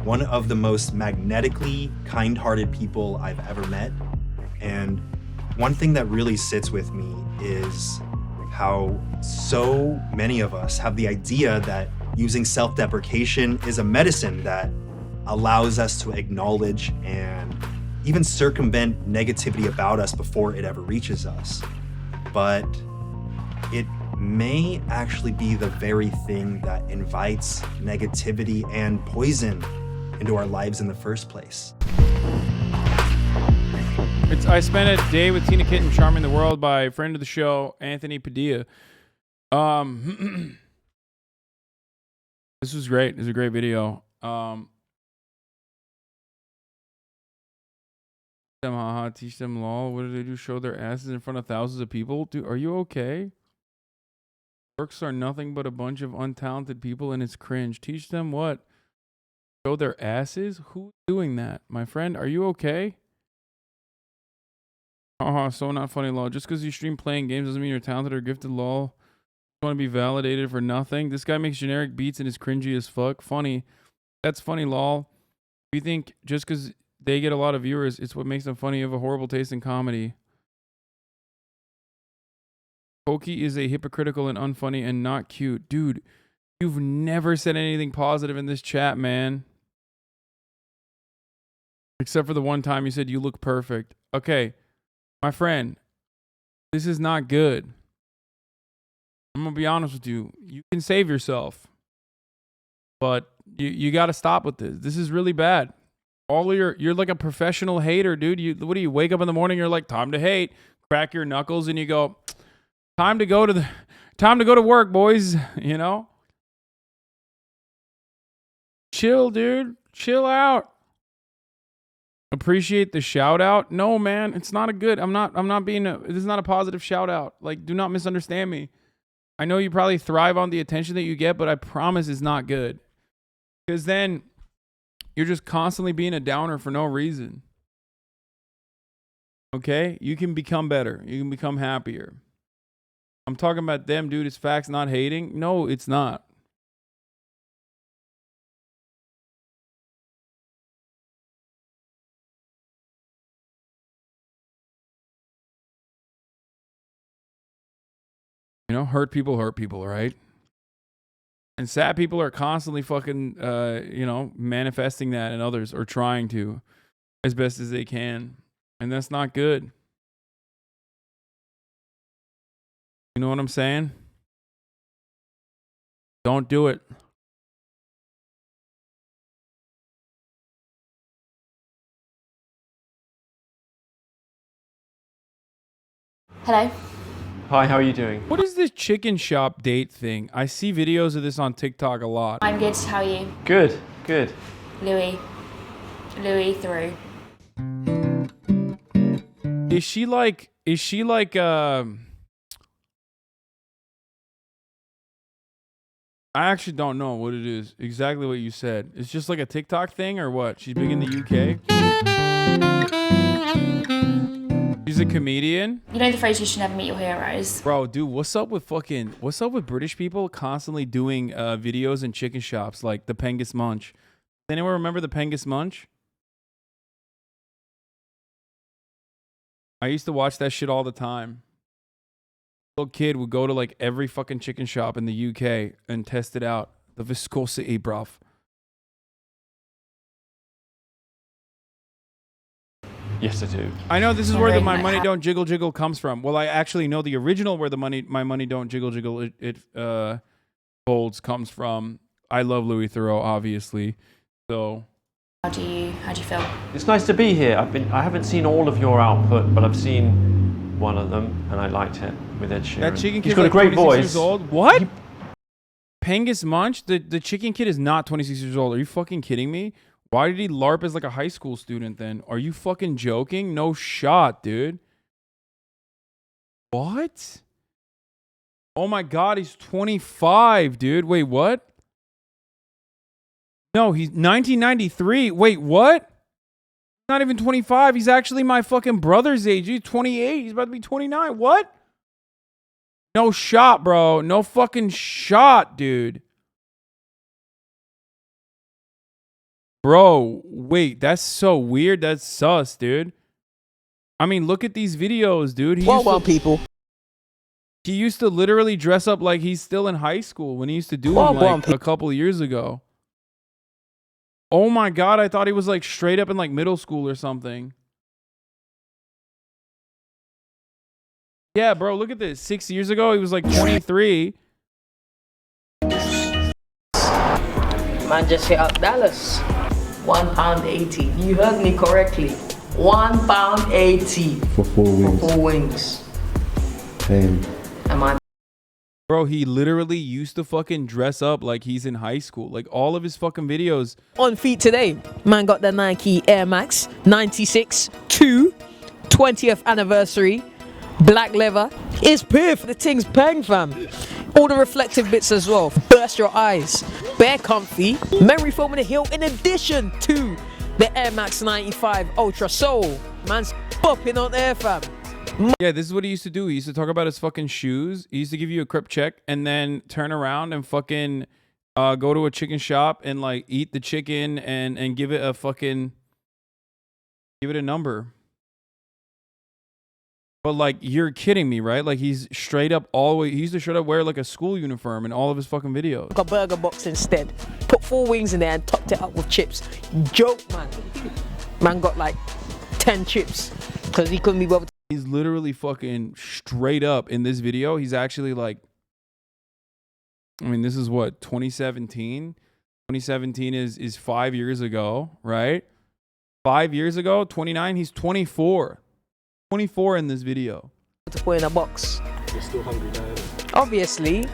one of the most magnetically kind-hearted people I've ever met. And one thing that really sits with me is how so many of us have the idea that using self-deprecation is a medicine that allows us to acknowledge and even circumvent negativity about us before it ever reaches us. But it may actually be the very thing that invites negativity and poison into our lives in the first place. I spent a day with TINA KITTEN, Charming the World, by a friend of the show, Anthony Padilla. This was great. It was a great video. Them haha, teach them lol. What do they do? Show their asses in front of thousands of people? Dude, are you okay? Works are nothing but a bunch of untalented people and it's cringe. Teach them what? Show their asses? Who's doing that? My friend, are you okay? Haha, so not funny lol. Just because you stream playing games doesn't mean you're talented or gifted lol. Want to be validated for nothing. This guy makes generic beats and is cringy as fuck. Funny. That's funny lol. You think just because they get a lot of viewers, it's what makes them funny. You have a horrible taste in comedy. Pokey is a hypocritical and unfunny and not cute. Dude, you've never said anything positive in this chat, man. Except for the one time you said you look perfect. Okay, my friend, this is not good. I'm gonna be honest with you. You can save yourself, but you got to stop with this. This is really bad. You're like a professional hater, dude. What do you wake up in the morning? You're like, time to hate. Crack your knuckles, and you go, time to go to work, boys. You know, chill, dude. Chill out. Appreciate the shout out. No, man, it's not a good. This is not a positive shout out. Like, do not misunderstand me. I know you probably thrive on the attention that you get, but I promise it's not good. Because then you're just constantly being a downer for no reason. Okay? You can become better. You can become happier. I'm talking about them, dude. It's facts, not hating. No, it's not. You know, hurt people, right? And sad people are constantly fucking, manifesting that in others or trying to as best as they can. And that's not good. You know what I'm saying? Don't do it. Hello. Hi, how are you doing? What is this chicken shop date thing? I see videos of this on TikTok a lot. I'm good. How are you? Good, good. Louis Theroux. Is she like I actually don't know what it is. Exactly what you said. It's just like a TikTok thing or what? She's big in the UK? She's a comedian? You know the phrase, you should never meet your heroes? Bro, dude, what's up with British people constantly doing videos in chicken shops like the Pengest Munch? Does anyone remember the Pengest Munch? I used to watch that shit all the time. Little kid would go to like every fucking chicken shop in the UK and test it out. The viscosity, bruv. Yes, I do. I know this is where the my money don't jiggle jiggle comes from. Well, I actually know the original where my money don't jiggle jiggle it holds comes from. I love Louis Theroux, obviously. So How do you feel? It's nice to be here. I haven't seen all of your output, but I've seen one of them, and I liked it with Ed Sheeran. That chicken He's kid's got like a great 26 voice. years old. What? Pengest Munch? The chicken kid is not 26 years old. Are you fucking kidding me? Why did he LARP as like a high school student then? Are you fucking joking? No shot, dude. What? Oh my god, he's 25, dude. Wait, what? No, he's 1993. Wait, what? Not even 25. He's actually my fucking brother's age. He's 28. He's about to be 29. What? No shot, bro. No fucking shot, dude. Bro, wait. That's so weird. That's sus, dude. I mean, look at these videos, dude. People. He used to literally dress up like he's still in high school when he used to do them like a couple years ago. Oh my god, I thought he was like straight up in like middle school or something. Yeah, bro, look at this. 6 years ago, he was like 23. Man just hit up Dallas. £1.80. You heard me correctly. £1.80 For 4 wings. For 4 wings. Damn. Am I? Bro, he literally used to fucking dress up like he's in high school. Like all of his fucking videos. On feet today. Man got the Nike Air Max 96 2 20th anniversary. Black leather. It's piff. The thing's peng, fam. All the reflective bits as well. Burst your eyes. Bare comfy. Memory foam in the heel in addition to the Air Max 95 Ultra Soul. Man's popping on air, fam. Yeah, this is what he used to do. He used to talk about his fucking shoes. He used to give you a crip check and then turn around and fucking go to a chicken shop and like eat the chicken and give it a fucking, give it a number. But like, you're kidding me, right? Like he's straight up always, he used to straight up wear like a school uniform in all of his fucking videos. Got a burger box instead. Put 4 wings in there and topped it up with chips. Joke, man. Man got like 10 chips because he couldn't be bothered. He's literally fucking straight up in this video. He's actually like, I mean, this is what, 2017? 2017 is 5 years ago, right? 5 years ago, 29, he's 24. 24 in this video. To put in a box. You're still hungry now. Obviously.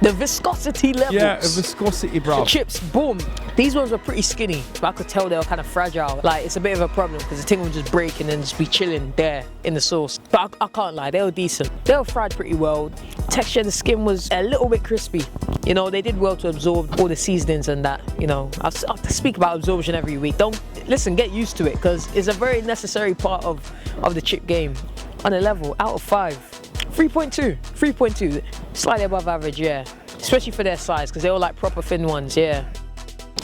The viscosity levels. Yeah, viscosity, bro. The chips, boom. These ones were pretty skinny, but I could tell they were kind of fragile. Like, it's a bit of a problem because the thing would just break and then just be chilling there in the sauce. But I can't lie, they were decent. They were fried pretty well. Texture of the skin was a little bit crispy. You know, they did well to absorb all the seasonings and that. You know, I speak about absorption every week. Don't, listen, get used to it because it's a very necessary part of the chip game. On a level, out of 5. 3.2, 3.2, slightly above average, yeah. Especially for their size, because they were like proper thin ones, yeah.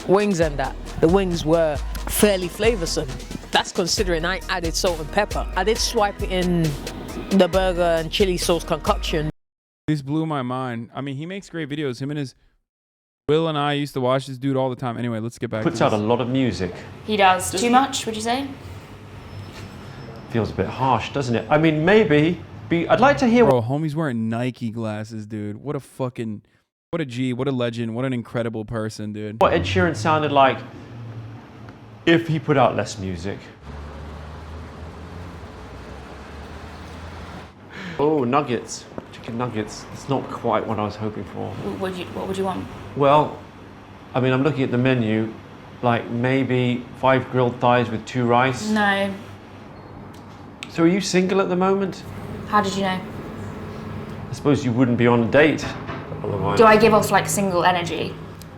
Wings and that. The wings were fairly flavoursome. That's considering I added salt and pepper. I did swipe it in the burger and chili sauce concoction. This blew my mind. I mean, he makes great videos. Him and his Will and I used to watch this dude all the time. Anyway, let's get back to this. Puts out a lot of music. He does. Too much, would you say? Feels a bit harsh, doesn't it? I mean, maybe. I'd like to hear. Bro, homie's wearing Nike glasses, dude. What a fucking, what a G, what a legend, what an incredible person, dude. What Ed Sheeran sounded like if he put out less music. Oh, nuggets. Chicken nuggets. It's not quite what I was hoping for. What would you want? Well, I mean, I'm looking at the menu. Like maybe 5 grilled thighs with 2 rice. No. So are you single at the moment? How did you know? I suppose you wouldn't be on a date otherwise. Do I give off like single energy?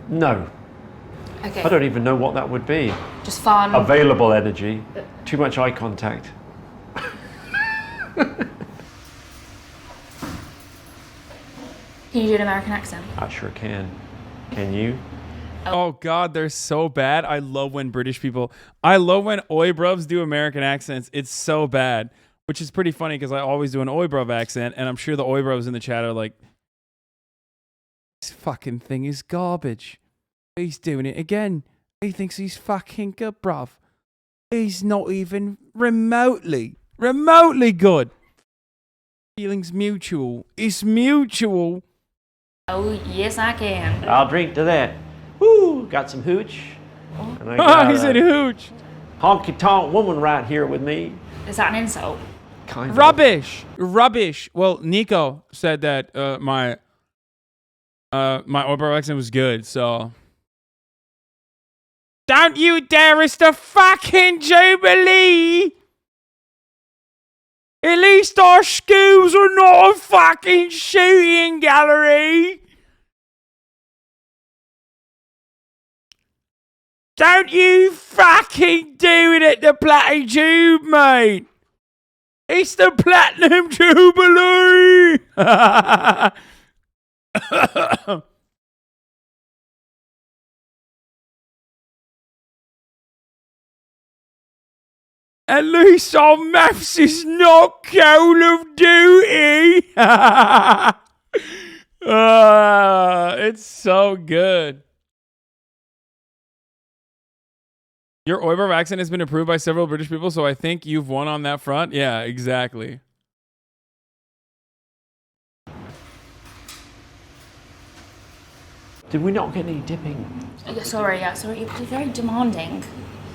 No. Okay. I don't even know what that would be. Just fun. Available energy. Too much eye contact. Can you do an American accent? I sure can. Can you? Oh God, they're so bad. I love when British people, I love when oi bruvs do American accents. It's so bad. Which is pretty funny because I always do an oi bruv accent, and I'm sure the oi bruvs in the chat are like, this fucking thing is garbage. He's doing it again. He thinks he's fucking good, bruv. He's not even remotely good. Feelings mutual. It's mutual. Oh, yes, I can. I'll drink to that. Woo, got some hooch. And I got He said hooch. honky tonk woman right here with me. Is that an insult? Kind of. Rubbish. Well, Nico said that my Oprah accent was good, so. Don't you dare! It's the fucking Jubilee. At least our schools are not a fucking shooting gallery. Don't you fucking do it at the Platinum Tube, mate. It's the Platinum Jubilee. At least our maths is not Call of Duty. It's so good. Your Oiber accent has been approved by several British people, so I think you've won on that front. Yeah, exactly. Did we not get any dipping? Sorry. You're very demanding.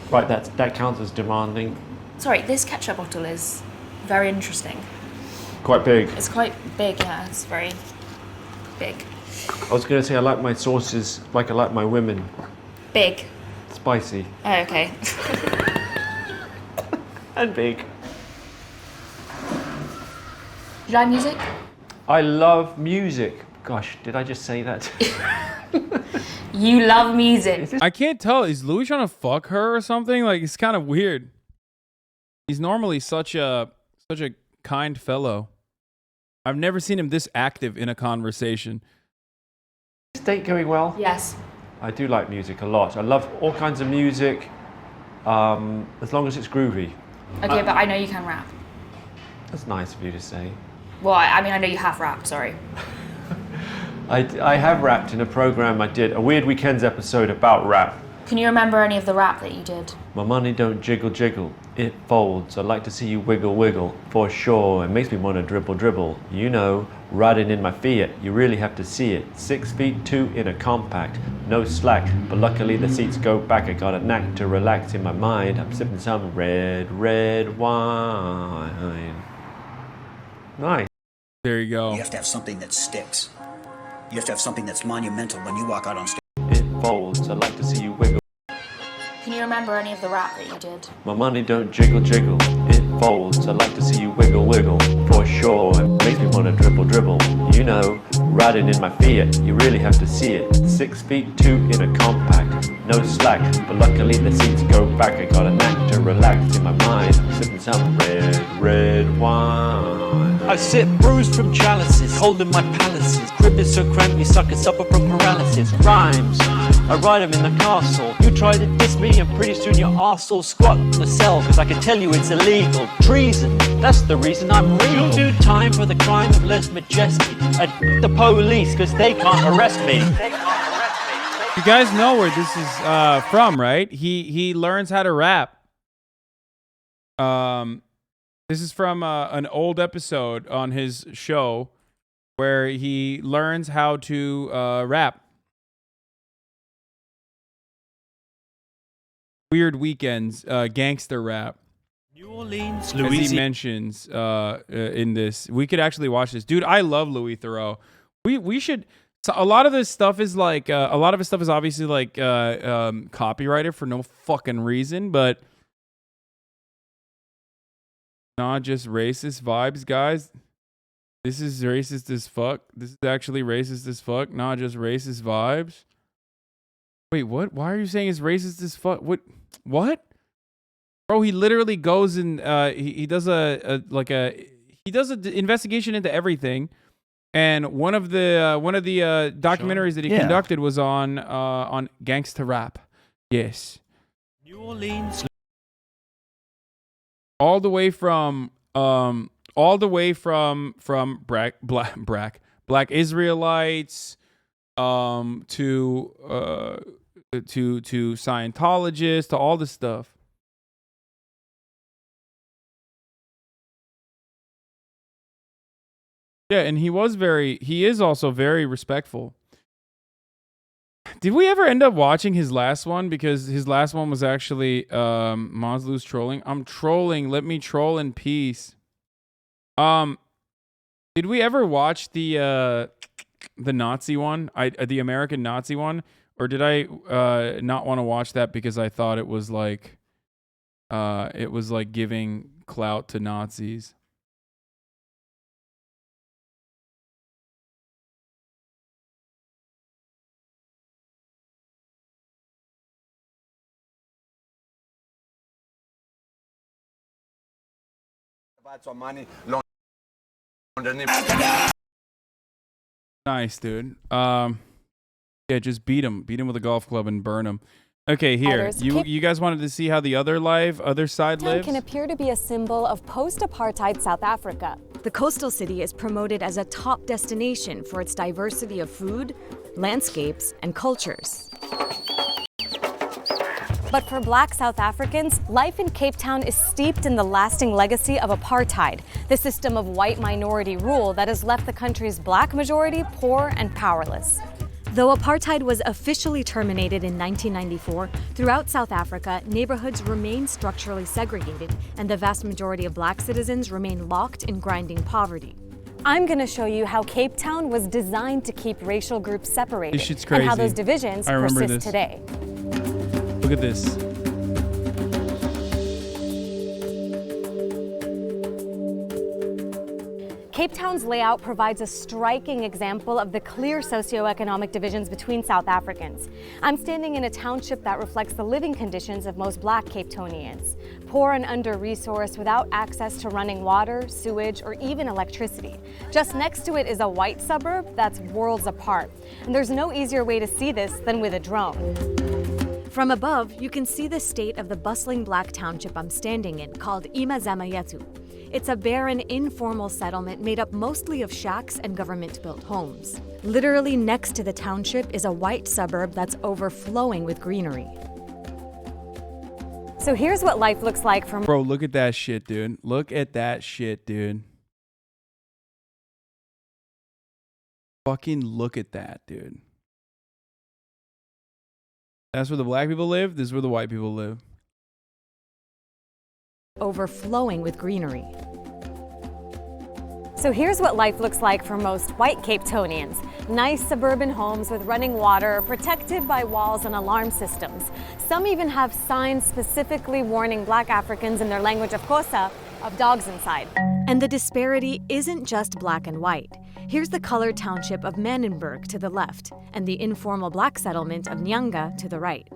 Right, that counts as demanding. Sorry, this ketchup bottle is very interesting. Quite big. It's quite big, yeah. It's very big. I was going to say I like my sauces like I like my women. Big. Spicy. Oh, okay. And big. Do you like music? I love music. Gosh, did I just say that? You love music. I can't tell. Is Louis trying to fuck her or something? Like, it's kind of weird. He's normally such a kind fellow. I've never seen him this active in a conversation. Is date going well? Yes. I do like music a lot. I love all kinds of music, as long as it's groovy. Okay, but I know you can rap. That's nice of you to say. Well, I mean, I know you have rapped, sorry. I have rapped in a program I did, a Weird Weekends episode about rap. Can you remember any of the rap that you did? My money don't jiggle jiggle, it folds. I'd like to see you wiggle wiggle, for sure. It makes me want to dribble dribble. You know, riding in my Fiat, you really have to see it. 6'2" in a compact, no slack, but luckily the seats go back. I got a knack to relax in my mind. I'm sipping some red wine. Nice. There you go. You have to have something that sticks. You have to have something that's monumental when you walk out on stage. It folds. I'd like to see you wiggle. Can you remember any of the rap that you did? My money don't jiggle jiggle, it folds. I'd like to see you wiggle wiggle, for sure. It makes me want to dribble dribble. You know, riding in my Fiat, you really have to see it. 6'2" in a compact, no slack, but luckily the seats go back. I got a knack to relax in my mind. I'm sipping some red wine. I sit bruised from chalices, holding my palaces. Crib is so cramped, you suckers suffer from paralysis. Rhymes, I write them in the castle. You try to diss me and pretty soon your arsehole squat in the cell. Cause I can tell you it's illegal. Treason, that's the reason I'm real. You'll do time for the crime of less majesty. I the police cause they can't arrest me. You guys know where this is from, right? He learns how to rap. This is from an old episode on his show where he learns how to rap. Weird Weekends, gangster rap. New Orleans, As Louisiana. he mentions in this. We could actually watch this. Dude, I love Louis Theroux. We should... So a lot of this stuff is like... a lot of his stuff is obviously like copyrighted for no fucking reason, but... Not just racist vibes, guys. This is racist as fuck. This is actually racist as fuck. Not just racist vibes. Wait, what? Why are you saying it's racist as fuck? What? Bro, he literally goes and he does an investigation into everything, and one of the documentaries that he conducted was on gangsta rap. Yes. New Orleans. All the way from black Israelites to Scientologists, to all this stuff. Yeah, and he is also very respectful. Did we ever end up watching his last one? Because his last one was actually Mazlu's trolling. I'm trolling. Let me troll in peace. Did we ever watch the Nazi one? The American Nazi one? Or did I not want to watch that because I thought it was like giving clout to Nazis? Nice, dude. Yeah, just beat him with a golf club and burn him. Okay, here. You guys wanted to see how the other side lives? Can appear to be a symbol of post-apartheid South Africa. The coastal city is promoted as a top destination for its diversity of food, landscapes, and cultures. But for Black South Africans, life in Cape Town is steeped in the lasting legacy of apartheid, the system of white minority rule that has left the country's Black majority poor and powerless. Though apartheid was officially terminated in 1994, throughout South Africa, neighborhoods remain structurally segregated, and the vast majority of Black citizens remain locked in grinding poverty. I'm going to show you how Cape Town was designed to keep racial groups separated, This shit's crazy. and how those divisions persist today. Look at this. Cape Town's layout provides a striking example of the clear socioeconomic divisions between South Africans. I'm standing in a township that reflects the living conditions of most Black Cape Townians. Poor and under-resourced, without access to running water, sewage, or even electricity. Just next to it is a white suburb that's worlds apart. And there's no easier way to see this than with a drone. From above, you can see the state of the bustling Black township I'm standing in, called Imazama Yethu. It's a barren, informal settlement made up mostly of shacks and government-built homes. Literally next to the township is a white suburb that's overflowing with greenery. So here's what life looks like from— Bro, look at that shit, dude. Look at that shit, dude. Fucking look at that, dude. That's where the Black people live. This is where the white people live. Overflowing with greenery. So here's what life looks like for most white Cape Townians. Nice suburban homes with running water, protected by walls and alarm systems. Some even have signs specifically warning Black Africans in their language of Xhosa of dogs inside. And the disparity isn't just black and white. Here's the colored township of Manenberg to the left, and the informal Black settlement of Nyanga to the right.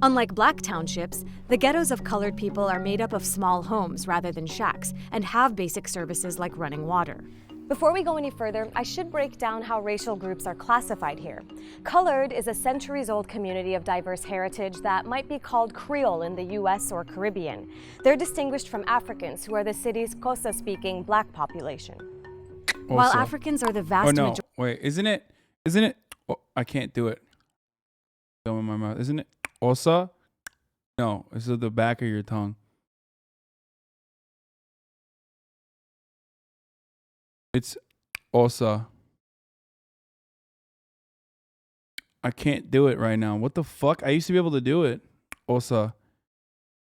Unlike Black townships, the ghettos of colored people are made up of small homes rather than shacks, and have basic services like running water. Before we go any further, I should break down how racial groups are classified here. Colored is a centuries-old community of diverse heritage that might be called Creole in the US or Caribbean. They're distinguished from Africans, who are the city's Xhosa-speaking Black population. Also, while Africans are the vast majority— Wait, isn't it? Oh, I can't do it. Go in my mouth. Isn't it? Osa? No, it's at the back of your tongue. It's Osa. I can't do it right now. What the fuck? I used to be able to do it. Osa.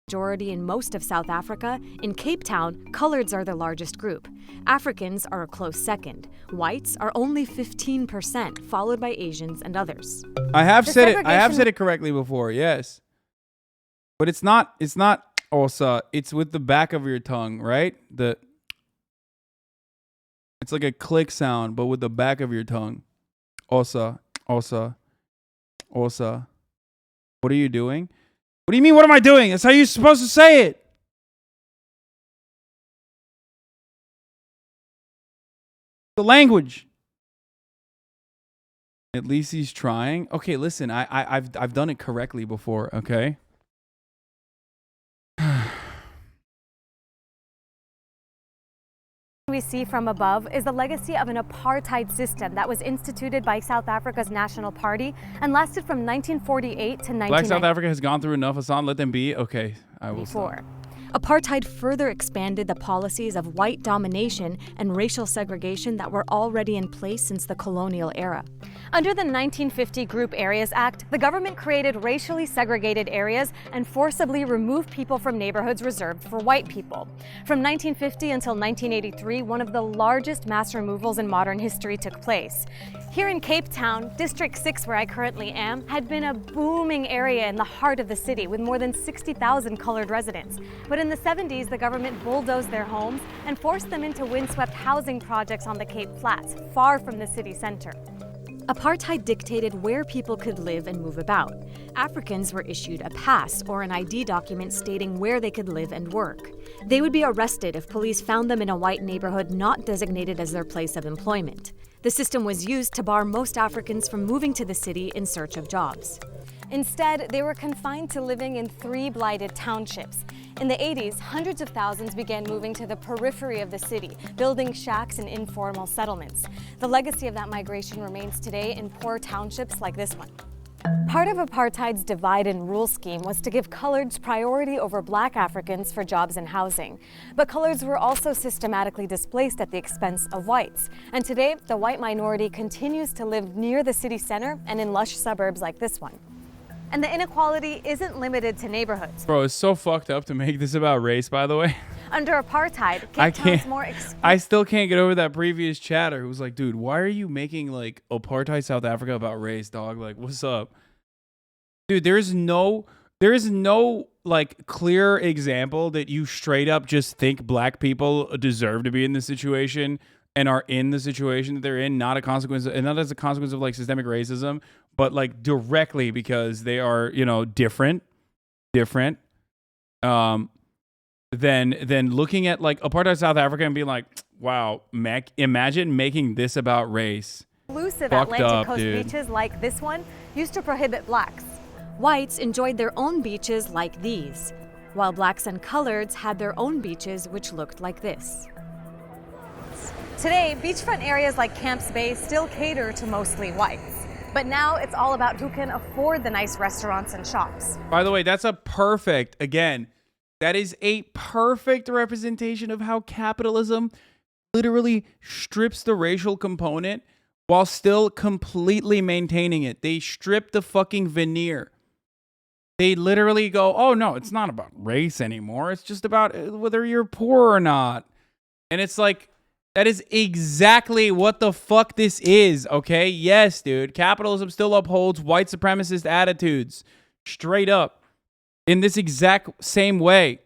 Majority in most of South Africa, in Cape Town, coloreds are the largest group. Africans are a close second. Whites are only 15%, followed by Asians and others. I have said it correctly before, yes. But it's not Osa. It's with the back of your tongue, right? It's like a click sound, but with the back of your tongue. Osa, Osa, Osa. What are you doing? What do you mean, what am I doing? That's how you're supposed to say it. The language. At least he's trying. Okay, listen, I've done it correctly before, okay? we see from above is the legacy of an apartheid system that was instituted by South Africa's National Party and lasted from 1948 to 1990. Black South Africa has gone through enough, Hasan. Let them be. Okay, I will stop. Apartheid further expanded the policies of white domination and racial segregation that were already in place since the colonial era. Under the 1950 Group Areas Act, the government created racially segregated areas and forcibly removed people from neighborhoods reserved for white people. From 1950 until 1983, one of the largest mass removals in modern history took place. Here in Cape Town, District 6, where I currently am, had been a booming area in the heart of the city with more than 60,000 colored residents. But in the 70s, the government bulldozed their homes and forced them into windswept housing projects on the Cape Flats, far from the city center. Apartheid dictated where people could live and move about. Africans were issued a pass or an ID document stating where they could live and work. They would be arrested if police found them in a white neighborhood not designated as their place of employment. The system was used to bar most Africans from moving to the city in search of jobs. Instead, they were confined to living in 3 blighted townships. In the 80s, hundreds of thousands began moving to the periphery of the city, building shacks and informal settlements. The legacy of that migration remains today in poor townships like this one. Part of apartheid's divide and rule scheme was to give coloreds priority over black Africans for jobs and housing. But coloreds were also systematically displaced at the expense of whites. And today, the white minority continues to live near the city center and in lush suburbs like this one. And the inequality isn't limited to neighborhoods. Bro, it's so fucked up to make this about race, by the way. Under apartheid, Cape Town's more I still can't get over that previous chatter who was like, dude, why are you making like apartheid South Africa about race, dog? Like, what's up? Dude, there is no like clear example that you straight up just think black people deserve to be in this situation and are in the situation that they're in, not a consequence, and not as a consequence of like systemic racism, but like directly because they are, you know, different. Than looking at like apartheid South Africa and being like, wow, imagine making this about race. Exclusive Fucked Atlantic up, Coast dude. beaches like this one used to prohibit blacks. Whites enjoyed their own beaches like these, while blacks and coloreds had their own beaches which looked like this. Today, beachfront areas like Camps Bay still cater to mostly whites. But now it's all about who can afford the nice restaurants and shops. By the way, that's a perfect, again, that is a perfect representation of how capitalism literally strips the racial component while still completely maintaining it. They strip the fucking veneer. They literally go, oh no, it's not about race anymore. It's just about whether you're poor or not. And it's like, that is exactly what the fuck this is, okay? Yes, dude. Capitalism still upholds white supremacist attitudes. Straight up. In this exact same way.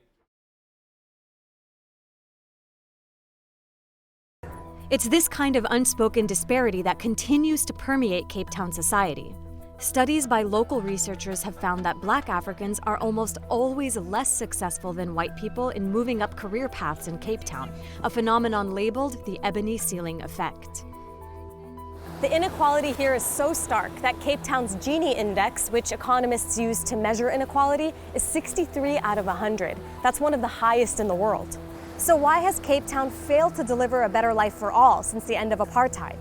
It's this kind of unspoken disparity that continues to permeate Cape Town society. Studies by local researchers have found that black Africans are almost always less successful than white people in moving up career paths in Cape Town, a phenomenon labeled the ebony ceiling effect. The inequality here is so stark that Cape Town's Gini index, which economists use to measure inequality, is 63 out of 100. That's one of the highest in the world. So why has Cape Town failed to deliver a better life for all since the end of apartheid?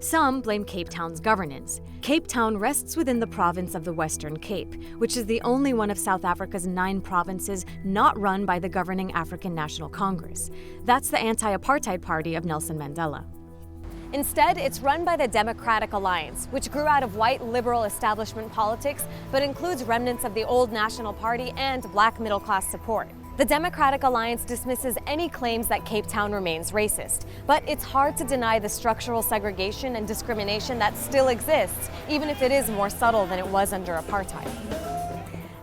Some blame Cape Town's governance. Cape Town rests within the province of the Western Cape, which is the only one of South Africa's 9 provinces not run by the governing African National Congress. That's the anti-apartheid party of Nelson Mandela. Instead, it's run by the Democratic Alliance, which grew out of white liberal establishment politics, but includes remnants of the old National Party and black middle-class support. The Democratic Alliance dismisses any claims that Cape Town remains racist, but it's hard to deny the structural segregation and discrimination that still exists, even if it is more subtle than it was under apartheid.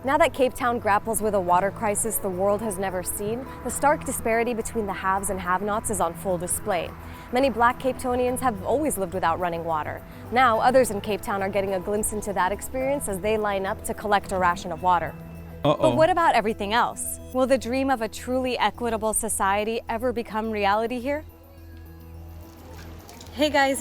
Now that Cape Town grapples with a water crisis the world has never seen, the stark disparity between the haves and have-nots is on full display. Many black Cape Townians have always lived without running water. Now, others in Cape Town are getting a glimpse into that experience as they line up to collect a ration of water. But what about everything else? Will the dream of a truly equitable society ever become reality here? Hey guys.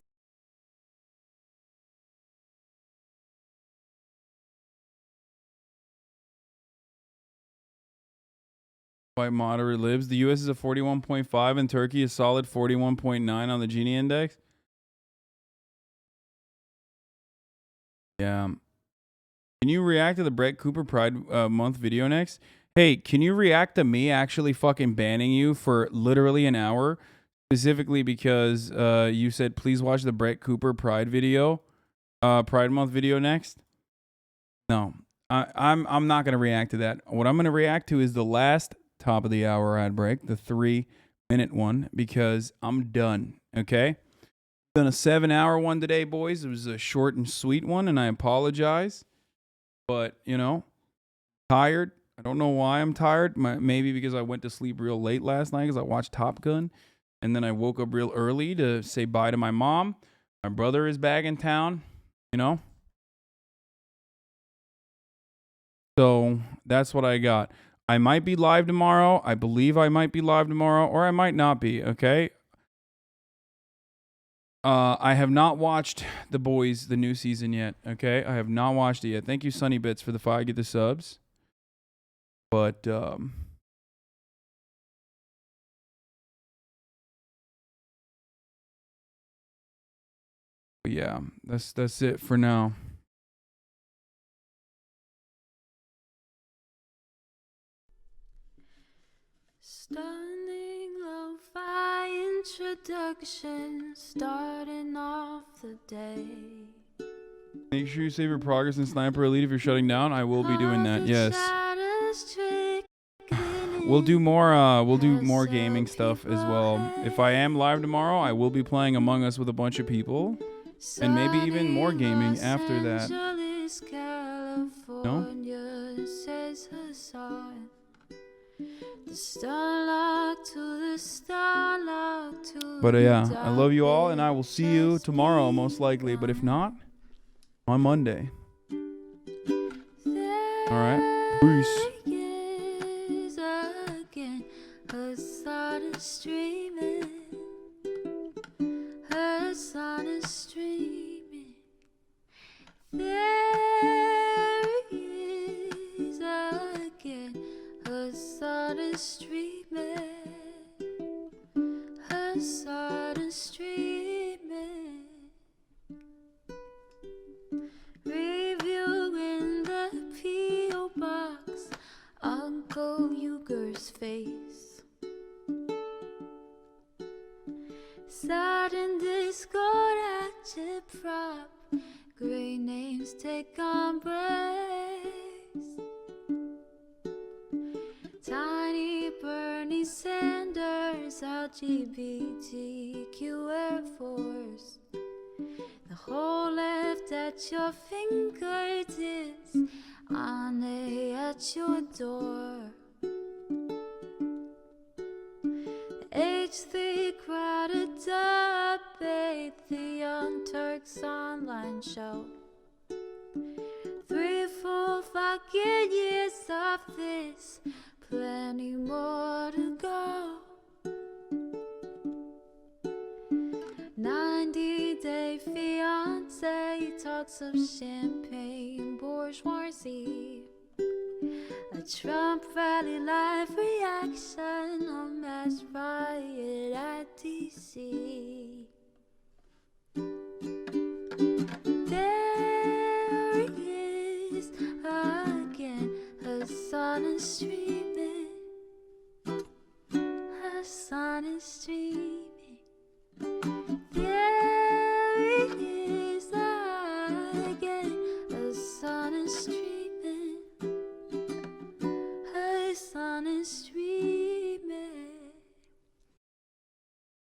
White moderate libs. The US is a 41.5 and Turkey is solid 41.9 on the Gini index. Yeah. Can you react to the Brett Cooper Pride Month video next? Hey, can you react to me actually fucking banning you for literally an hour? Specifically because you said, please watch the Brett Cooper Pride video. Pride Month video next? No, I'm not gonna react to that. What I'm gonna react to is the last top of the hour ad break, the 3-minute one, because I'm done. Okay, done a 7-hour one today, boys. It was a short and sweet one, and I apologize. But you know, tired. I don't know why I'm tired. Maybe because I went to sleep real late last night because I watched Top Gun, and then I woke up real early to say bye to my mom. My brother is back in town. You know. So that's what I got. I might be live tomorrow. I believe I might be live tomorrow, or I might not be, okay? I have not watched The Boys, the new season yet, okay? I have not watched it yet. Thank you, Sunny Bits, for the 5 get the subs. But, yeah, that's it for now. Stunning lo-fi introduction, starting off the day. Make sure you save your progress in Sniper Elite if you're shutting down. I will be doing that. Yes. We'll do more gaming stuff as well. If I am live tomorrow, I will be playing Among Us with a bunch of people, and maybe even more gaming after that. No? Says Hasan. The starlock to the starlock to But yeah, I love you all, and I will see you tomorrow most likely. But if not, on Monday. All right. Peace. Again, Hasan is streaming. Hasan is streaming. There he is again. Hasan is streaming. Hasan is streaming. Reviewing the P.O. box. Uncle Uger's face. Sudden Discord active prop. Great names take on breaks. Tiny Bernie Sanders, LGBTQ Air Force. The whole left at your fingertips, Ane at your door. H3 crowded debate, the Young Turks online show. 3 full fucking years of this, plenty more to go. 90-day fiance, talks of champagne bourgeoisie. A Trump rally live reaction, a mass riot at DC. There he is again, Hasan is streaming. Hasan is streaming.